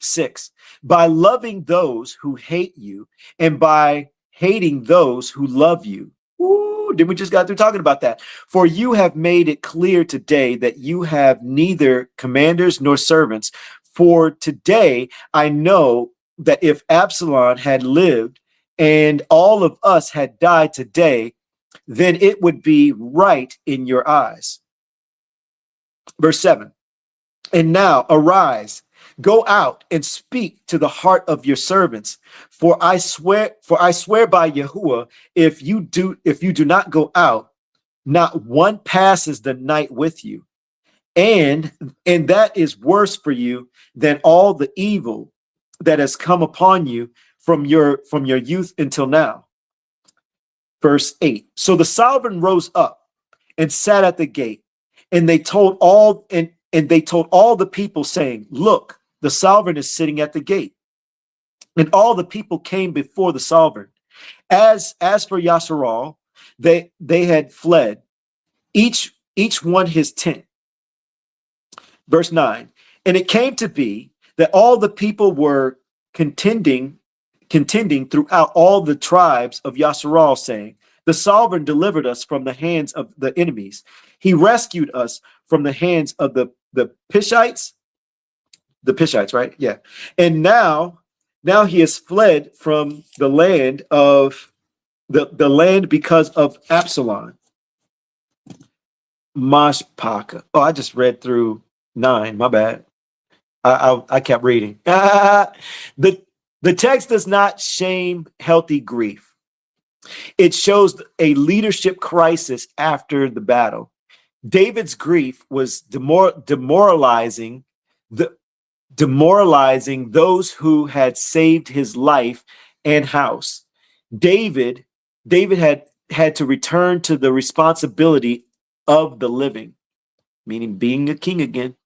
6. By loving those who hate you, and by hating those who love you. Ooh, did we just got through talking about that? For you have made it clear today that you have neither commanders nor servants. For today I know that if Absalom had lived and all of us had died today, then it would be right in your eyes. Verse 7. And now arise, go out and speak to the heart of your servants. For I swear by Yahuwah, if you do not go out, not one passes the night with you. And that is worse for you than all the evil that has come upon you from your youth until now. Verse 8. So the sovereign rose up and sat at the gate, and they told all the people, saying, "Look, the sovereign is sitting at the gate." And all the people came before the sovereign. As for Yasharal, they had fled, each one his tent. Verse 9. And it came to be that all the people were contending throughout all the tribes of Yasharal, saying, "The sovereign delivered us from the hands of the enemies. He rescued us from the hands of the Pishites." The Pishites, right? Yeah. And now he has fled from the land of the land because of Absalom. Myshpaka. Oh, I just read through 9. My bad. I kept reading. The text does not shame healthy grief. It shows a leadership crisis after the battle. David's grief was demoralizing those who had saved his life and house. David had to return to the responsibility of the living, meaning being a king again.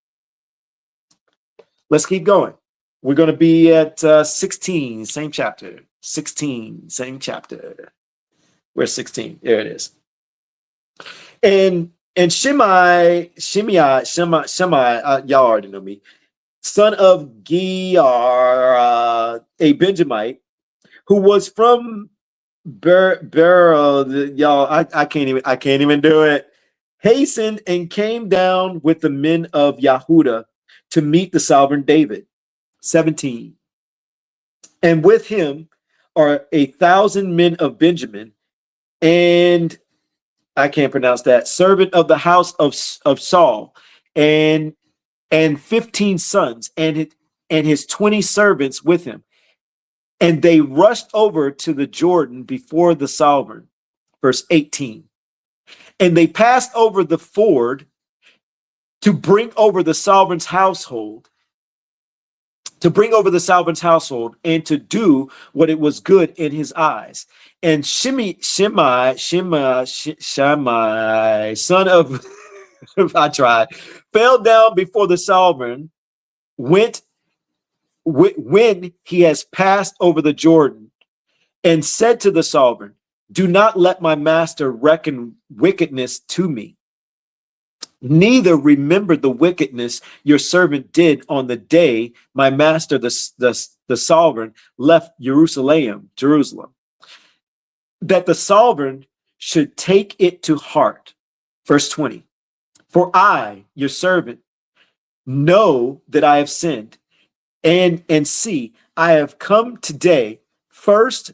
Let's keep going. We're going to be at 16, same chapter. 16, same chapter. Where's 16? There it is. And Shimei, y'all already know me, son of Gear, a Benjamite, who was from y'all, I can't even do it, hastened and came down with the men of Yahudah to meet the sovereign David. 17. And with him are 1,000 men of Benjamin, and I can't pronounce that, servant of the house of Saul, and 15 sons, and his 20 servants with him. And they rushed over to the Jordan before the sovereign. Verse 18. And they passed over the ford to bring over the sovereign's household, and to do what it was good in his eyes. And Shimei, son of I tried, fell down before the sovereign when he has passed over the Jordan, and said to the sovereign, "Do not let my master reckon wickedness to me." neither remember the wickedness your servant did on the day my master, the sovereign, left Jerusalem, that the sovereign should take it to heart. Verse 20, for I, your servant, know that I have sinned, and see, I have come today first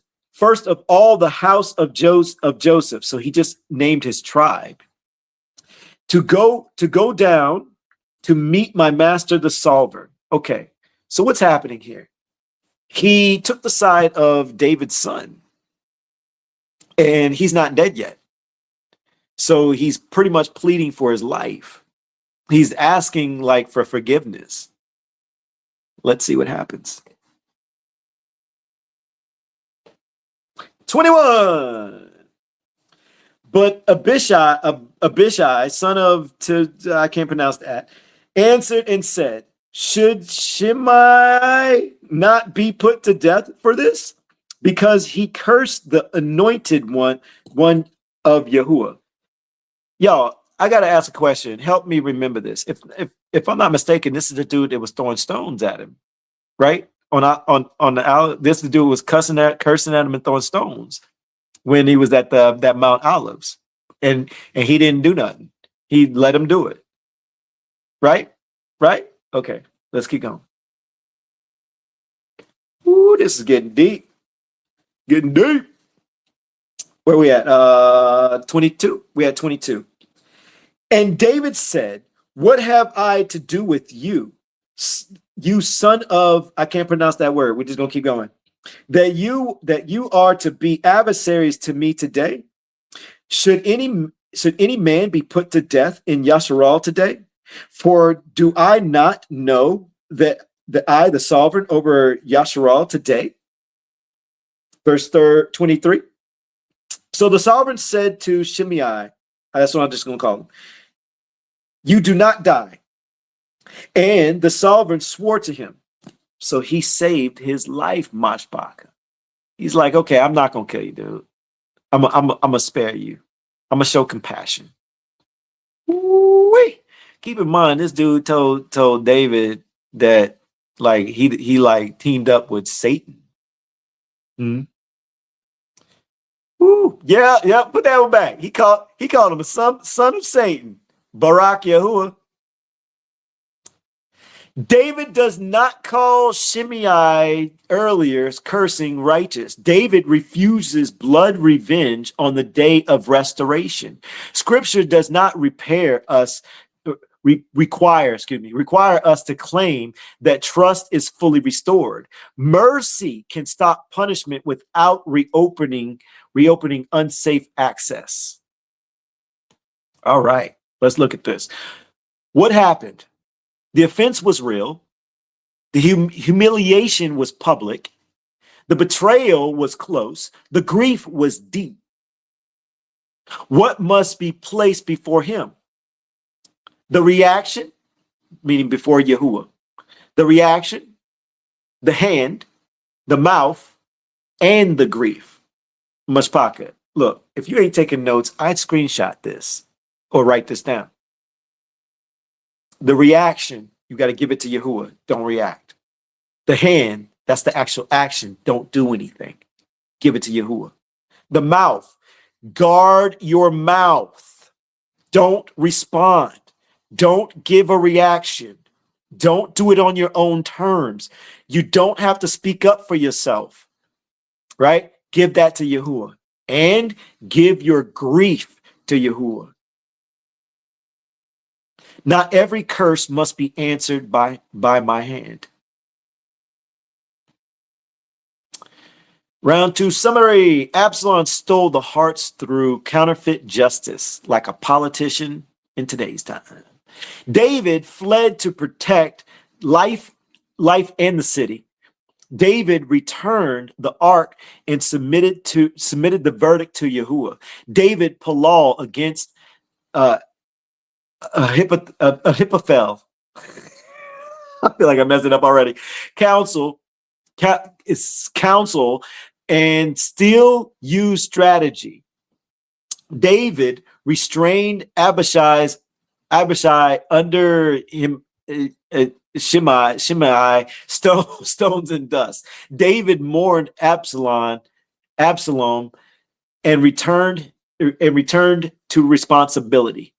of all the house of Joseph. So he just named his tribe to go down to meet my master, the sovereign. Okay, so what's happening here? He took the side of David's son, and he's not dead yet. So he's pretty much pleading for his life. He's asking like for forgiveness. Let's see what happens. 21. But Abishai, son of, I can't pronounce that, answered and said, should Shimei not be put to death for this? Because he cursed the anointed one of Yahuwah. Y'all, I got to ask a question. Help me remember this. If I'm not mistaken, this is the dude that was throwing stones at him, right? This the dude was cursing at him and throwing stones when he was at that Mount Olives, and he didn't do nothing. He let him do it, right? Okay, let's keep going. Ooh, this is getting deep. Where we at? 22. We had 22. And David said, what have I to do with you, you son of, I can't pronounce that word. We're just going to keep going. That you are to be adversaries to me today. Should any man be put to death in Yasharal today? For do I not know that I, the sovereign over Yasharal today? Verse 23. So the sovereign said to Shimei, that's what I'm just going to call him, you do not die. And the sovereign swore to him. So he saved his life, Myshpaka. He's like, okay, I'm not going to kill you, dude. I'm going to spare you. I'm going to show compassion. Ooh-wee. Keep in mind, this dude told David that like he like teamed up with Satan. Ooh, yeah, put that one back. He called him a son of Satan, Barak Yahuwah. David does not call Shimei earlier cursing righteous. David refuses blood revenge on the day of restoration. Scripture does not require us to claim that trust is fully restored. Mercy can stop punishment without reopening unsafe access. All right, let's look at this. What happened? The offense was real. The humiliation was public. The betrayal was close. The grief was deep. What must be placed before him? The reaction, meaning before Yahuwah. The reaction, the hand, the mouth, and the grief. Myshpaka. Look, if you ain't taking notes, I'd screenshot this or write this down. The reaction, you got to give it to Yahuwah. Don't react. The hand, that's the actual action. Don't do anything. Give it to Yahuwah. The mouth, guard your mouth. Don't respond. Don't give a reaction. Don't do it on your own terms. You don't have to speak up for yourself, right? Give that to Yahuwah. And give your grief to Yahuwah. Not every curse must be answered by my hand. Round 2 summary. Absalom stole the hearts through counterfeit justice, like a politician in today's time. David fled to protect life and the city. David returned the ark and submitted the verdict to Yahuwah. David Palal against Ahithophel. I feel like I messed it up already. Counsel and still use strategy. David restrained Abishai's Abishai under him, Shimei, stones and dust. David mourned Absalom, and returned to responsibility.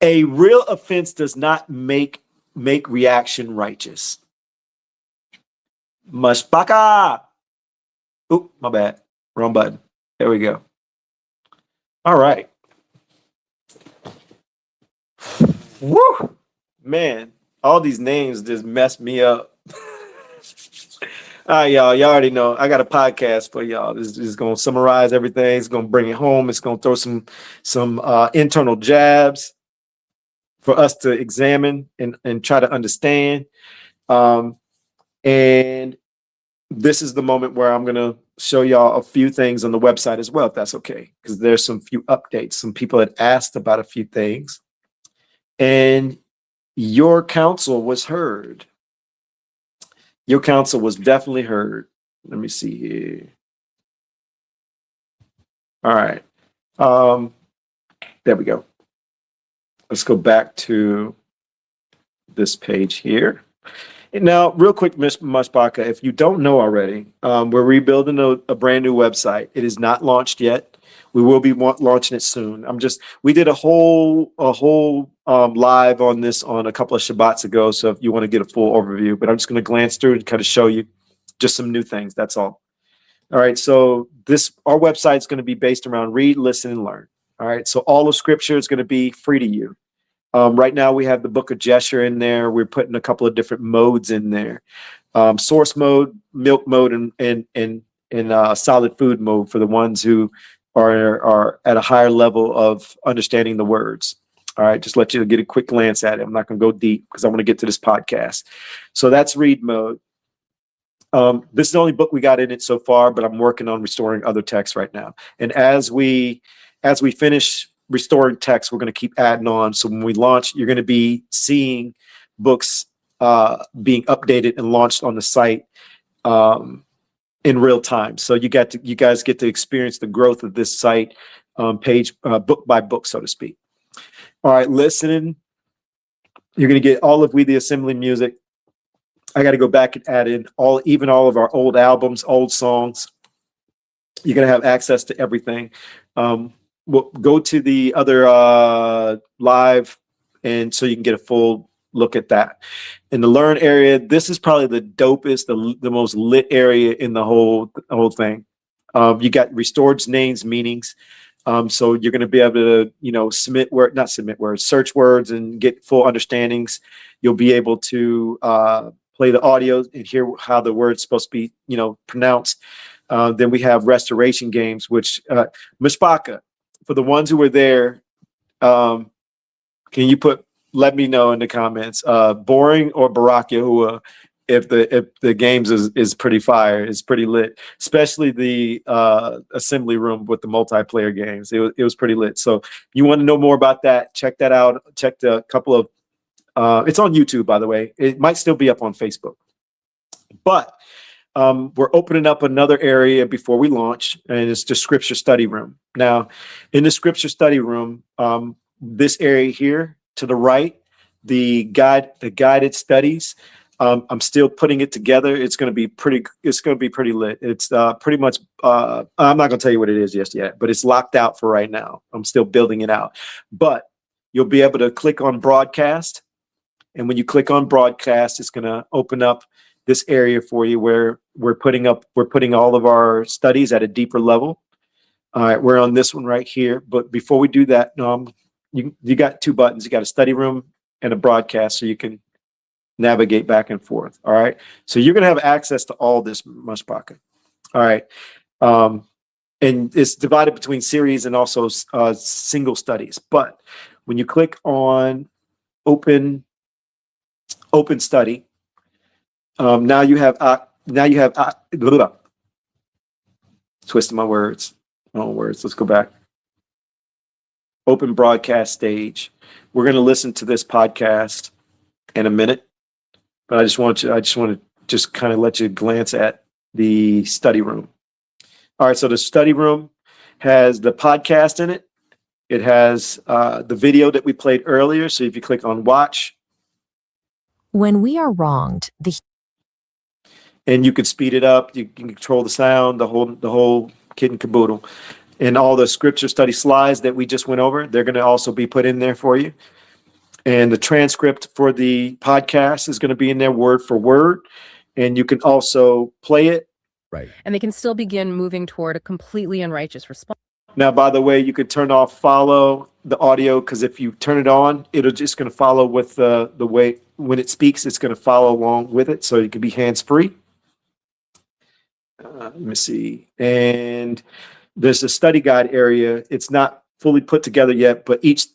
A real offense does not make reaction righteous. Myshpaka. Oop, my bad. Wrong button. There we go. All right. Woo! Man, all these names just messed me up. All right, y'all. Y'all already know I got a podcast for y'all. This is going to summarize everything. It's going to bring it home. It's going to throw some internal jabs for us to examine and try to understand. And this is the moment where I'm going to show y'all a few things on the website as well, if that's okay, because there's some few updates. Some people had asked about a few things, and your counsel was heard. Your counsel was definitely heard. Let me see here. All right. There we go. Let's go back to this page here. And now, real quick, Myshpaka, if you don't know already, we're rebuilding a brand new website. It is not launched yet. We will be launching it soon. We did a whole live on this on a couple of Shabbats ago. So if you want to get a full overview, but I'm just going to glance through and kind of show you just some new things. That's all. All right. So our website is going to be based around read, listen, and learn. All right. So all of Scripture is going to be free to you. Right now we have the book of Jesher in there. We're putting a couple of different modes in there. Source mode, milk mode, and solid food mode for the ones who are at a higher level of understanding the words. All right, just let you get a quick glance at it. I'm not going to go deep because I want to get to this podcast. So that's read mode. This is the only book we got in it so far, but I'm working on restoring other texts right now. And as we finish restoring text, we're going to keep adding on. So when we launch, you're going to be seeing books being updated and launched on the site in real time. So you guys get to experience the growth of this site book by book, so to speak. All right, listening. You're going to get all of We the Assembly music. I got to go back and add in all of our old albums, old songs. You're going to have access to everything. We'll go to the other live, and so you can get a full look at that. In the learn area, this is probably the dopest, the most lit area in the whole thing. You got restored names, meanings. So you're going to be able to, search words and get full understandings. You'll be able to play the audio and hear how the word's supposed to be, pronounced. Then we have restoration games, which Myshpaka, for the ones who were there, can you let me know in the comments, boring or Barak Yahuwah, if the games is pretty fire, it's pretty lit, especially the assembly room with the multiplayer games. It was pretty lit. So you want to know more about that, check that out. Check the couple of, it's on YouTube, by the way. It might still be up on Facebook. But we're opening up another area before we launch, and it's the scripture study room. Now, in the scripture study room, this area here to the right, the guided studies, I'm still putting it together. It's going to be pretty lit. It's pretty much, I'm not going to tell you what it is just yet, but it's locked out for right now. I'm still building it out. But you'll be able to click on broadcast. And when you click on broadcast, it's going to open up this area for you where we're putting all of our studies at a deeper level. All right, we're on this one right here. But before we do that, you got two buttons. You got a study room and a broadcast, so you can navigate back and forth. All right, so you're going to have access to all this, Myshpaka. All right, and it's divided between series and also single studies. But when you click on open study, now you have twisting my words. Let's go back. Open broadcast stage. We're going to listen to this podcast in a minute, but I just want to kind of let you glance at the study room. All right, so the study room has the podcast in it, It has the video that we played earlier. So if you click on watch, When we are wronged, and you can speed it up, you can control the sound, the whole kit and caboodle, and all the scripture study slides that we just went over. They're going to also be put in there for you. And the transcript for the podcast is going to be in there word for word. And you can also play it. Right. And they can still begin moving toward a completely unrighteous response. Now, by the way, you could turn off follow the audio, because if you turn it on, it'll just going to follow with the way when it speaks, it's going to follow along with it. So you can be hands-free. Let me see. And there's a study guide area. It's not fully put together yet, but each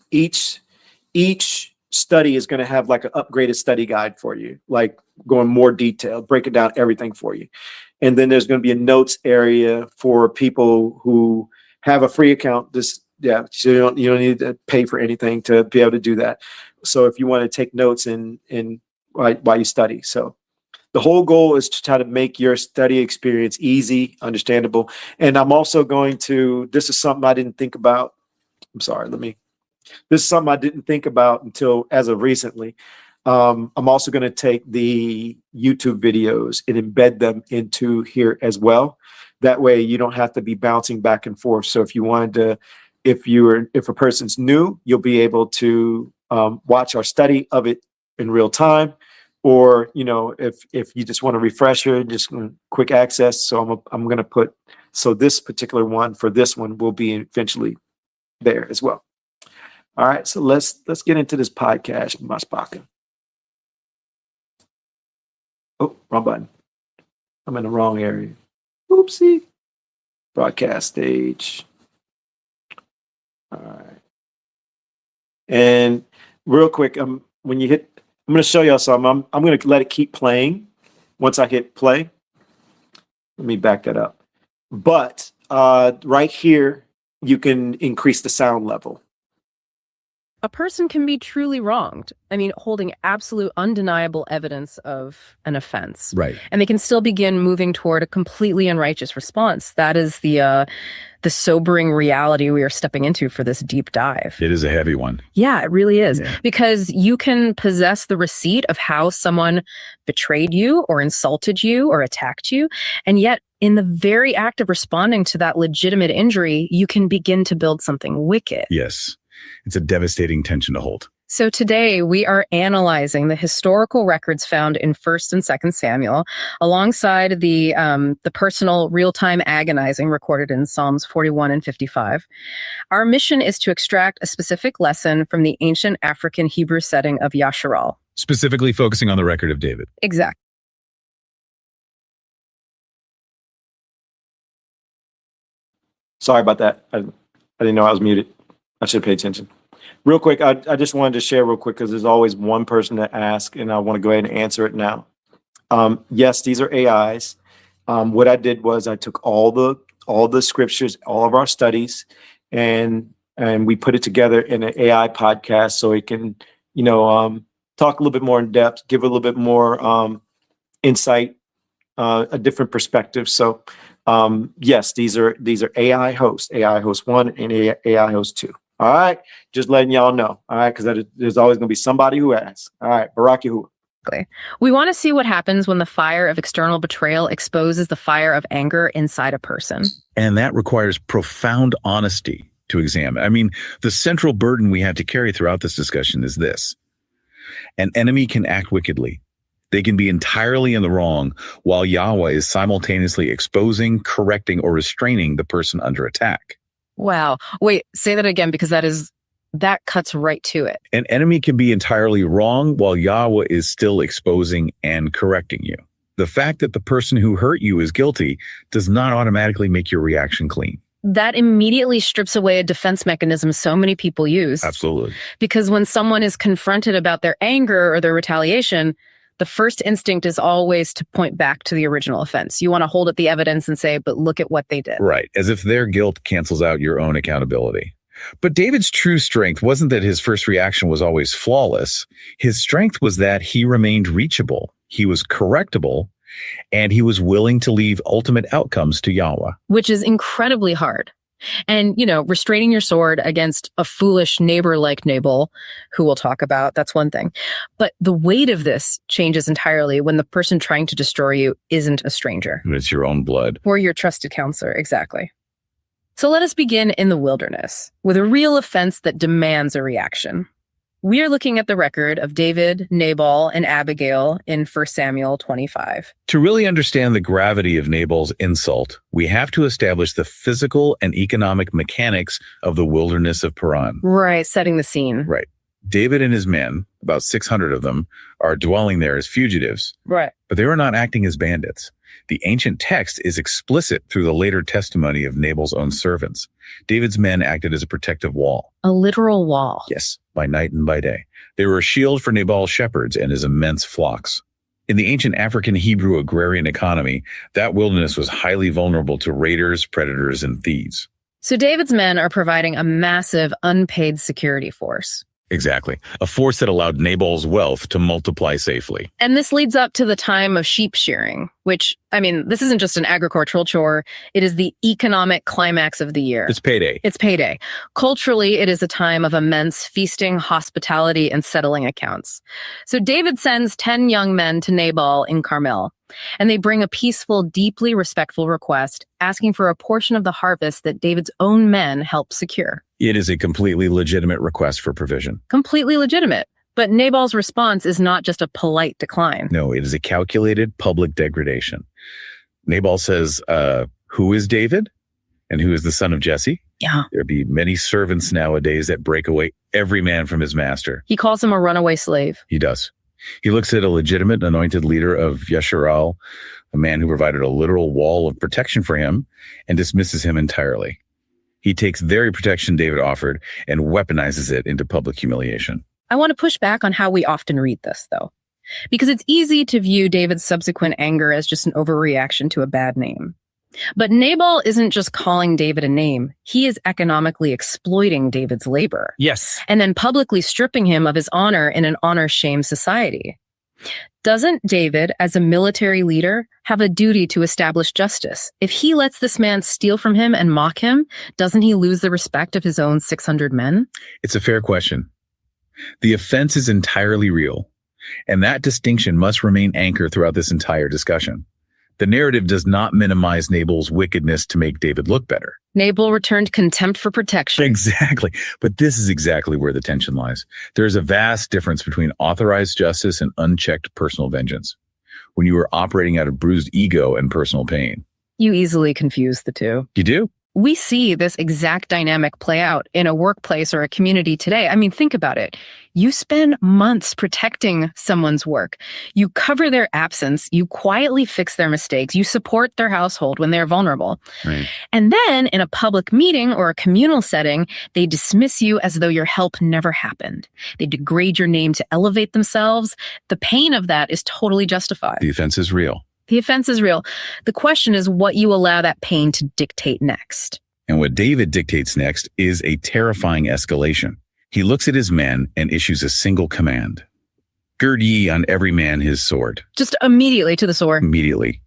study is going to have like an upgraded study guide for you, like going more detailed, breaking down everything for you. And then there's going to be a notes area for people who have a free account. So you don't need to pay for anything to be able to do that. So if you want to take notes while you study. So the whole goal is to try to make your study experience easy, understandable. And I'm also going to, this is something I didn't think about. This is something I didn't think about until as of recently. I'm also going to take the YouTube videos and embed them into here as well. That way you don't have to be bouncing back and forth. So if you wanted to, if a person's new, you'll be able to watch our study of it in real time. Or, if you just want a refresher, just quick access. So I'm going to put, so this particular one for this one will be eventually there as well. All right, so let's get into this podcast, Myshpaka. Oh, wrong button. I'm in the wrong area. Oopsie. Broadcast stage. All right. And real quick, when you hit, I'm going to show y'all something. I'm going to let it keep playing once I hit play. Let me back that up. But right here, you can increase the sound level. A person can be truly wronged. I mean, holding absolute undeniable evidence of an offense. Right. And they can still begin moving toward a completely unrighteous response. That is the sobering reality we are stepping into for this deep dive. It is a heavy one. Yeah, it really is. Yeah. Because you can possess the receipt of how someone betrayed you or insulted you or attacked you. And yet, in the very act of responding to that legitimate injury, you can begin to build something wicked. Yes. It's a devastating tension to hold. So today we are analyzing the historical records found in 1st and 2nd Samuel, alongside the personal real-time agonizing recorded in Psalms 41 and 55. Our mission is to extract a specific lesson from the ancient African Hebrew setting of Yasharal. Specifically focusing on the record of David. Exactly. Sorry about that. I didn't know I was muted. I should pay attention. Real quick, I just wanted to share real quick, because there's always one person that asks, and I want to go ahead and answer it now. Yes, these are AIs. What I did was I took all the scriptures, all of our studies, and we put it together in an AI podcast so it can, talk a little bit more in depth, give a little bit more insight, a different perspective. So yes, these are AI hosts, AI host 1 and AI host 2. All right, just letting y'all know. All right, because there's always going to be somebody who asks. All right, Barak Yahuwah. We want to see what happens when the fire of external betrayal exposes the fire of anger inside a person. And that requires profound honesty to examine. I mean, the central burden we have to carry throughout this discussion is this. An enemy can act wickedly. They can be entirely in the wrong, while Yahweh is simultaneously exposing, correcting, or restraining the person under attack. Wow. Wait, say that again, because that cuts right to it. An enemy can be entirely wrong while Yahweh is still exposing and correcting you. The fact that the person who hurt you is guilty does not automatically make your reaction clean. That immediately strips away a defense mechanism so many people use. Absolutely. Because when someone is confronted about their anger or their retaliation, the first instinct is always to point back to the original offense. You want to hold up the evidence and say, but look at what they did. Right. As if their guilt cancels out your own accountability. But David's true strength wasn't that his first reaction was always flawless. His strength was that he remained reachable. He was correctable, and he was willing to leave ultimate outcomes to Yahweh. Which is incredibly hard. And, restraining your sword against a foolish neighbor like Nabal, who we'll talk about, that's one thing. But the weight of this changes entirely when the person trying to destroy you isn't a stranger. It's your own blood. Or your trusted counselor, exactly. So let us begin in the wilderness with a real offense that demands a reaction. We are looking at the record of David, Nabal, and Abigail in 1 Samuel 25. To really understand the gravity of Nabal's insult, we have to establish the physical and economic mechanics of the wilderness of Paran. Right, setting the scene. Right. David and his men, about 600 of them, are dwelling there as fugitives. Right. But they are not acting as bandits. The ancient text is explicit through the later testimony of Nabal's own servants. David's men acted as a protective wall. A literal wall. Yes, by night and by day. They were a shield for Nabal's shepherds and his immense flocks. In the ancient African Hebrew agrarian economy, that wilderness was highly vulnerable to raiders, predators, and thieves. So David's men are providing a massive unpaid security force. Exactly. A force that allowed Nabal's wealth to multiply safely. And this leads up to the time of sheep shearing, which, this isn't just an agricultural chore. It is the economic climax of the year. It's payday. It's payday. Culturally, it is a time of immense feasting, hospitality, and settling accounts. So David sends 10 young men to Nabal in Carmel, and they bring a peaceful, deeply respectful request, asking for a portion of the harvest that David's own men helped secure. It is a completely legitimate request for provision. Completely legitimate. But Nabal's response is not just a polite decline. No, it is a calculated public degradation. Nabal says, who is David? And who is the son of Jesse? Yeah. There be many servants nowadays that break away every man from his master. He calls him a runaway slave. He does. He looks at a legitimate anointed leader of Yasharal, a man who provided a literal wall of protection for him, and dismisses him entirely. He takes the very protection David offered and weaponizes it into public humiliation. I want to push back on how we often read this, though, because it's easy to view David's subsequent anger as just an overreaction to a bad name. But Nabal isn't just calling David a name. He is economically exploiting David's labor. Yes. And then publicly stripping him of his honor in an honor-shame society. Doesn't David, as a military leader, have a duty to establish justice? If he lets this man steal from him and mock him, doesn't he lose the respect of his own 600 men? It's a fair question. The offense is entirely real, and that distinction must remain anchored throughout this entire discussion. The narrative does not minimize Nabal's wickedness to make David look better. Nabal returned contempt for protection. Exactly. But this is exactly where the tension lies. There is a vast difference between authorized justice and unchecked personal vengeance. When you are operating out of bruised ego and personal pain. You easily confuse the two. You do? We see this exact dynamic play out in a workplace or a community today. Think about it. You spend months protecting someone's work. You cover their absence. You quietly fix their mistakes. You support their household when they're vulnerable. Right. And then in a public meeting or a communal setting, they dismiss you as though your help never happened. They degrade your name to elevate themselves. The pain of that is totally justified. The offense is real. The offense is real. The question is what you allow that pain to dictate next. And what David dictates next is a terrifying escalation. He looks at his men and issues a single command. Gird ye on every man his sword. Just immediately to the sword. Immediately.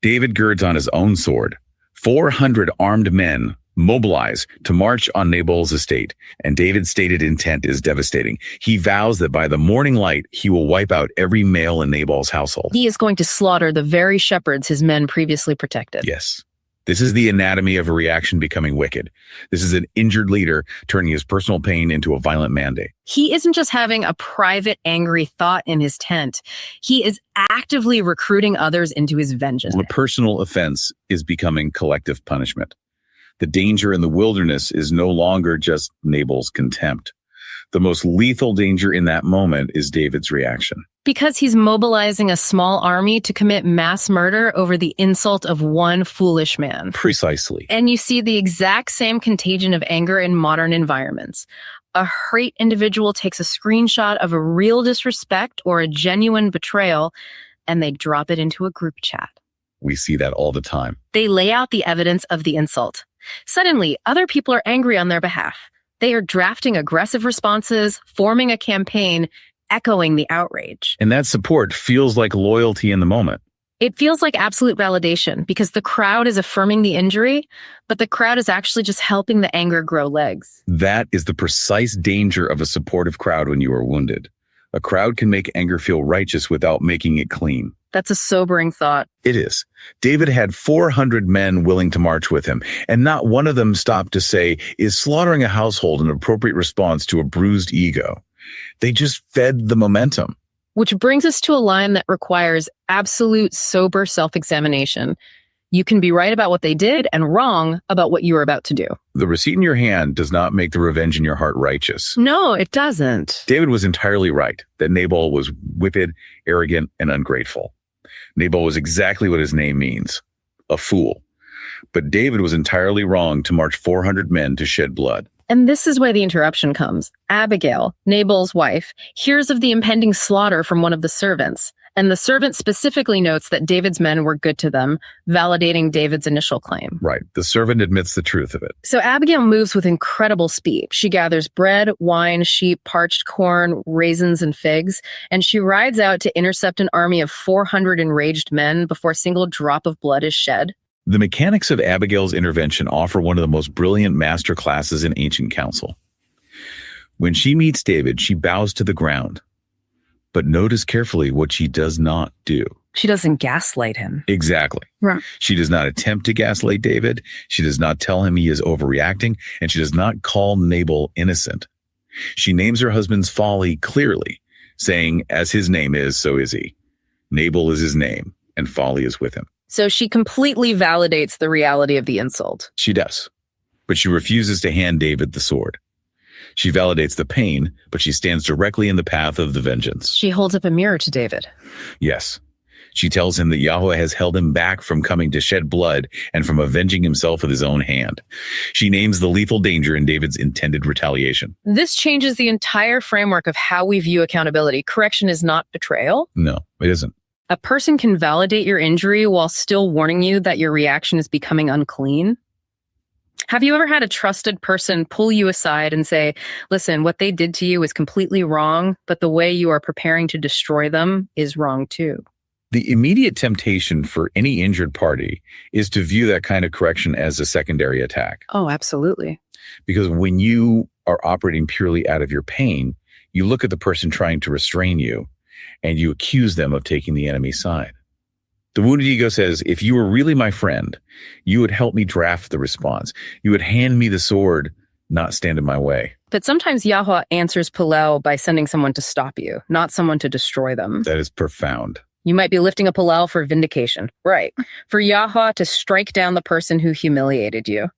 David girds on his own sword. 400 armed men mobilize to march on Nabal's estate, and David's stated intent is devastating. He vows that by the morning light, he will wipe out every male in Nabal's household. He is going to slaughter the very shepherds his men previously protected. Yes. This is the anatomy of a reaction becoming wicked. This is an injured leader turning his personal pain into a violent mandate. He isn't just having a private, angry thought in his tent. He is actively recruiting others into his vengeance. The personal offense is becoming collective punishment. The danger in the wilderness is no longer just Nabal's contempt. The most lethal danger in that moment is David's reaction. Because he's mobilizing a small army to commit mass murder over the insult of one foolish man. Precisely. And you see the exact same contagion of anger in modern environments. A hurt individual takes a screenshot of a real disrespect or a genuine betrayal, and they drop it into a group chat. We see that all the time. They lay out the evidence of the insult. Suddenly, other people are angry on their behalf. They are drafting aggressive responses, forming a campaign, echoing the outrage. And that support feels like loyalty in the moment. It feels like absolute validation because the crowd is affirming the injury, but the crowd is actually just helping the anger grow legs. That is the precise danger of a supportive crowd when you are wounded. A crowd can make anger feel righteous without making it clean. That's a sobering thought. It is. David had 400 men willing to march with him, and not one of them stopped to say, is slaughtering a household an appropriate response to a bruised ego? They just fed the momentum. Which brings us to a line that requires absolute sober self-examination. You can be right about what they did and wrong about what you are about to do. The receipt in your hand does not make the revenge in your heart righteous. No, it doesn't. David was entirely right that Nabal was wicked, arrogant, and ungrateful. Nabal was exactly what his name means, a fool. But David was entirely wrong to march 400 men to shed blood. And this is why the interruption comes. Abigail, Nabal's wife, hears of the impending slaughter from one of the servants. And the servant specifically notes that David's men were good to them, validating David's initial claim. Right. The servant admits the truth of it. So Abigail moves with incredible speed. She gathers bread, wine, sheep, parched corn, raisins, and figs, and she rides out to intercept an army of 400 enraged men before a single drop of blood is shed. The mechanics of Abigail's intervention offer one of the most brilliant master classes in ancient counsel. When she meets David, she bows to the ground. But notice carefully what she does not do. She doesn't gaslight him. Exactly. Right. She does not attempt to gaslight David. She does not tell him he is overreacting, and she does not call Nabal innocent. She names her husband's folly clearly, saying, as his name is, so is he. Nabal is his name, and folly is with him. So she completely validates the reality of the insult. She does, but she refuses to hand David the sword. She validates the pain, but she stands directly in the path of the vengeance. She holds up a mirror to David. Yes. She tells him that Yahweh has held him back from coming to shed blood and from avenging himself with his own hand. She names the lethal danger in David's intended retaliation. This changes the entire framework of how we view accountability. Correction is not betrayal. No, it isn't. A person can validate your injury while still warning you that your reaction is becoming unclean. Have you ever had a trusted person pull you aside and say, listen, what they did to you is completely wrong, but the way you are preparing to destroy them is wrong too? The immediate temptation for any injured party is to view that kind of correction as a secondary attack. Oh, absolutely. Because when you are operating purely out of your pain, you look at the person trying to restrain you and you accuse them of taking the enemy's side. The wounded ego says, if you were really my friend, you would help me draft the response. You would hand me the sword, not stand in my way. But sometimes Yahweh answers Pallel by sending someone to stop you, not someone to destroy them. That is profound. You might be lifting a Pallel for vindication. Right. For Yahweh to strike down the person who humiliated you.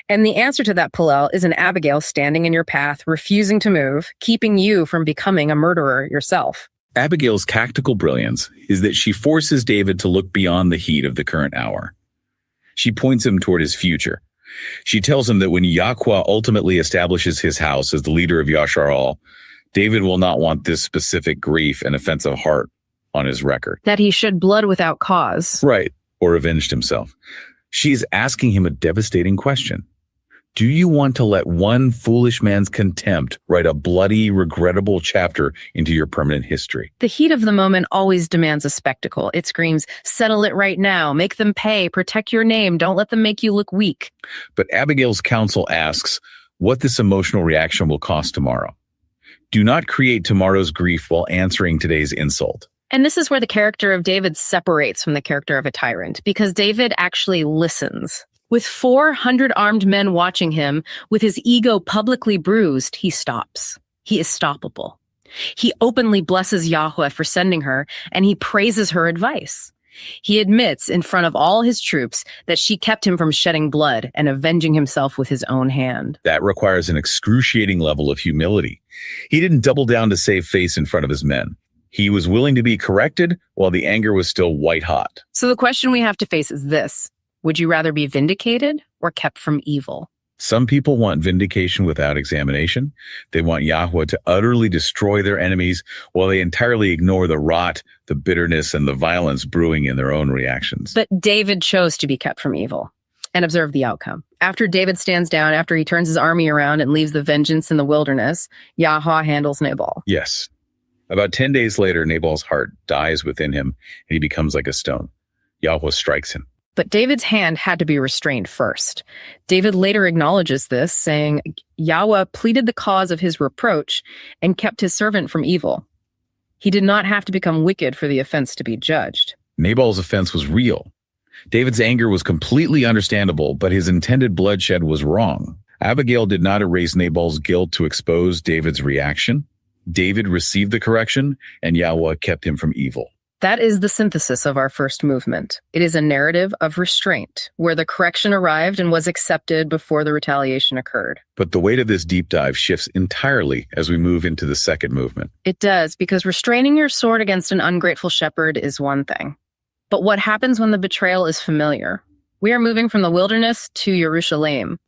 And the answer to that Pallel is an Abigail standing in your path, refusing to move, keeping you from becoming a murderer yourself. Abigail's tactical brilliance is that she forces David to look beyond the heat of the current hour. She points him toward his future. She tells him that when Yahweh ultimately establishes his house as the leader of Yasharal, David will not want this specific grief and offensive heart on his record. That he shed blood without cause. Right, or avenged himself. She is asking him a devastating question. Do you want to let one foolish man's contempt write a bloody, regrettable chapter into your permanent history? The heat of the moment always demands a spectacle. It screams, settle it right now, make them pay, protect your name, don't let them make you look weak. But Abigail's counsel asks what this emotional reaction will cost tomorrow. Do not create tomorrow's grief while answering today's insult. And this is where the character of David separates from the character of a tyrant, because David actually listens. With 400 armed men watching him, with his ego publicly bruised, he stops. He is stoppable. He openly blesses Yahweh for sending her, and he praises her advice. He admits in front of all his troops that she kept him from shedding blood and avenging himself with his own hand. That requires an excruciating level of humility. He didn't double down to save face in front of his men. He was willing to be corrected while the anger was still white hot. So the question we have to face is this. Would you rather be vindicated or kept from evil? Some people want vindication without examination. They want Yahweh to utterly destroy their enemies while they entirely ignore the rot, the bitterness, and the violence brewing in their own reactions. But David chose to be kept from evil. And observe the outcome. After David stands down, after he turns his army around and leaves the vengeance in the wilderness, Yahweh handles Nabal. Yes. About 10 days later, Nabal's heart dies within him, and he becomes like a stone. Yahweh strikes him. But David's hand had to be restrained first. David later acknowledges this, saying, Yahweh pleaded the cause of his reproach and kept his servant from evil. He did not have to become wicked for the offense to be judged. Nabal's offense was real. David's anger was completely understandable, but his intended bloodshed was wrong. Abigail did not erase Nabal's guilt to expose David's reaction. David received the correction, and Yahweh kept him from evil. That is the synthesis of our first movement. It is a narrative of restraint, where the correction arrived and was accepted before the retaliation occurred. But the weight of this deep dive shifts entirely as we move into the second movement. It does, because restraining your sword against an ungrateful shepherd is one thing. But what happens when the betrayal is familiar? We are moving from the wilderness to Jerusalem.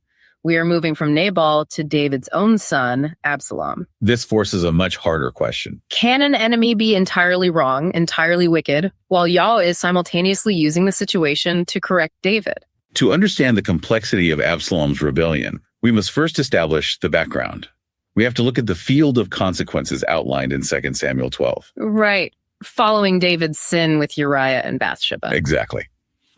We are moving from Nabal to David's own son, Absalom. This forces a much harder question. Can an enemy be entirely wrong, entirely wicked, while Yahweh is simultaneously using the situation to correct David? To understand the complexity of Absalom's rebellion, we must first establish the background. We have to look at the field of consequences outlined in 2 Samuel 12. Right. Following David's sin with Uriah and Bathsheba. Exactly.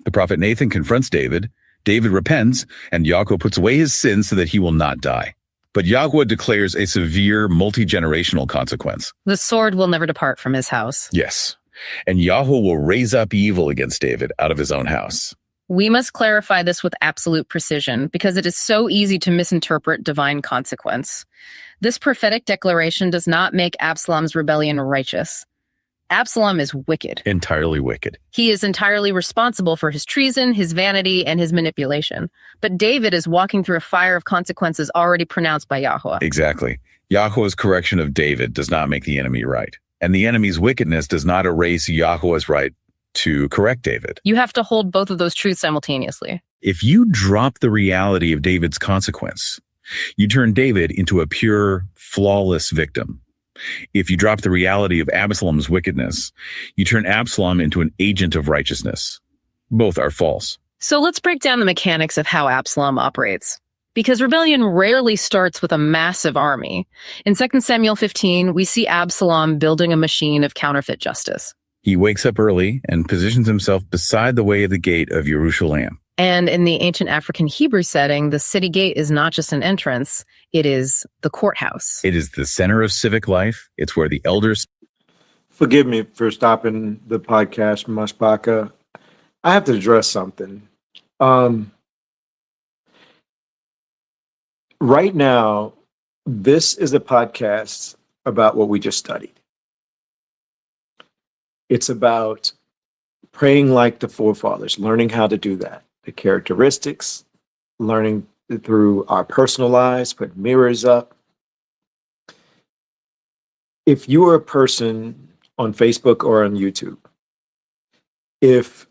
The prophet Nathan confronts David. David repents, and Yahweh puts away his sin so that he will not die. But Yahweh declares a severe, multi-generational consequence. The sword will never depart from his house. Yes. And Yahweh will raise up evil against David out of his own house. We must clarify this with absolute precision, because it is so easy to misinterpret divine consequence. This prophetic declaration does not make Absalom's rebellion righteous. Absalom is wicked. Entirely wicked. He is entirely responsible for his treason, his vanity, and his manipulation. But David is walking through a fire of consequences already pronounced by Yahweh. Exactly. Yahweh's correction of David does not make the enemy right. And the enemy's wickedness does not erase Yahweh's right to correct David. You have to hold both of those truths simultaneously. If you drop the reality of David's consequence, you turn David into a pure, flawless victim. If you drop the reality of Absalom's wickedness, you turn Absalom into an agent of righteousness. Both are false. So let's break down the mechanics of how Absalom operates. Because rebellion rarely starts with a massive army. In 2 Samuel 15, we see Absalom building a machine of counterfeit justice. He wakes up early and positions himself beside the way of the gate of Jerusalem. And in the ancient African Hebrew setting, the city gate is not just an entrance, it is the courthouse. It is the center of civic life. It's where the elders... Forgive me for stopping the podcast, Myshpaka. I have to address something. Right now, this is a podcast about what we just studied. It's about praying like the forefathers, learning how to do that. The characteristics, learning through our personal lives, put mirrors up. If you are a person on Facebook or on YouTube, if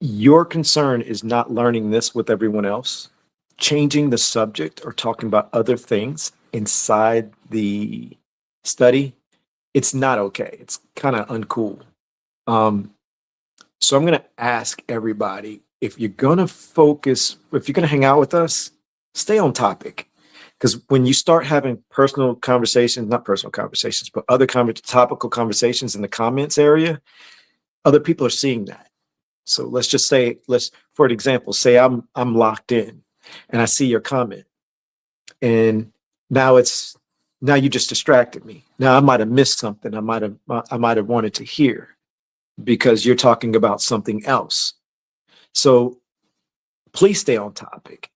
your concern is not learning this with everyone else, changing the subject or talking about other things inside the study, it's not okay. It's kind of uncool. So I'm going to ask everybody, if you're going to focus, if you're going to hang out with us, stay on topic. Because when you start having personal conversations, not personal conversations, but other topical conversations in the comments area, other people are seeing that. So let's just say, for an example, say I'm locked in and I see your comment. And now you just distracted me. Now I might have missed something I might have wanted to hear, because you're talking about something else. So please stay on topic.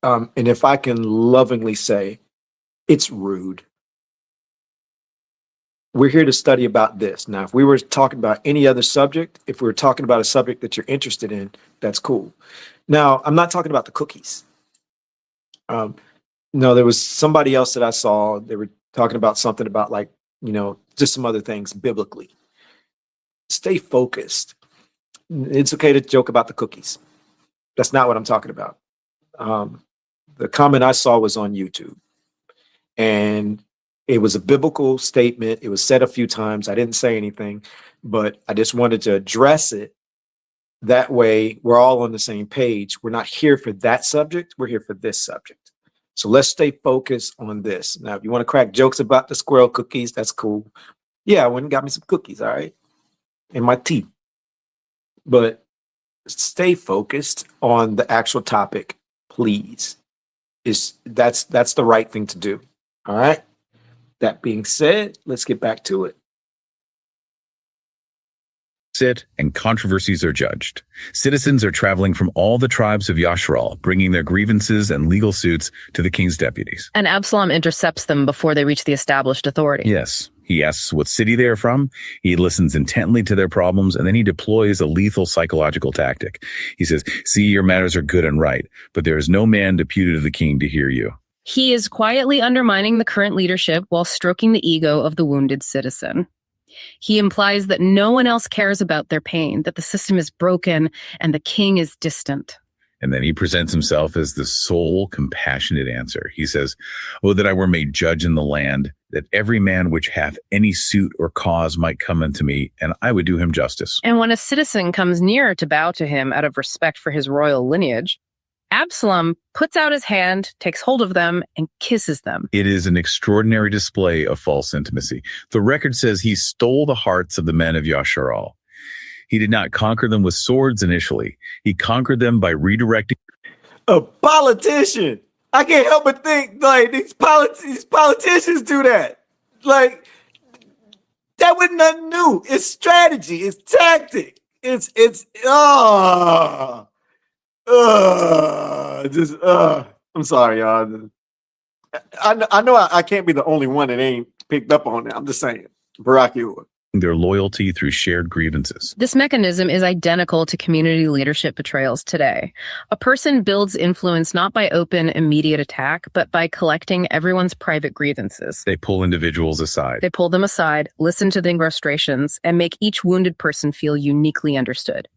And if I can lovingly say, it's rude. We're here to study about this. Now, if we were talking about any other subject, if we were talking about a subject that you're interested in, that's cool. Now, I'm not talking about the cookies. No, there was somebody else that I saw. They were talking about something about, like, just some other things biblically. Stay focused. It's okay to joke about the cookies. That's not what I'm talking about. The comment I saw was on YouTube, and it was a biblical statement. It was said a few times. I didn't say anything, but I just wanted to address it. That way, we're all on the same page. We're not here for that subject. We're here for this subject. So let's stay focused on this. Now, if you want to crack jokes about the squirrel cookies, that's cool. Yeah, I went and got me some cookies, all right? And my tea. But stay focused on the actual topic, please. That's the right thing to do. All right. That being said, let's get back to it. Sit and controversies are judged. Citizens are traveling from all the tribes of Yasharal, bringing their grievances and legal suits to the king's deputies. And Absalom intercepts them before they reach the established authority. Yes. He asks what city they are from. He listens intently to their problems, and then he deploys a lethal psychological tactic. He says, see, your matters are good and right, but there is no man deputed of the king to hear you. He is quietly undermining the current leadership while stroking the ego of the wounded citizen. He implies that no one else cares about their pain, that the system is broken and the king is distant. And then he presents himself as the sole compassionate answer. He says, oh, that I were made judge in the land, that every man which hath any suit or cause might come unto me, and I would do him justice. And when a citizen comes near to bow to him out of respect for his royal lineage, Absalom puts out his hand, takes hold of them, and kisses them. It is an extraordinary display of false intimacy. The record says he stole the hearts of the men of Yasharal. He did not conquer them with swords initially. He conquered them by redirecting. A politician. I can't help but think like these politicians do that. Like that was nothing new. It's strategy. It's tactic. I'm sorry, y'all. I know I can't be the only one that ain't picked up on it. I'm just saying. Barack Ewing. Their loyalty through shared grievances. This mechanism is identical to community leadership betrayals today. A person builds influence not by open, immediate attack, but by collecting everyone's private grievances. They pull individuals aside. They pull them aside, listen to their frustrations, and make each wounded person feel uniquely understood.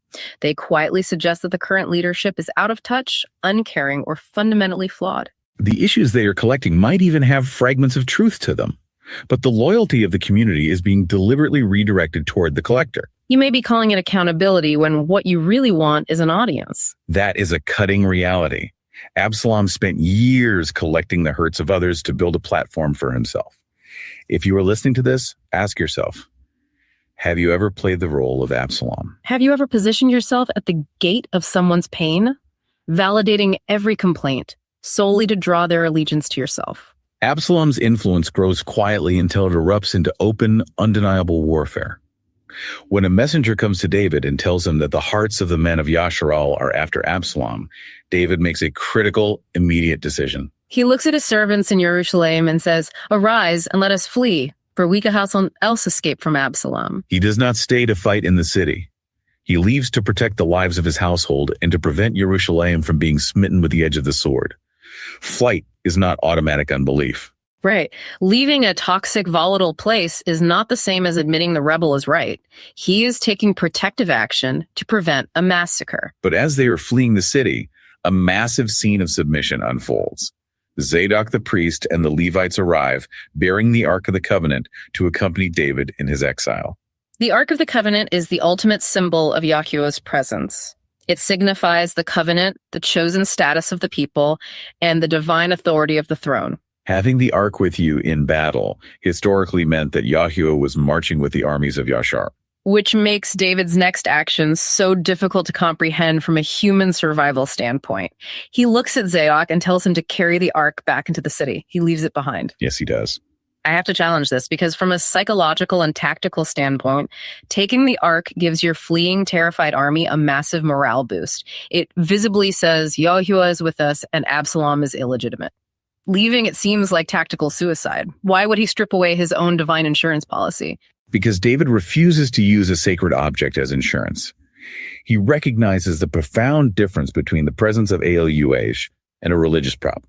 They quietly suggest that the current leadership is out of touch, uncaring, or fundamentally flawed. The issues they are collecting might even have fragments of truth to them. But the loyalty of the community is being deliberately redirected toward the collector. You may be calling it accountability when what you really want is an audience. That is a cutting reality. Absalom spent years collecting the hurts of others to build a platform for himself. If you are listening to this, ask yourself, have you ever played the role of Absalom? Have you ever positioned yourself at the gate of someone's pain, validating every complaint solely to draw their allegiance to yourself? Absalom's influence grows quietly until it erupts into open, undeniable warfare. When a messenger comes to David and tells him that the hearts of the men of Yasharal are after Absalom, David makes a critical, immediate decision. He looks at his servants in Jerusalem and says, "Arise and let us flee, for we can else escape from Absalom." He does not stay to fight in the city. He leaves to protect the lives of his household and to prevent Jerusalem from being smitten with the edge of the sword. Flight is not automatic unbelief. Right. Leaving a toxic, volatile place is not the same as admitting the rebel is right. He is taking protective action to prevent a massacre. But as they are fleeing the city, a massive scene of submission unfolds. Zadok the priest and the Levites arrive, bearing the Ark of the Covenant to accompany David in his exile. The Ark of the Covenant is the ultimate symbol of Yahuwah's presence. It signifies the covenant, the chosen status of the people, and the divine authority of the throne. Having the Ark with you in battle historically meant that Yahuwah was marching with the armies of Yashar. Which makes David's next actions so difficult to comprehend from a human survival standpoint. He looks at Zadok and tells him to carry the Ark back into the city. He leaves it behind. Yes, he does. I have to challenge this because from a psychological and tactical standpoint, taking the Ark gives your fleeing, terrified army a massive morale boost. It visibly says Yahuwah is with us and Absalom is illegitimate. Leaving it seems like tactical suicide. Why would he strip away his own divine insurance policy? Because David refuses to use a sacred object as insurance. He recognizes the profound difference between the presence of Eluash and a religious prop.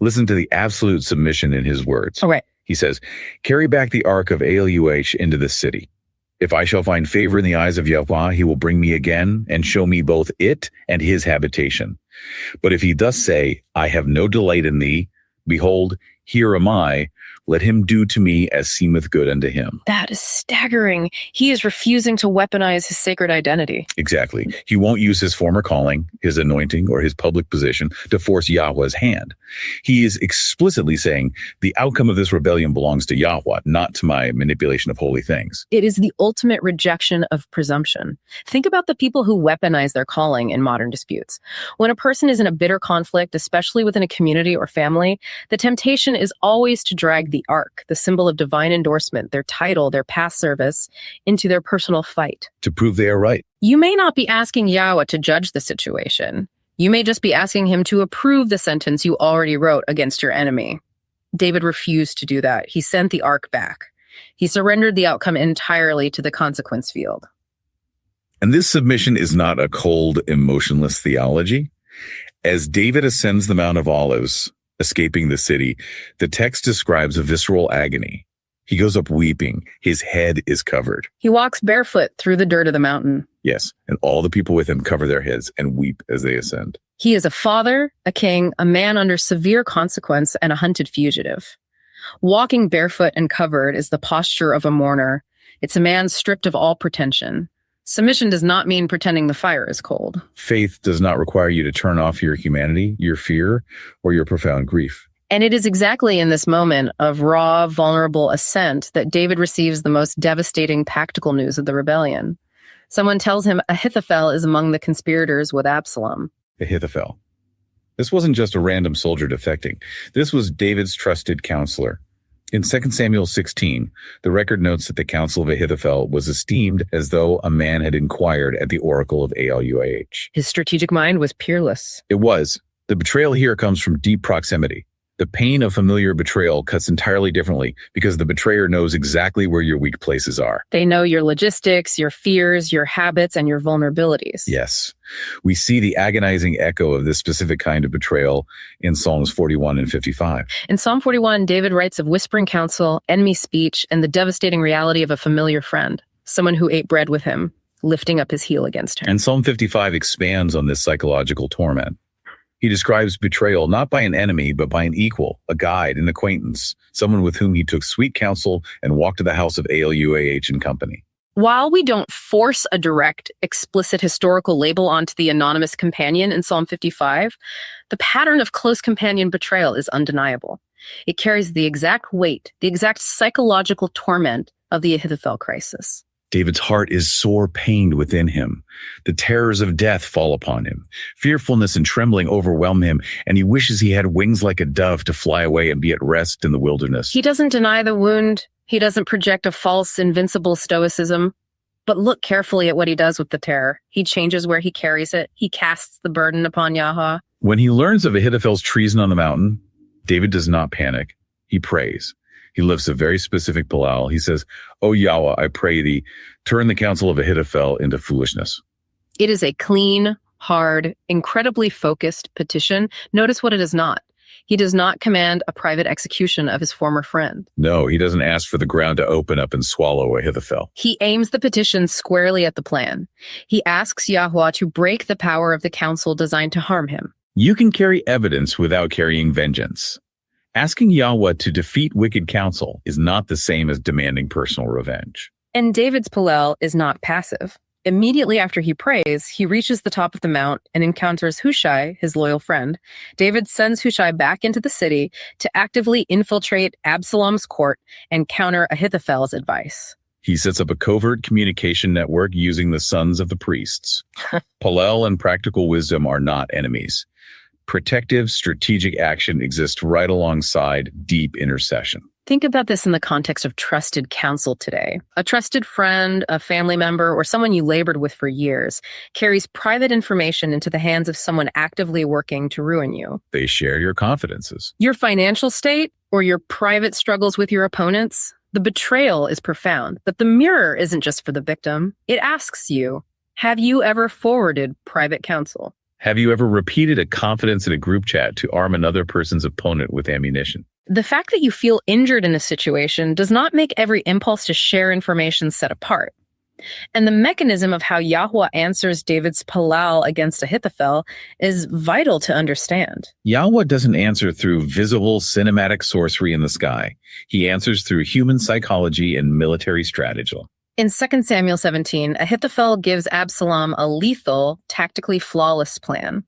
Listen to the absolute submission in his words. All right. He says, carry back the Ark of Eluash into the city. If I shall find favor in the eyes of Yahweh, he will bring me again and show me both it and his habitation. But if he thus say, I have no delight in thee, behold, here am I, Let him do to me as seemeth good unto him. That is staggering. He is refusing to weaponize his sacred identity. Exactly. He won't use his former calling, his anointing, or his public position to force Yahweh's hand. He is explicitly saying, the outcome of this rebellion belongs to Yahweh, not to my manipulation of holy things. It is the ultimate rejection of presumption. Think about the people who weaponize their calling in modern disputes. When a person is in a bitter conflict, especially within a community or family, the temptation is always to drag the ark, the symbol of divine endorsement, their title, their past service, into their personal fight. To prove they are right. You may not be asking Yahweh to judge the situation. You may just be asking him to approve the sentence you already wrote against your enemy. David refused to do that. He sent the ark back. He surrendered the outcome entirely to the consequence field. And this submission is not a cold, emotionless theology. As David ascends the Mount of Olives, escaping the city, the text describes a visceral agony. He goes up weeping. His head is covered. He walks barefoot through the dirt of the mountain. Yes, and all the people with him cover their heads and weep as they ascend. He is a father, a king, a man under severe consequence, and a hunted fugitive. Walking barefoot and covered is the posture of a mourner. It's a man stripped of all pretension. Submission does not mean pretending the fire is cold. Faith does not require you to turn off your humanity, your fear, or your profound grief. And it is exactly in this moment of raw, vulnerable assent that David receives the most devastating practical news of the rebellion. Someone tells him Ahithophel is among the conspirators with Absalom. Ahithophel. This wasn't just a random soldier defecting. This was David's trusted counselor. In 2 Samuel 16, the record notes that the counsel of Ahithophel was esteemed as though a man had inquired at the oracle of Aluah. His strategic mind was peerless. It was. The betrayal here comes from deep proximity. The pain of familiar betrayal cuts entirely differently because the betrayer knows exactly where your weak places are. They know your logistics, your fears, your habits, and your vulnerabilities. Yes. We see the agonizing echo of this specific kind of betrayal in Psalms 41 and 55. In Psalm 41, David writes of whispering counsel, enemy speech, and the devastating reality of a familiar friend, someone who ate bread with him, lifting up his heel against him. And Psalm 55 expands on this psychological torment. He describes betrayal not by an enemy, but by an equal, a guide, an acquaintance, someone with whom he took sweet counsel and walked to the house of Aluah and company. While we don't force a direct, explicit historical label onto the anonymous companion in Psalm 55, the pattern of close companion betrayal is undeniable. It carries the exact weight, the exact psychological torment of the Ahithophel crisis. David's heart is sore pained within him. The terrors of death fall upon him. Fearfulness and trembling overwhelm him, and he wishes he had wings like a dove to fly away and be at rest in the wilderness. He doesn't deny the wound. He doesn't project a false, invincible stoicism. But look carefully at what he does with the terror. He changes where he carries it. He casts the burden upon Yahweh. When he learns of Ahithophel's treason on the mountain, David does not panic. He prays. He lifts a very specific Palal. He says, "O Yahweh, I pray thee, turn the counsel of Ahithophel into foolishness." It is a clean, hard, incredibly focused petition. Notice what it is not. He does not command a private execution of his former friend. No, he doesn't ask for the ground to open up and swallow Ahithophel. He aims the petition squarely at the plan. He asks Yahweh to break the power of the counsel designed to harm him. You can carry evidence without carrying vengeance. Asking Yahweh to defeat wicked counsel is not the same as demanding personal revenge. And David's Palel is not passive. Immediately after he prays, he reaches the top of the mount and encounters Hushai, his loyal friend. David sends Hushai back into the city to actively infiltrate Absalom's court and counter Ahithophel's advice. He sets up a covert communication network using the sons of the priests. Palel and practical wisdom are not enemies. Protective, strategic action exists right alongside deep intercession. Think about this in the context of trusted counsel today. A trusted friend, a family member, or someone you labored with for years carries private information into the hands of someone actively working to ruin you. They share your confidences. Your financial state or your private struggles with your opponents, the betrayal is profound, but the mirror isn't just for the victim. It asks you, have you ever forwarded private counsel? Have you ever repeated a confidence in a group chat to arm another person's opponent with ammunition? The fact that you feel injured in a situation does not make every impulse to share information set apart. And the mechanism of how Yahweh answers David's palal against Ahithophel is vital to understand. Yahweh doesn't answer through visible cinematic sorcery in the sky. He answers through human psychology and military strategy. In 2 Samuel 17, Ahithophel gives Absalom a lethal, tactically flawless plan.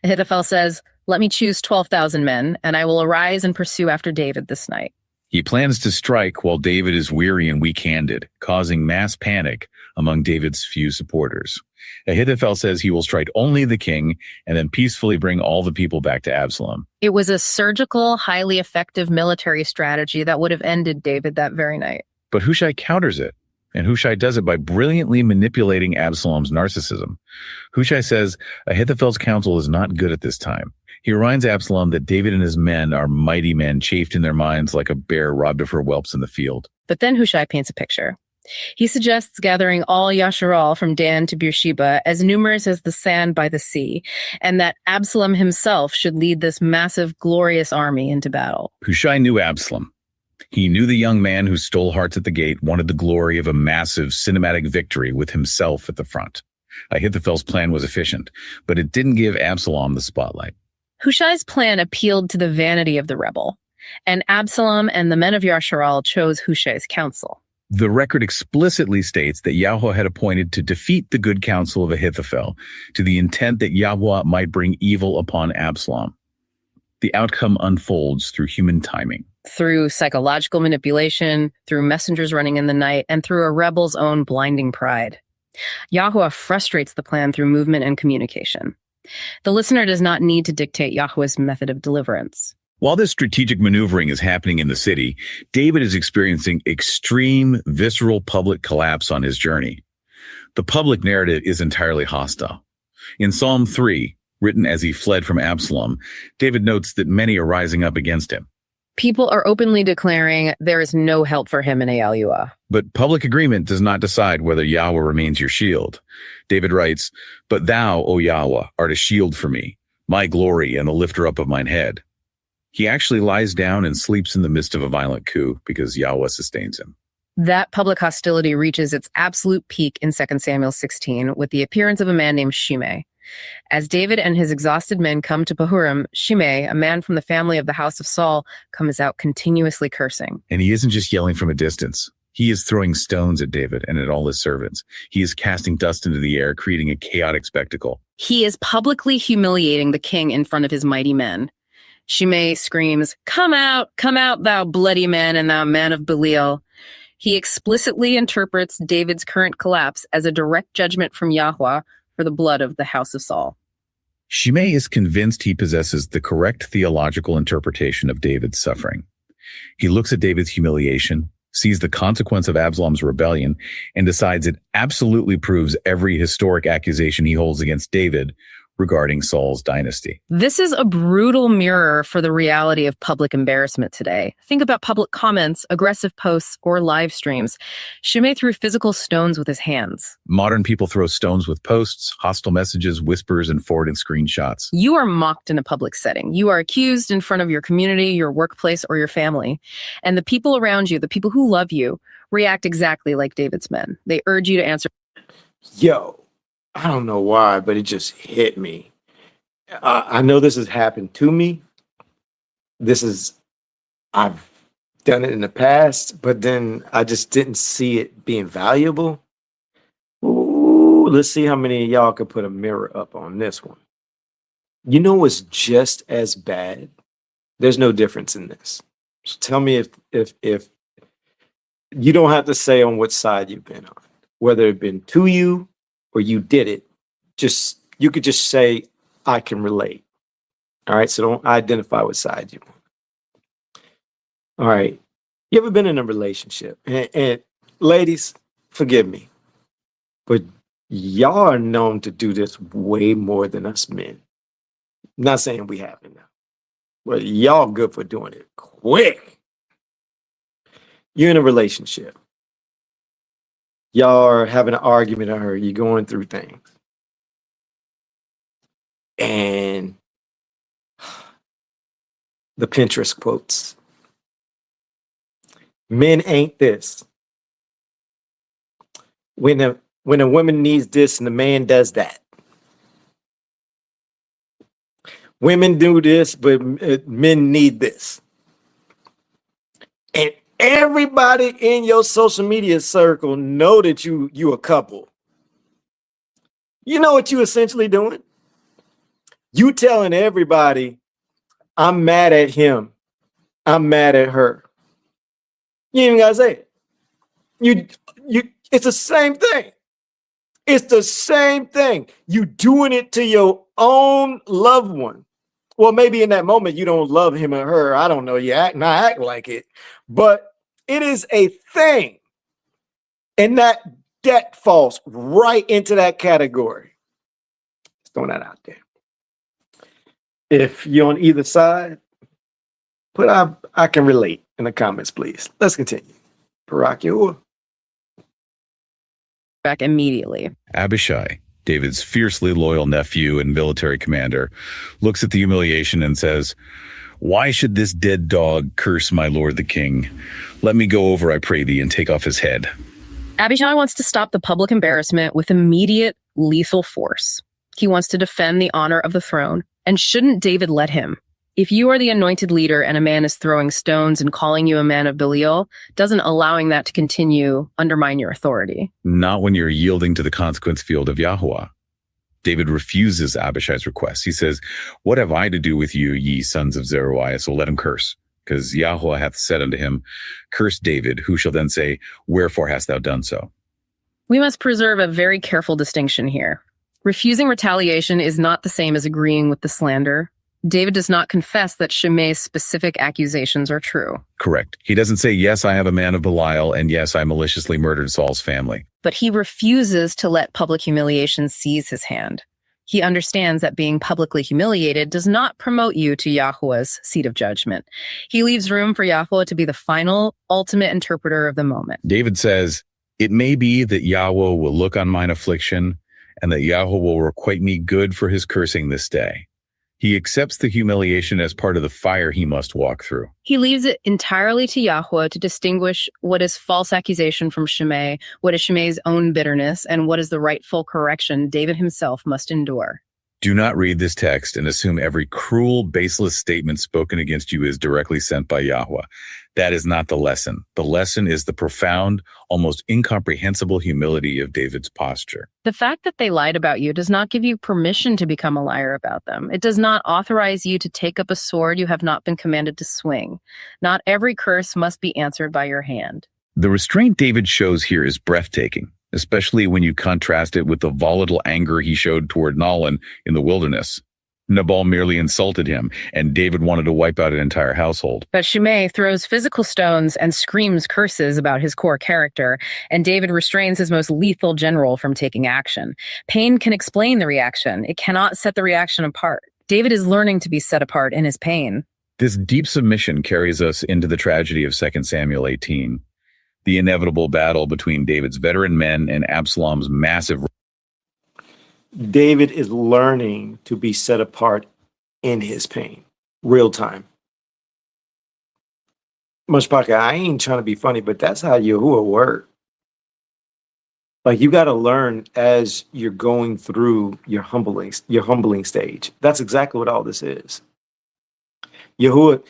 Ahithophel says, "Let me choose 12,000 men, and I will arise and pursue after David this night." He plans to strike while David is weary and weak-handed, causing mass panic among David's few supporters. Ahithophel says he will strike only the king and then peacefully bring all the people back to Absalom. It was a surgical, highly effective military strategy that would have ended David that very night. But Hushai counters it, and Hushai does it by brilliantly manipulating Absalom's narcissism. Hushai says Ahithophel's counsel is not good at this time. He reminds Absalom that David and his men are mighty men chafed in their minds like a bear robbed of her whelps in the field. But then Hushai paints a picture. He suggests gathering all Yasharal from Dan to Beersheba, as numerous as the sand by the sea, and that Absalom himself should lead this massive, glorious army into battle. Hushai knew Absalom. He knew the young man who stole hearts at the gate wanted the glory of a massive cinematic victory with himself at the front. Ahithophel's plan was efficient, but it didn't give Absalom the spotlight. Hushai's plan appealed to the vanity of the rebel, and Absalom and the men of Yasharal chose Hushai's counsel. The record explicitly states that Yahweh had appointed to defeat the good counsel of Ahithophel to the intent that Yahweh might bring evil upon Absalom. The outcome unfolds through human timing. Through psychological manipulation, through messengers running in the night, and through a rebel's own blinding pride. Yahweh frustrates the plan through movement and communication. The listener does not need to dictate Yahweh's method of deliverance. While this strategic maneuvering is happening in the city, David is experiencing extreme, visceral public collapse on his journey. The public narrative is entirely hostile. In Psalm 3, written as he fled from Absalom, David notes that many are rising up against him. People are openly declaring there is no help for him in Ayalua. But public agreement does not decide whether Yahweh remains your shield. David writes, "But thou, O Yahweh, art a shield for me, my glory and the lifter up of mine head." He actually lies down and sleeps in the midst of a violent coup because Yahweh sustains him. That public hostility reaches its absolute peak in 2 Samuel 16 with the appearance of a man named Shimei. As David and his exhausted men come to Bahurim, Shimei, a man from the family of the house of Saul, comes out continuously cursing. And he isn't just yelling from a distance. He is throwing stones at David and at all his servants. He is casting dust into the air, creating a chaotic spectacle. He is publicly humiliating the king in front of his mighty men. Shimei screams, come out, thou bloody man and thou man of Belial." He explicitly interprets David's current collapse as a direct judgment from Yahweh for the blood of the house of Saul. Shimei is convinced he possesses the correct theological interpretation of David's suffering. He looks at David's humiliation, sees the consequence of Absalom's rebellion, and decides it absolutely proves every historic accusation he holds against David regarding Saul's dynasty. This is a brutal mirror for the reality of public embarrassment today. Think about public comments, aggressive posts, or live streams. Shimei threw physical stones with his hands. Modern people throw stones with posts, hostile messages, whispers, and forwarded screenshots. You are mocked in a public setting. You are accused in front of your community, your workplace, or your family. And the people around you, the people who love you, react exactly like David's men. They urge you to answer. Yo, I don't know why, but it just hit me. I know this has happened to me. I've done it in the past, but then I just didn't see it being valuable. Ooh, let's see how many of y'all could put a mirror up on this one. You know what's just as bad? There's no difference in this. So tell me if you don't have to say on what side you've been on, whether it's been to you or you did it. Just you could just say, I can relate. All right, so don't identify what side you want. All right, you ever been in a relationship? And ladies, forgive me, but y'all are known to do this way more than us men. I'm not saying we haven't now, but y'all good for doing it quick. You're in a relationship. Y'all are having an argument, or you're going through things. And the Pinterest quotes. Men ain't this. when a woman needs this and the man does that. Women do this, but men need this. And everybody in your social media circle know that you a couple. You know what you essentially doing? You telling everybody, I'm mad at him. I'm mad at her. You ain't even gotta say it. It's the same thing. It's the same thing. You doing it to your own loved one. Well, maybe in that moment you don't love him or her. I don't know. You act like it, but it is a thing, and that falls right into that category. Just throwing that out there. If you're on either side, put I can relate in the comments, please. Let's continue. Barak Yahuwah. Back immediately. Abishai, David's fiercely loyal nephew and military commander, looks at the humiliation and says, "Why should this dead dog curse my lord the king? Let me go over, I pray thee, and take off his head." Abishai wants to stop the public embarrassment with immediate lethal force. He wants to defend the honor of the throne. And shouldn't David let him? If you are the anointed leader and a man is throwing stones and calling you a man of Belial, doesn't allowing that to continue undermine your authority? Not when you're yielding to the consequence field of Yahuwah. David refuses Abishai's request. He says, "What have I to do with you, ye sons of Zeruiah? So let him curse. Because Yahuwah hath said unto him, Curse David, who shall then say, Wherefore hast thou done so?" We must preserve a very careful distinction here. Refusing retaliation is not the same as agreeing with the slander. David does not confess that Shimei's specific accusations are true. Correct. He doesn't say, "Yes, I have a man of Belial, and yes, I maliciously murdered Saul's family." But he refuses to let public humiliation seize his hand. He understands that being publicly humiliated does not promote you to Yahuwah's seat of judgment. He leaves room for Yahuwah to be the final, ultimate interpreter of the moment. David says, "It may be that Yahweh will look on mine affliction, and that Yahweh will requite me good for his cursing this day." He accepts the humiliation as part of the fire he must walk through. He leaves it entirely to Yahuwah to distinguish what is false accusation from Shimei, what is Shimei's own bitterness, and what is the rightful correction David himself must endure. Do not read this text and assume every cruel, baseless statement spoken against you is directly sent by Yahweh. That is not the lesson. The lesson is the profound, almost incomprehensible humility of David's posture. The fact that they lied about you does not give you permission to become a liar about them. It does not authorize you to take up a sword you have not been commanded to swing. Not every curse must be answered by your hand. The restraint David shows here is breathtaking, especially when you contrast it with the volatile anger he showed toward Nabal in the wilderness. Nabal merely insulted him, and David wanted to wipe out an entire household. But Shimei throws physical stones and screams curses about his core character, and David restrains his most lethal general from taking action. Pain can explain the reaction. It cannot set the reaction apart. David is learning to be set apart in his pain. This deep submission carries us into the tragedy of 2 Samuel 18, the inevitable battle between David's veteran men and Absalom's massive. David is learning to be set apart in his pain, real time. Myshpaka, I ain't trying to be funny, but that's how Yahuwah works. Like, you got to learn as you're going through your humbling stage. That's exactly what all this is. Yahuwah,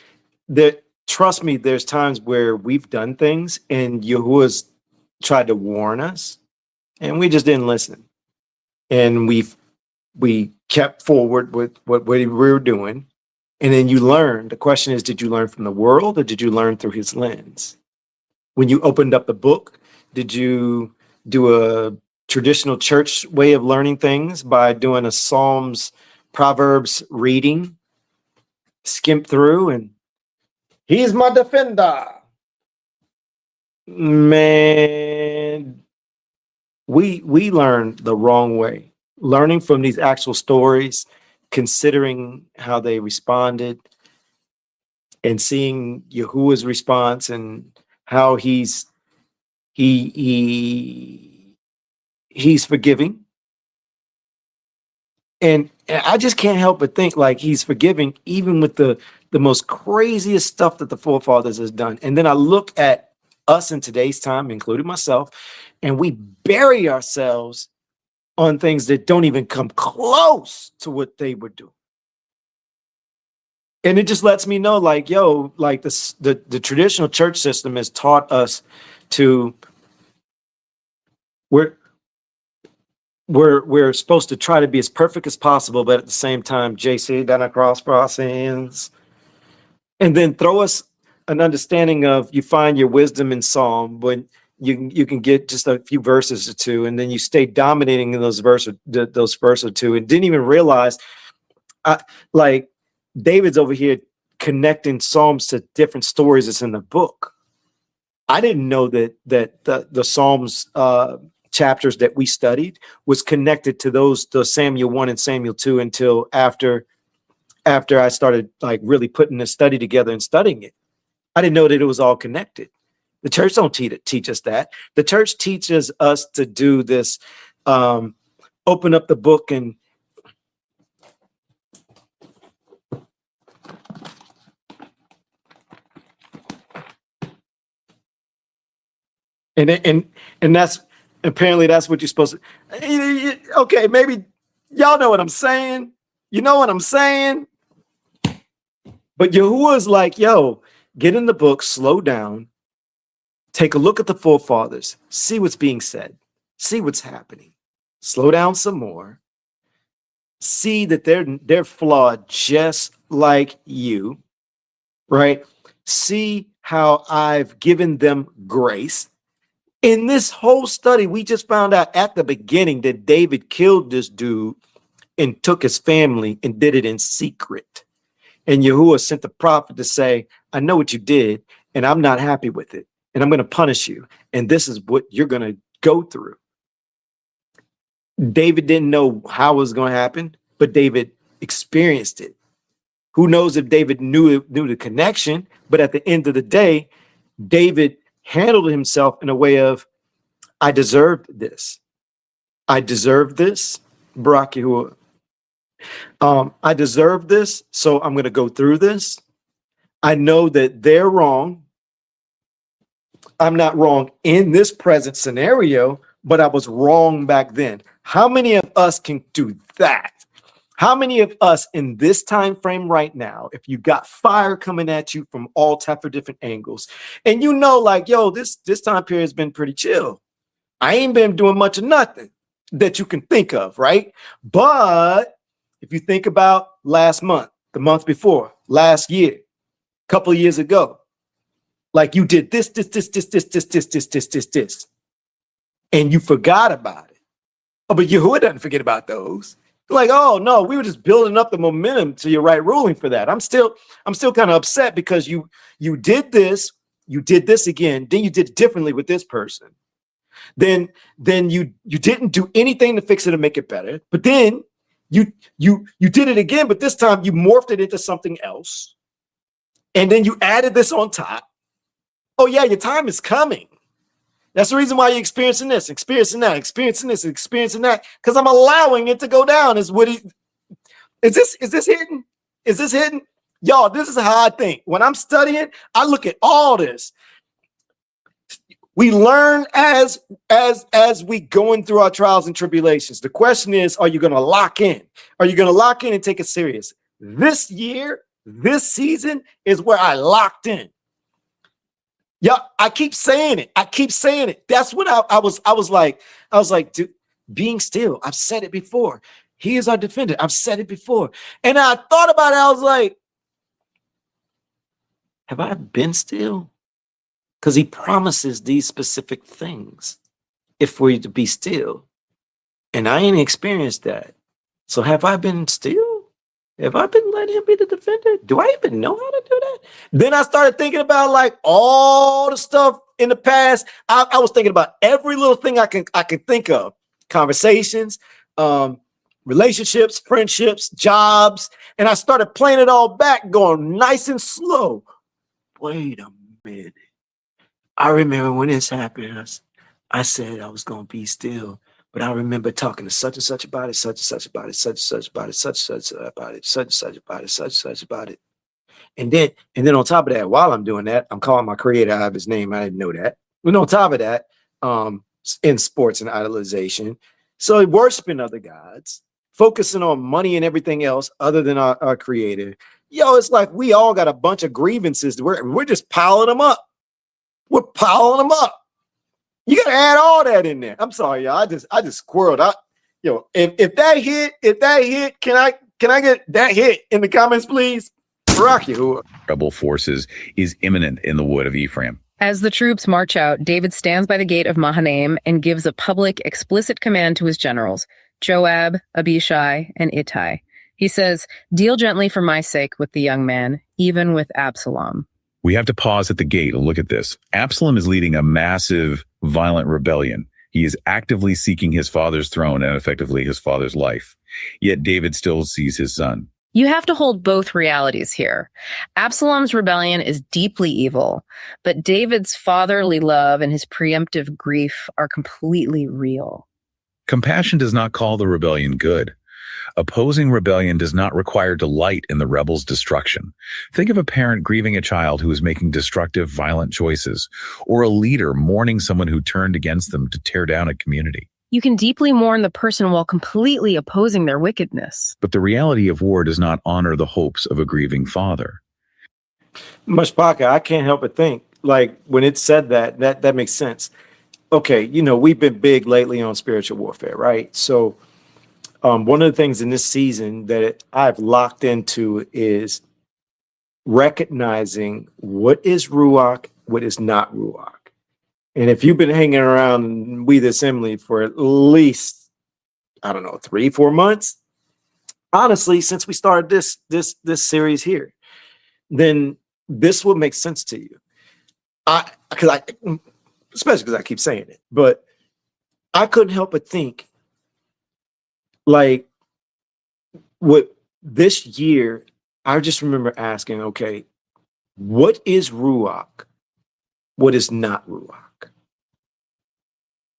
trust me, there's times where we've done things and Yahuwah's tried to warn us and we just didn't listen. And we kept forward with what we were doing. And then you learn. The question is, did you learn from the world or did you learn through his lens? When you opened up the book, did you do a traditional church way of learning things by doing a Psalms, Proverbs reading, skimp through and he's my defender? Man, we learned the wrong way. Learning from these actual stories, considering how they responded, and seeing Yahuwah's response and how he's forgiving. And I just can't help but think like he's forgiving even with the most craziest stuff that the forefathers has done. And then I look at us in today's time, including myself, and we bury ourselves on things that don't even come close to what they were doing. And it just lets me know, like, yo, like the traditional church system has taught us to, we're supposed to try to be as perfect as possible, but at the same time, JC down across for our sins, and then throw us an understanding of, you find your wisdom in Psalm when you can get just a few verses or two, and then you stay dominating in those verses or two, and didn't even realize, like David's over here connecting Psalms to different stories that's in the book. I didn't know that the Psalms chapters that we studied was connected to those Samuel 1 and Samuel 2 until after I started like really putting the study together and studying it. I didn't know that it was all connected. The church don't teach us that. The church teaches us to do this, open up the book and that's apparently that's what you're supposed to. Okay, maybe y'all know what I'm saying. You know what I'm saying? But Yahuwah's like, yo, get in the book, slow down, take a look at the forefathers, see what's being said, see what's happening, slow down some more, see that they're flawed just like you, right? See how I've given them grace. In this whole study, we just found out at the beginning that David killed this dude and took his family and did it in secret. And Yahuwah sent the prophet to say, I know what you did, and I'm not happy with it, and I'm going to punish you, and this is what you're going to go through. David didn't know how it was going to happen, but David experienced it. Who knows if David knew the connection, but at the end of the day, David handled himself in a way of, I deserved this. I deserve this, Barak Yahuwah. I deserve this, so I'm going to go through this. I know that they're wrong. I'm not wrong in this present scenario, but I was wrong back then. How many of us can do that? How many of us in this time frame right now, if you got fire coming at you from all type of different angles, and you know, like, yo, this time period has been pretty chill. I ain't been doing much of nothing that you can think of, right? But if you think about last month, the month before, last year, a couple of years ago, like you did this, and you forgot about it. Oh, but Yahuwah doesn't forget about those. Like, oh no, we were just building up the momentum to your right ruling for that. I'm still kind of upset because you did this again, then you did it differently with this person. Then you didn't do anything to fix it and make it better. But then you did it again, but this time you morphed it into something else. And then you added this on top. Oh yeah, your time is coming. That's the reason why you're experiencing this, experiencing that, experiencing this, experiencing that, because I'm allowing it to go down. Is this hidden? Is this hidden? Y'all, this is how I think. When I'm studying, I look at all this. We learn as we going through our trials and tribulations. The question is, are you going to lock in? Are you going to lock in and take it serious? This year, this season is where I locked in. Yeah, I keep saying it. That's when I was like, dude, being still. I've said it before. He is our defender. I've said it before. And I thought about it. I was like, have I been still? Because he promises these specific things if we're to be still. And I ain't experienced that. So have I been still? Have I been letting him be the defender? Do I even know how to do that? Then I started thinking about like all the stuff in the past. I was thinking about every little thing I can think of. Conversations, relationships, friendships, jobs. And I started playing it all back, going nice and slow. Wait a minute. I remember when this happened, I said I was going to be still. But I remember talking to such and such about it, such and such about it, such and such about it, such and such about it, such and such about it, such and such about it. And then on top of that, while I'm doing that, I'm calling my creator out of his name. I didn't know that. And on top of that, in sports and idolization, so worshiping other gods, focusing on money and everything else other than our creator. Yo, it's like we all got a bunch of grievances. We're just piling them up. We're piling them up. You gotta add all that in there. I'm sorry, y'all. I just squirreled out. Yo, if that hit, can I get that hit in the comments, please? Rock you. Rebel forces is imminent in the wood of Ephraim. As the troops march out, David stands by the gate of Mahanaim and gives a public, explicit command to his generals, Joab, Abishai, and Ittai. He says, "Deal gently for my sake with the young man, even with Absalom." We have to pause at the gate and look at this. Absalom is leading a massive, violent rebellion. He is actively seeking his father's throne and effectively his father's life. Yet David still sees his son. You have to hold both realities here. Absalom's rebellion is deeply evil, but David's fatherly love and his preemptive grief are completely real. Compassion does not call the rebellion good. Opposing rebellion does not require delight in the rebel's destruction. Think of a parent grieving a child who is making destructive, violent choices, or a leader mourning someone who turned against them to tear down a community. You can deeply mourn the person while completely opposing their wickedness. But the reality of war does not honor the hopes of a grieving father. Myshpaka, I can't help but think, like, when it said that makes sense. Okay, we've been big lately on spiritual warfare, right? So one of the things in this season that I've locked into is recognizing what is Ruach, what is not Ruach. And if you've been hanging around we.theassembly for at least, 3-4 months, honestly, since we started this series here, then this will make sense to you. Especially because I keep saying it, but I couldn't help but think, like, what this year, I just remember asking, okay, what is Ruach? What is not Ruach?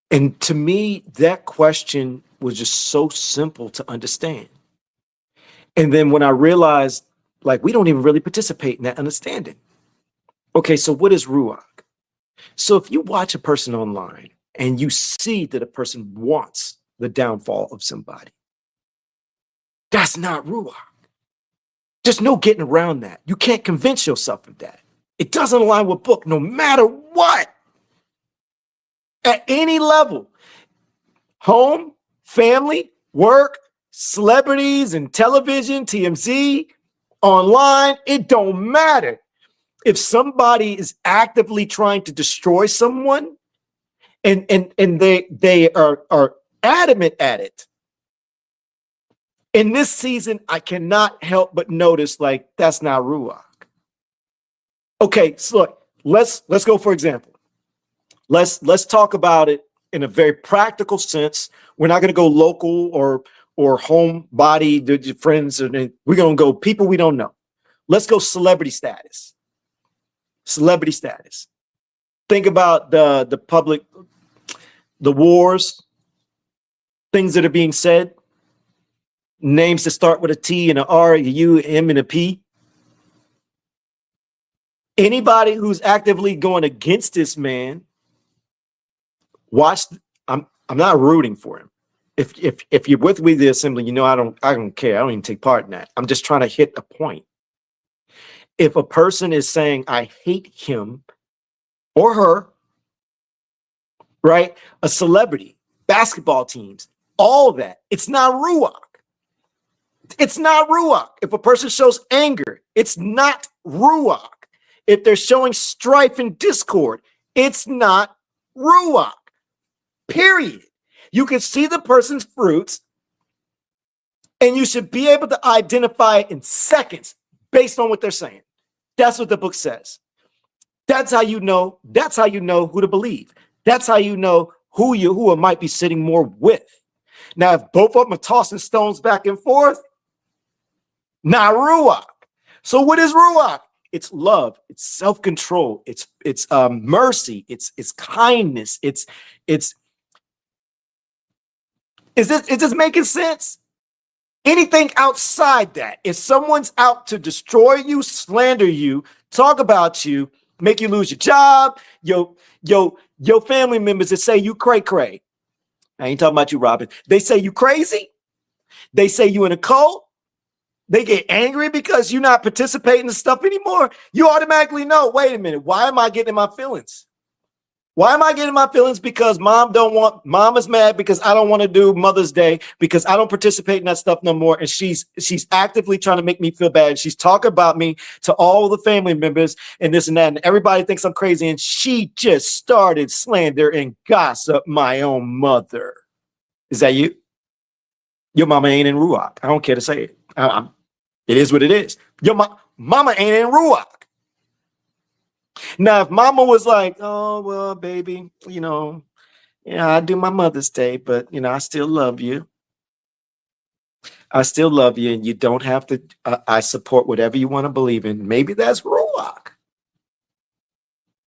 And to me, that question was just so simple to understand. And then when I realized, like, we don't even really participate in that understanding. Okay, so what is Ruach? So if you watch a person online and you see that a person wants the downfall of somebody, that's not Ruach. There's no getting around that. You can't convince yourself of that. It doesn't align with book, no matter what. At any level, home, family, work, celebrities and television, TMZ, online, it don't matter. If somebody is actively trying to destroy someone and they are adamant at it, in this season, I cannot help but notice, like, that's not Ruach. Okay, so look, let's go for example. Let's talk about it in a very practical sense. We're not going to go local or home body, the friends, and we're going to go people we don't know. Let's go celebrity status. Celebrity status. Think about the public, the wars, things that are being said, names that start with a T and an R, a U, M, and a P. Anybody who's actively going against this man, watch. I'm not rooting for him. If you're with we.theassembly, I don't care. I don't even take part in that. I'm just trying to hit a point. If a person is saying, I hate him or her, right? A celebrity, basketball teams, all that, it's not Ruach. It's not Ruach. If a person shows anger, it's not Ruach. If they're showing strife and discord, it's not Ruach. Period. You can see the person's fruits, and you should be able to identify it in seconds based on what they're saying. That's what the book says. That's how you know. That's how you know who to believe. That's how you know who might be sitting more with. Now, if both of them are tossing stones back and forth, not Ruach. So what is Ruach? It's love. It's self-control. It's mercy. It's kindness. Is this making sense? Anything outside that, if someone's out to destroy you, slander you, talk about you, make you lose your job, your family members that say you cray. I ain't talking about you, Robin. They say you crazy. They say you in a cult. They get angry because you're not participating in stuff anymore. You automatically know, wait a minute, why am I getting in my feelings? Why am I getting my feelings? Because mom is mad because I don't want to do Mother's Day because I don't participate in that stuff no more. And she's actively trying to make me feel bad. She's talking about me to all the family members and this and that. And everybody thinks I'm crazy. And she just started slander and gossip my own mother. Is that you? Your mama ain't in Ruach. I don't care to say it. It is what it is. Your mama ain't in Ruach. Now, if mama was like, oh, well, baby, I do my Mother's Day, but, I still love you. I still love you, and you don't have to, I support whatever you want to believe in. Maybe that's Ruach.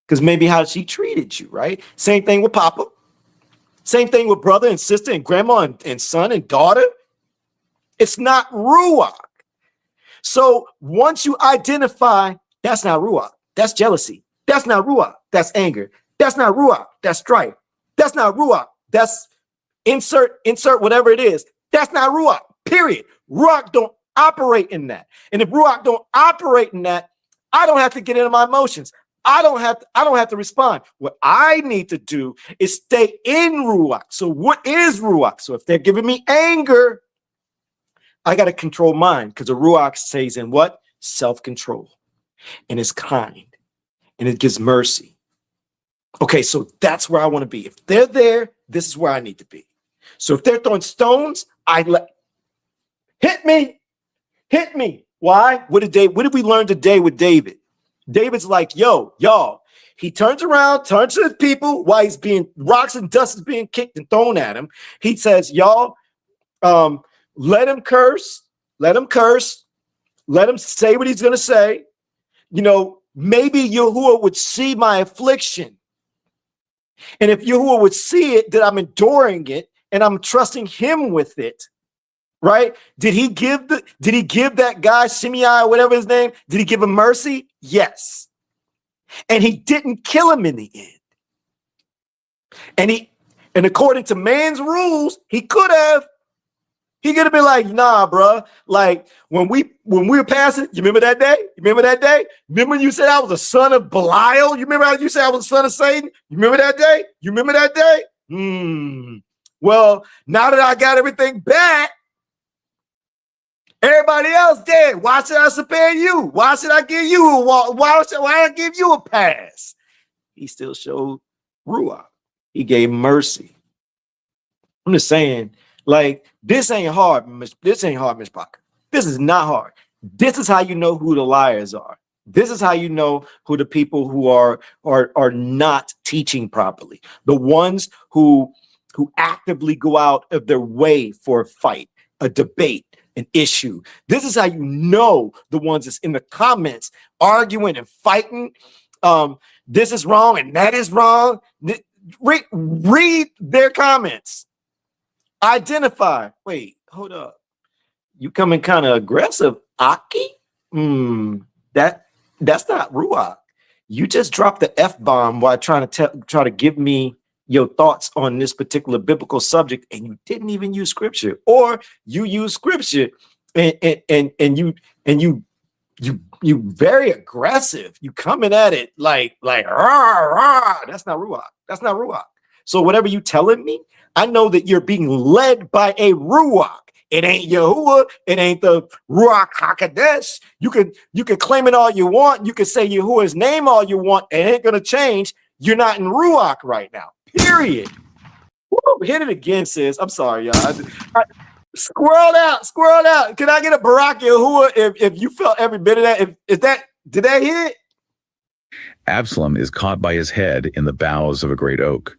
Because maybe how she treated you, right? Same thing with Papa. Same thing with brother and sister and grandma and son and daughter. It's not Ruach. So once you identify, that's not Ruach. That's jealousy. That's not Ruach. That's anger. That's not Ruach. That's strife. That's not Ruach. That's insert whatever it is. That's not Ruach. Period. Ruach don't operate in that. And if Ruach don't operate in that, I don't have to get into my emotions. I don't have to respond. What I need to do is stay in Ruach. So what is Ruach? So if they're giving me anger, I got to control mine because the Ruach stays in what? Self-control. And it's kind. And it gives mercy. Okay, so that's where I want to be. If they're there, this is where I need to be. So if they're throwing stones, hit me. Why? What did we learn today with David? David's like, y'all. He turns around, turns to the people while rocks and dust is being kicked and thrown at him. He says, y'all, let him curse. Let him say what he's going to say. Maybe Yahuwah would see my affliction. And if Yahuwah would see it, that I'm enduring it and I'm trusting him with it, right? Did he give that guy, Shimei, or whatever his name, did he give him mercy? Yes. And he didn't kill him in the end. And according to man's rules, he could have. He could have been like, nah, bro. Like when we were passing, you remember that day? Remember you said I was a son of Belial? You remember how you said I was a son of Satan? You remember that day? Well, now that I got everything back, everybody else dead. Why should I spare you? Why should I give you why I give you a pass? He still showed Ruach. He gave mercy. I'm just saying, like, this ain't hard, Myshpaka. This is not hard. This is how you know who the liars are. This is how you know who the people who are not teaching properly. The ones who actively go out of their way for a fight, a debate, an issue. This is how you know the ones that's in the comments arguing and fighting. This is wrong and that is wrong. Read their comments. Identify. Wait, hold up. You coming kind of aggressive, Aki? That's not Ruach. You just dropped the F-bomb while trying to give me your thoughts on this particular biblical subject, and you didn't even use scripture, or you use scripture and you very aggressive. You coming at it like rah, rah. That's not Ruach. That's not Ruach. So whatever you telling me, I know that you're being led by a Ruach. It ain't Yahuwah. It ain't the Ruach HaKodesh. You can claim it all you want. You can say Yahuwah's name all you want. It ain't gonna change. You're not in Ruach right now. Period. Woo, hit it again, sis. I'm sorry, y'all. Squirreled out. Can I get a Barak Yahuwah if you felt every bit of that? Did that hit? Absalom is caught by his head in the boughs of a great oak.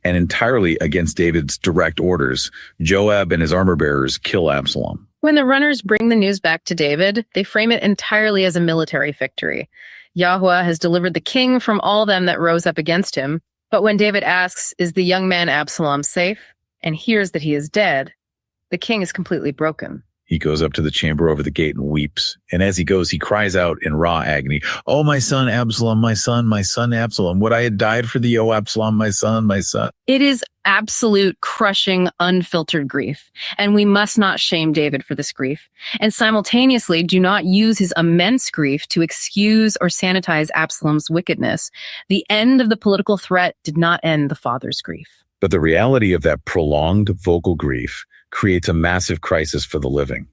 And entirely against David's direct orders, Joab and his armor bearers kill Absalom. When the runners bring the news back to David, they frame it entirely as a military victory. Yahuwah has delivered the king from all them that rose up against him. But when David asks, is the young man Absalom safe? And hears that he is dead, the king is completely broken. He goes up to the chamber over the gate and weeps. And as he goes, he cries out in raw agony, "Oh, my son Absalom, my son Absalom, would I had died for thee, O Absalom, my son, my son." It is absolute, crushing, unfiltered grief. And we must not shame David for this grief. And simultaneously, do not use his immense grief to excuse or sanitize Absalom's wickedness. The end of the political threat did not end the father's grief. But the reality of that prolonged vocal grief creates a massive crisis for the living.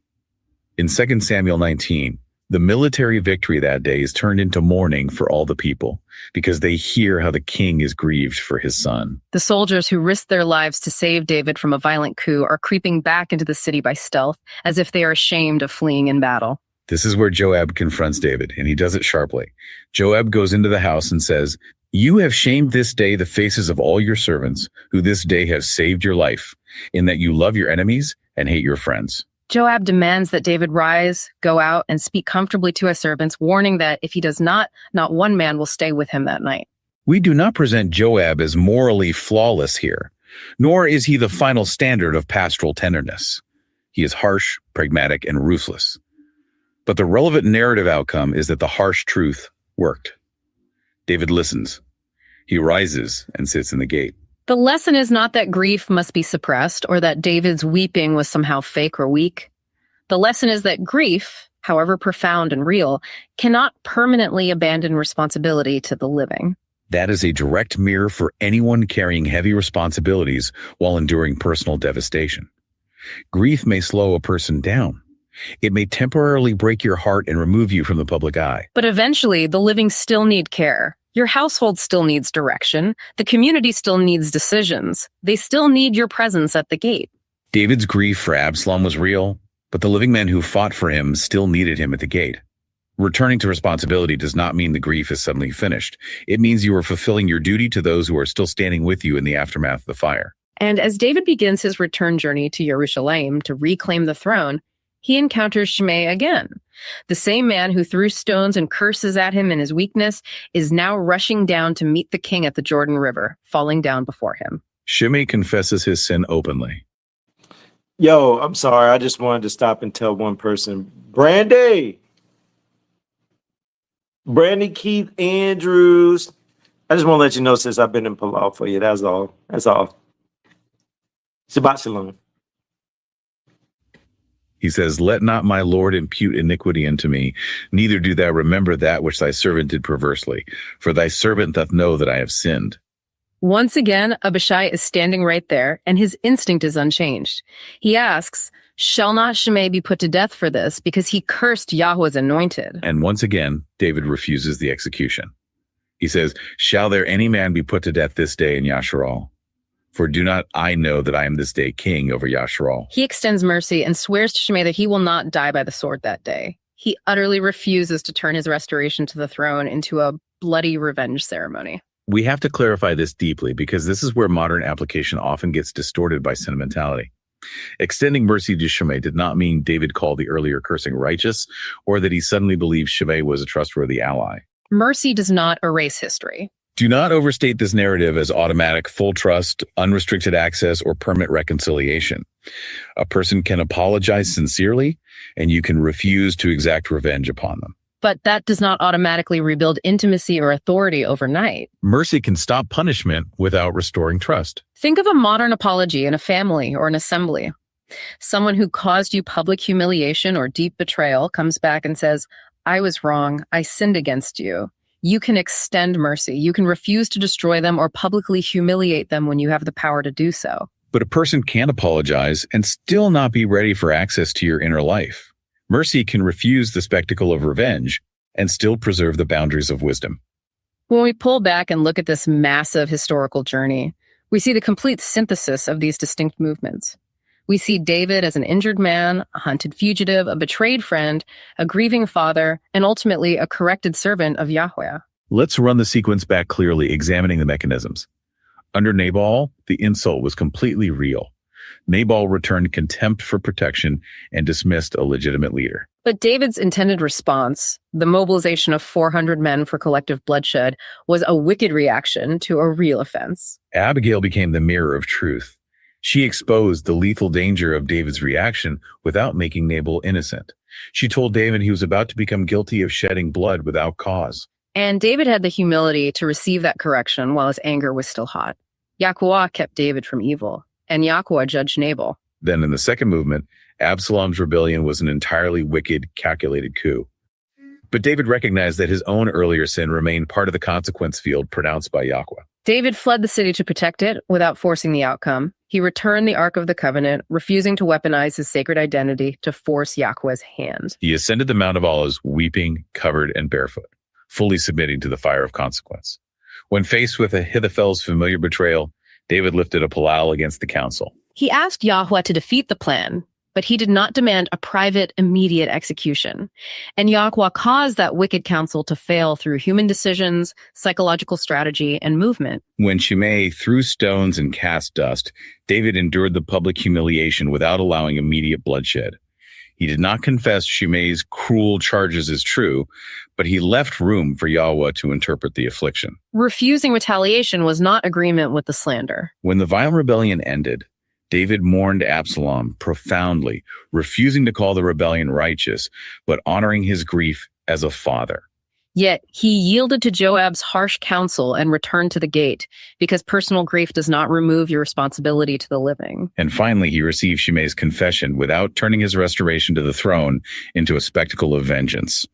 In 2 Samuel 19, the military victory that day is turned into mourning for all the people because they hear how the king is grieved for his son. The soldiers who risked their lives to save David from a violent coup are creeping back into the city by stealth, as if they are ashamed of fleeing in battle. This is where Joab confronts David, and he does it sharply. Joab goes into the house and says, "You have shamed this day the faces of all your servants, who this day have saved your life, in that you love your enemies and hate your friends." Joab demands that David rise, go out, and speak comfortably to his servants, warning that if he does not one man will stay with him that night. We do not present Joab as morally flawless here, nor is he the final standard of pastoral tenderness. He is harsh, pragmatic, and ruthless. But the relevant narrative outcome is that the harsh truth worked. David listens. He rises and sits in the gate. The lesson is not that grief must be suppressed or that David's weeping was somehow fake or weak. The lesson is that grief, however profound and real, cannot permanently abandon responsibility to the living. That is a direct mirror for anyone carrying heavy responsibilities while enduring personal devastation. Grief may slow a person down. It may temporarily break your heart and remove you from the public eye. But eventually, the living still need care. Your household still needs direction. The community still needs decisions. They still need your presence at the gate. David's grief for Absalom was real, but the living men who fought for him still needed him at the gate. Returning to responsibility does not mean the grief is suddenly finished. It means you are fulfilling your duty to those who are still standing with you in the aftermath of the fire. And as David begins his return journey to Jerusalem to reclaim the throne, he encounters Shimei again. The same man who threw stones and curses at him in his weakness is now rushing down to meet the king at the Jordan River, falling down before him. Shimei confesses his sin openly. Yo, I'm sorry. I just wanted to stop and tell one person, Brandy Keith Andrews. I just want to let you know, since I've been in Palau for you. That's all. That's all. Shabbat Shalom. He says, "Let not my Lord impute iniquity unto me, neither do thou remember that which thy servant did perversely. For thy servant doth know that I have sinned." Once again, Abishai is standing right there, and his instinct is unchanged. He asks, "Shall not Shimei be put to death for this, because he cursed Yahweh's anointed?" And once again, David refuses the execution. He says, "Shall there any man be put to death this day in Yasharal? For do not I know that I am this day king over Yasharal?" He extends mercy and swears to Shimei that he will not die by the sword that day. He utterly refuses to turn his restoration to the throne into a bloody revenge ceremony. We have to clarify this deeply because this is where modern application often gets distorted by sentimentality. Extending mercy to Shimei did not mean David called the earlier cursing righteous or that he suddenly believed Shimei was a trustworthy ally. Mercy does not erase history. Do not overstate this narrative as automatic, full trust, unrestricted access, or permanent reconciliation. A person can apologize sincerely, and you can refuse to exact revenge upon them. But that does not automatically rebuild intimacy or authority overnight. Mercy can stop punishment without restoring trust. Think of a modern apology in a family or an assembly. Someone who caused you public humiliation or deep betrayal comes back and says, "I was wrong. I sinned against you." You can extend mercy. You can refuse to destroy them or publicly humiliate them when you have the power to do so. But a person can apologize and still not be ready for access to your inner life. Mercy can refuse the spectacle of revenge and still preserve the boundaries of wisdom. When we pull back and look at this massive historical journey, we see the complete synthesis of these distinct movements. We see David as an injured man, a hunted fugitive, a betrayed friend, a grieving father, and ultimately a corrected servant of Yahweh. Let's run the sequence back clearly, examining the mechanisms. Under Nabal, the insult was completely real. Nabal returned contempt for protection and dismissed a legitimate leader. But David's intended response, the mobilization of 400 men for collective bloodshed, was a wicked reaction to a real offense. Abigail became the mirror of truth. She exposed the lethal danger of David's reaction without making Nabal innocent. She told David he was about to become guilty of shedding blood without cause. And David had the humility to receive that correction while his anger was still hot. Yahuwah kept David from evil, and Yahuwah judged Nabal. Then in the second movement, Absalom's rebellion was an entirely wicked, calculated coup. But David recognized that his own earlier sin remained part of the consequence field pronounced by Yahweh. David fled the city to protect it without forcing the outcome. He returned the Ark of the Covenant, refusing to weaponize his sacred identity to force Yahweh's hand. He ascended the Mount of Olives, weeping, covered, and barefoot, fully submitting to the fire of consequence. When faced with Ahithophel's familiar betrayal, David lifted a palal against the council. He asked Yahweh to defeat the plan, but he did not demand a private, immediate execution. And Yahweh caused that wicked council to fail through human decisions, psychological strategy, and movement. When Shimei threw stones and cast dust, David endured the public humiliation without allowing immediate bloodshed. He did not confess Shimei's cruel charges as true, but he left room for Yahweh to interpret the affliction. Refusing retaliation was not agreement with the slander. When the violent rebellion ended, David mourned Absalom profoundly, refusing to call the rebellion righteous, but honoring his grief as a father. Yet he yielded to Joab's harsh counsel and returned to the gate, because personal grief does not remove your responsibility to the living. And finally, he received Shimei's confession without turning his restoration to the throne into a spectacle of vengeance.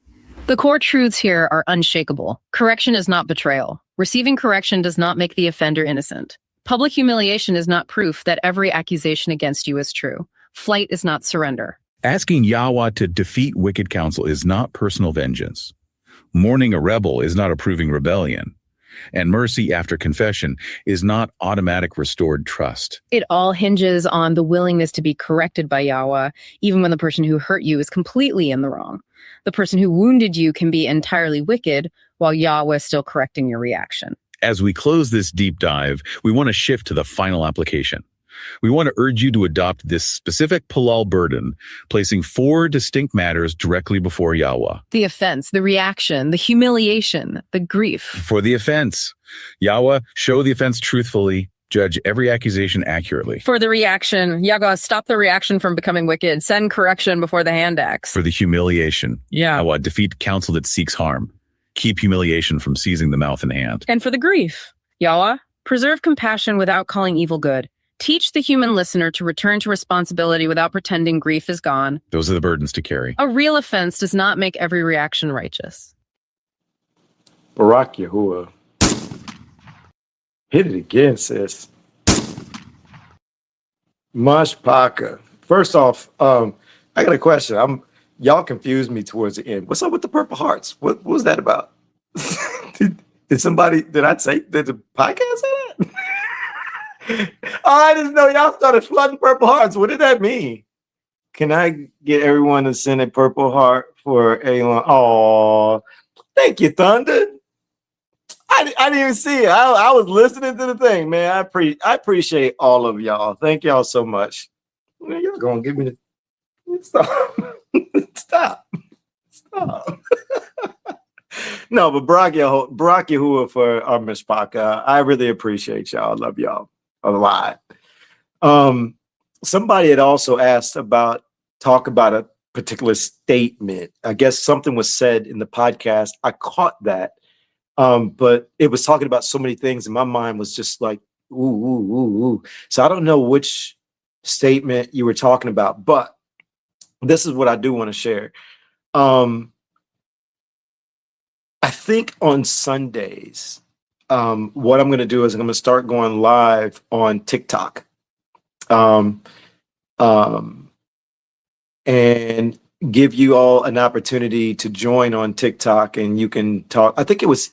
The core truths here are unshakable. Correction is not betrayal. Receiving correction does not make the offender innocent. Public humiliation is not proof that every accusation against you is true. Flight is not surrender. Asking Yahweh to defeat wicked counsel is not personal vengeance. Mourning a rebel is not approving rebellion. And mercy after confession is not automatic restored trust. It all hinges on the willingness to be corrected by Yahweh, even when the person who hurt you is completely in the wrong. The person who wounded you can be entirely wicked, while Yahweh is still correcting your reaction. As we close this deep dive, we want to shift to the final application. We want to urge you to adopt this specific palal burden, placing 4 distinct matters directly before Yahweh. The offense, the reaction, the humiliation, the grief. For the offense, Yahweh, show the offense truthfully, judge every accusation accurately. For the reaction, Yahweh, stop the reaction from becoming wicked, send correction before the hand axe. For the humiliation, Yeah. Yahweh, defeat counsel that seeks harm. Keep humiliation from seizing the mouth and hand. And for the grief, Yahweh, preserve compassion without calling evil good. Teach the human listener to return to responsibility without pretending grief is gone. Those are the burdens to carry. A real offense does not make every reaction righteous. Barak Yahuwah. Hit it again, sis. Myshpaka. First off, I got a question. Y'all confused me towards the end. What's up with the Purple Hearts? What was that about? did the podcast say that? Oh, I just know y'all started flooding Purple Hearts. What did that mean? Can I get everyone to send a Purple Heart for Elon? Oh, thank you, Thunder. I didn't even see it. I was listening to the thing, man. I appreciate all of y'all. Thank y'all so much. Man, y'all gonna give me the stop. Stop. No, but Barak Yahuwah for our Myshpaka. I really appreciate y'all. I love y'all a lot. Somebody had also asked talk about a particular statement. I guess something was said in the podcast. I caught that. But it was talking about so many things, and my mind was just like, ooh. So I don't know which statement you were talking about, but this is what I do want to share. I think on Sundays, what I'm going to do is I'm going to start going live on TikTok, and give you all an opportunity to join on TikTok, and you can talk. I think it was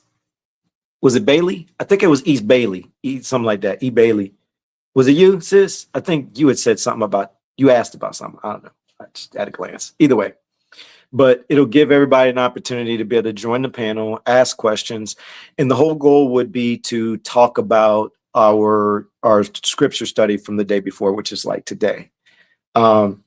it Bailey? I think it was East Bailey, something like that. E Bailey. Was it you, sis? I think you had said something you asked about something. I don't know. I just at a glance. Either way. But it'll give everybody an opportunity to be able to join the panel, ask questions. And the whole goal would be to talk about our scripture study from the day before, which is like today. And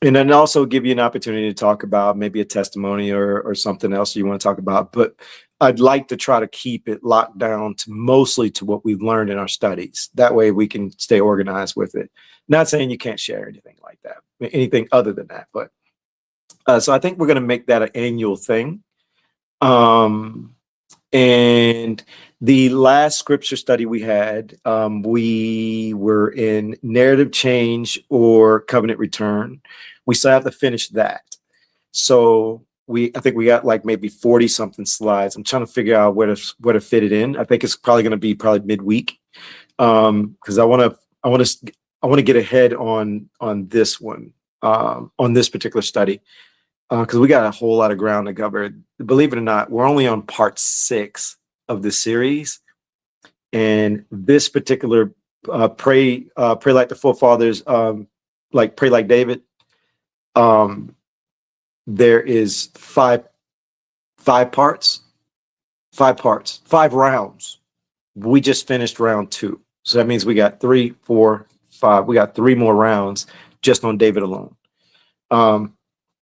then also give you an opportunity to talk about maybe a testimony or something else you want to talk about. But I'd like to try to keep it locked down to mostly to what we've learned in our studies. That way we can stay organized with it. Not saying you can't share anything like that, anything other than that. But so I think we're going to make that an annual thing. And the last scripture study we had, we were in narrative change or covenant return. We still have to finish that. So I think we got like maybe 40 something slides. I'm trying to figure out where to fit it in. I think it's probably going to be midweek. Because I want to get ahead on this one, on this particular study. Because we got a whole lot of ground to cover. Believe it or not, we're only on part 6 of the series, and this particular pray like the forefathers, like pray like David. There is 5 parts, 5 rounds. We just finished round 2, so that means we got 3, 4, 5. We got 3 more rounds just on David alone.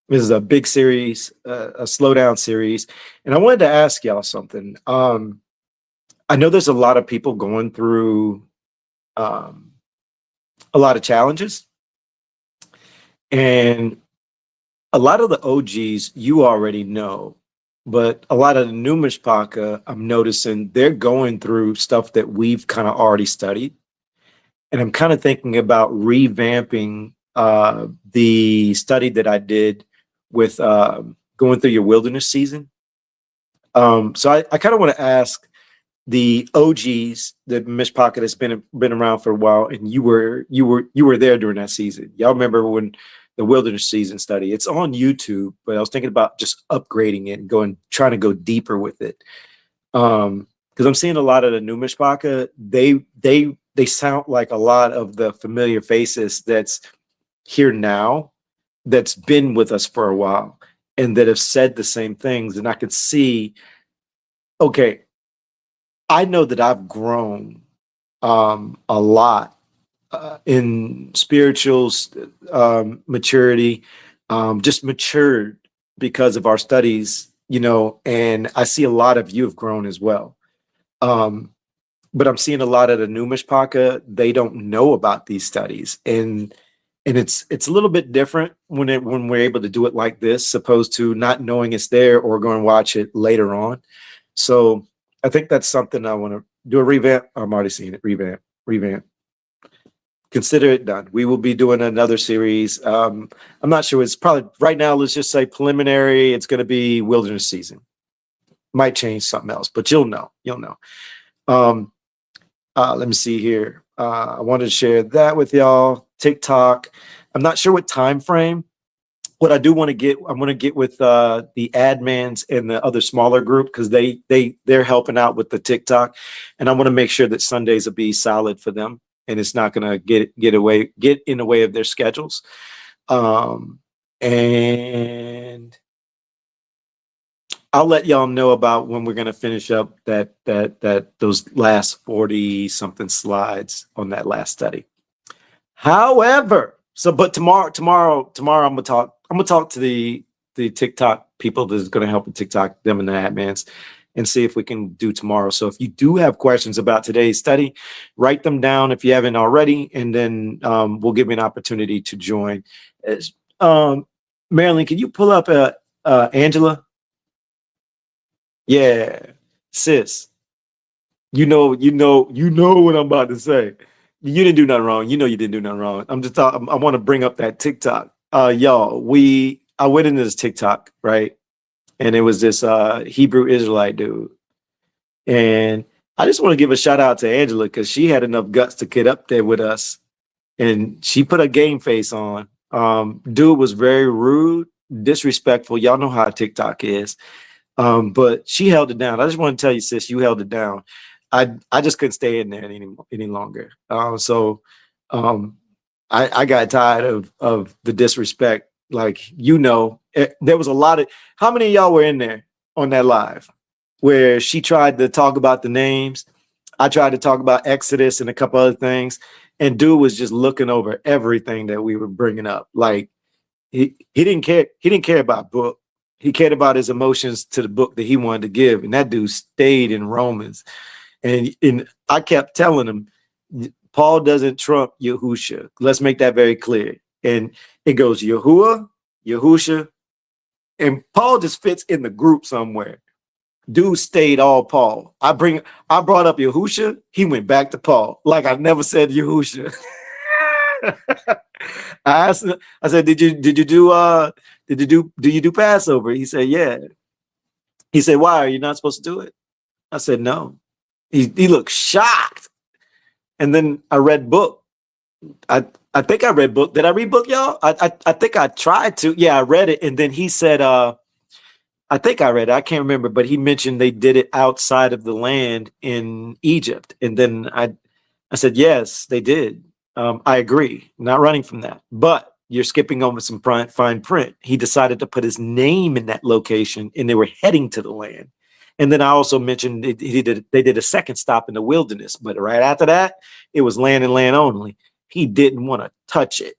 This is a big series, a slow down series. And I wanted to ask y'all something. I know there's a lot of people going through a lot of challenges. And a lot of the OGs you already know, but a lot of the new Myshpaka, I'm noticing they're going through stuff that we've kind of already studied. And I'm kind of thinking about revamping the study that I did with going through your wilderness season. So I kind of want to ask the OGs, the Myshpaka that's been around for a while, and you were there during that season. Y'all remember when the wilderness season study? It's on YouTube, but I was thinking about just upgrading it and trying to go deeper with it. Because I'm seeing a lot of the new Myshpaka, they sound like a lot of the familiar faces that's here now, that's been with us for a while, and that have said the same things. And I could see, okay, I know that I've grown a lot in spiritual maturity, just matured because of our studies, and I see a lot of you have grown as well. But I'm seeing a lot of the new Myshpaka, they don't know about these studies. And it's a little bit different when we're able to do it like this, opposed to not knowing it's there or going to watch it later on. So I think that's something I want to do, a revamp. I'm already seeing it. Revamp. Consider it done. We will be doing another series. I'm not sure. It's probably right now, let's just say preliminary. It's going to be wilderness season. Might change something else, but you'll know. Let me see here. I wanted to share that with y'all. TikTok. I'm not sure what time frame. What I do want to get, I want to get with the admins and the other smaller group, because they're helping out with the TikTok, and I want to make sure that Sundays will be solid for them, and it's not going to get in the way of their schedules. And I'll let y'all know about when we're going to finish up those last 40 something slides on that last study. However, but tomorrow I'm gonna talk to the TikTok people that's gonna help with TikTok, them and the admins, and see if we can do tomorrow. So if you do have questions about today's study, write them down if you haven't already, and then we'll give you an opportunity to join. Marilyn, can you pull up Angela? Yeah, sis. You know what I'm about to say. You didn't do nothing wrong. You know you didn't do nothing wrong. I'm just talking. I want to bring up that TikTok. Y'all, I went into this TikTok, right? And it was this Hebrew Israelite dude. And I just want to give a shout out to Angela, because she had enough guts to get up there with us. And she put a game face on. Dude was very rude, disrespectful. Y'all know how TikTok is. But she held it down. I just want to tell you, sis, you held it down. I just couldn't stay in there any longer. So I got tired of the disrespect. Like, there was a lot of, how many of y'all were in there on that live where she tried to talk about the names? I tried to talk about Exodus and a couple other things, and dude was just looking over everything that we were bringing up. Like, he didn't care. He didn't care about book. He cared about his emotions to the book that he wanted to give. And that dude stayed in Romans. And I kept telling him, Paul doesn't trump Yahusha. Let's make that very clear. And it goes Yahuwah, Yahusha, and Paul just fits in the group somewhere. Dude stayed all Paul. I brought up Yahusha, he went back to Paul. Like I never said Yahusha. I asked him, I said, do you do Passover? He said, yeah. He said, why? Are you not supposed to do it? I said, no. He looked shocked. And then I read book. I think I read book. Did I read book, y'all? I think I tried to. Yeah, I read it. And then he said, I think I read it. I can't remember, but he mentioned they did it outside of the land in Egypt. And then I said, yes, they did. I agree. Not running from that. But you're skipping over some fine print. He decided to put his name in that location, and they were heading to the land. And then I also mentioned they did a second stop in the wilderness. But right after that, it was land and land only. He didn't want to touch it.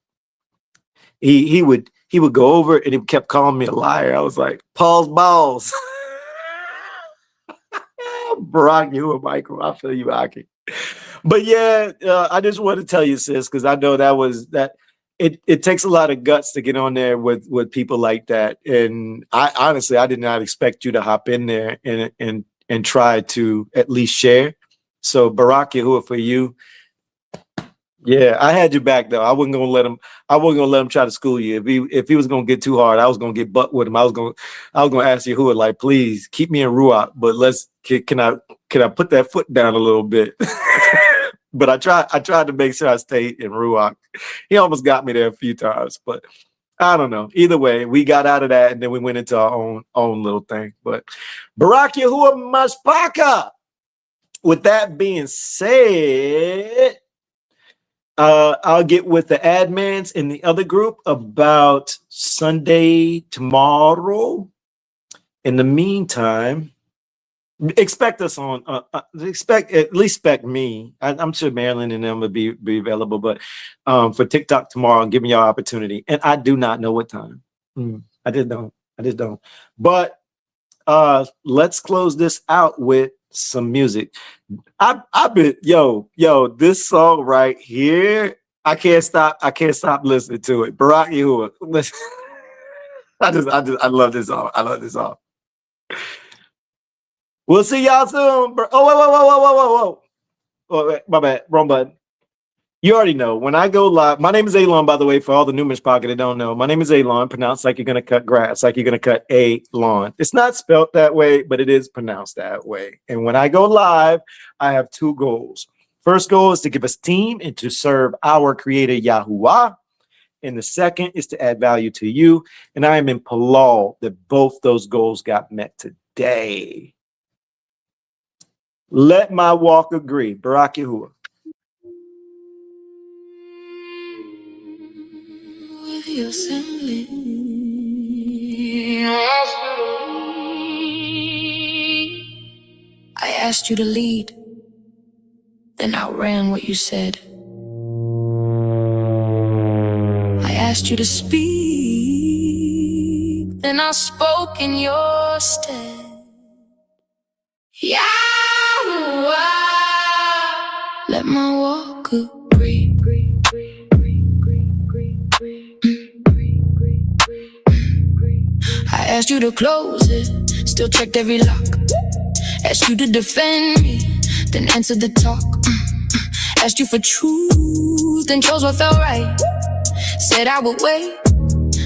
He would go over and he kept calling me a liar. I was like, Paul's balls. Barack, you and Michael, I feel you, Aki. But yeah, I just want to tell you, sis, because I know that it takes a lot of guts to get on there with people like that. And I honestly, I did not expect you to hop in there and try to at least share. So Barack Yahuwah for you. Yeah, I had you back though. I wasn't gonna let him try to school you. If he was gonna get too hard, I was gonna get butt with him. I was gonna ask Yahuwah, like, please keep me in Ruach, but can I put that foot down a little bit? But I tried to make sure I stayed in Ruach. He almost got me there a few times, but I don't know. Either way, we got out of that and then we went into our own little thing. But Barak Yahuwah Myshpaka. With that being said, I'll get with the admins in the other group about Sunday tomorrow. In the meantime, expect us on. Expect me. I'm sure Marilyn and them will be available, but for TikTok tomorrow, give me your opportunity. And I do not know what time. I just don't. But let's close this out with some music. I've been this song right here. I can't stop listening to it. Barak Yahuwah. Listen. I love this song. I love this song. We'll see y'all soon. Oh, wait, my bad. Wrong button. You already know when I go live. My name is Elon, by the way, for all the new Myshpaka that don't know. My name is Elon, pronounced like you're gonna cut grass, like you're gonna cut a lawn. It's not spelled that way, but it is pronounced that way. And when I go live, I have two goals. First goal is to give us team and to serve our creator Yahuwah. And the second is to add value to you. And I am in Palal that both those goals got met today. Let my walk agree. Barak Yahuwah. The assembly. I asked you to lead, then outran what you said. I asked you to speak, then I spoke in your stead. Yahweh, let my walk agree. I asked you to close it, still checked every lock. Asked you to defend me, then answered the talk. Asked you for truth, then chose what felt right. Said I would wait,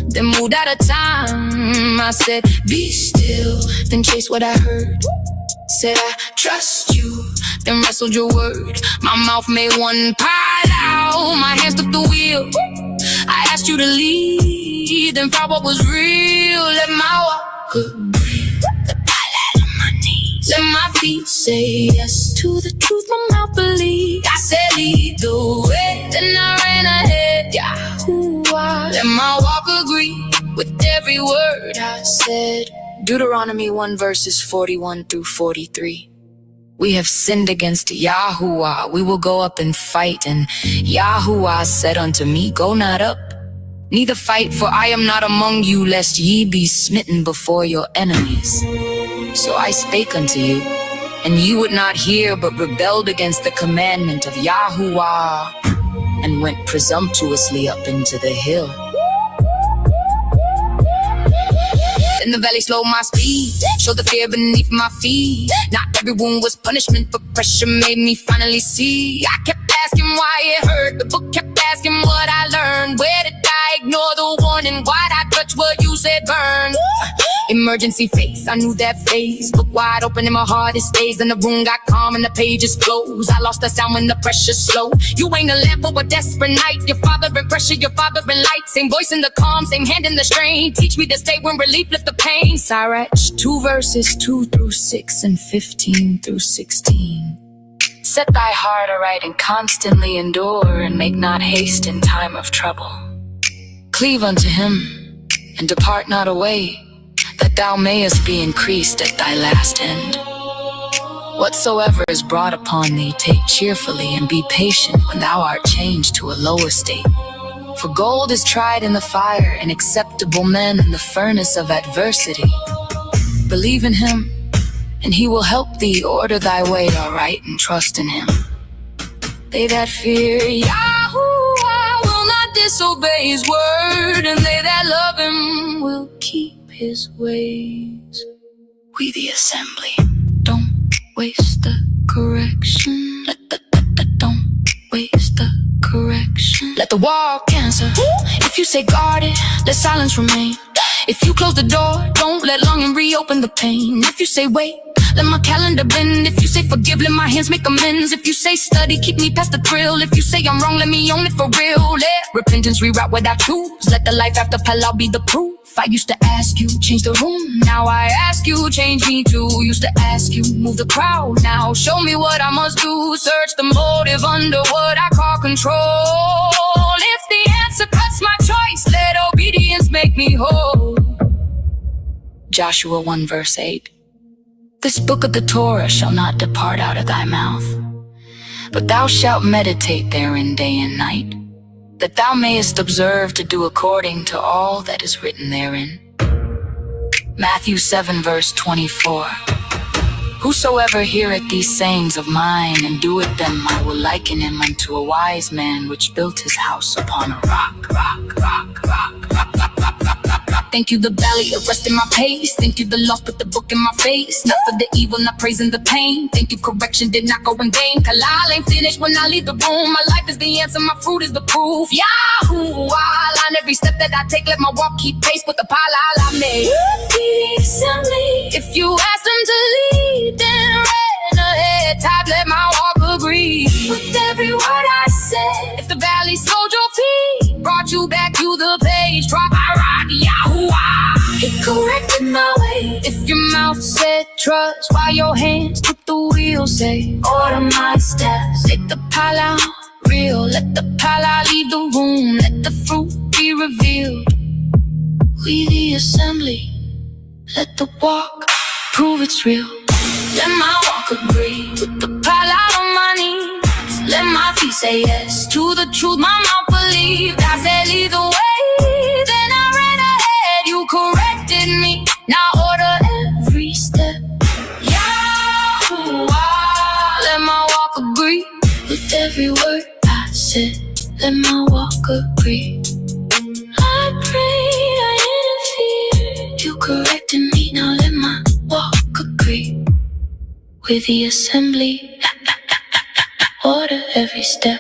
then moved out of time. I said, be still, then chased what I heard. Said I trust you, then wrestled your word. My mouth made one pile out, my hands took the wheel. I asked you to lead, then found what was real. Let my walk agree, the palette on my knees. Let my feet say yes to the truth, my mouth believe. I said lead the way, then I ran ahead. Yahuwah, let my walk agree with every word I said. Deuteronomy 1 verses 41 through 43. We have sinned against Yahuwah. We will go up and fight. And Yahuwah said unto me, go not up. Neither fight, for I am not among you, lest ye be smitten before your enemies. So I spake unto you, and ye would not hear, but rebelled against the commandment of Yahuwah, and went presumptuously up into the hill. In the valley, slow my speed, show the fear beneath my feet. Not every wound was punishment, but pressure made me finally see. I kept asking why it hurt, the book kept asking what I learned. Where did I ignore the warning? Why'd I touch what you said burn? Emergency face, I knew that phase. Book wide open in my heart, it stays. Then the room got calm and the pages closed. I lost the sound when the pressure's slow. You ain't a lamp for a desperate night. Your father in pressure, your father in light. Same voice in the calm, same hand in the strain. Teach me to stay when relief lift the pain. Sirach 2 verses 2 through 6 and 15 through 16. Set thy heart aright and constantly endure, and make not haste in time of trouble. Cleave unto him, and depart not away, that thou mayest be increased at thy last end. Whatsoever is brought upon thee, take cheerfully, and be patient when thou art changed to a lower state. For gold is tried in the fire, and acceptable men in the furnace of adversity. Believe in him, and he will help thee. Order thy way aright, and trust in him. They that fear Yahuwah will not disobey his word, and they that love him will keep his ways. We the assembly, don't waste the correction. Don't waste the correction. Let the wall answer. If you say guard it, let silence remain. If you close the door, don't let longing reopen the pain. If you say wait, let my calendar bend. If you say forgive, let my hands make amends. If you say study, keep me past the thrill. If you say I'm wrong, let me own it for real. Let repentance reroute what I choose. Let the life after Palau be the proof. I used to ask you, change the room. Now I ask you, change me too. Used to ask you, move the crowd. Now show me what I must do. Search the motive under what I call control. If the answer cuts my choice, let obedience make me whole. Joshua 1 verse 8. This book of the Torah shall not depart out of thy mouth, but thou shalt meditate therein day and night, that thou mayest observe to do according to all that is written therein. Matthew 7 verse 24. Whosoever heareth these sayings of mine and doeth them, I will liken him unto a wise man which built his house upon a rock. Thank you, the valley, arresting my pace. Thank you, the loss, put the book in my face. Not for the evil, not praising the pain. Thank you, correction did not go in vain. Kalal ain't finished when I leave the room. My life is the answer, my fruit is the proof. Yahuwah, line every step that I take. Let my walk keep pace with the palal I made. We the assembly. If you ask them to lead, then ran ahead. Type, let my walk agree with every word I said. If the valley slowed your feet, brought you back to the page, drop I rock Yahuwah. He corrected my way. If your mouth said trust, while your hands took the wheel, say order my steps. Take the pala real, let the pala leave the room, let the fruit be revealed. We the assembly, let the walk prove it's real. Let my walk agree with the pala on my knees. Let my feet say yes to the truth my mouth believed. I said lead the way, then I ran ahead. You corrected me, now order every step. Yahuwah, let my walk agree with every word I said. Let my walk agree. I prayed, I interfered. You corrected me, now let my walk agree with the assembly. Order every step.